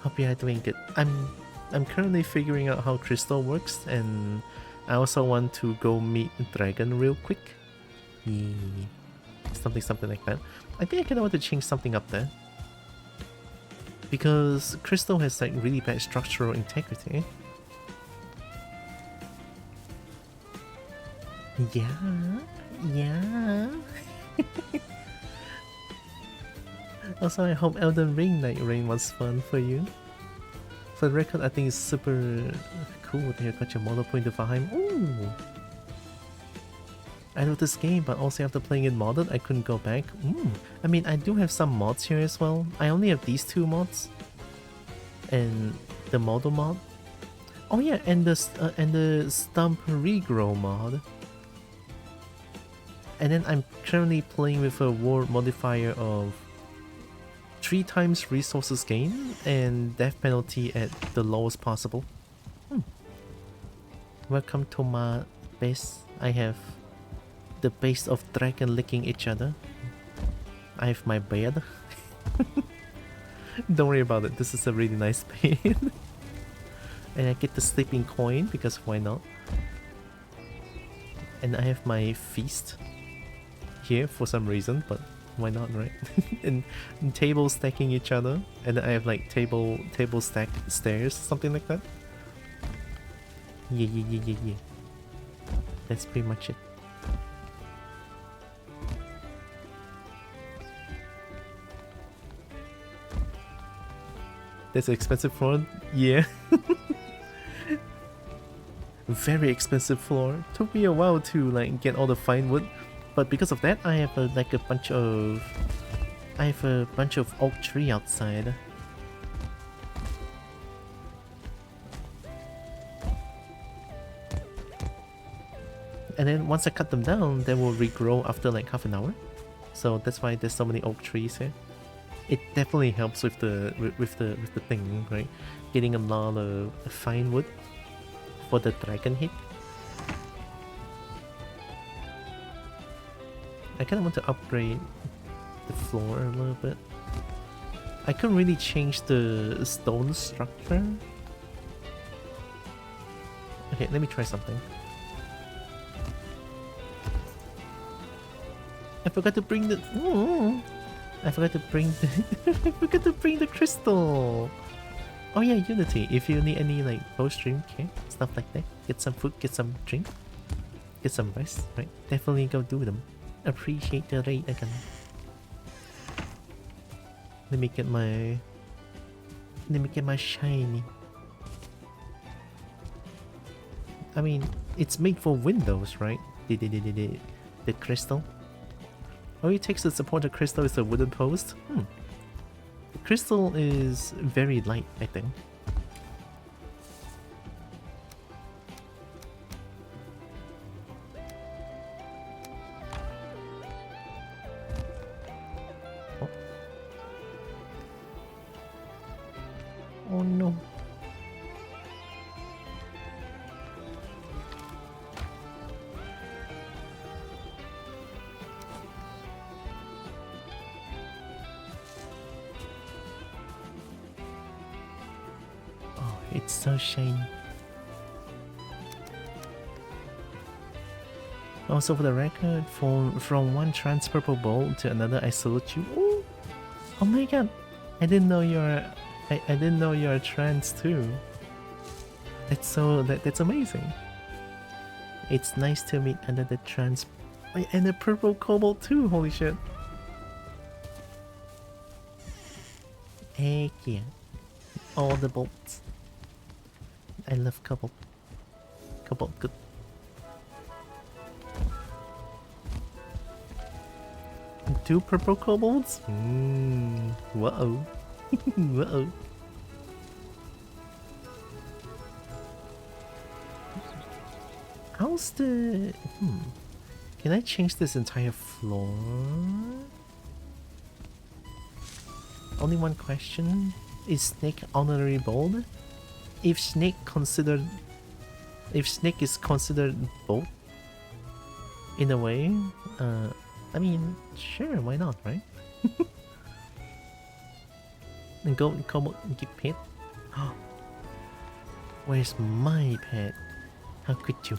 Hope you are doing good. I'm currently figuring out how crystal works, and I also want to go meet a dragon real quick. Yeah. Something like that. I think I kinda want to change something up there. Because crystal has like really bad structural integrity. Yeah. Also, I hope Elden Ring Night Rain was fun for you. For the record, I think it's super cool that you got your model point to Valheim. Ooh! I love this game, but also after playing it modded, I couldn't go back. I mean, I do have some mods here as well. I only have these two mods. And the model mod. Oh yeah, and the Stump Regrow mod. And then I'm currently playing with a ward modifier of 3 times resources gained and death penalty at the lowest possible. Welcome to my base. I have the base of dragon licking each other. I have my bed. Don't worry about it, this is a really nice bed. And I get the sleeping coin because why not? And I have my feast here for some reason, but why not, right? and tables stacking each other, and then I have like table stack stairs, something like that. Yeah. That's pretty much it. That's an expensive floor. Yeah. Very expensive floor. Took me a while to like get all the fine wood, but because of that, I have a bunch of oak tree outside. And then once I cut them down, they will regrow after like half an hour. So that's why there's so many oak trees here. It definitely helps with the thing, right? Getting a lot of fine wood for the dragon hit. I kind of want to upgrade the floor a little bit. I couldn't really change the stone structure. Okay, let me try something. I forgot to bring the... I forgot to bring the... I forgot to bring the crystal! Oh yeah, Unity. If you need any like post-stream care, stuff like that, get some food, get some drink, get some rest, right? Definitely go do them. Appreciate the raid again. Let me get my shiny. I mean, it's made for Windows, right? The crystal. All it takes to support the crystal is a wooden post. The crystal is very light, I think. Oh no. It's so shiny. Also, for the record, from one trans purple bowl to another, I salute you. Ooh. Oh my god! I didn't know you're I didn't know you're trans too. That's amazing. It's nice to meet another trans and a purple cobalt too. Holy shit! Heck yeah! All the bolts. I love cobalt. Cobalt good. Two purple kobolds? Whoa. Whoa. How's the... Can I change this entire floor? Only one question. Is Snake honorary bold? If Snake is considered bold, in a way, I mean, sure, why not, right? And go and get pet. Where's my pet? How could you?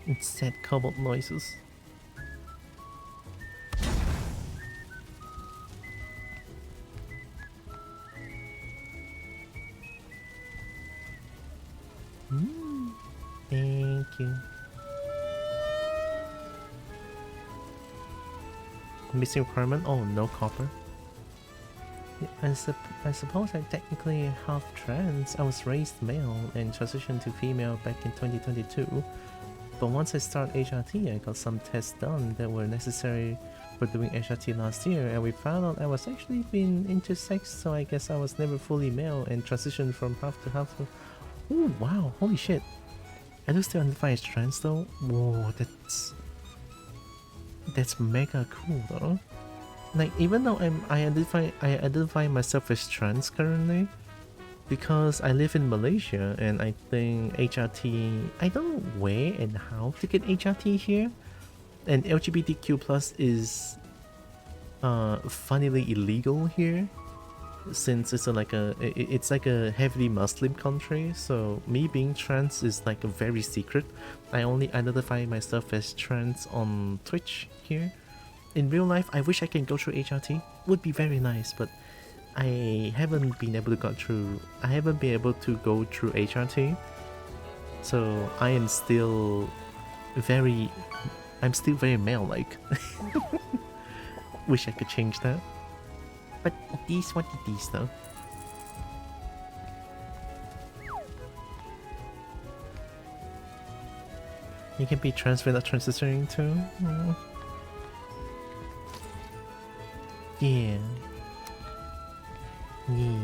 It's sad cobalt noises. Thank you. Missing requirement? Oh, no copper. I suppose I'm technically half trans. I was raised male and transitioned to female back in 2022. But once I started HRT, I got some tests done that were necessary for doing HRT last year, and we found out I was actually being intersex, so I guess I was never fully male and transitioned from half to half. Oh wow, holy shit. I do still identify as trans though? Whoa, that's mega cool though. Like, even though I identify myself as trans currently, because I live in Malaysia and I think HRT, I don't know where and how to get HRT here, and LGBTQ+ is funnily illegal here. since it's it's like a heavily Muslim country, so me being trans is like a very secret. I only identify myself as trans on Twitch here. In real life, I wish I can go through HRT. Would be very nice, but I haven't been able to go through. I haven't been able to go through HRT, so I am still very. I'm still very male-like. Wish I could change that. But these, what did these though? You can be trans without transitioning too. Yeah. Yeah.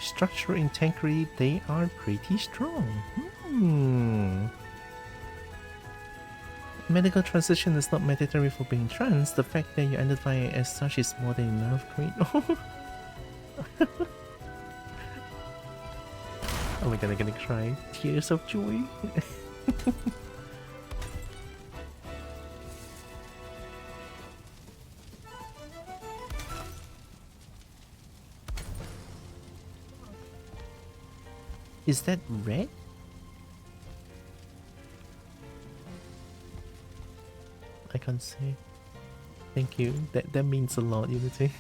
Structural integrity, they are pretty strong. Medical transition is not mandatory for being trans. The fact that you identify as such is more than enough. Great. Oh my god, I'm gonna cry. Tears of joy. Is that red? I can't say. Thank you. That means a lot, Unity.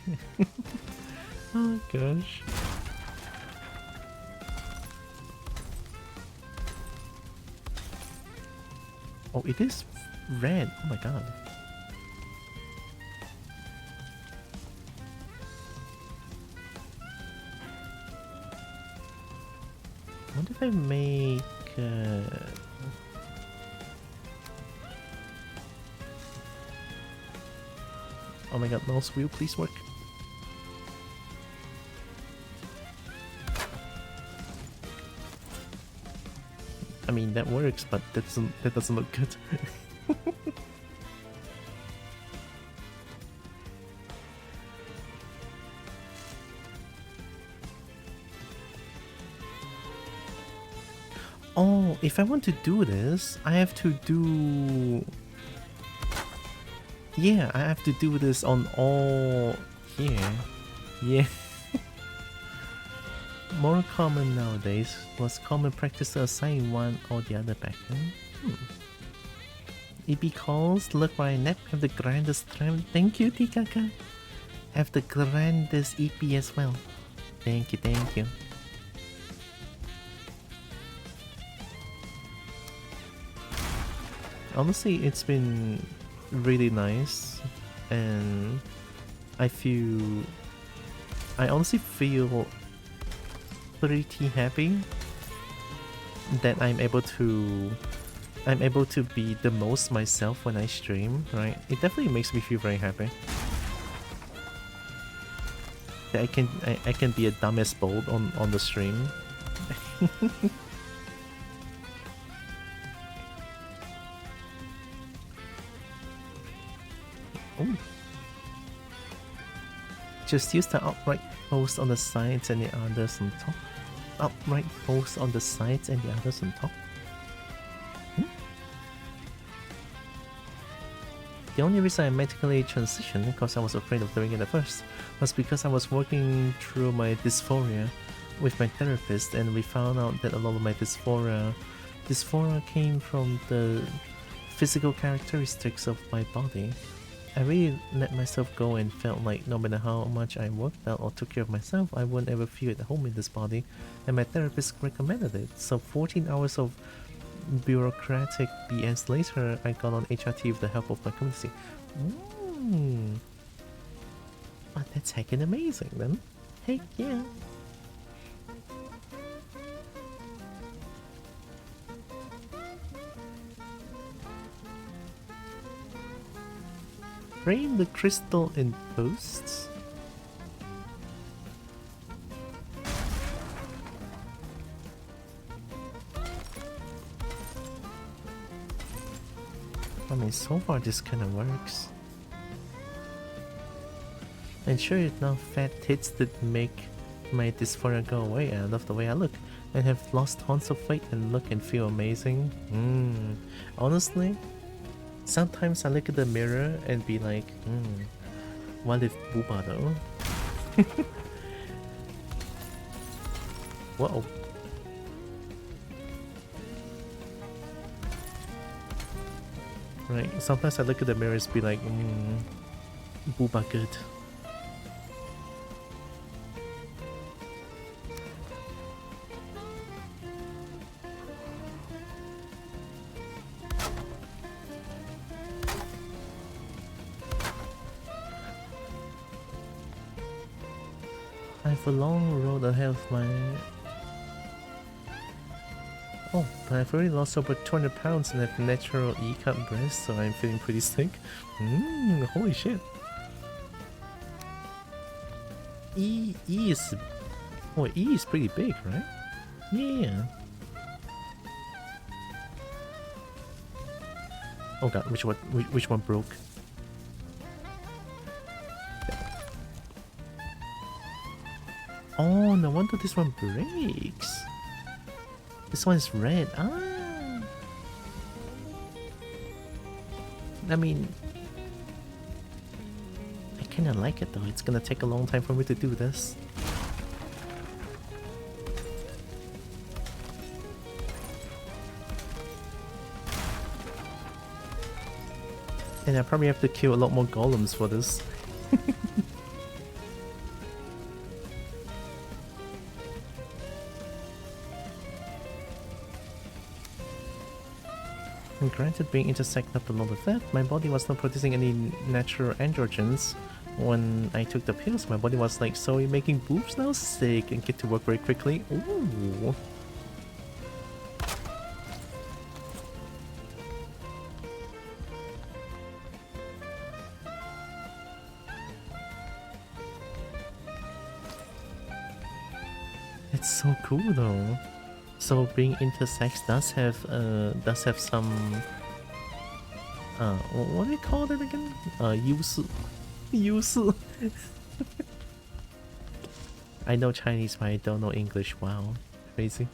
Oh gosh. Oh, it is red. Oh my god. What if I make oh my god, mouse wheel, please work. I mean that works, but that doesn't look good. Oh, if I want to do this, I have to do... Yeah, I have to do this on all here. Yeah. More common nowadays. Was common practice to assign one or the other back then. EP calls, look why Nep have the grandest tram. Thank you, Tikaka. Have the grandest EP as well. Thank you, thank you. Honestly, it's been really nice, and I honestly feel pretty happy that I'm able to be the most myself when I stream, right? It definitely makes me feel very happy that I can be a dumbass bold on the stream. Ooh. Just use the upright post on the sides and the others on top. Upright post on the sides and the others on top. The only reason I medically transitioned, because I was afraid of doing it at first, was because I was working through my dysphoria with my therapist, and we found out that a lot of my dysphoria came from the physical characteristics of my body. I really let myself go and felt like no matter how much I worked out or took care of myself, I wouldn't ever feel at home in this body, and my therapist recommended it. So 14 hours of bureaucratic BS later, I got on HRT with the help of my community. But that's heckin' amazing then. Heck yeah. Frame the crystal in posts. I mean, so far this kind of works. And sure enough, fat tits did make my dysphoria go away. I love the way I look and have lost tons of weight and look and feel amazing. Honestly, sometimes I look at the mirror and be like, what if booba though? Whoa. Right, sometimes I look at the mirrors and be like, booba good. I have a long road ahead of my... Oh, but I've already lost over 200 pounds and have natural E-cut breasts, so I'm feeling pretty sick. Holy shit. E is... Oh, E is pretty big, right? Yeah. Oh god, which one broke? Oh, no wonder this one breaks. This one is red. Ah. I mean, I kinda like it though. It's gonna take a long time for me to do this. And I probably have to kill a lot more golems for this. And granted, being intersect helped a lot with that. My body was not producing any natural androgens. When I took the pills, my body was like, so you're making boobs now? Sick, and get to work very quickly. Ooh. It's so cool though. So being intersex does have some what do you call it again? Use. I know Chinese but I don't know English. Wow. Crazy.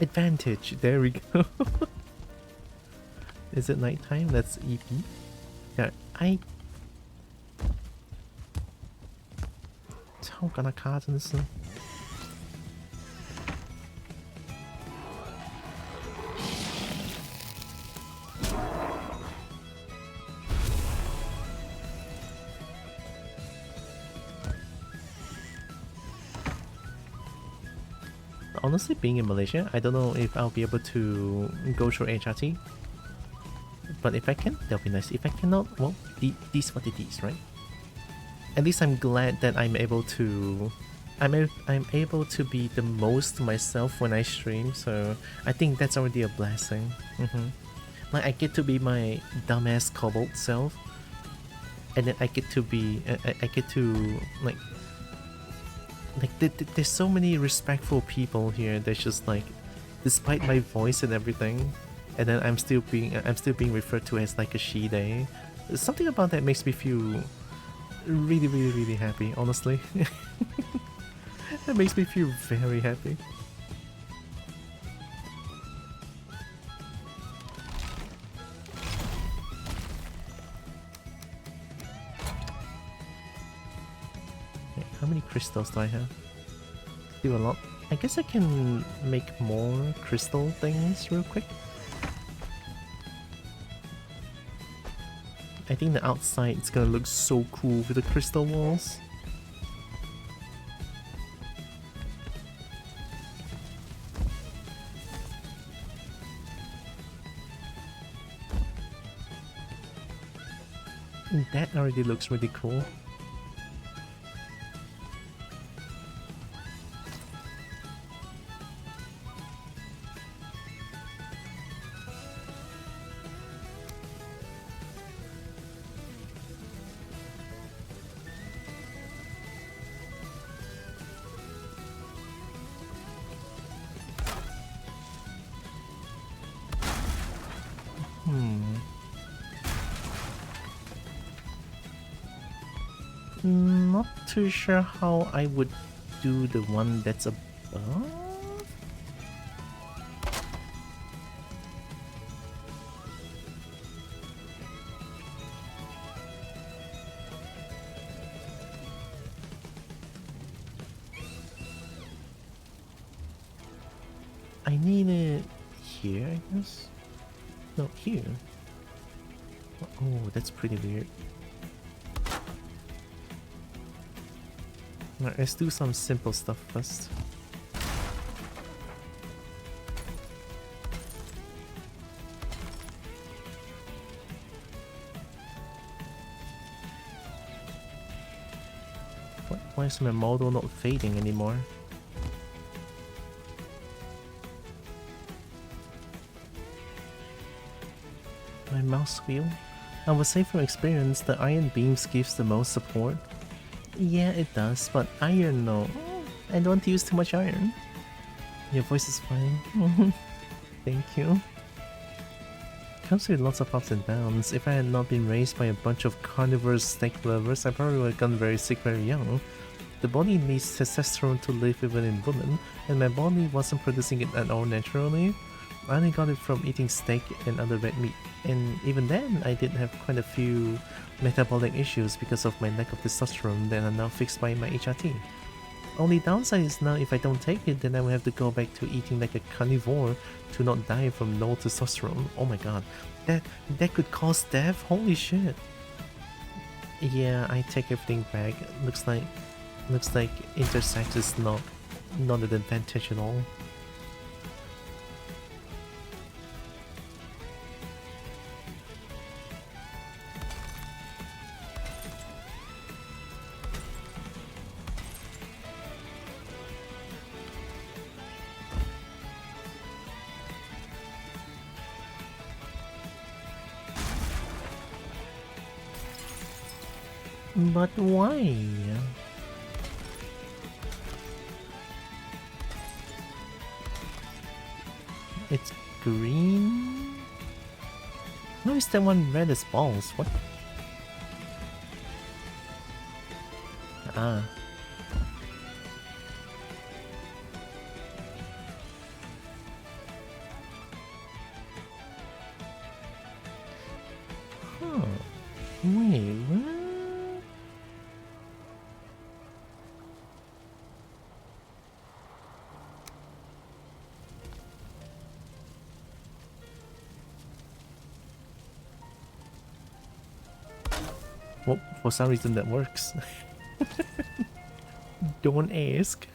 Advantage. There we go. Is it nighttime? That's EP. Yeah, I 操干他卡真是 Honestly, being in Malaysia, I don't know if I'll be able to go through HRT. But if I can, that'll be nice. If I cannot, well, these what it is, right? At least I'm glad that I'm able to... I'm able to be the most myself when I stream, so I think that's already a blessing. Like, I get to be my dumbass kobold self. And then I get to be... I get to, like, there's so many respectful people here that's just like, despite my voice and everything, and then I'm still being referred to as like a she-they. Something about that makes me feel really happy, honestly. That makes me feel very happy. How many crystals do I have? Do a lot. I guess I can make more crystal things real quick. I think the outside is gonna look so cool with the crystal walls. That already looks really cool. Not too sure how I would do the one that's above? I need it here, I guess? No, here. Oh, that's pretty weird. Alright, let's do some simple stuff first. Why is my model not fading anymore? My mouse wheel? I would say from experience the iron beams gives the most support. Yeah, it does, but iron no. I don't use too much iron. Your voice is fine. Thank you. Comes with lots of ups and downs. If I had not been raised by a bunch of carnivorous snake lovers, I probably would have gotten very sick very young. The body needs testosterone to live even in women, and my body wasn't producing it at all naturally. I only got it from eating steak and other red meat, and even then I did have quite a few metabolic issues because of my lack of testosterone that are now fixed by my HRT. Only downside is now if I don't take it, then I will have to go back to eating like a carnivore to not die from no testosterone. Oh my god, that could cause death? Holy shit. Yeah, I take everything back. Looks like intersex is not an advantage at all. But why? It's green? How is that one red as balls? What? Ah. Huh. Wait, what? Well, for some reason that works. Don't ask.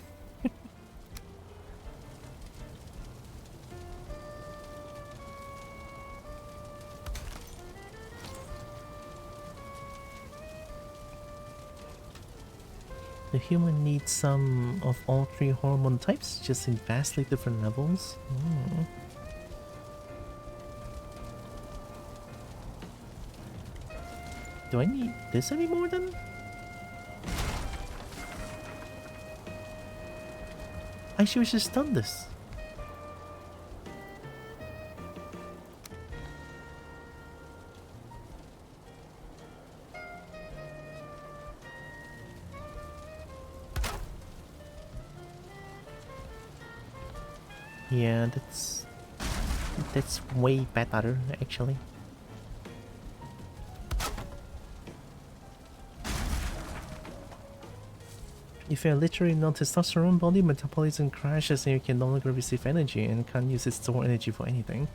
The human needs some of all three hormone types, just in vastly different levels. Do I need this anymore then? I should have just done this. Yeah, that's way better actually. If you're literally non-testosterone, body metabolism crashes and you can no longer receive energy and can't use it to store energy for anything.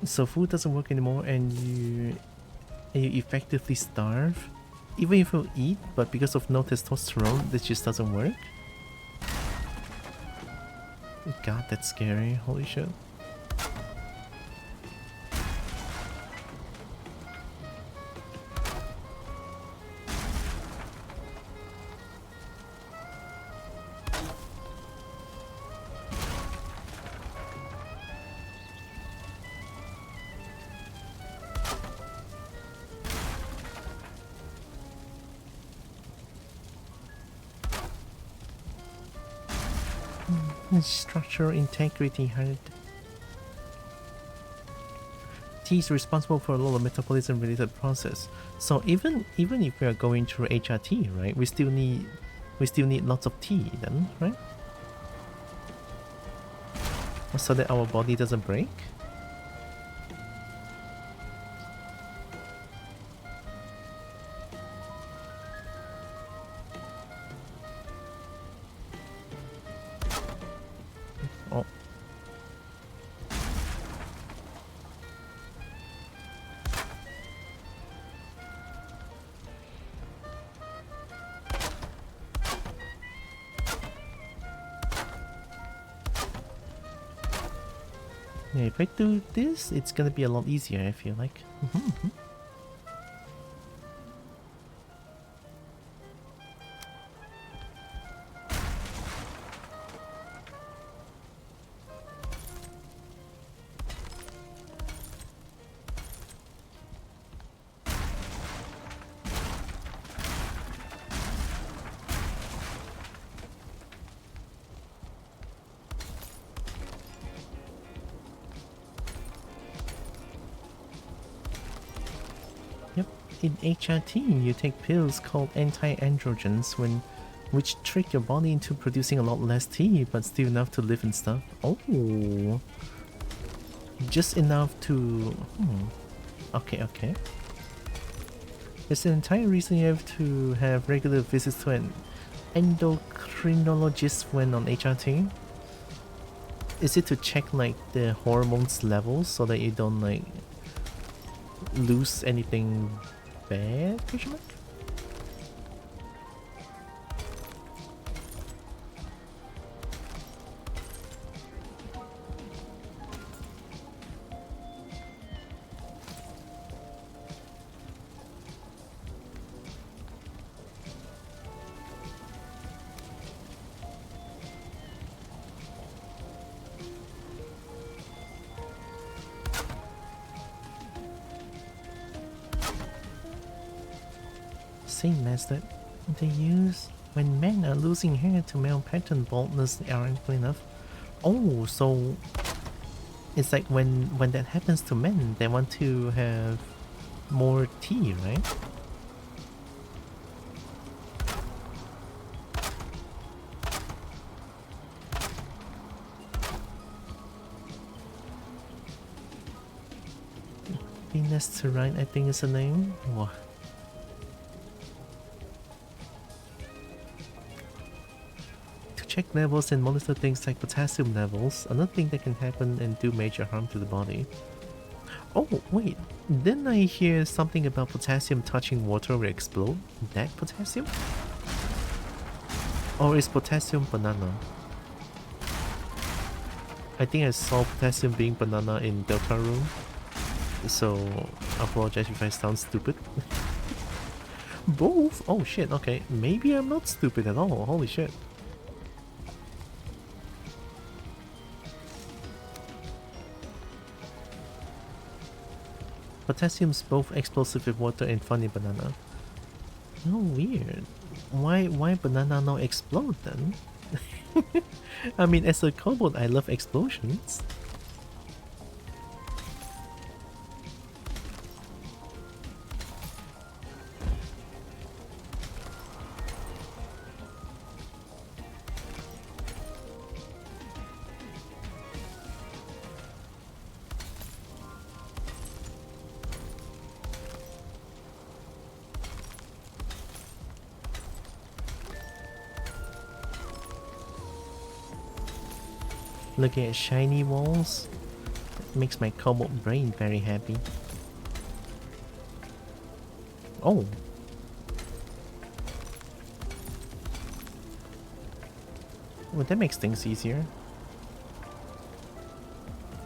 So food doesn't work anymore and you effectively starve. Even if you eat, but because of no testosterone, this just doesn't work. God, that's scary. Holy shit. Structural integrity hurt. T is responsible for a lot of metabolism related process. So even if we are going through HRT, right, we still need We still need lots of tea then, right? So that our body doesn't break. Oh. Yeah, if I do this, it's gonna be a lot easier, I feel like. In HRT, you take pills called anti-androgens which trick your body into producing a lot less tea, but still enough to live and stuff. Oh, just enough to. Okay. It's the entire reason you have to have regular visits to an endocrinologist when on HRT. Is it to check like the hormones levels so that you don't like lose anything bad? Question mark? Same as that they use when men are losing hair to male pattern baldness ironically enough. Oh, so it's like when that happens to men, they want to have more tea, right? Finasteride, I think is the name. Wow. Check levels and monitor things like potassium levels, another thing that can happen and do major harm to the body. Oh, wait, didn't I hear something about potassium touching water will explode? That potassium? Or is potassium banana? I think I saw potassium being banana in Delta Room, so I apologize if I sound stupid. Both? Oh shit, okay, maybe I'm not stupid at all, holy shit. Potassium's both explosive with water and funny banana. Oh, weird. Why banana not explode then? I mean, as a kobold, I love explosions. Looking at shiny walls makes my kobold brain very happy. Oh. Well, that makes things easier.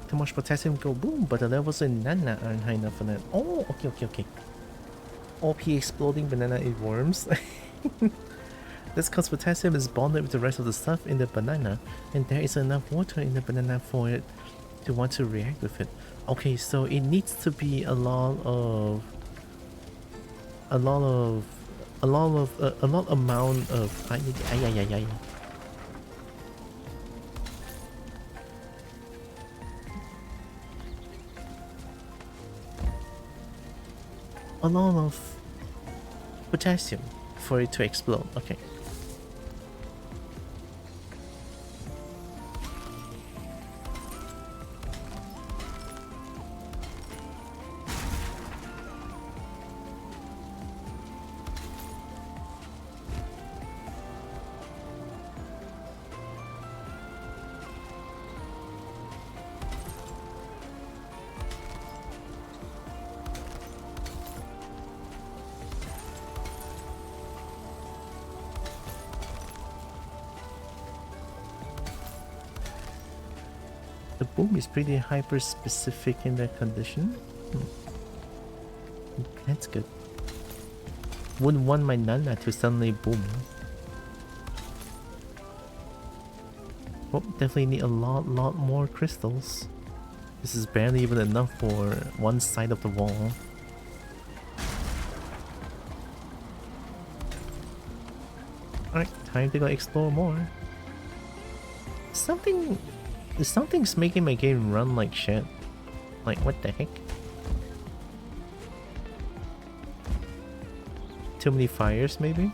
Too much potassium go boom, but the levels in Nana aren't high enough for that. Oh, okay. OP exploding banana eat worms. That's because potassium is bonded with the rest of the stuff in the banana, and there is enough water in the banana for it to want to react with it. Okay, so it needs to be a lot amount of a lot of potassium for it to explode. Okay. the boom is pretty hyper specific in that condition. That's good. Wouldn't want my Nana to suddenly boom. Oh, definitely need a lot more crystals. This is barely even enough for one side of the wall. Alright, time to go explore more. Something's making my game run like shit. Like, what the heck? Too many fires, maybe?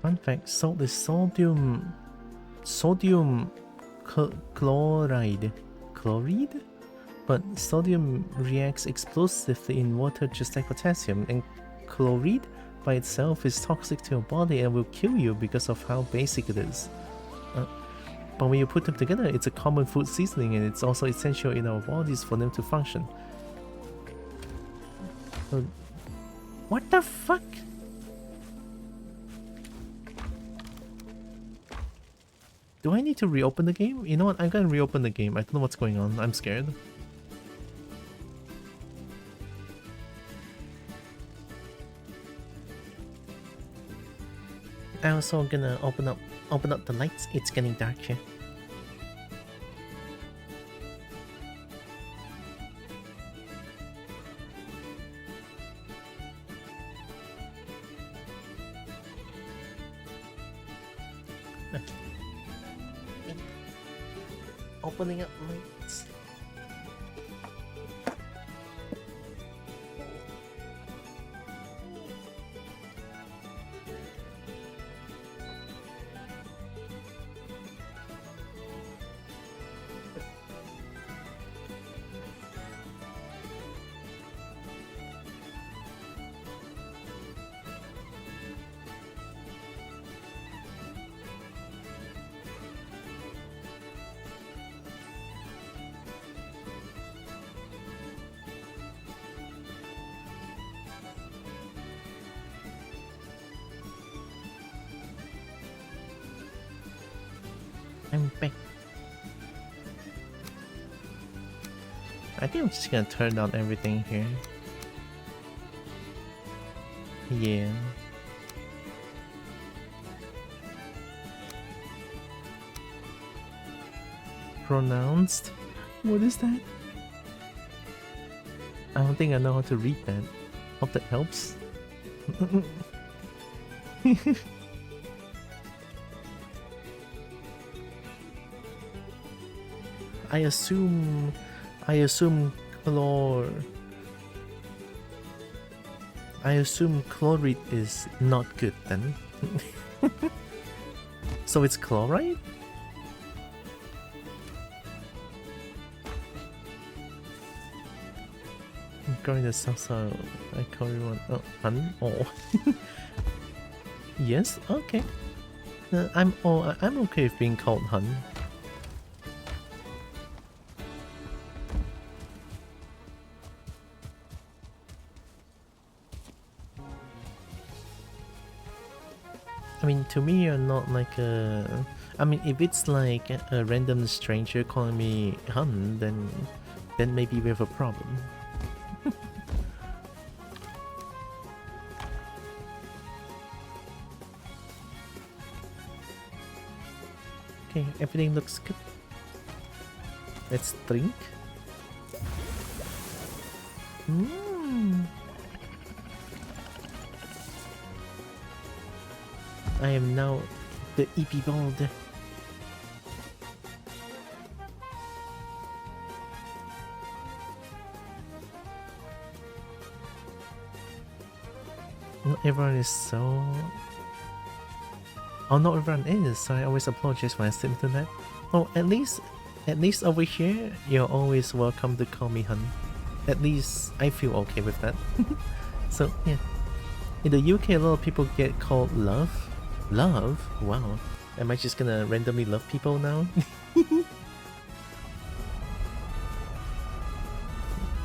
Fun fact, salt is sodium chloride, but sodium reacts explosively in water just like potassium, and chloride by itself is toxic to your body and will kill you because of how basic it is. But when you put them together, it's a common food seasoning, and it's also essential in our bodies for them to function. What the fuck? Do I need to reopen the game? You know what? I'm gonna reopen the game. I don't know what's going on. I'm scared. I'm also gonna open up the lights. It's getting dark here. Opening up lights. I'm back. I think I'm just gonna turn down everything here. Yeah. Pronounced? What is that? I don't think I know how to read that. Hope that helps. I assume chloride is not good then. So it's chloride? Going to salsa, I call you one. Oh, hun? Oh. Yes, okay. I'm okay with being called hun. I mean, to me, you're not like a... I mean, if it's like a random stranger calling me hun, then maybe we have a problem. Okay, everything looks good. Let's drink. I am now the EP Bald. Not everyone is so... Oh, not everyone is, so I always apologize when I slip into that. Oh, at least over here, you're always welcome to call me hun. At least I feel okay with that. So yeah. In the UK, a lot of people get called love. Love? Wow. Am I just gonna randomly love people now?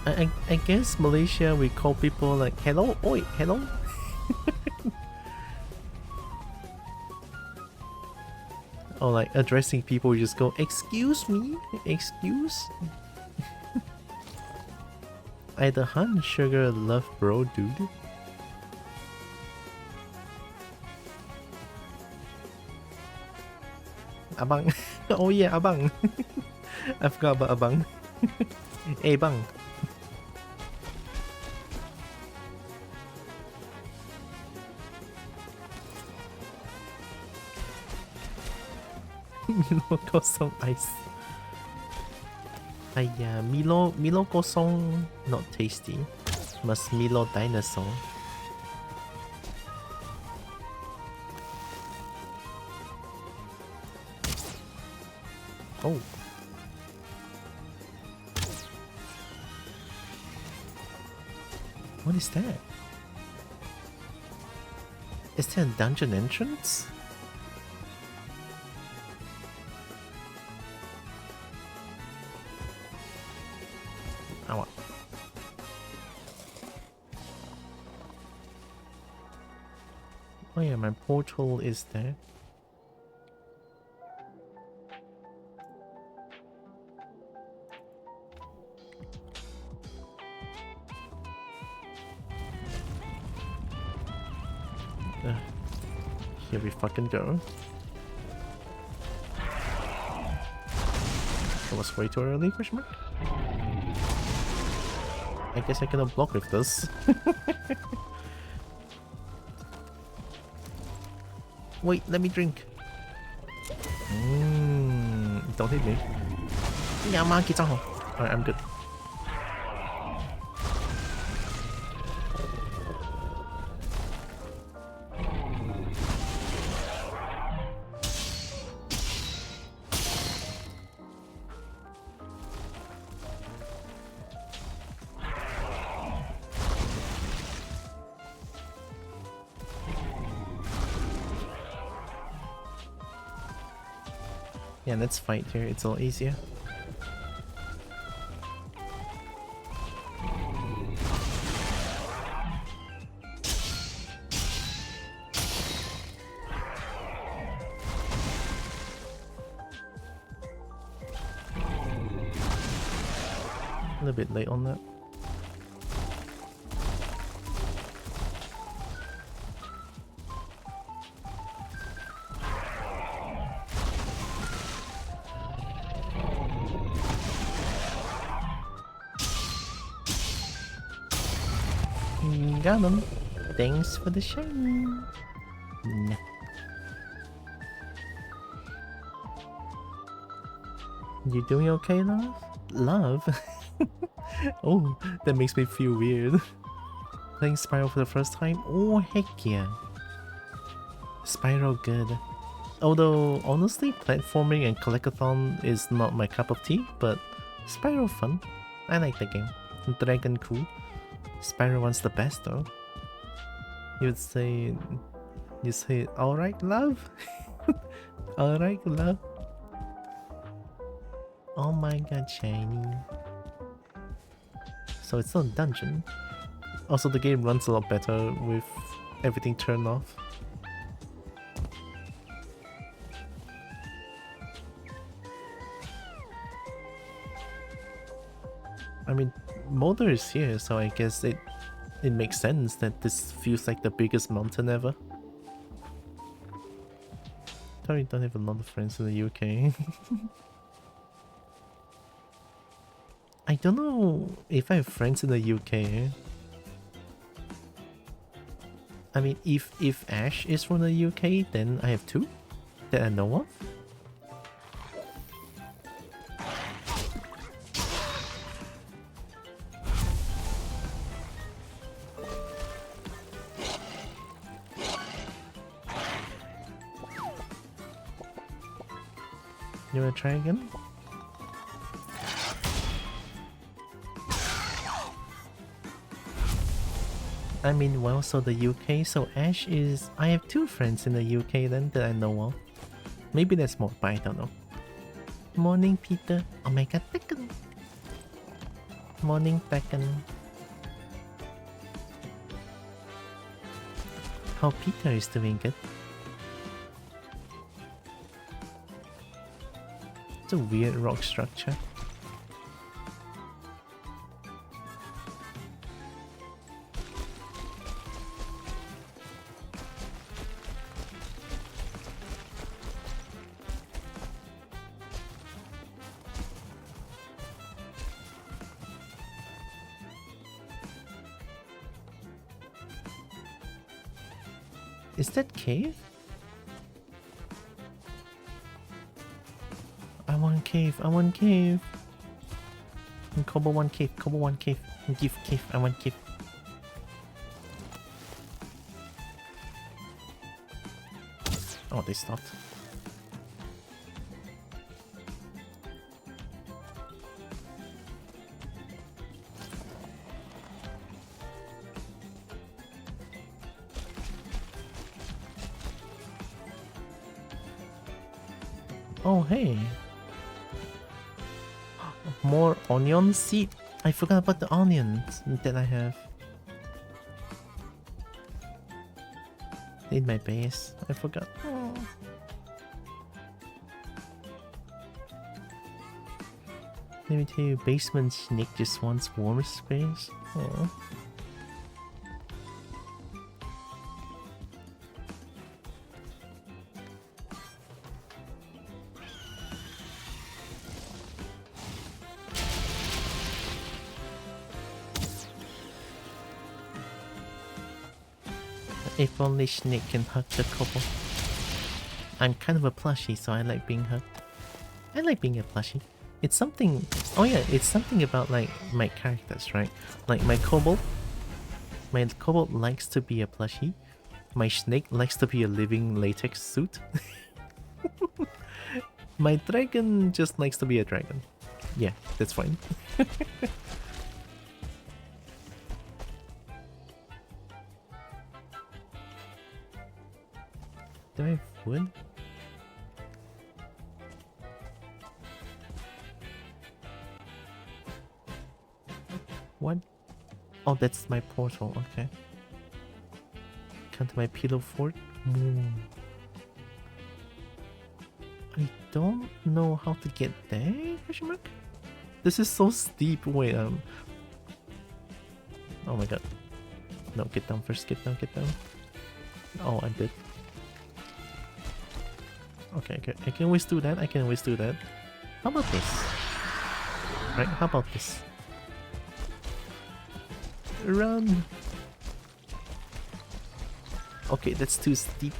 I guess Malaysia, we call people like hello, oi, hello. Or like addressing people, you just go, excuse me, excuse. Either hun, sugar, love, bro, dude. Abang. Oh yeah, abang. I forgot about abang. Hey bang. Milo kosong ice. Milo kosong not tasty. Must Milo dinosaur. Oh. What is that? Is there a dungeon entrance? Oh. Oh yeah, my portal is there. Here we fucking go. That was way too early, question mark? I guess I cannot block with this. Wait, let me drink. Don't hit me. Alright, I'm good. Yeah, let's fight here, it's a lot easier. A little bit late on that. Got him. Thanks for the shiny. Nah. You doing okay, love? Love? Oh, that makes me feel weird. Playing Spyro for the first time? Oh, heck yeah. Spyro good. Although, honestly, platforming and collectathon is not my cup of tea, but Spyro fun. I like the game. Dragon cool. Spyro one's the best though. You say, alright love? Alright love? Oh my god, shiny. So it's not a dungeon. Also the game runs a lot better with everything turned off. I mean, Molder is here, so I guess it makes sense that this feels like the biggest mountain ever. Sorry, don't have a lot of friends in the UK. I don't know if I have friends in the UK. I mean, if Ash is from the UK, then I have two that I know of. You wanna try again? I'm in Wales, so the UK, so Ash is... I have 2 friends in the UK then that I know of. Maybe there's more, but I don't know. Morning, Peter. Oh my god, Tekken. Morning, Tekken. How Peter is doing good. It's a weird rock structure. Is that cave? I want cave, I want cave. Kobo one cave, Kobo one cave. Give cave, I want cave. Oh, they stopped. Oh, hey. More onion seed. I forgot about the onions that I have. In my base. I forgot. Oh. Let me tell you, basement snake just wants warm space. Oh. If only Snake can hug the couple. I'm kind of a plushie, so I like being hugged. I like being a plushie. It's something... Oh yeah, it's something about like my characters, right? Like my kobold. My kobold likes to be a plushie. My snake likes to be a living latex suit. My dragon just likes to be a dragon. Yeah, that's fine. Do I have wood? What? Oh, that's my portal, okay. Come to my pillow fort? I don't know how to get there, question mark? This is so steep, wait, oh my god. No, get down first, get down, get down. Oh, I'm dead. Okay, okay, I can always do that, I can always do that. How about this? Right, how about this? Run! Okay, that's too steep.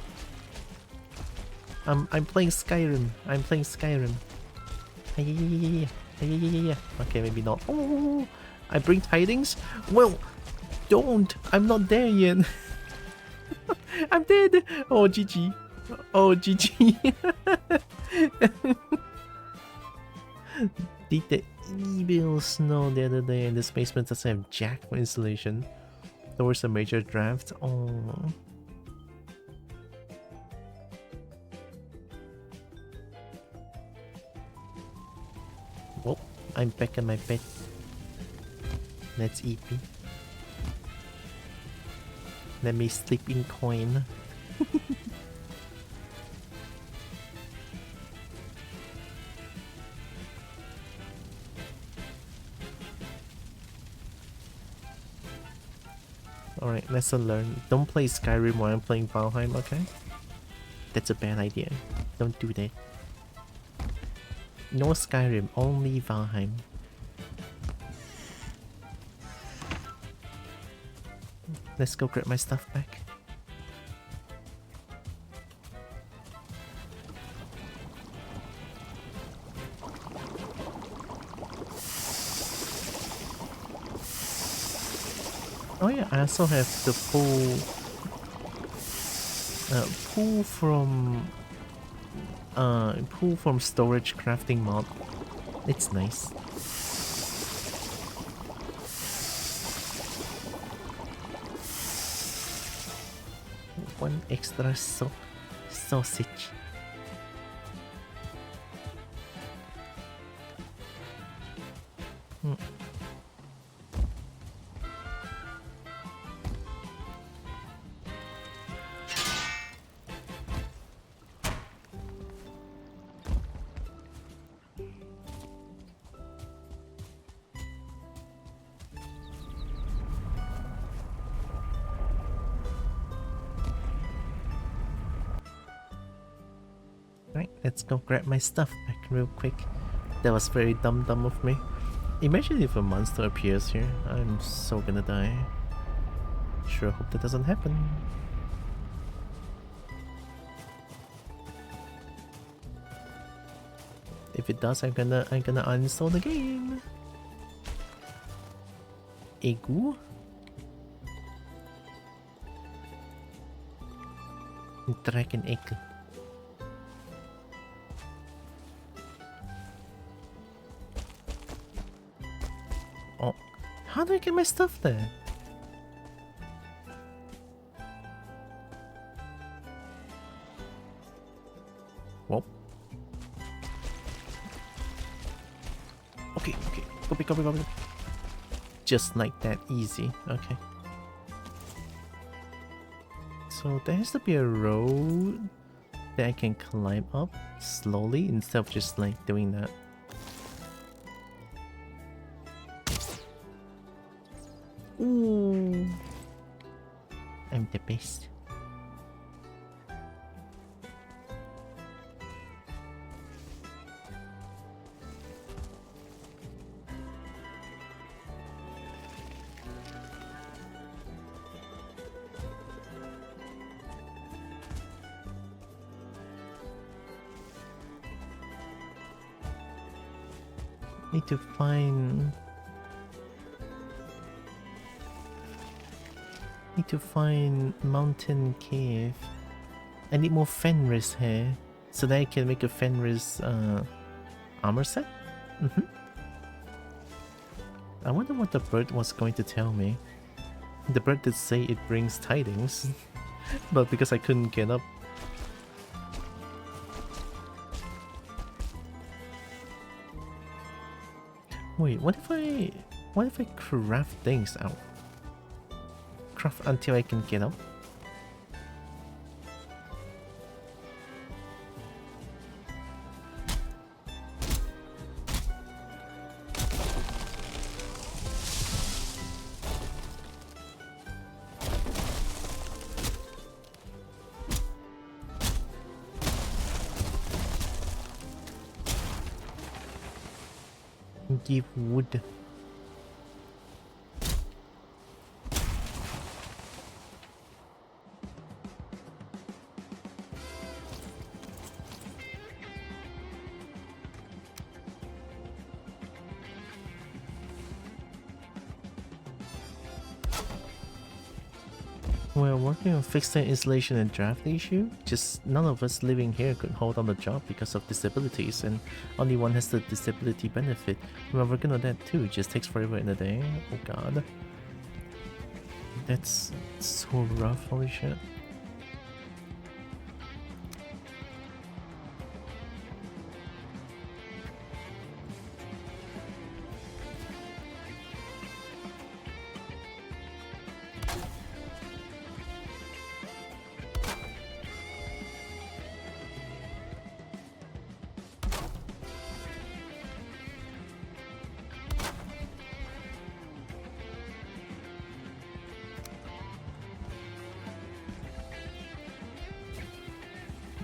I'm playing Skyrim. I'm playing Skyrim. Okay, maybe not. Oh, I bring tidings? Well, don't! I'm not there yet. I'm dead! Oh, GG. Oh, GG. Did the evil snow the other day and this basement doesn't have jack for insulation. There was a major draft. Oh. Well, I'm back in my bed. Let's eat me. Let me sleep in coin. Alright, lesson learned. Don't play Skyrim while I'm playing Valheim, okay? That's a bad idea. Don't do that. No Skyrim, only Valheim. Let's go grab my stuff back. Oh yeah, I also have the pool from storage crafting mod. It's nice. One extra sausage. Right, let's go grab my stuff back real quick. That was very dumb of me. Imagine if a monster appears here. I'm so gonna die. Sure hope that doesn't happen. If it does, I'm gonna uninstall the game. Egu? Dragon egg. Oh, how do I get my stuff there? Whoa. Okay, copy. Just like that, easy. Okay. So there has to be a road that I can climb up slowly instead of just like doing that. Ooh. I'm the best. Need to find mountain cave. I need more Fenris hair so that I can make a Fenris armor set. I wonder what the bird was going to tell me. The bird did say it brings tidings, but because I couldn't get up. Wait, what if I craft things out? Craft until I can get up? Give wood. We're working on fixing installation and draft issue. Just none of us living here could hold on the job because of disabilities, and only one has the disability benefit. We're working on that too. It just takes forever in a day. Oh god. That's so rough, holy shit.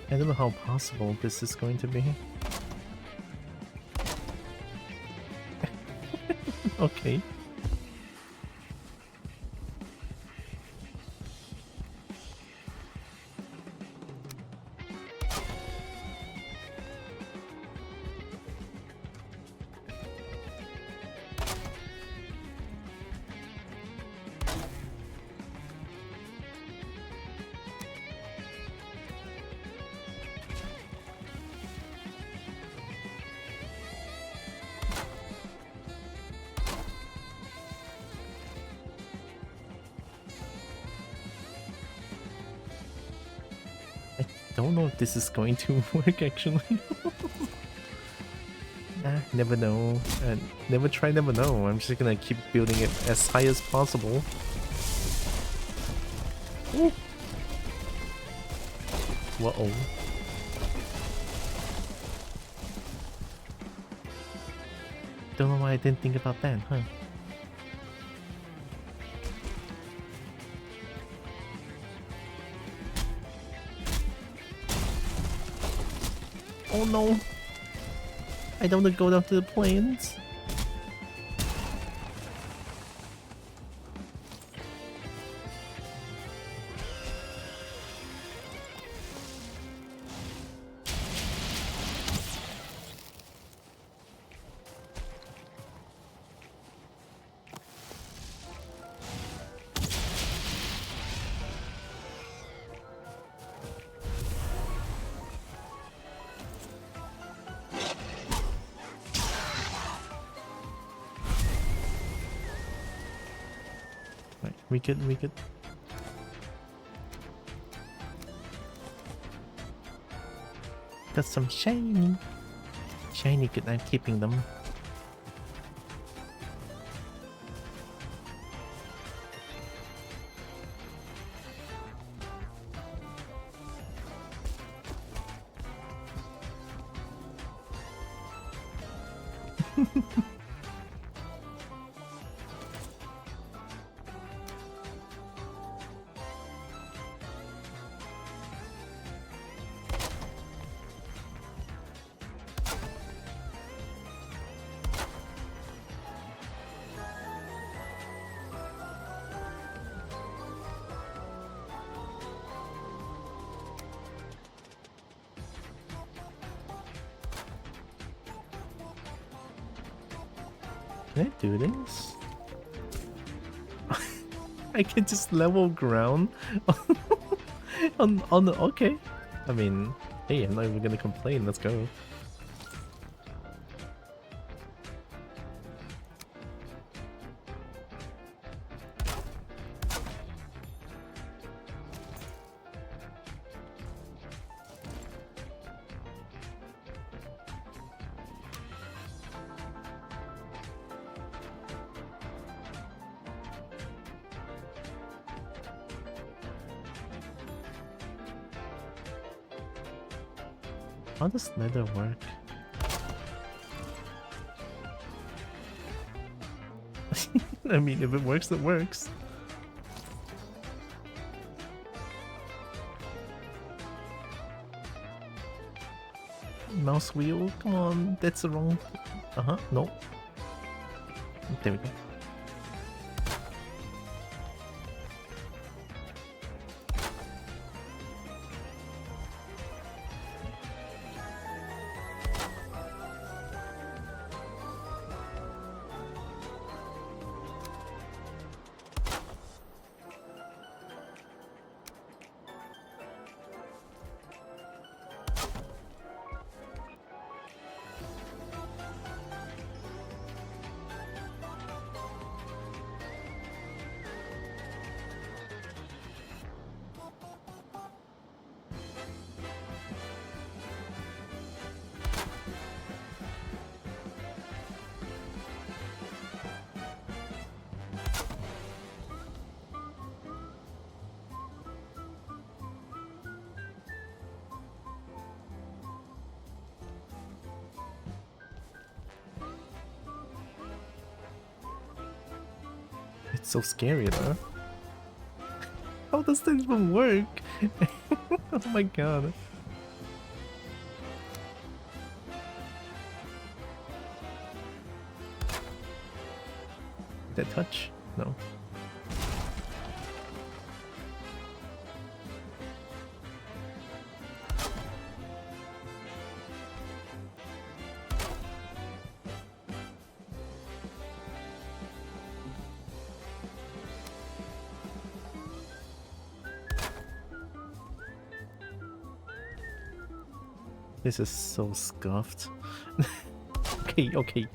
I don't know how possible this is going to be. Okay. I don't know if this is going to work actually. Never know. Never try, never know. I'm just gonna keep building it as high as possible. Ooh. Whoa. Don't know why I didn't think about that, huh? Oh no! I don't want to go down to the plains. We could. Got some shiny. Shiny good, I'm keeping them. Can I do this? I can just level ground on the okay. I mean, hey, I'm not even gonna complain. Let's go. How does nether work? I mean, if it works, it works. Mouse wheel? Come on, that's the wrong... no. There we go. It's so scary though. How does that even work? Oh my god. Did that touch? No. This is so scuffed. Okay.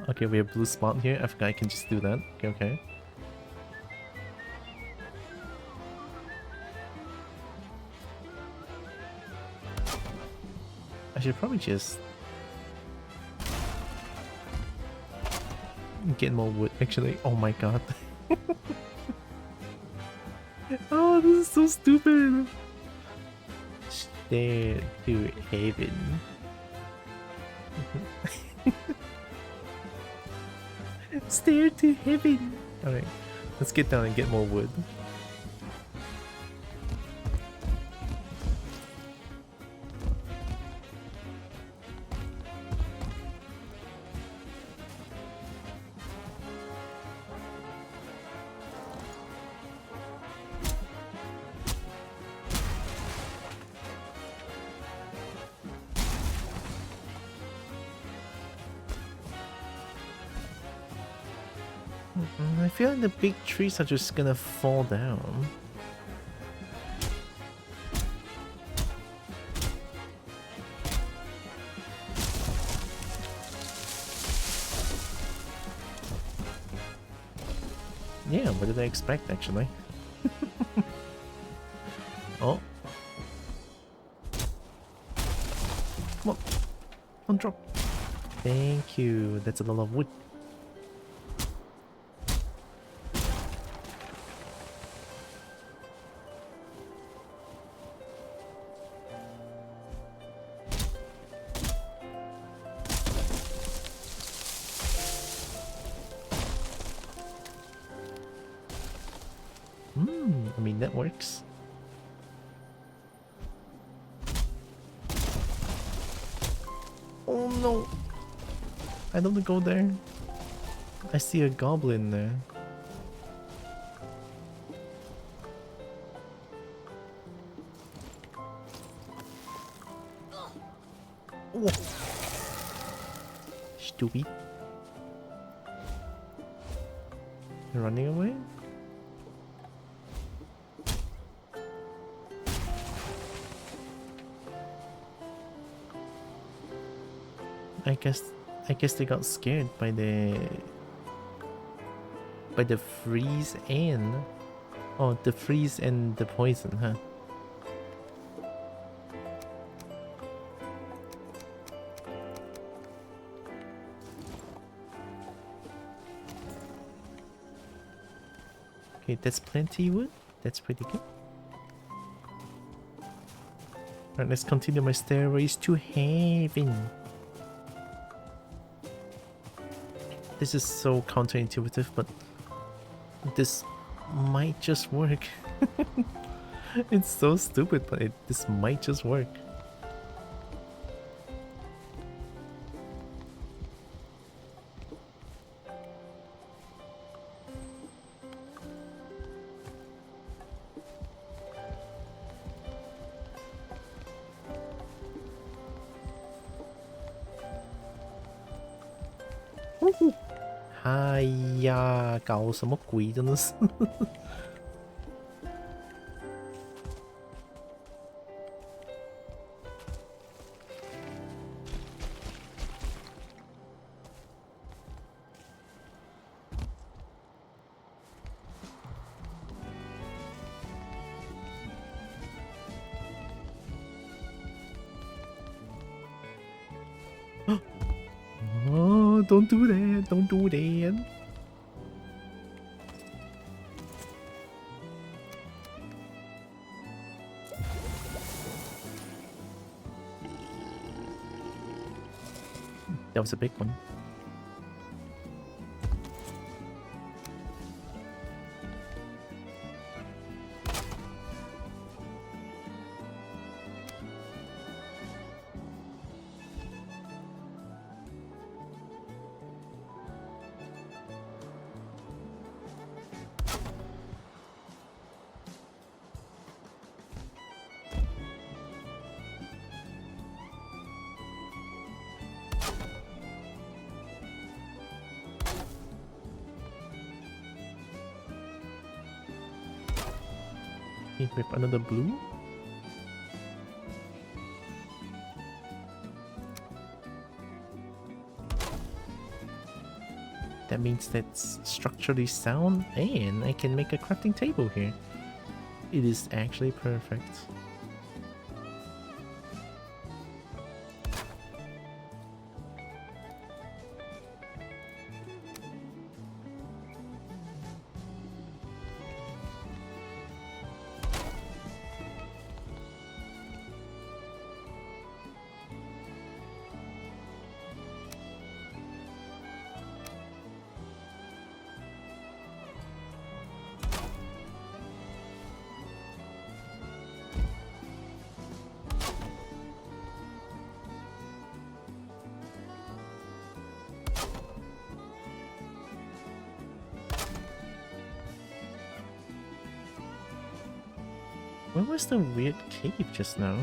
Okay, we have blue spot here. I forgot I can just do that. Okay. I should probably just get more wood, actually. Oh my god. Oh, this is so stupid. Stare to heaven. Stare to heaven. Alright, let's get down and get more wood. I feel like the big trees are just gonna fall down. Yeah, what did I expect actually? Oh. Come on. Don't drop. Thank you. That's a lot of wood. I mean, that works. Oh no! I don't go there. I see a goblin there. Oh. Stupid. You're running away? I guess they got scared by the freeze and the freeze and the poison, huh? Okay, that's plenty wood. That's pretty good. Alright, let's continue my stairways to heaven. This is so counterintuitive, but this might just work. It's so stupid, but this might just work. Woohoo! 哎呀，搞什么鬼，真的是。Oh, don't do that, don't do that. That was a big one. With another blue. That means that's structurally sound and I can make a crafting table here. It is actually perfect. Where was the weird cave just now?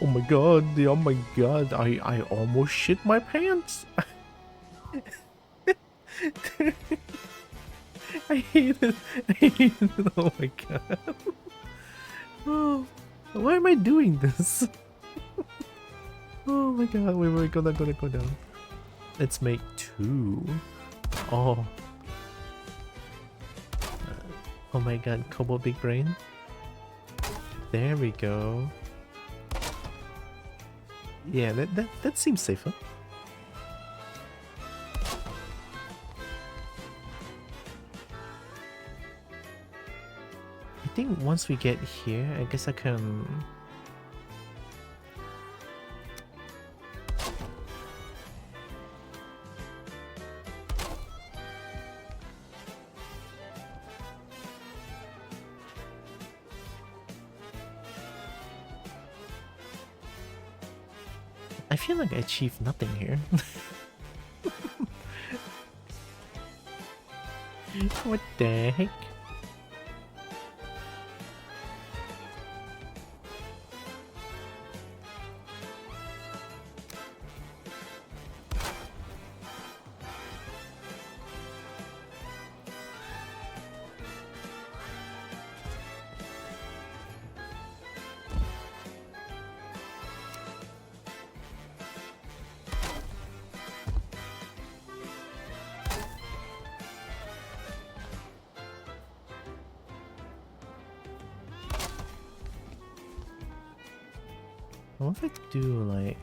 Oh my god, oh my god, I almost shit my pants. I hate it. I hate it. Oh my god. Oh, why am I doing this? Oh my god, we're gonna go down. Let's make 2. Oh. Oh my god, Kobo Big Brain. There we go. Yeah, that seems safer. I think once we get here, I guess I can... I feel like I achieved nothing here. What the heck? What if I do like...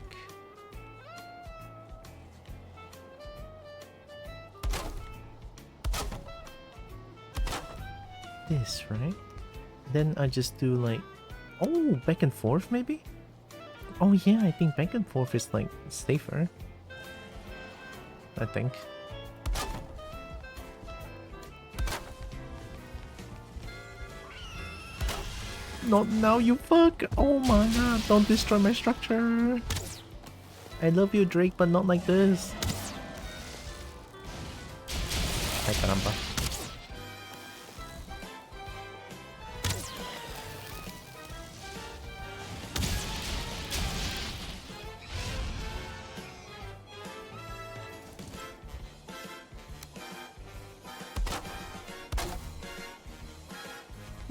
this, right? Then I just do like... oh, back and forth maybe? Oh yeah, I think back and forth is like safer. I think. Not now, you fuck! Oh my god, don't destroy my structure! I love you, Drake, but not like this. Ay, caramba.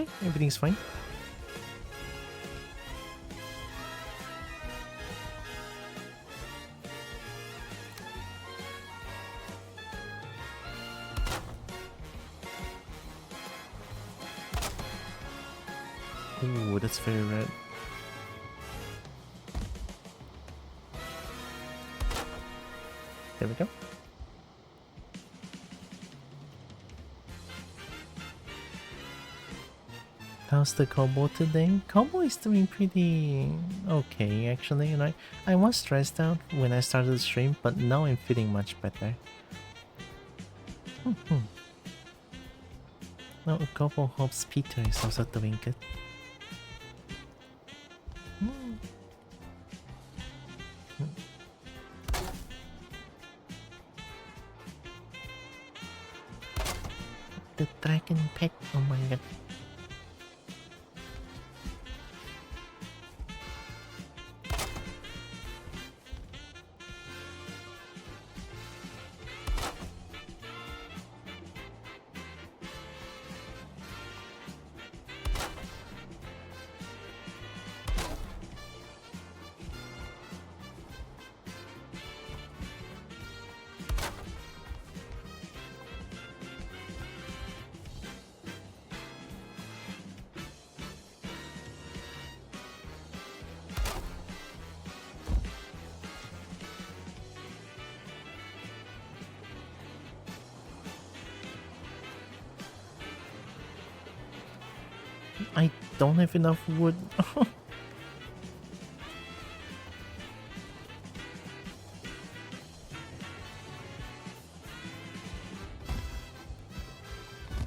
Okay, everything's fine. Ooh, that's very red. There we go. How's the combo today? Combo is doing pretty okay actually, and I was stressed out when I started the stream, but now I'm feeling much better. Now a couple hopes Peter is also doing good. The dragon pet, oh my god. I don't have enough wood.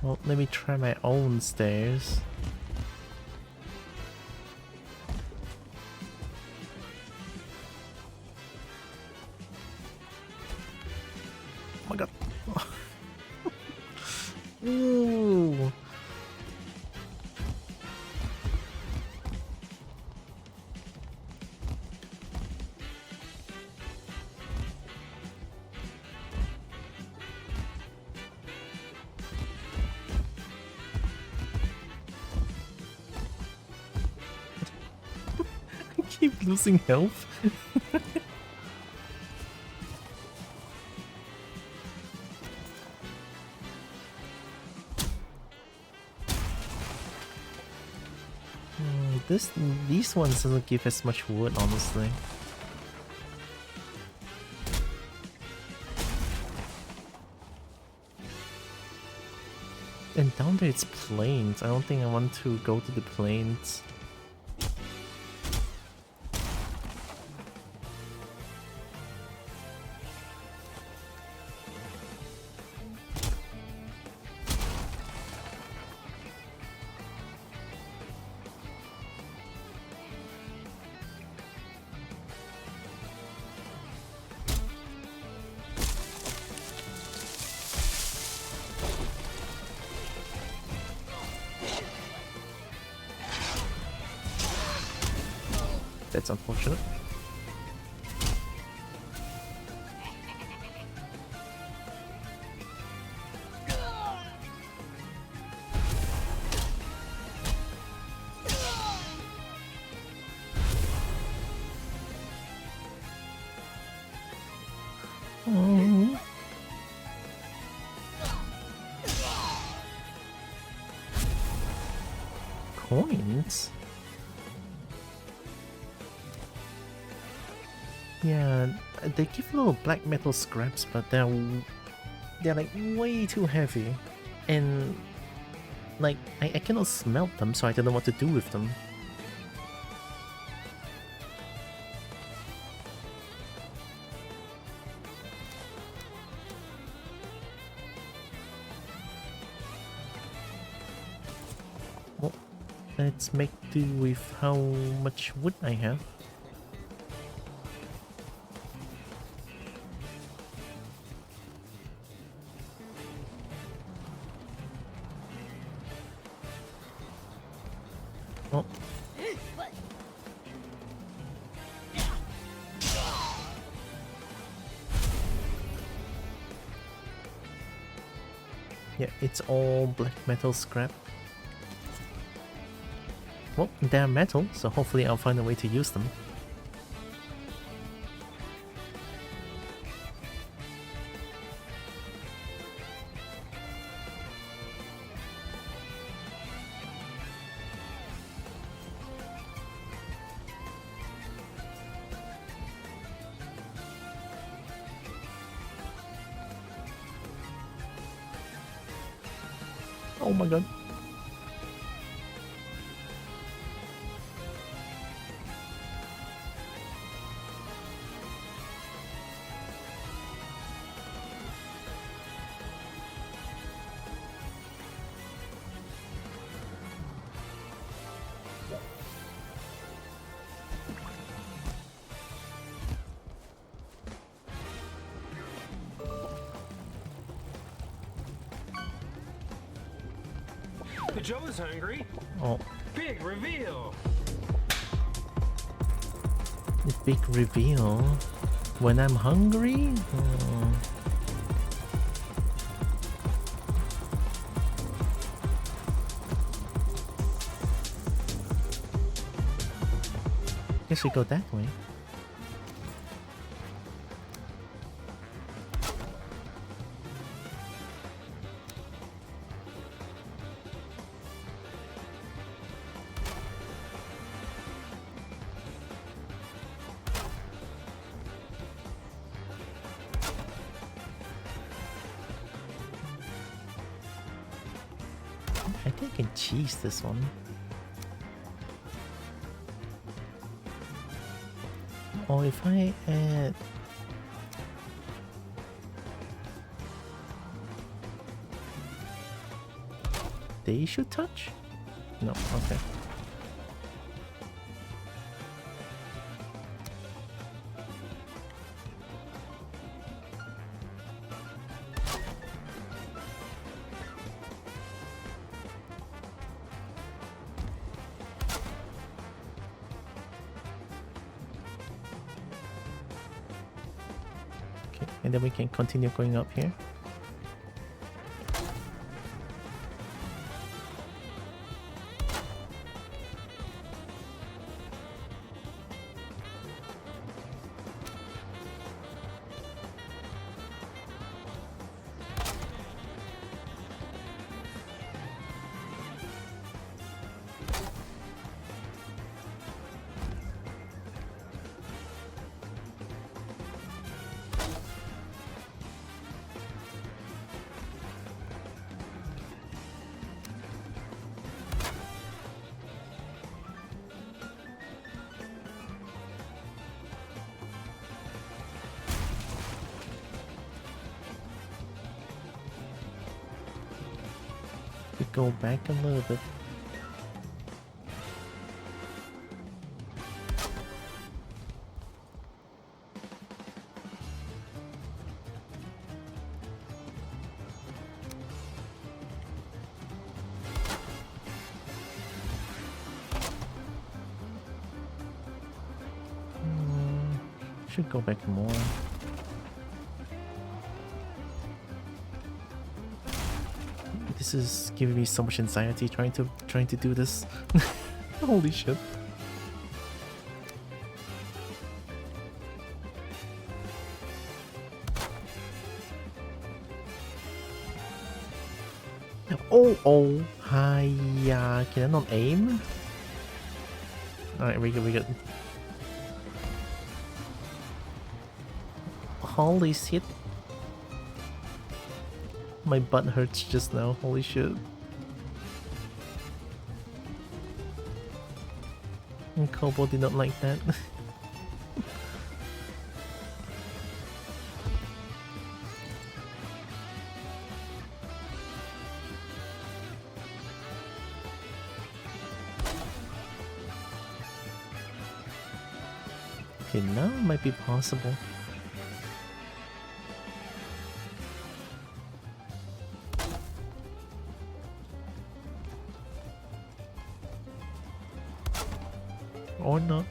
Well, let me try my own stairs. Oh my god. Ooh. I keep losing health. These ones doesn't give as much wood, honestly. And down there it's plains. I don't think I want to go to the plains. That's unfortunate. Oh. Coins? Yeah, they give little black metal scraps, but they're like way too heavy, and like I cannot smelt them, so I don't know what to do with them. Well, let's make do with how much wood I have. Oh. Yeah, it's all black metal scrap. Well, they're metal, so hopefully I'll find a way to use them. Oh my god. Joe's hungry. Oh. Big reveal. Big reveal. When I'm hungry? Oh. Guess we go that way. I think I can cheese this one. Or if I add... they should touch? No, okay. Okay, and then we can continue going up here. We go back a little bit. Should go back more. This is giving me so much anxiety trying to do this. Holy shit. Oh, hiya. Can I not aim? Alright, we good. Holy shit. My butt hurts just now, holy shit. And Kobo did not like that. Okay, now it might be possible. Or not.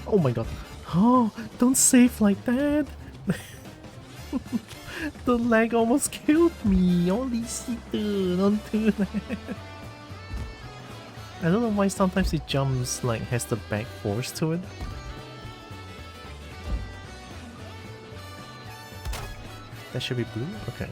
Oh my god. Oh, don't save like that. The lag almost killed me. Holy shit, don't do that. I don't know why sometimes it jumps like has the back force to it. That should be blue? Okay.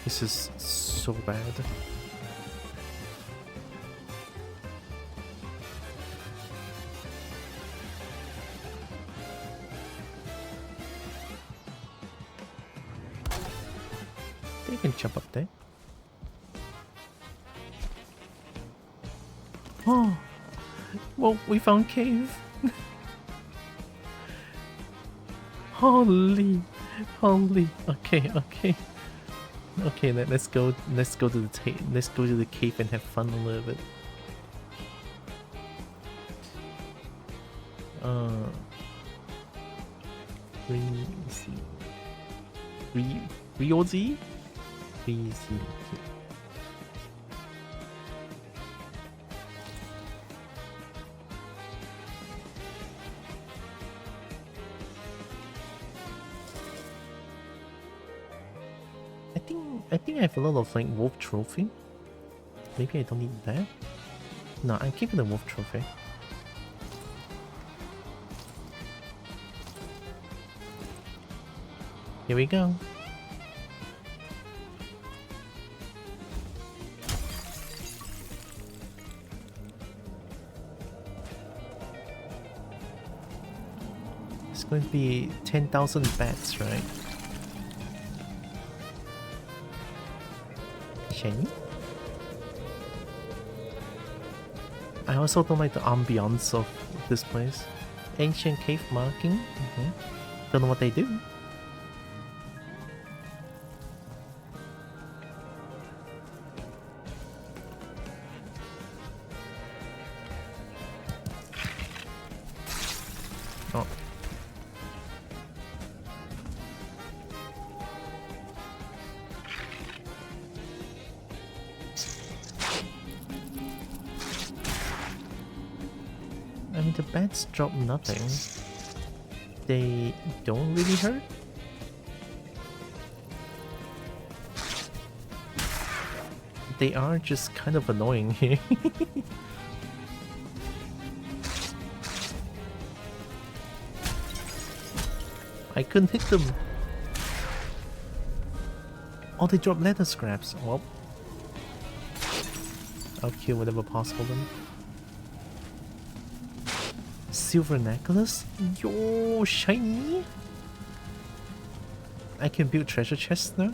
This is so bad. They can jump up there. Oh, well, we found cave. Holy. Okay. Okay, let's go to the cave and have fun a little bit. Ryozi? I think I have a lot of like wolf trophy. Maybe I don't need that. No, I'm keeping the wolf trophy. Here we go. It's going to be 10,000 bats, right? Shiny? I also don't like the ambiance of this place. Ancient cave marking. Don't know what they do. Oh. I mean, the bats drop nothing. They don't really hurt? They are just kind of annoying here. I couldn't hit them. Oh, they drop leather scraps. Well, I'll kill whatever possible then. Silver necklace? Yo, shiny! I can build treasure chests now.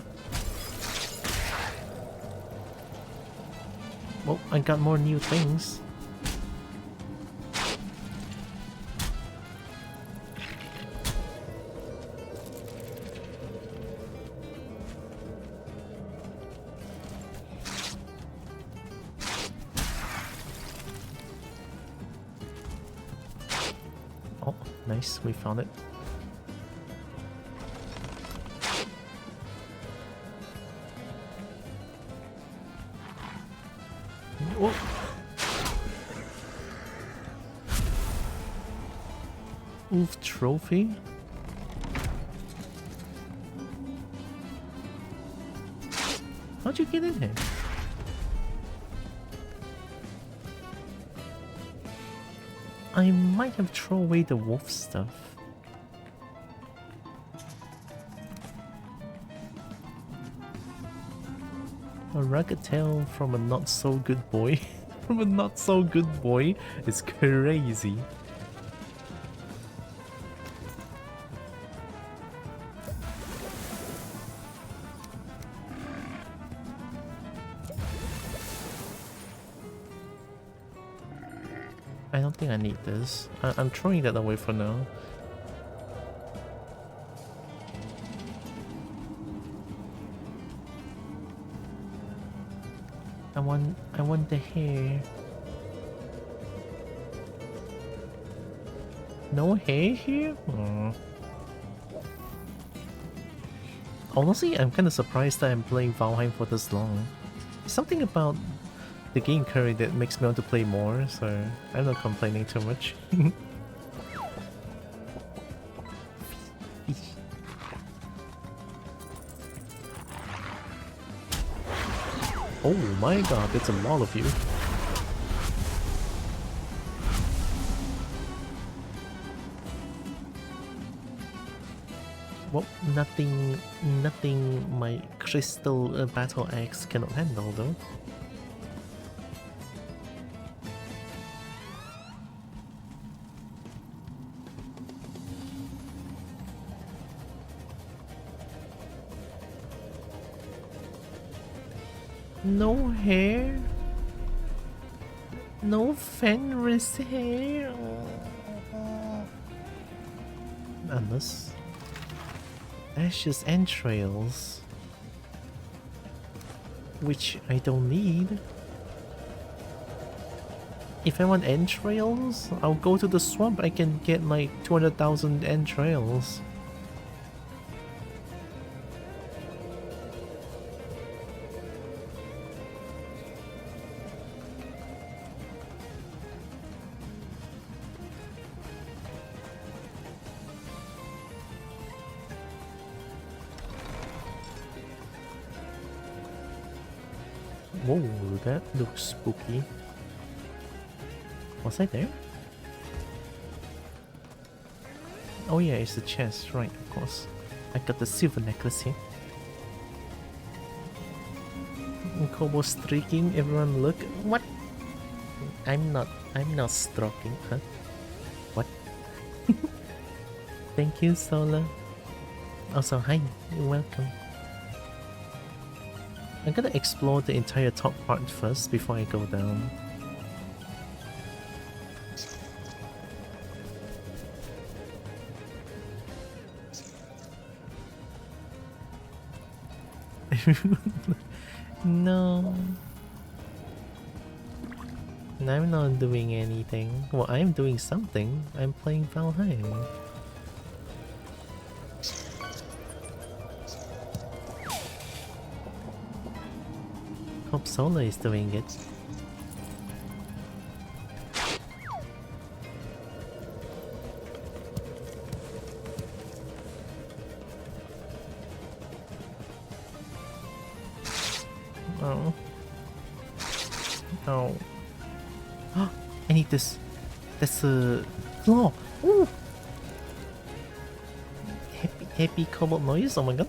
Well, I got more new things. Oh, nice, we found it. Oh. Wolf trophy? How'd you get in here? I might have thrown away the wolf stuff. A rugged tale from a not so good boy. From a not so good boy is crazy. I don't think I need this. I'm throwing that away for now. I want the hair. No hair here? Honestly, I'm kinda surprised that I'm playing Valheim for this long. Something about the game curry that makes me want to play more, so I'm not complaining too much. Oh my god, that's a lot of you. Well, nothing my crystal battle axe cannot handle though. No hair? No Fenris hair? Unless... that's just entrails. Which I don't need. If I want entrails, I'll go to the swamp. I can get like 200,000 entrails. Whoa, that looks spooky. Was I there? Oh yeah, it's the chest, right, of course. I got the silver necklace here. Kobo streaking, everyone look. What? I'm not stroking, huh? What? Thank you, Sola. Also, hi, you're welcome. I'm gonna explore the entire top part first before I go down. No. I'm not doing anything. Well, I'm doing something. I'm playing Valheim. Hope Sola is doing it. Oh. Oh. I need this. That's a floor. Ooh. Happy cobalt noise. Oh my god.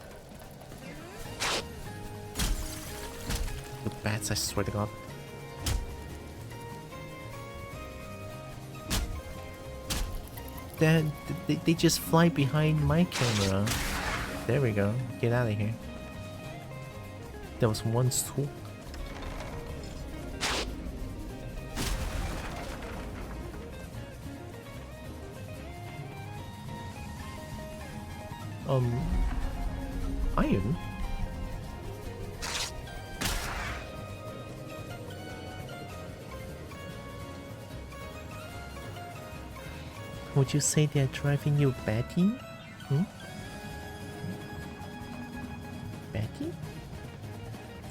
The bats, I swear to god. They just fly behind my camera. There we go. Get out of here. There was one swoop. Iron? Would you say they're driving you batty? Hmm? Batty?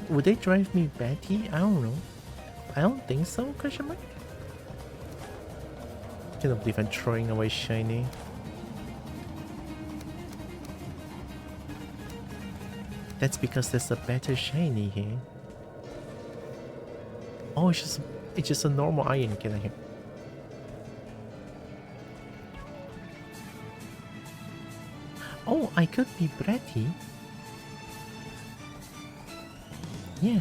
Would they drive me batty? I don't know. I don't think so, question mark? I cannot believe I'm throwing away shiny. That's because there's a better shiny here. Oh, it's just a normal iron. Get out of here. Oh, I could be bratty. Yeah.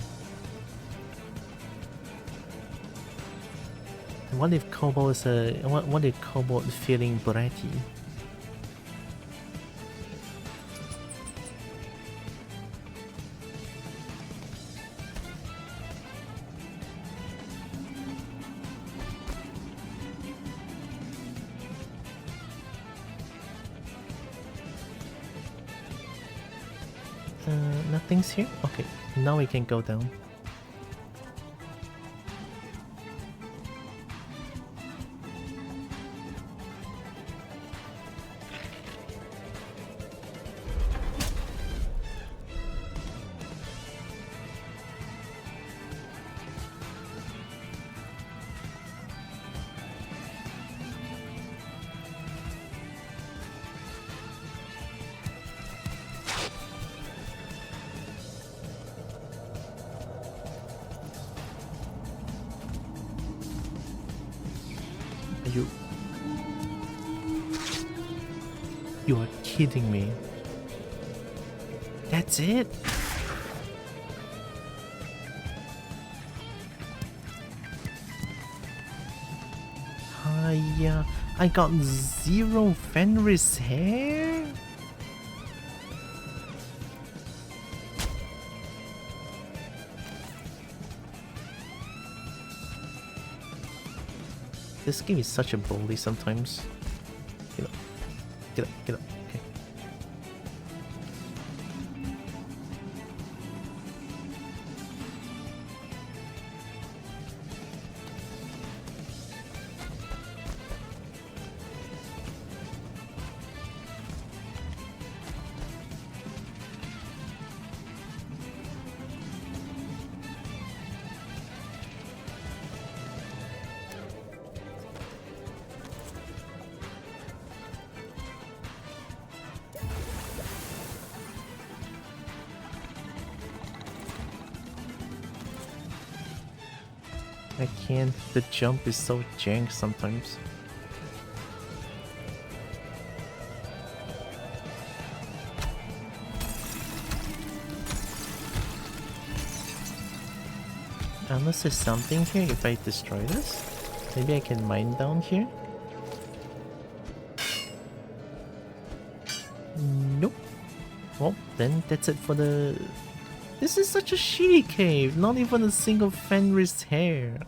What if Kobo is what if Kobo is feeling bratty? Nothing's here? Okay, now we can go down. You are kidding me. That's it? Hiya. I got 0 Fenris hair? This game is such a bully sometimes. Get up. Get up, get up. Okay. I can't. The jump is so jank sometimes. Unless there's something here if I destroy this. Maybe I can mine down here? Nope. Well, then that's it for the... This is such a shitty cave. Not even a single Fenris hair.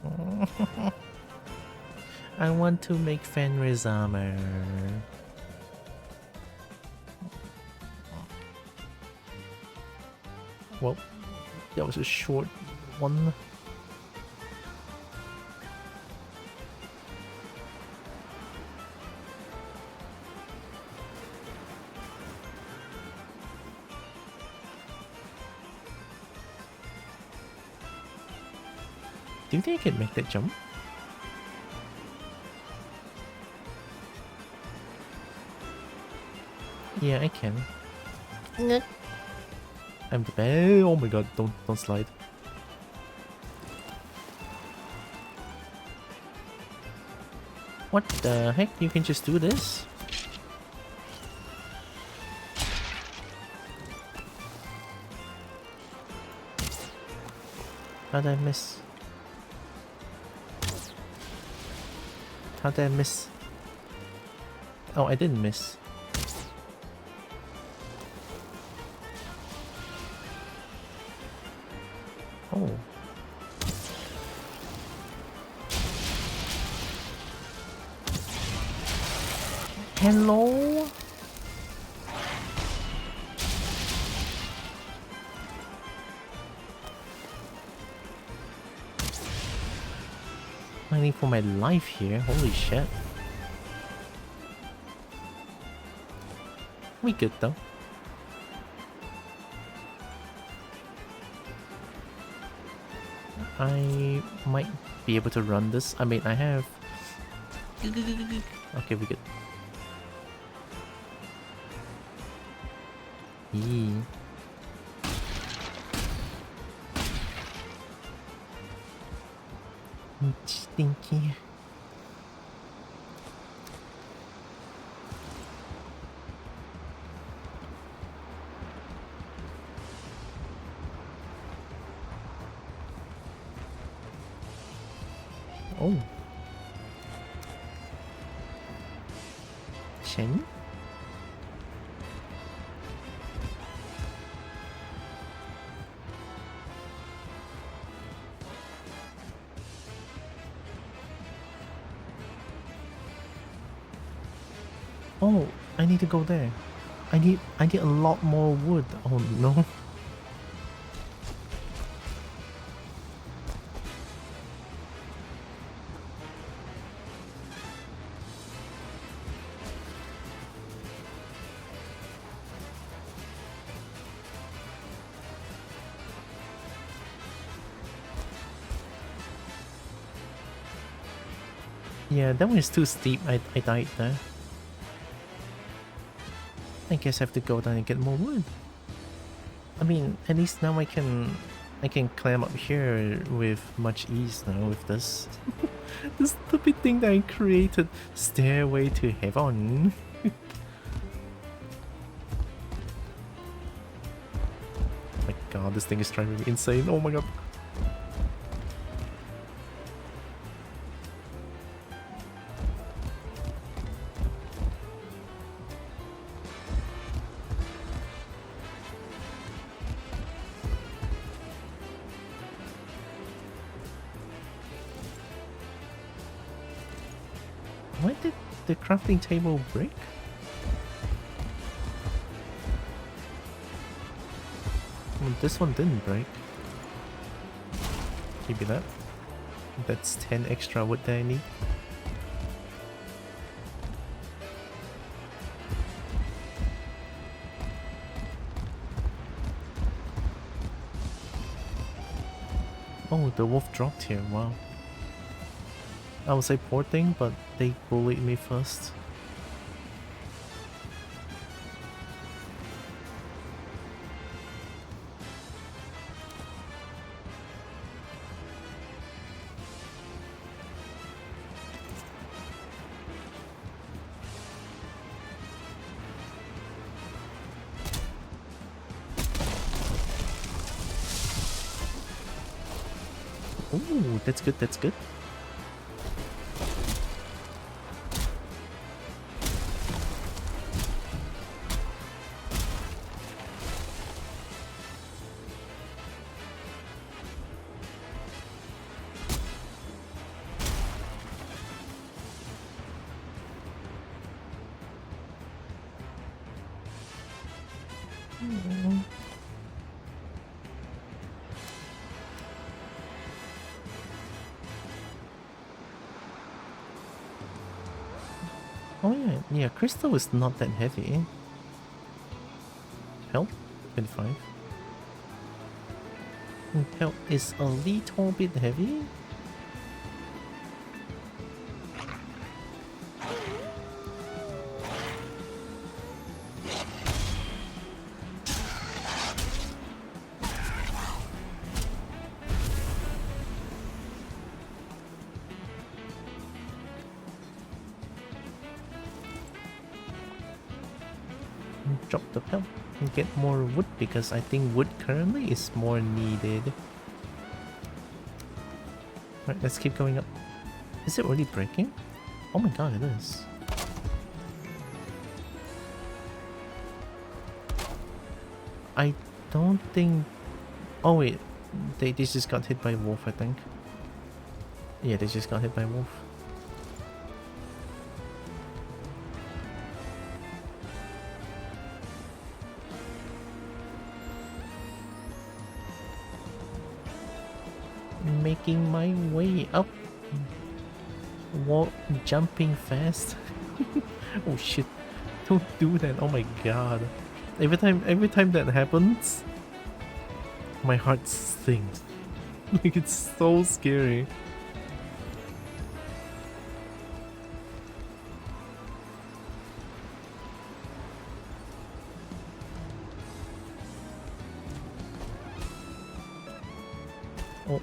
I want to make Fenris armor. Well, that was a short one. Do you think I can make that jump? Yeah, I can. I'm the best. Oh my god, don't slide. What the heck? You can just do this? How did I miss? How did I miss? Oh, I didn't miss. Oh. Hello? Fighting for my life here, holy shit. We good though. I might be able to run this. I mean, I have... Okay, we good. Yee. Stinky. Oh. Chen? Oh, I need to go there. I need a lot more wood. Oh no. Yeah, that one is too steep. I died there. I guess I have to go down and get more wood. I mean, at least now I can climb up here with much ease now with this. This stupid thing that I created. Stairway to Heaven. Oh my god, this thing is driving me insane. Oh my god. Why did the crafting table break? Well, this one didn't break. Maybe that. That's 10 extra wood that I need. Oh, the wolf dropped here. Wow. I would say poor thing, but they bullied me first. Ooh, that's good, that's good. Oh yeah, yeah, crystal is not that heavy. Health, 25. Health is a little bit heavy. Drop the pelt and get more wood because I think wood currently is more needed. Right, let's keep going up. Is it really breaking? Oh my god, it is. I don't think... Oh wait, they just got hit by a wolf, I think. Yeah, they just got hit by a wolf. Making my way up. Wall jumping fast. Oh shit. Don't do that. Oh my god. Every time that happens, my heart sinks. Like it's so scary. Oh.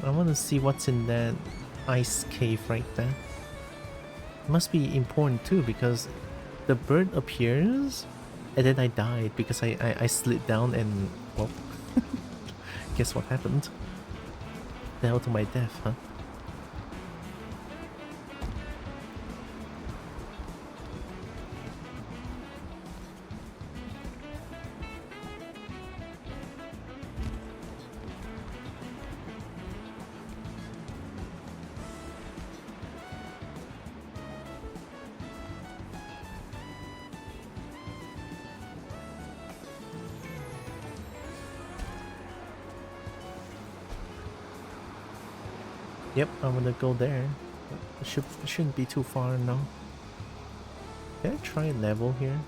I want to see what's in that ice cave right there. Must be important too because the bird appears and then I died because I slid down and, well, guess what happened? Fell to my death, huh? Yep, I'm gonna go there. Shouldn't be too far now. Can I try level here?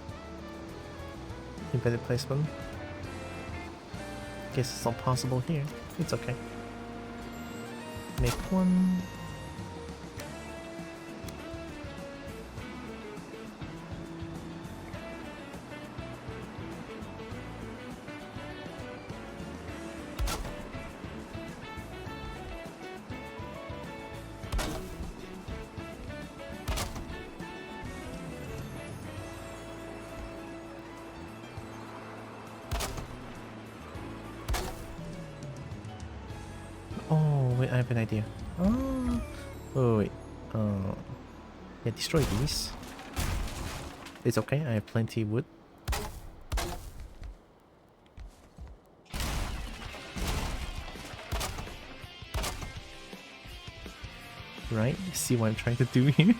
Embedded placement. Guess it's not possible here. It's okay. Make one. Wait, I have an idea. Oh, wait. Yeah, destroy these. It's okay, I have plenty of wood. Right? See what I'm trying to do here?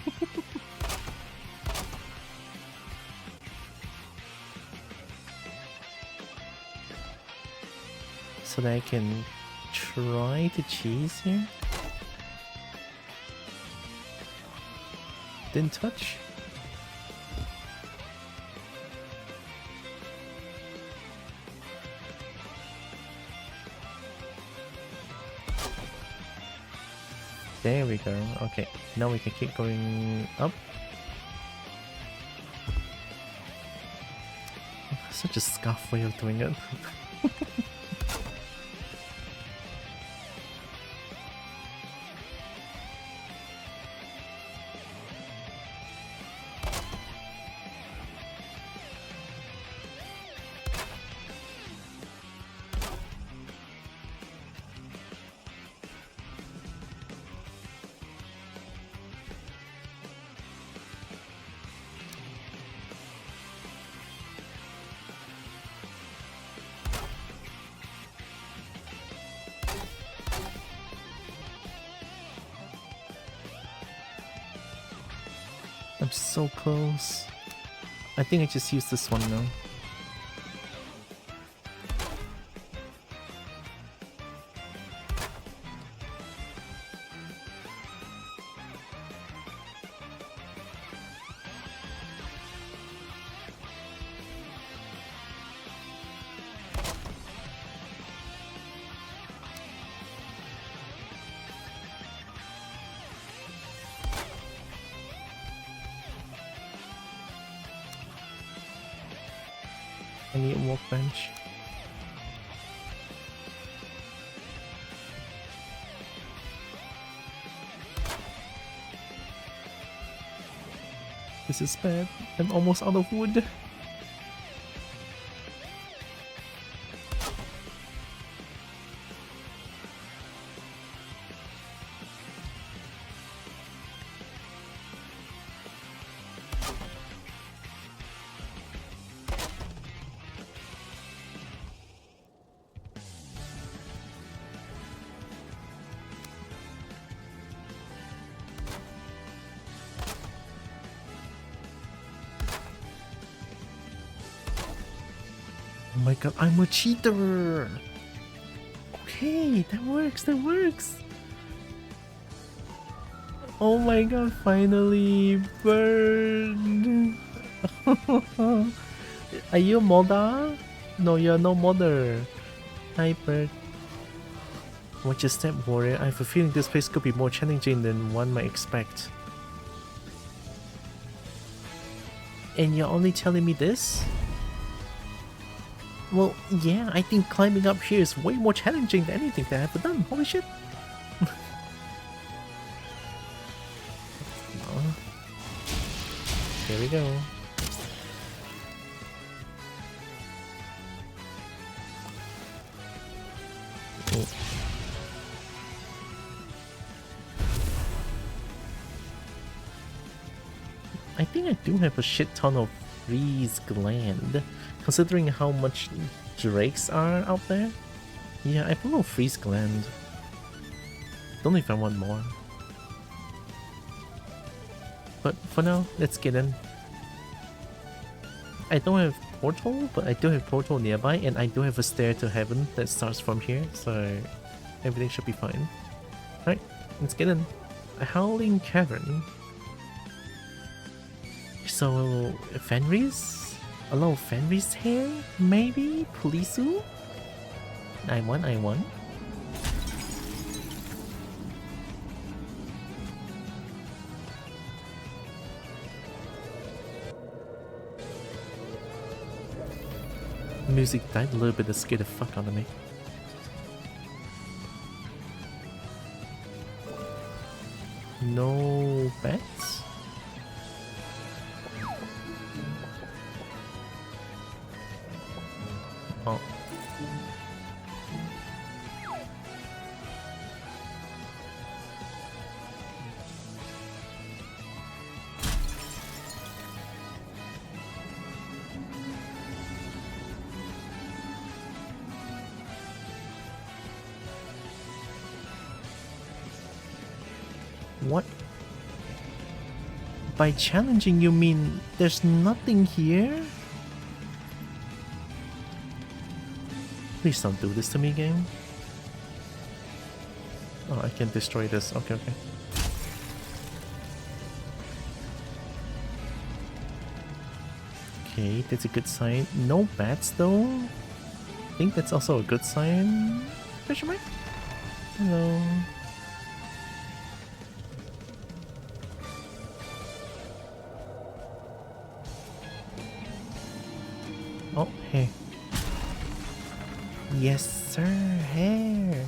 So that I can try to cheese here. Didn't touch. There we go. Okay, now we can keep going up. Such a scuff way of doing it. I'm so close. I think I just used this one now. I need a workbench. This is bad. I'm almost out of wood. Oh my god, I'm a cheater! Okay, that works, that works! Oh my god, finally burned! Are you a modder? No, you're no modder. Hi, bird. Watch your step, warrior. I have a feeling this place could be more challenging than one might expect. And you're only telling me this? Well, yeah, I think climbing up here is way more challenging than anything that I've ever done. Holy shit! Oh. Here we go. Oh. I think I do have a shit ton of freeze gland. Considering how much drakes are out there, yeah, I put on freeze gland. Don't know if I want more. But for now, let's get in. I don't have portal, but I do have portal nearby, and I do have a stair to heaven that starts from here, so everything should be fine. Alright, let's get in. A howling cavern. So, Fenris? A lot of Fenris here? Maybe? Pulisu? I won. Music died a little bit, that scared the fuck out of me. No bats? Oh. What? By challenging you mean there's nothing here? Please don't do this to me, game. Oh, I can destroy this. Okay, okay. Okay, that's a good sign. No bats though. I think that's also a good sign. Question mark? Hello. Oh, hey. Yes, sir. Hair.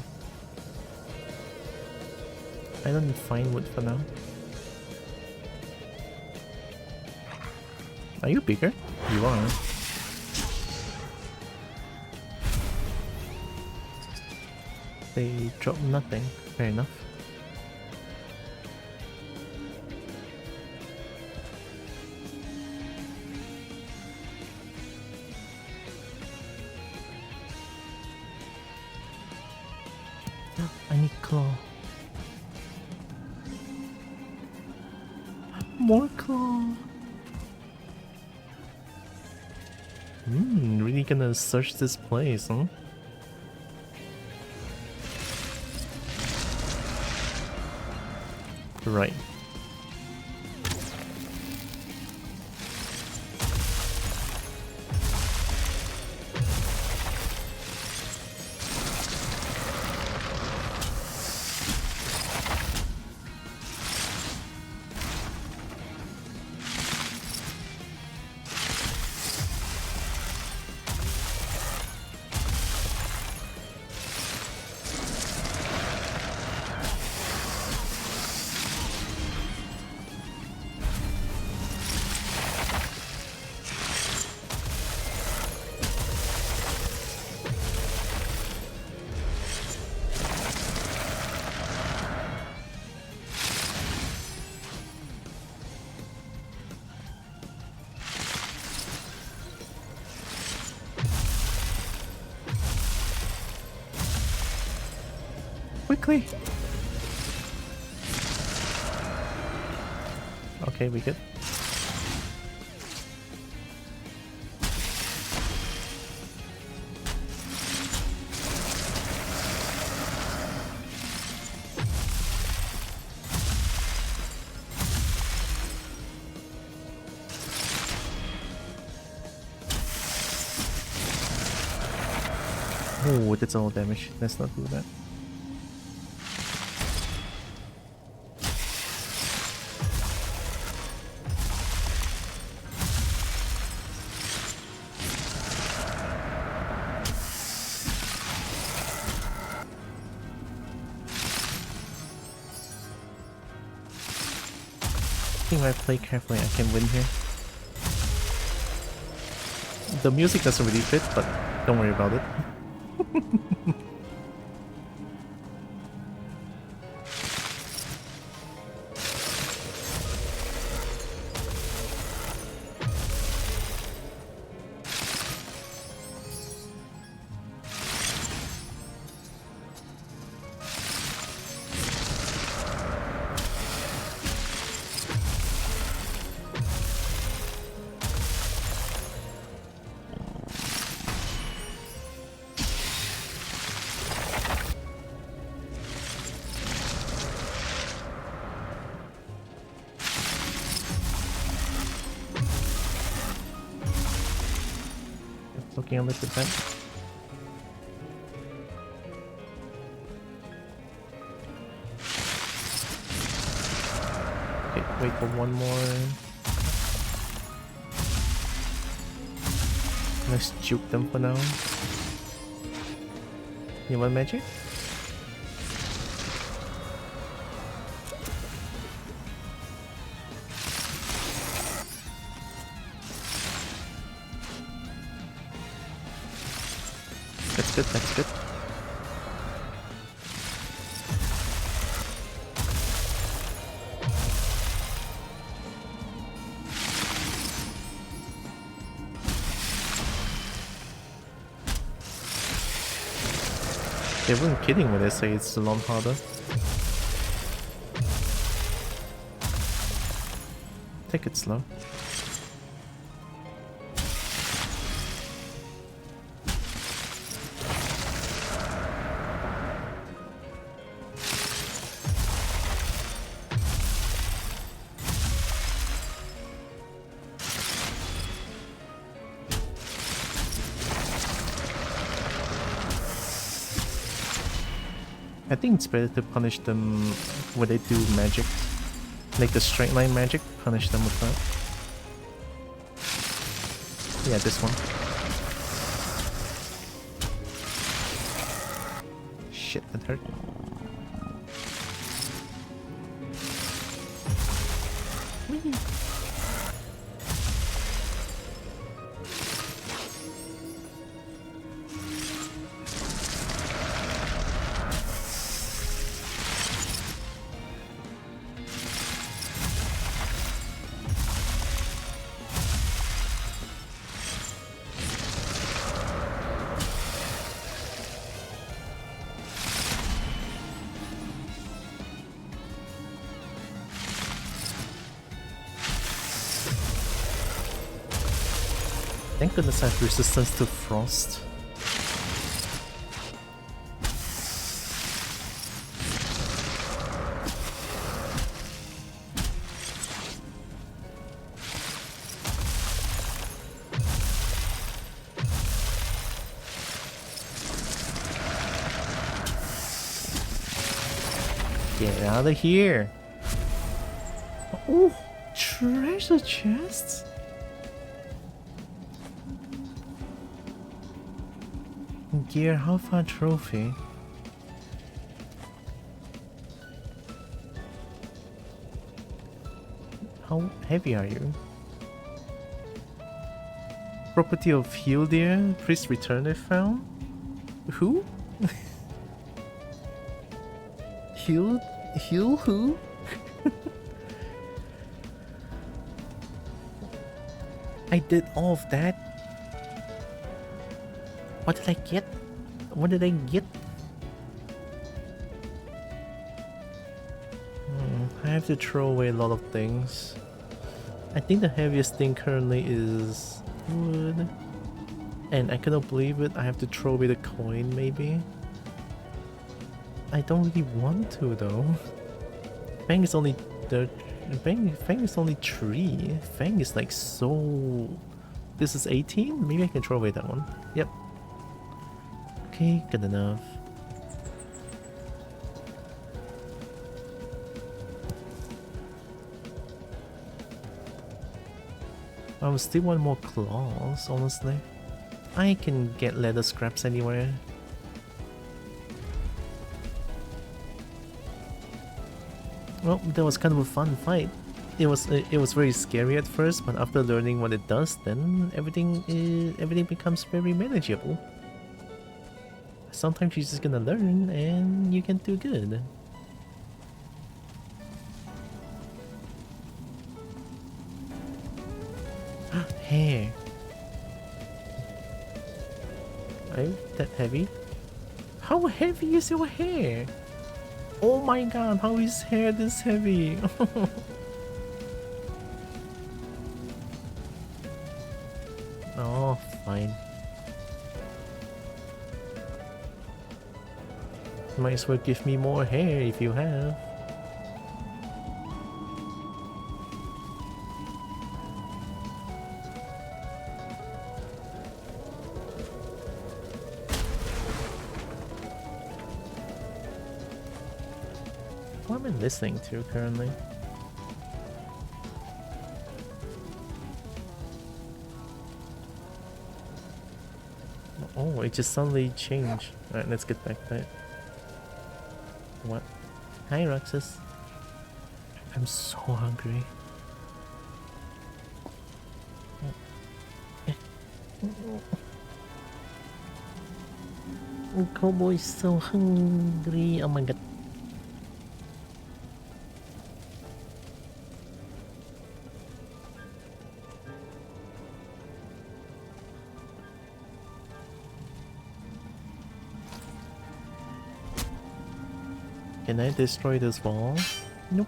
I don't need fine wood for now. Are you bigger? You are. They drop nothing. Fair enough. I need claw. More claw. Really gonna search this place, huh? Right. Quickly. Okay, we good. Oh, that's all damage. Let's not do that. I think if I play carefully, I can win here. The music doesn't really fit, but don't worry about it. Looking a little bit. Okay, wait for one more. Let's juke them for now. You want magic? That's good, that's good. They weren't kidding when they say it's a lot harder. Take it slow. I think it's better to punish them when they do magic. Like the straight line magic, punish them with that. Yeah, this one. Shit, that hurt. Whee! Thank goodness I have resistance to frost. Get out of here! Oh, treasure chests! Gear Alpha trophy. How heavy are you? Property of Hildir, please return if found. Who? Heal who? I did all of that. What did I get? What did I get? I have to throw away a lot of things. I think the heaviest thing currently is wood. And I cannot believe it, I have to throw away the coin maybe. I don't really want to though. Fang is only Fang is only 3. Fang is like so... This is 18? Maybe I can throw away that one. Yep. Okay, good enough. I would still want more claws, honestly. I can get leather scraps anywhere. Well, that was kind of a fun fight. It was very scary at first, but after learning what it does, then everything becomes very manageable. Sometimes you're just gonna learn and you can do good. Hair. Are you that heavy? How heavy is your hair? Oh my god, how is hair this heavy? Oh, fine. Might as well give me more hair if you have. What am I listening to currently? Oh, it just suddenly changed. Alright, let's get back to it. What? Hi, Roxas. I'm so hungry. Oh, Cowboy's so hungry. Oh my god. Can I destroy this wall? Nope.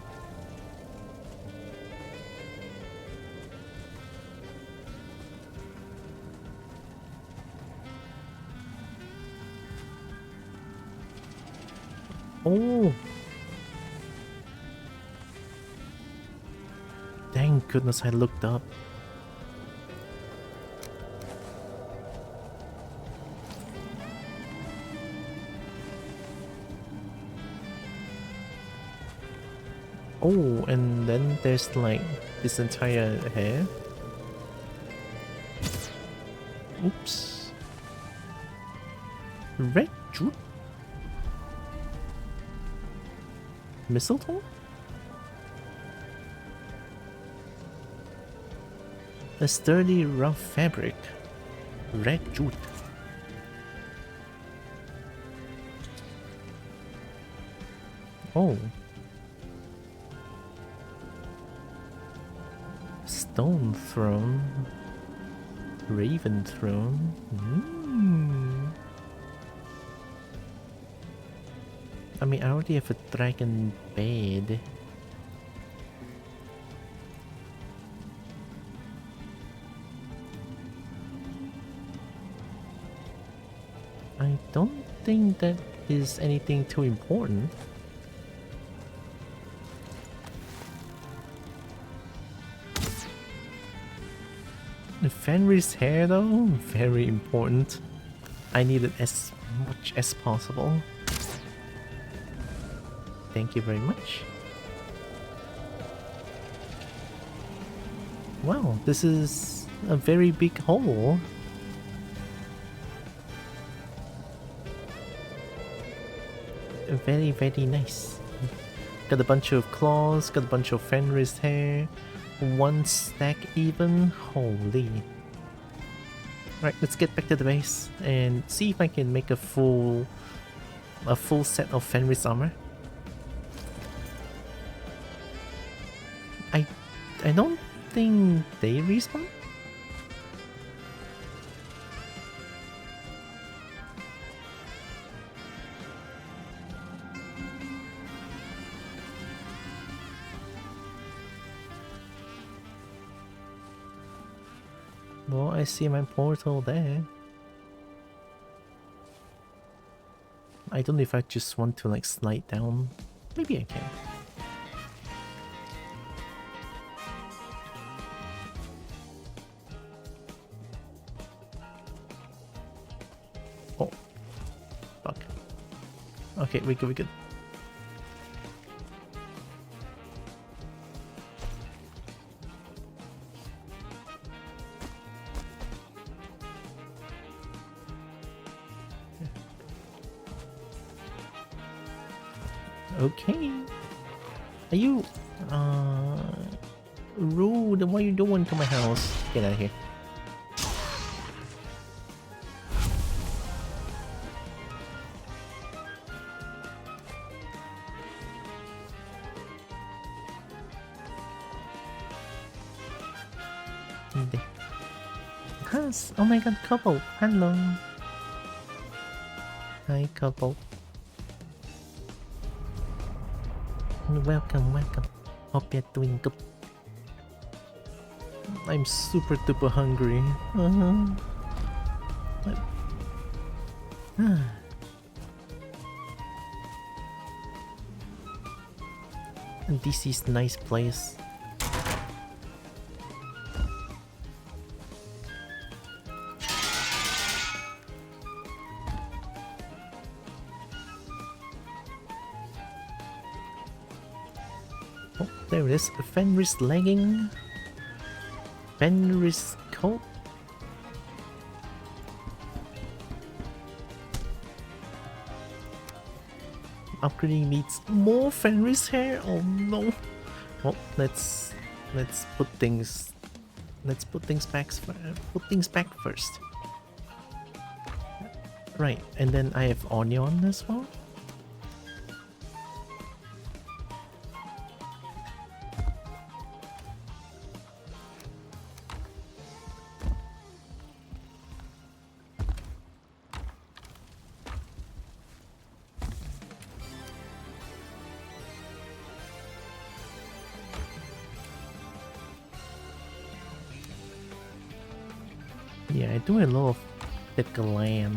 Oh! Thank goodness I looked up. Oh, and then there's like this entire hair. Oops. Red jute? Mistletoe? A sturdy rough fabric. Red jute. Oh. Stone throne. Raven throne. I mean, I already have a dragon bed. I don't think that is anything too important. The Fenris hair though, very important. I need it as much as possible. Thank you very much. Wow, this is a very big hole. Very, very nice. Got a bunch of claws, got a bunch of Fenris hair. One stack even. Holy. Right, let's get back to the base and see if I can make a full set of Fenris armor. I don't think they respawn. Well, I see my portal there. I don't know if I just want to like slide down. Maybe I can. Oh. Fuck. Okay, we good, we good. Okay. Are you rude? What are you doing to my house? Get out of here. Yes. Oh my god, couple. Hello. Hi, couple. Welcome, welcome. Hope you're doing good. I'm super duper hungry. And this is nice place. There it is, Fenris legging, Fenris coat. Upgrading needs more Fenris hair. Oh no! Well, let's put things back first. Right, and then I have onion as well. Yeah, I do a lot of the glam.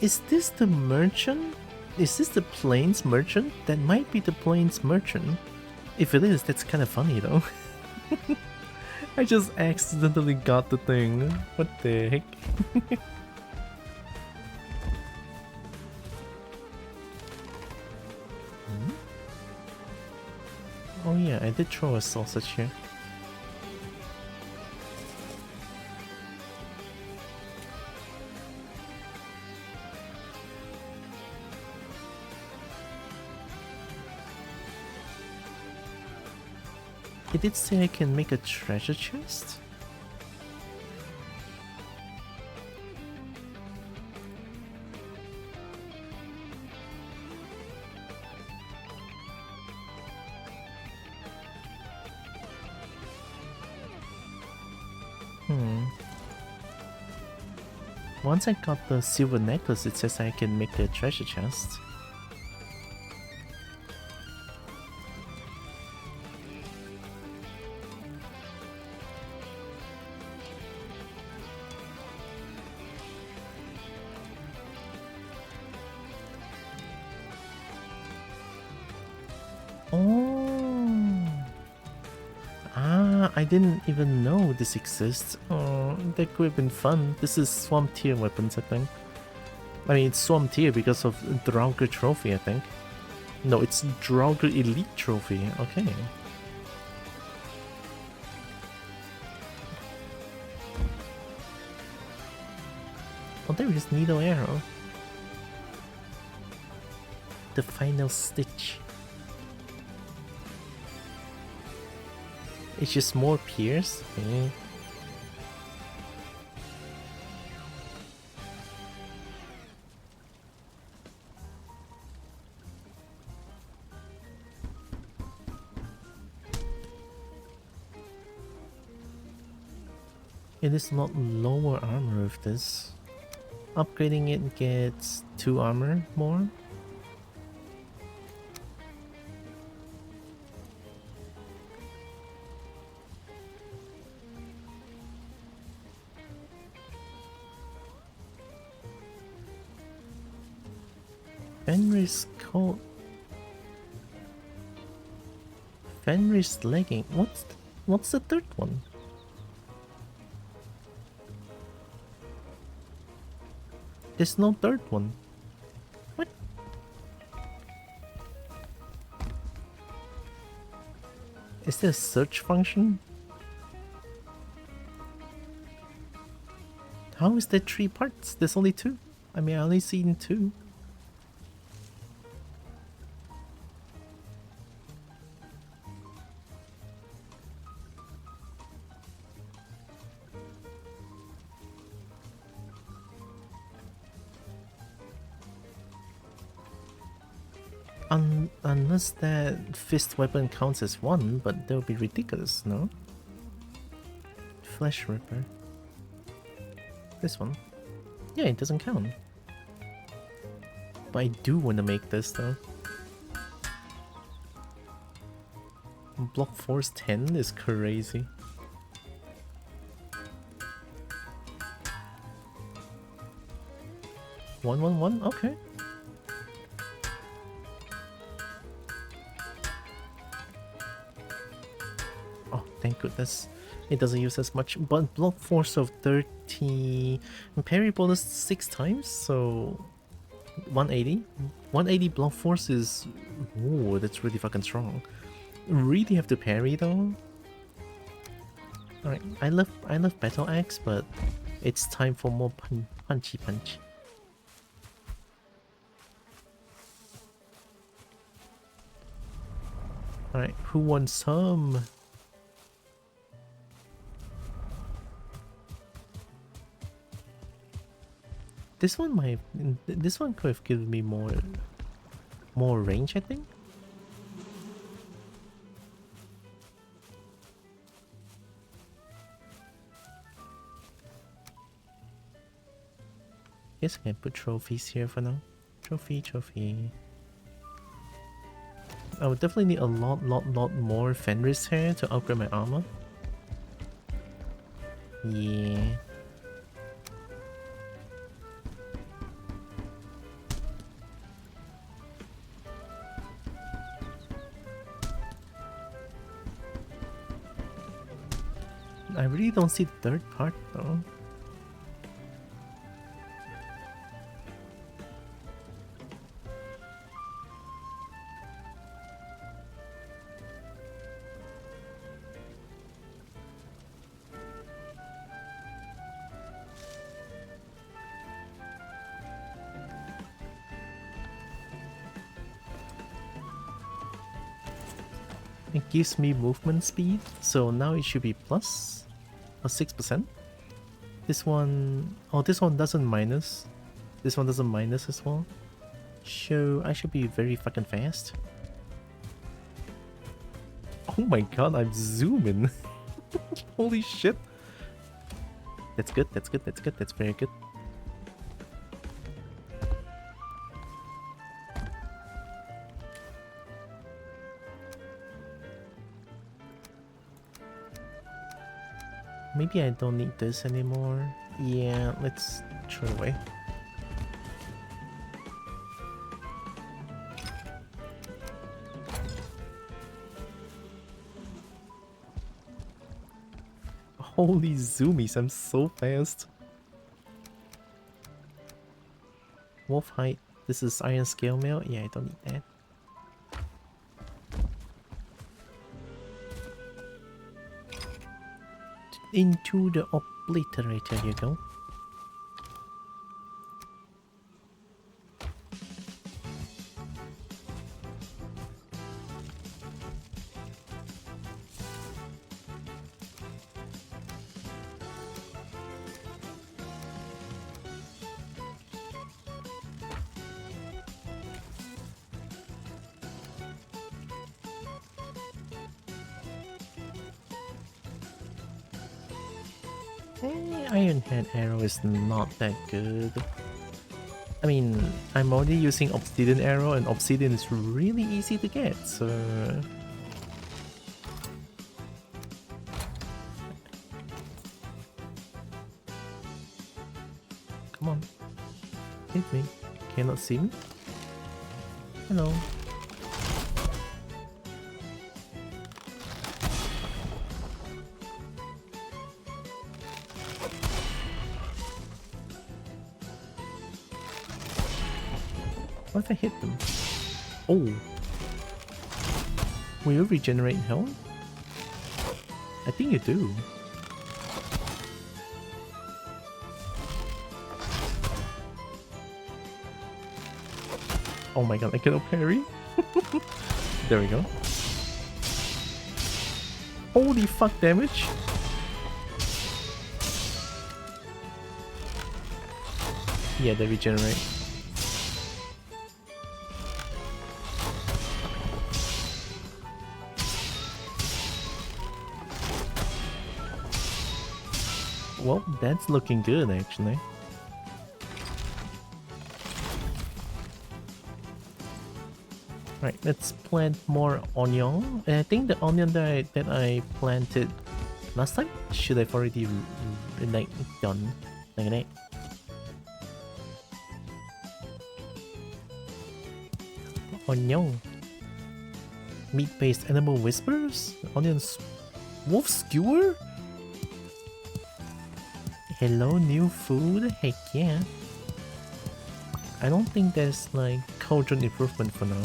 Is this the merchant? Is this the plains merchant? That might be the plains merchant. If it is, that's kind of funny though. I just accidentally got the thing. What the heck? Oh yeah, I did throw a sausage here. It did say I can make a treasure chest? Once I got the silver necklace, it says I can make a treasure chest. I didn't even know this exists. Oh, that could have been fun. This is Swamp Tier weapons, I think. I mean, it's Swamp Tier because of Draugr Trophy, I think. No, it's Draugr Elite Trophy. Okay. Oh, there is Needle Arrow. The final stitch. It's just more Pierce. Okay. It is a lot lower armor with this. Upgrading it gets 2 armor more. Fenris coat. Fenris legging. What's the third one? There's no third one. What? Is there a search function? How is there 3 parts? There's only 2. I mean, I only seen 2. Unless that fist weapon counts as 1, but that would be ridiculous, no? Flesh Ripper. This one. Yeah, it doesn't count. But I do want to make this though. Block Force 10 is crazy. One, okay. Oh, thank goodness. It doesn't use as much, but block force of 30, parry bonus 6 times, so 180. 180 block force is, ooh, that's really fucking strong. Really have to parry though. Alright, I love Battle Axe, but it's time for more punchy punch. Alright, who wants some? This one could have given me more range, I think. Guess I can put trophies here for now. Trophy. I would definitely need a lot more Fenris hair to upgrade my armor. Yeah. I really don't see the third part though. It gives me movement speed, so now it should be plus 6%. This one, oh, this one doesn't minus. This one doesn't minus as well. So I should be very fucking fast. Oh my god, I'm zooming. Holy shit. That's good, that's very good. Maybe I don't need this anymore. Yeah, let's throw it away. Holy zoomies, I'm so fast. Wolf height. This is iron scale mail. Yeah, I don't need that. Into the obliterator you go. Iron Hand Arrow is not that good. I mean, I'm already using Obsidian Arrow, and Obsidian is really easy to get, so... Come on. Hit me. Cannot see me? Hello. What if I hit them? Oh. Will you regenerate health? I think you do. Oh my god, I cannot parry. There we go. Holy fuck damage. Yeah, they regenerate. Well, that's looking good actually. Right, let's plant more onion. And I think the onion that I planted last time should have already like done. Like that. Onion. Meat-based animal whispers? Onions. Wolf skewer? Hello, new food? Heck yeah. I don't think there's like cauldron improvement for now.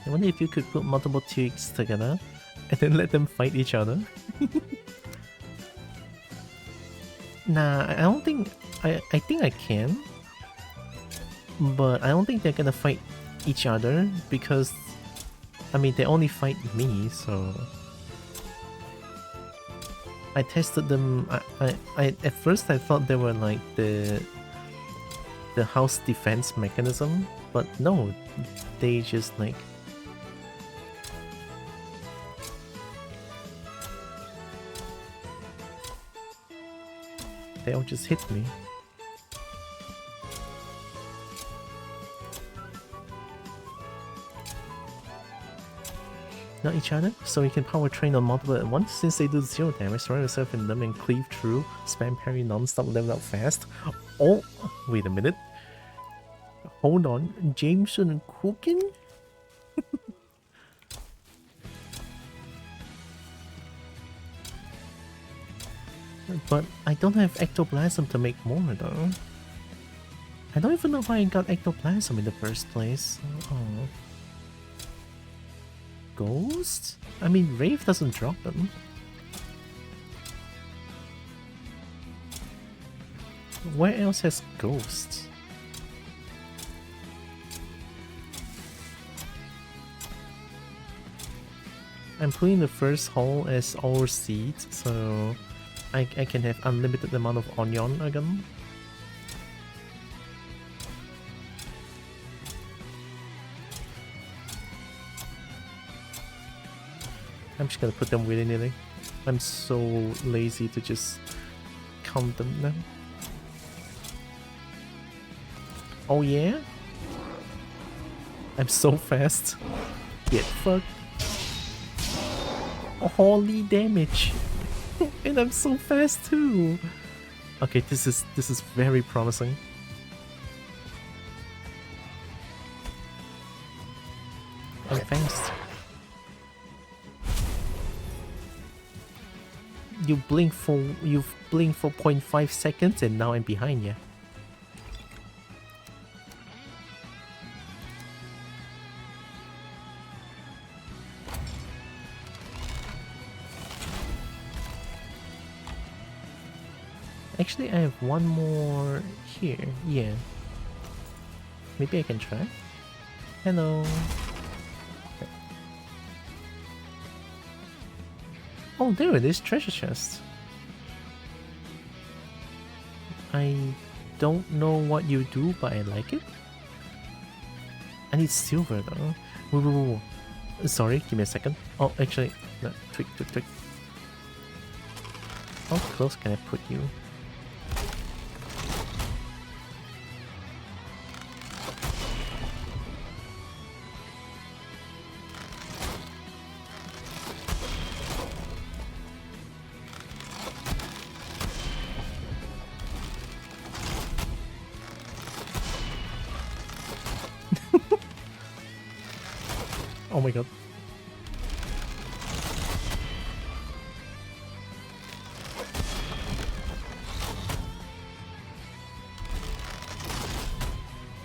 I wonder if you could put multiple twigs together and then let them fight each other. Nah, I don't think... I think I can. But I don't think they're gonna fight each other because... I mean, they only fight me, so... I tested them... at first I thought they were like the house defense mechanism, but no, they just like... They all just hit me. Not each other, so you can power train on multiple at once. Since they do 0 damage, surround yourself in them and cleave through. Spam parry non-stop, level up fast. Oh, wait a minute. Hold on, Jameson cooking? But I don't have ectoplasm to make more though. I don't even know why I got ectoplasm in the first place. Oh. Ghost? I mean, Wraith doesn't drop them. Where else has ghosts? I'm putting the first hole as all seeds, so I can have unlimited amount of onion again. I'm just gonna put them willy-nilly. I'm so lazy to just count them now. Oh yeah? I'm so fast. Get fucked. Holy damage. And I'm so fast too. Okay, this is very promising. I'm fast. you've blinked for 0.5 seconds and now I'm behind you. Actually, I have one more here. Yeah. Maybe I can try. Hello. Oh, there it is, treasure chest. I don't know what you do, but I like it. I need silver though. Whoa, whoa, whoa, whoa. Sorry, give me a second. Oh, actually, no, tweak. How close can I put you? Oh my god.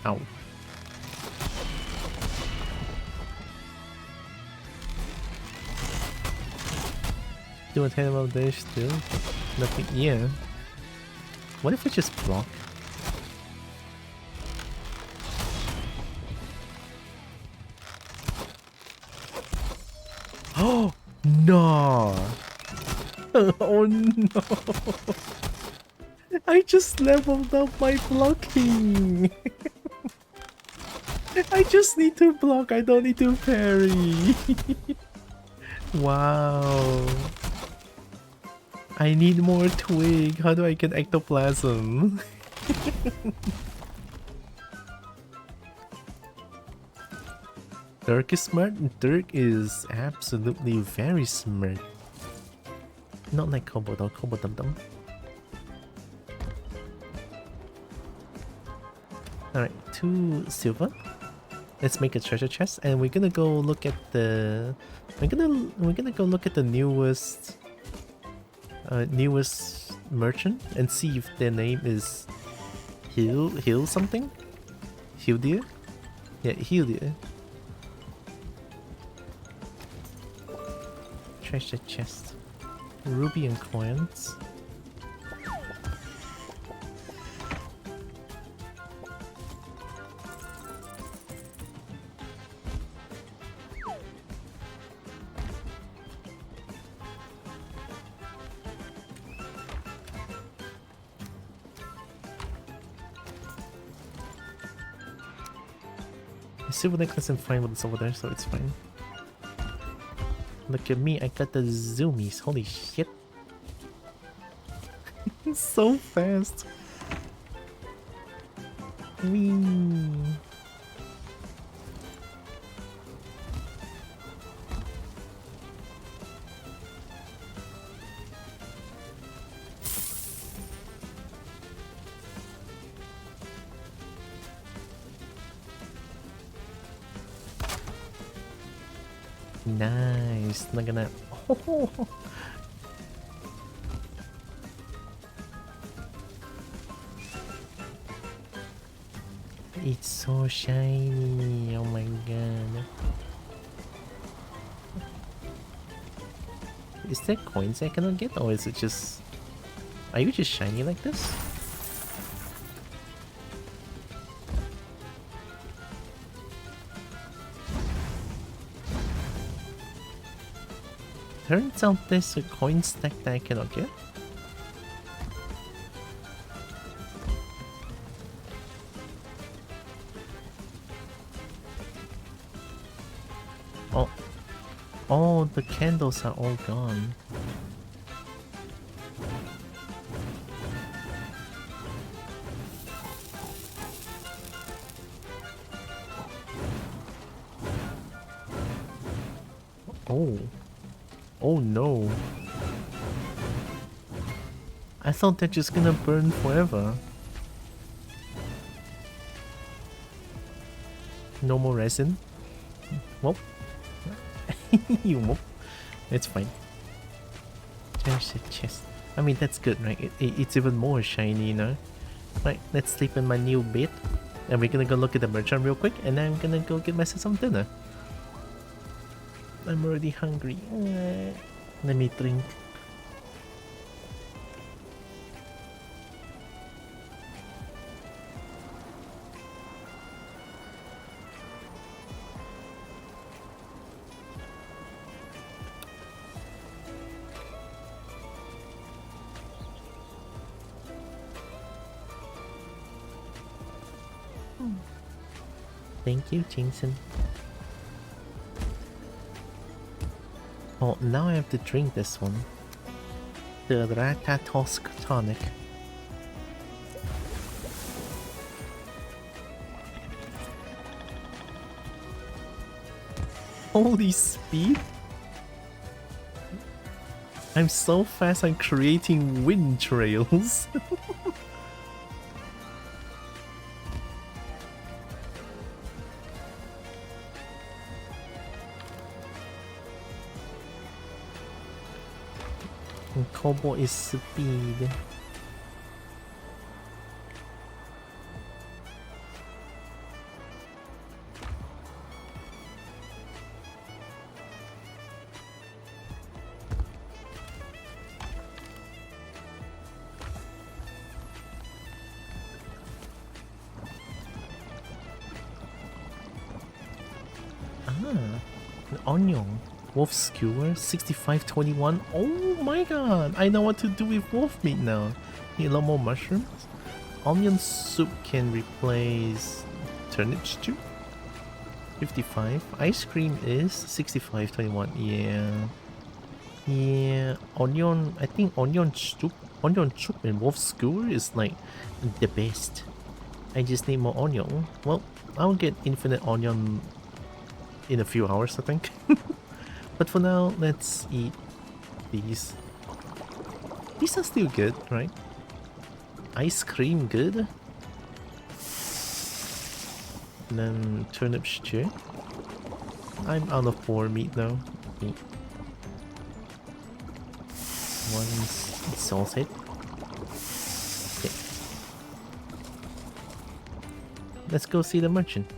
Ow. Do a terrible dash still? Nothing. Yeah. What if we just block? Oh no! Oh no! I just leveled up my blocking! I just need to block, I don't need to parry! Wow! I need more twig, how do I get ectoplasm? Dirk is smart? Dirk is absolutely very smart. Not like Kobo though, Kobo Dum Dum. Alright, 2 silver. Let's make a treasure chest and we're gonna go look at the... We're gonna go look at the newest merchant and see if their name is Hill something? Hildir? Yeah, Hildir. Treasure chest. Ruby and coins. The silver necklace and fine with it's over there, so it's fine. Look at me, I got the zoomies. Holy shit. So fast. Whee. Nice. Not gonna. Oh. It's so shiny. Oh my god. Is there coins I cannot get, or is it just... Are you just shiny like this? Turns out there's a coin stack that I cannot get. Oh. Oh, the candles are all gone. Oh. Oh no. I thought they're just gonna burn forever. No more resin. Well. You whoop. It's fine. There's a chest. I mean, that's good, right? It's even more shiny, you know? Right, let's sleep in my new bed. And we're gonna go look at the merchant real quick, and then I'm gonna go get myself some dinner. I'm already hungry. Let me drink. Thank you, Jinsen. Oh, now I have to drink this one. The Ratatosk tonic. Holy speed! I'm so fast, I'm creating wind trails. And Kobo is speed. Onion. Wolf skewer 6521. Oh my god, I know what to do with wolf meat now. Need a lot more mushrooms. Onion soup can replace turnip stew. 55. Ice cream is 6521. Yeah, onion, I think onion soup and wolf skewer is like the best. I just need more onion. Well, I'll get infinite onion in a few hours, I think. But for now, let's eat these. These are still good, right? Ice cream good. And then turnip stew. I'm out of boar meat now. One's salted. Okay. Let's go see the merchant.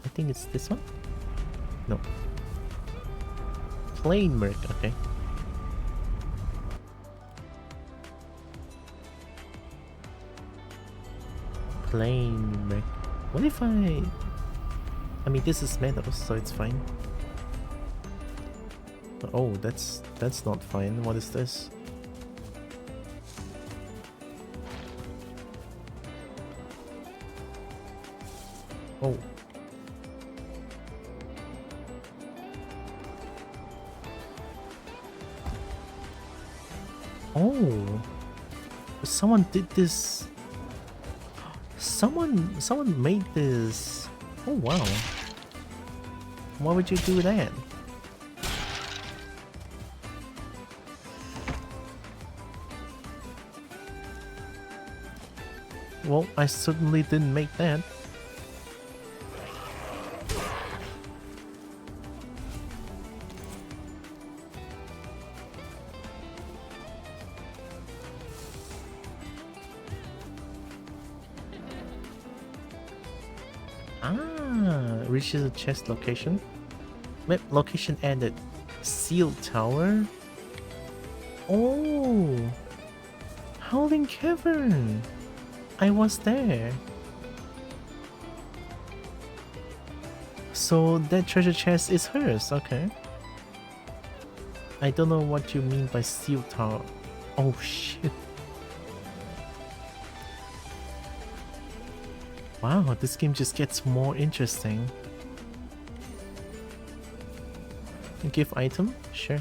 I think it's this one? No. Plain merc, okay. Plain merc. What if I mean, this is metal, so it's fine. Oh, that's not fine. What is this? Oh. Oh. Someone did this. Someone made this. Oh wow. Why would you do that? Well, I certainly didn't make that. Reaches a chest location. Map location added. Seal Tower. Oh, Howling Cavern. I was there. So that treasure chest is hers. Okay. I don't know what you mean by Seal Tower. Oh shit. Wow, this game just gets more interesting. Give item? Sure.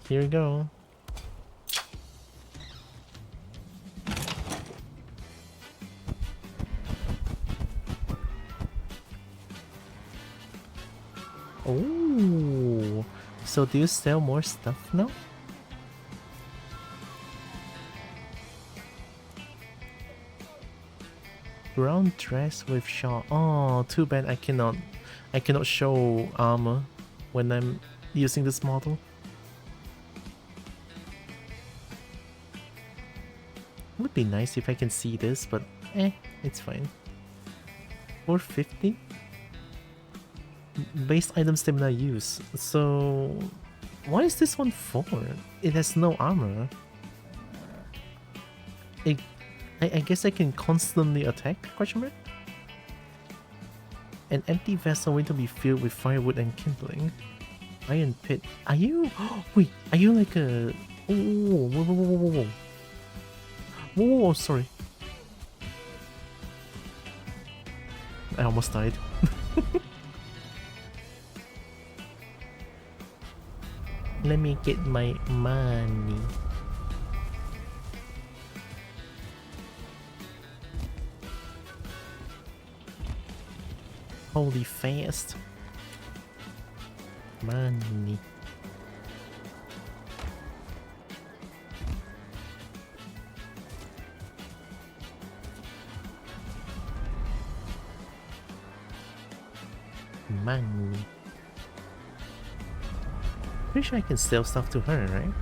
Here we go. Oh, so do you sell more stuff now? Brown dress with shawl. Oh, too bad I cannot show armor. when I'm using this model. It would be nice if I can see this, but it's fine. 450? Base item stamina use. So why is this one 4? It has no armor. I guess I can constantly attack? Question mark? An empty vessel waiting to be filled with firewood and kindling. Iron pit. Are you? Wait, are you like a? Oh, whoa! Whoa! Sorry. I almost died. Let me get my money. Holy fast. Money. Money. Pretty sure I can sell stuff to her, right?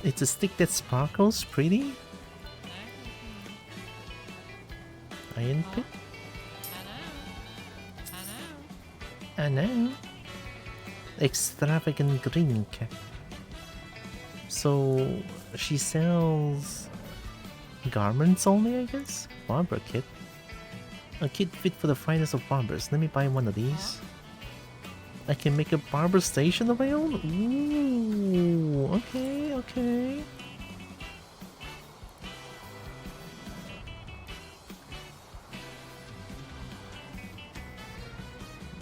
It's a stick that sparkles pretty. Iron pit. I know. Extravagant green cap. So she sells garments only, I guess? Barber kit. A kit fit for the finest of barbers. Let me buy one of these. I can make a barber station of my own? Ooh, okay, okay.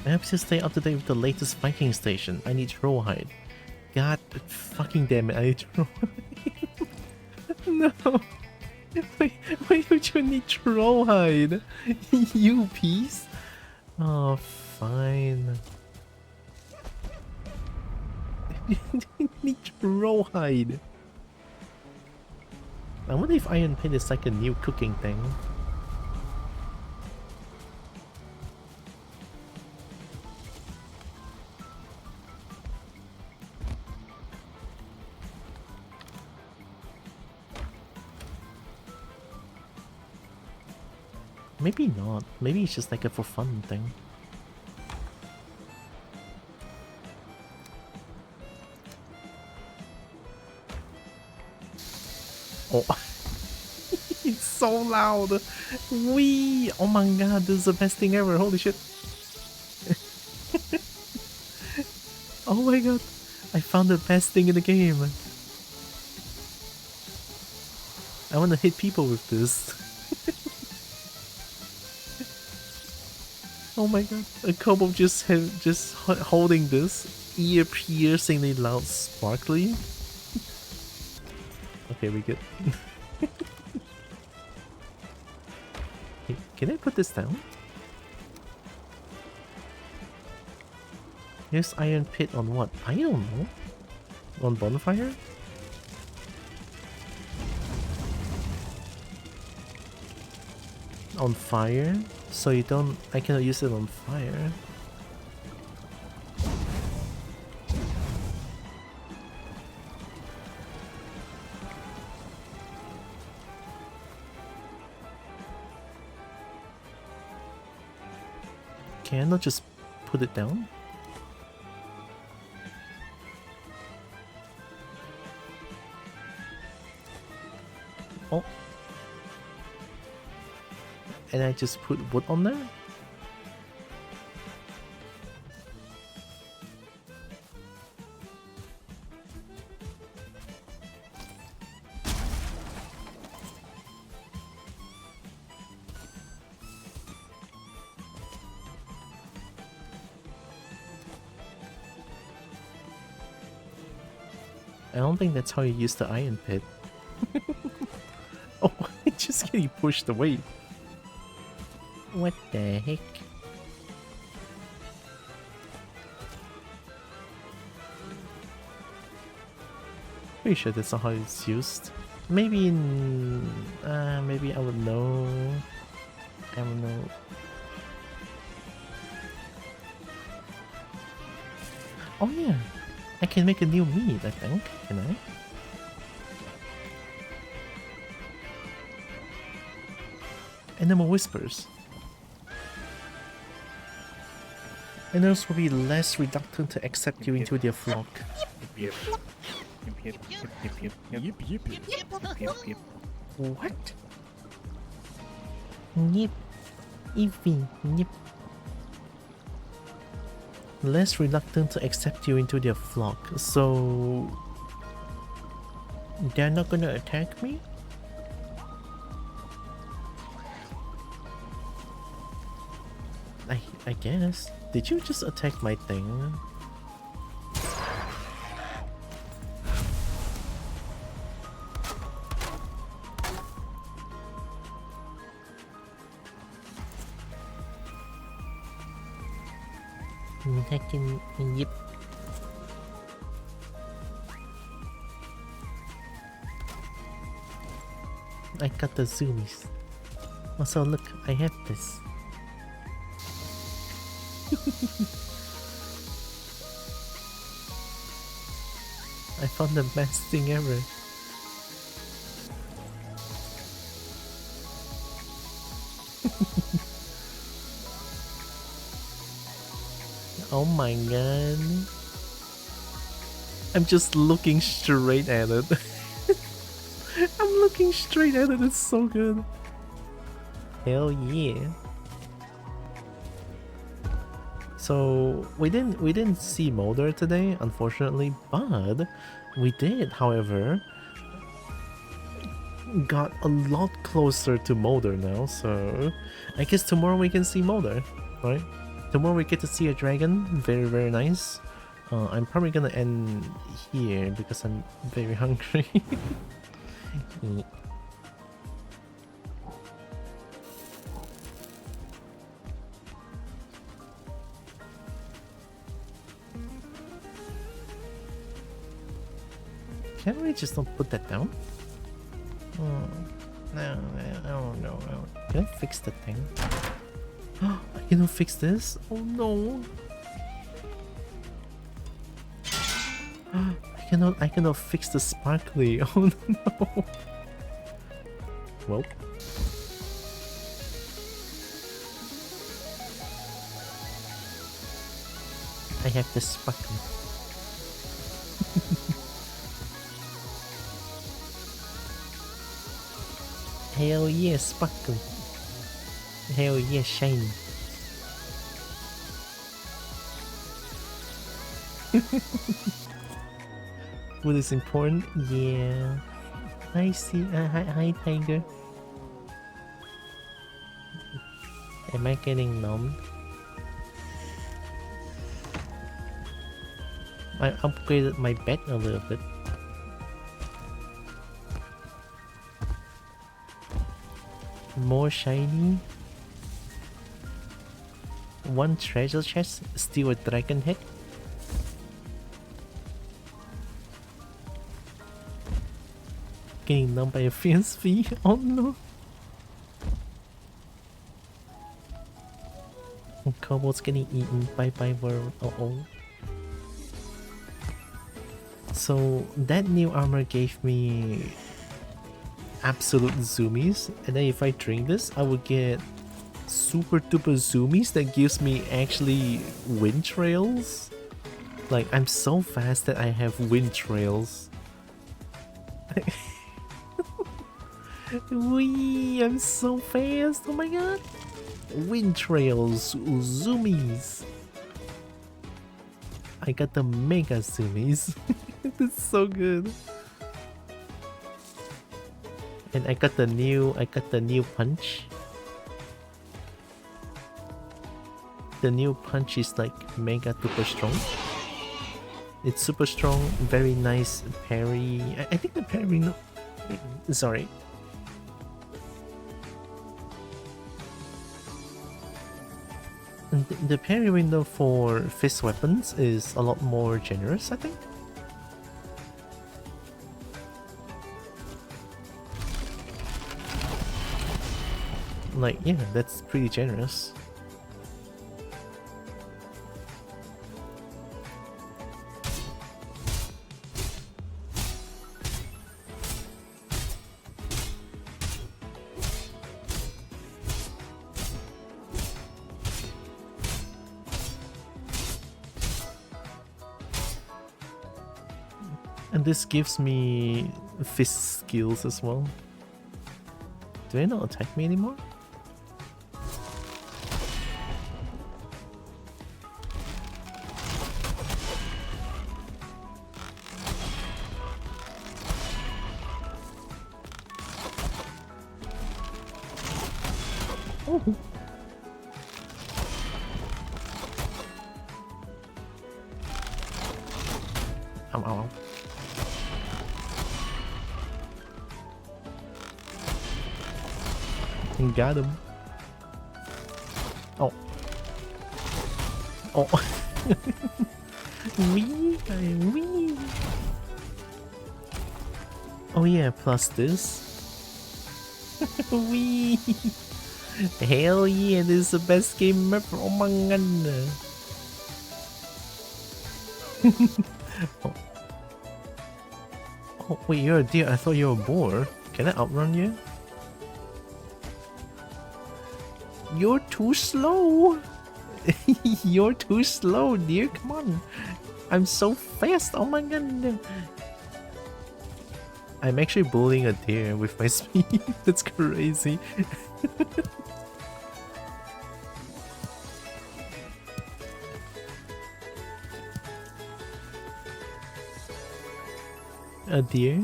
I have to stay up to date with the latest Viking station. I need troll hide. God fucking damn it, I need troll hide. No. Why would you need troll hide? You piece? Oh, fine. Need troll hide. I wonder if Iron Pit is like a new cooking thing. Maybe not. Maybe it's just like a for fun thing. Oh, it's so loud. Wee! Oh my god, this is the best thing ever. Holy shit. Oh my god, I found the best thing in the game. I want to hit people with this. Oh my god, a kobold just holding this ear-piercingly loud sparkly. Okay, we good. Can I put this down? Here's Iron Pit on what? I don't know. On bonfire? On fire? So you don't... I cannot use it on fire. Can I not just put it down? Oh. And I just put wood on there? I don't think that's how you use the iron pit. Oh, it's just getting pushed away. What the heck? pretty sure that's not how it's used. Maybe in... maybe I would know... I don't know. Oh yeah, I can make a new meat, I think, can I? Animal whispers. Animals will be less reluctant to accept you into their flock. What? Yip. Eevee. Yip. Less reluctant to accept you into their flock. So... they're not gonna attack me? I guess. Did you just attack my thing? Yep. I got the zoomies. Also, look, I have this. I found the best thing ever. Oh my god. I'm just looking straight at it. I'm looking straight at it, it's so good. Hell yeah. So we didn't see Mulder today, unfortunately, but we did, however, got a lot closer to Mulder now, so I guess tomorrow we can see Mulder, right? Tomorrow we get to see a dragon, very nice. I'm probably gonna end here because I'm very hungry. Can't we just not put that down? No, I don't know. Can I fix the thing? I cannot fix this? Oh no! I cannot fix the sparkly. Oh no! Well. I have the sparkly. Hell yeah, sparkle. Hell yeah, shiny. Food is important? Yeah. I see. Hi, Tiger. Am I getting numbed? I upgraded my bed a little bit. More shiny. One treasure chest, steal a dragon head. Getting numbed by a fierce fee. Oh no. Kobold's getting eaten. Bye bye world. Uh-oh. So that new armor gave me absolute zoomies, and then if I drink this I would get super duper zoomies that gives me actually wind trails. Like, I'm so fast that I have wind trails. Wee, I'm so fast, oh my god. Wind trails, zoomies. I got the mega zoomies. That's so good. And I got the new punch. The new punch is like mega super strong. It's super strong, very nice parry. I think the parry no, sorry. The parry window for fist weapons is a lot more generous, I think. Like, yeah, that's pretty generous. And this gives me fist skills as well. Do they not attack me anymore? Oh. Ow, ow, ow. Got him. Oh. Oh. Wee. Wee. Oh yeah, plus this. Wee. Hell yeah, this is the best game ever. Oh my god. Oh. Oh wait, you're a deer. I thought you were a boar. Can I outrun you? You're too slow. You're too slow, dear. Come on. I'm so fast. Oh my god. I'm actually bullying a deer with my speed. That's crazy. A deer?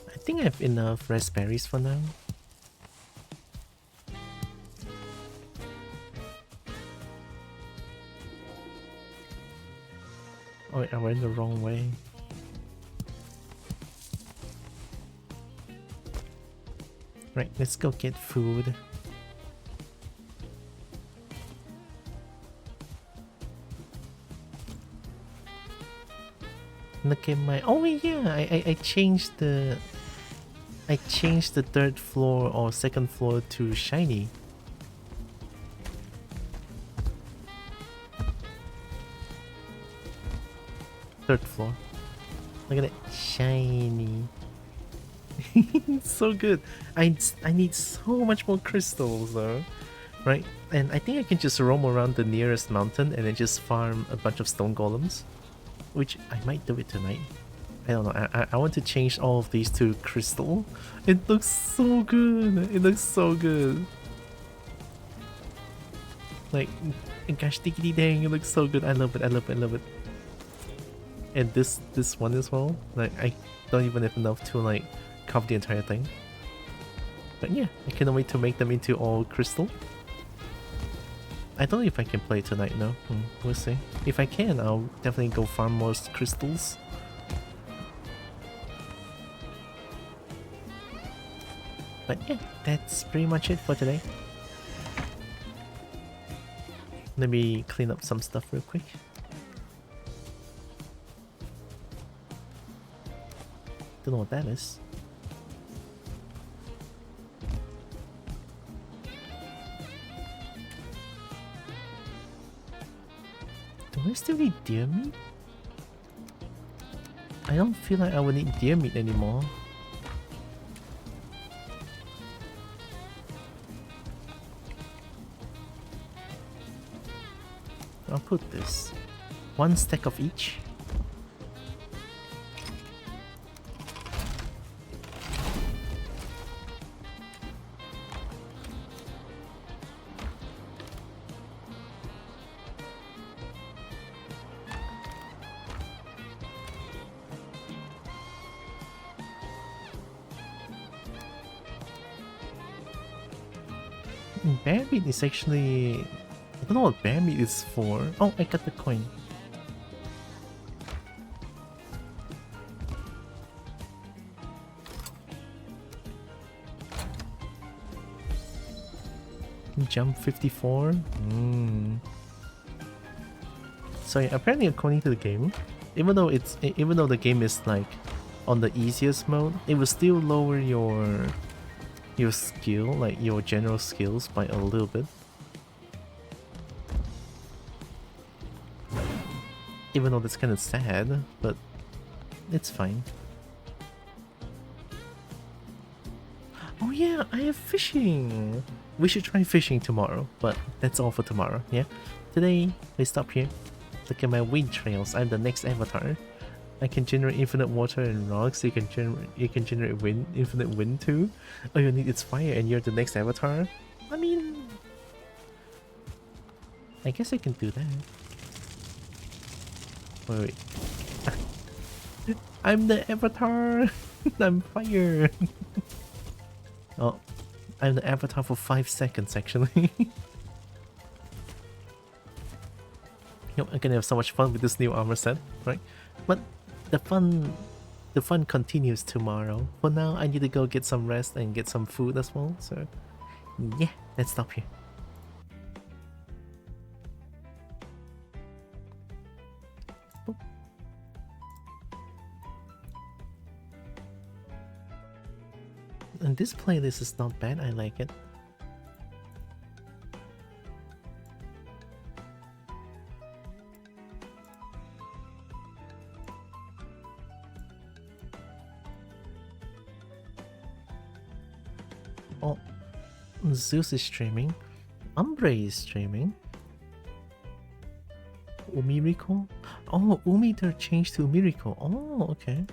I think I have enough raspberries for now. Oh, I went the wrong way. Right, let's go get food. Look at my... Oh yeah, I changed the... I changed the third floor or second floor to shiny. Third floor. Look at it, shiny. So good. I need so much more crystals though, right? And I think I can just roam around the nearest mountain and then just farm a bunch of stone golems, which I might do it tonight. I don't know. I want to change all of these to crystal. It looks so good. It looks so good. Like, gosh, diggity dang, it looks so good. I love it. I love it. I love it. And this one as well. Like, I don't even have enough to like cover the entire thing. But yeah, I cannot wait to make them into all crystal. I don't know if I can play tonight, no. We'll see. If I can, I'll definitely go farm more crystals. But yeah, that's pretty much it for today. Let me clean up some stuff real quick. Don't know what that is. Do I still need deer meat? I don't feel like I will need deer meat anymore. I'll put this. One stack of each. Bear meat is actually... I don't know what bear meat is for. Oh, I got the coin. Jump 54? So yeah, apparently according to the game, even though the game is like on the easiest mode, it will still lower your skill, like your general skills, by a little bit. Even though that's kind of sad, but it's fine. Oh yeah, I have fishing! We should try fishing tomorrow, but that's all for tomorrow, yeah? Today, we stop here. Look at my wind trails, I'm the next avatar. I can generate infinite water and rocks, you can generate wind, infinite wind too. All you need is fire and you're the next avatar? I mean... I guess I can do that. Wait. I'm the avatar! I'm fire! Oh, I'm the avatar for 5 seconds actually. I'm gonna have so much fun with this new armor set, right? But the fun continues tomorrow. For now, I need to go get some rest and get some food as well, so yeah, let's stop here. And this playlist is not bad, I like it. Oh, Zeus is streaming. Umbre is streaming. Umiriko? Oh, Umiter changed to Umiriko. Oh, okay.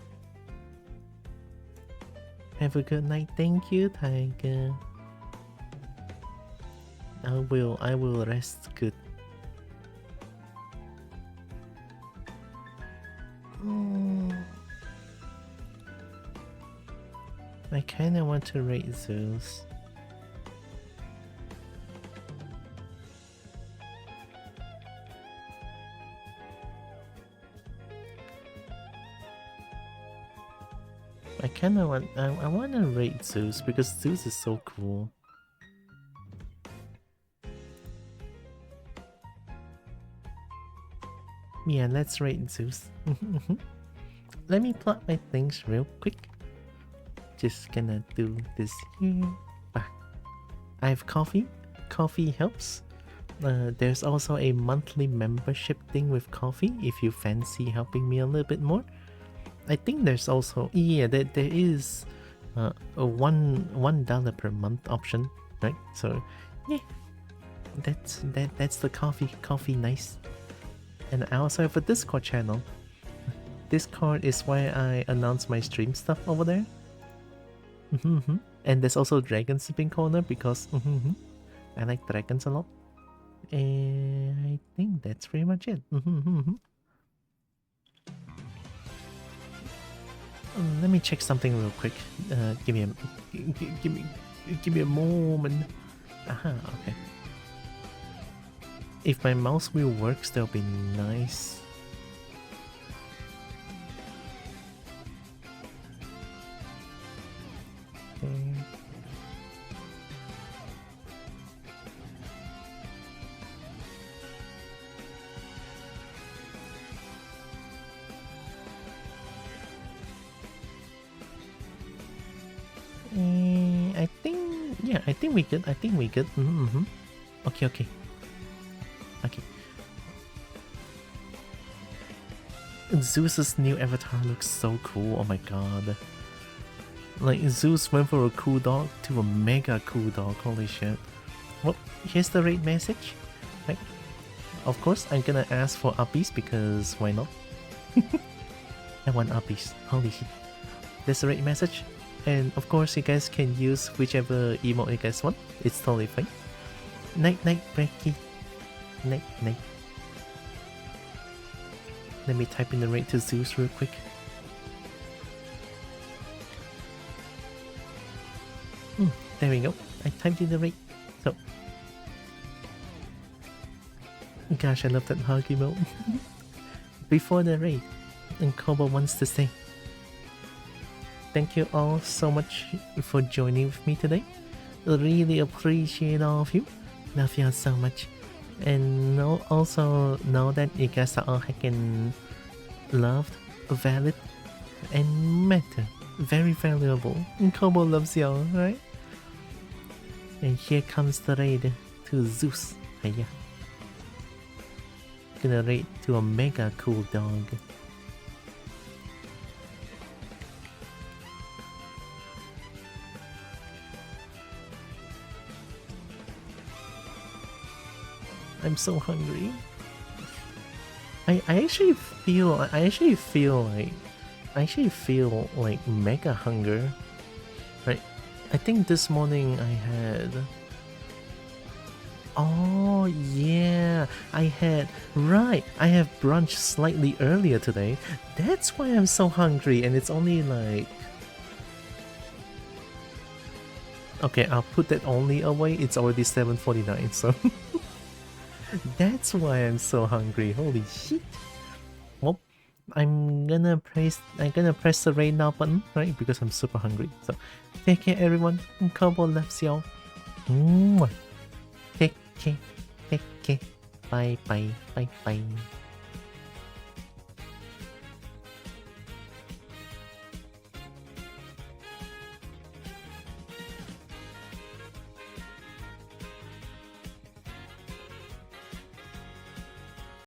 Have a good night. Thank you, Tiger. I will rest good. I kinda want to rate Zeus. I wanna rate Zeus because Zeus is so cool. Yeah, let's rate Zeus. Let me plot my things real quick. Just gonna do this here. I have coffee. Coffee helps. There's also a monthly membership thing with coffee if you fancy helping me a little bit more. I think there's also, yeah, there is a $1 per month option, right? So yeah, that's the coffee nice. And I also have a Discord channel. Discord is where I announce my stream stuff over there. And there's also Dragon Sipping Corner because I like dragons a lot. And I think that's pretty much it. Let me check something real quick. Give me a moment. Aha, okay. If my mouse wheel works, that'll be nice. Okay. I think we good. Okay. Zeus's new avatar looks so cool. Oh my god. Like, Zeus went from a cool dog to a mega cool dog. Holy shit. Well, here's the raid message. Right. Of course, I'm gonna ask for uppies because why not? I want uppies. Holy shit. There's the raid message. And of course, you guys can use whichever emote you guys want. It's totally fine. Night, Becky. Night. Let me type in the raid to Zeus real quick. There we go. I typed in the raid. So, gosh, I love that hug emote. Before the raid, and Kobo wants to say, thank you all so much for joining with me today. Really appreciate all of you. Love you all so much. And also know that you guys are all hacking loved, valid, and matter. Very valuable. Kobo loves y'all, right? And here comes the raid to Zeus. Hiya. Gonna raid to a mega cool dog. I'm so hungry. I actually feel like mega hunger. Right? I think this morning I had. Oh yeah, I have brunch slightly earlier today. That's why I'm so hungry, and it's only like. Okay, I'll put that only away. It's already 7:49, so. That's why I'm so hungry. Holy shit. Well, I'm gonna press the raid now button, right? Because I'm super hungry. So take care everyone. Kobo loves y'all. Take care. Bye bye.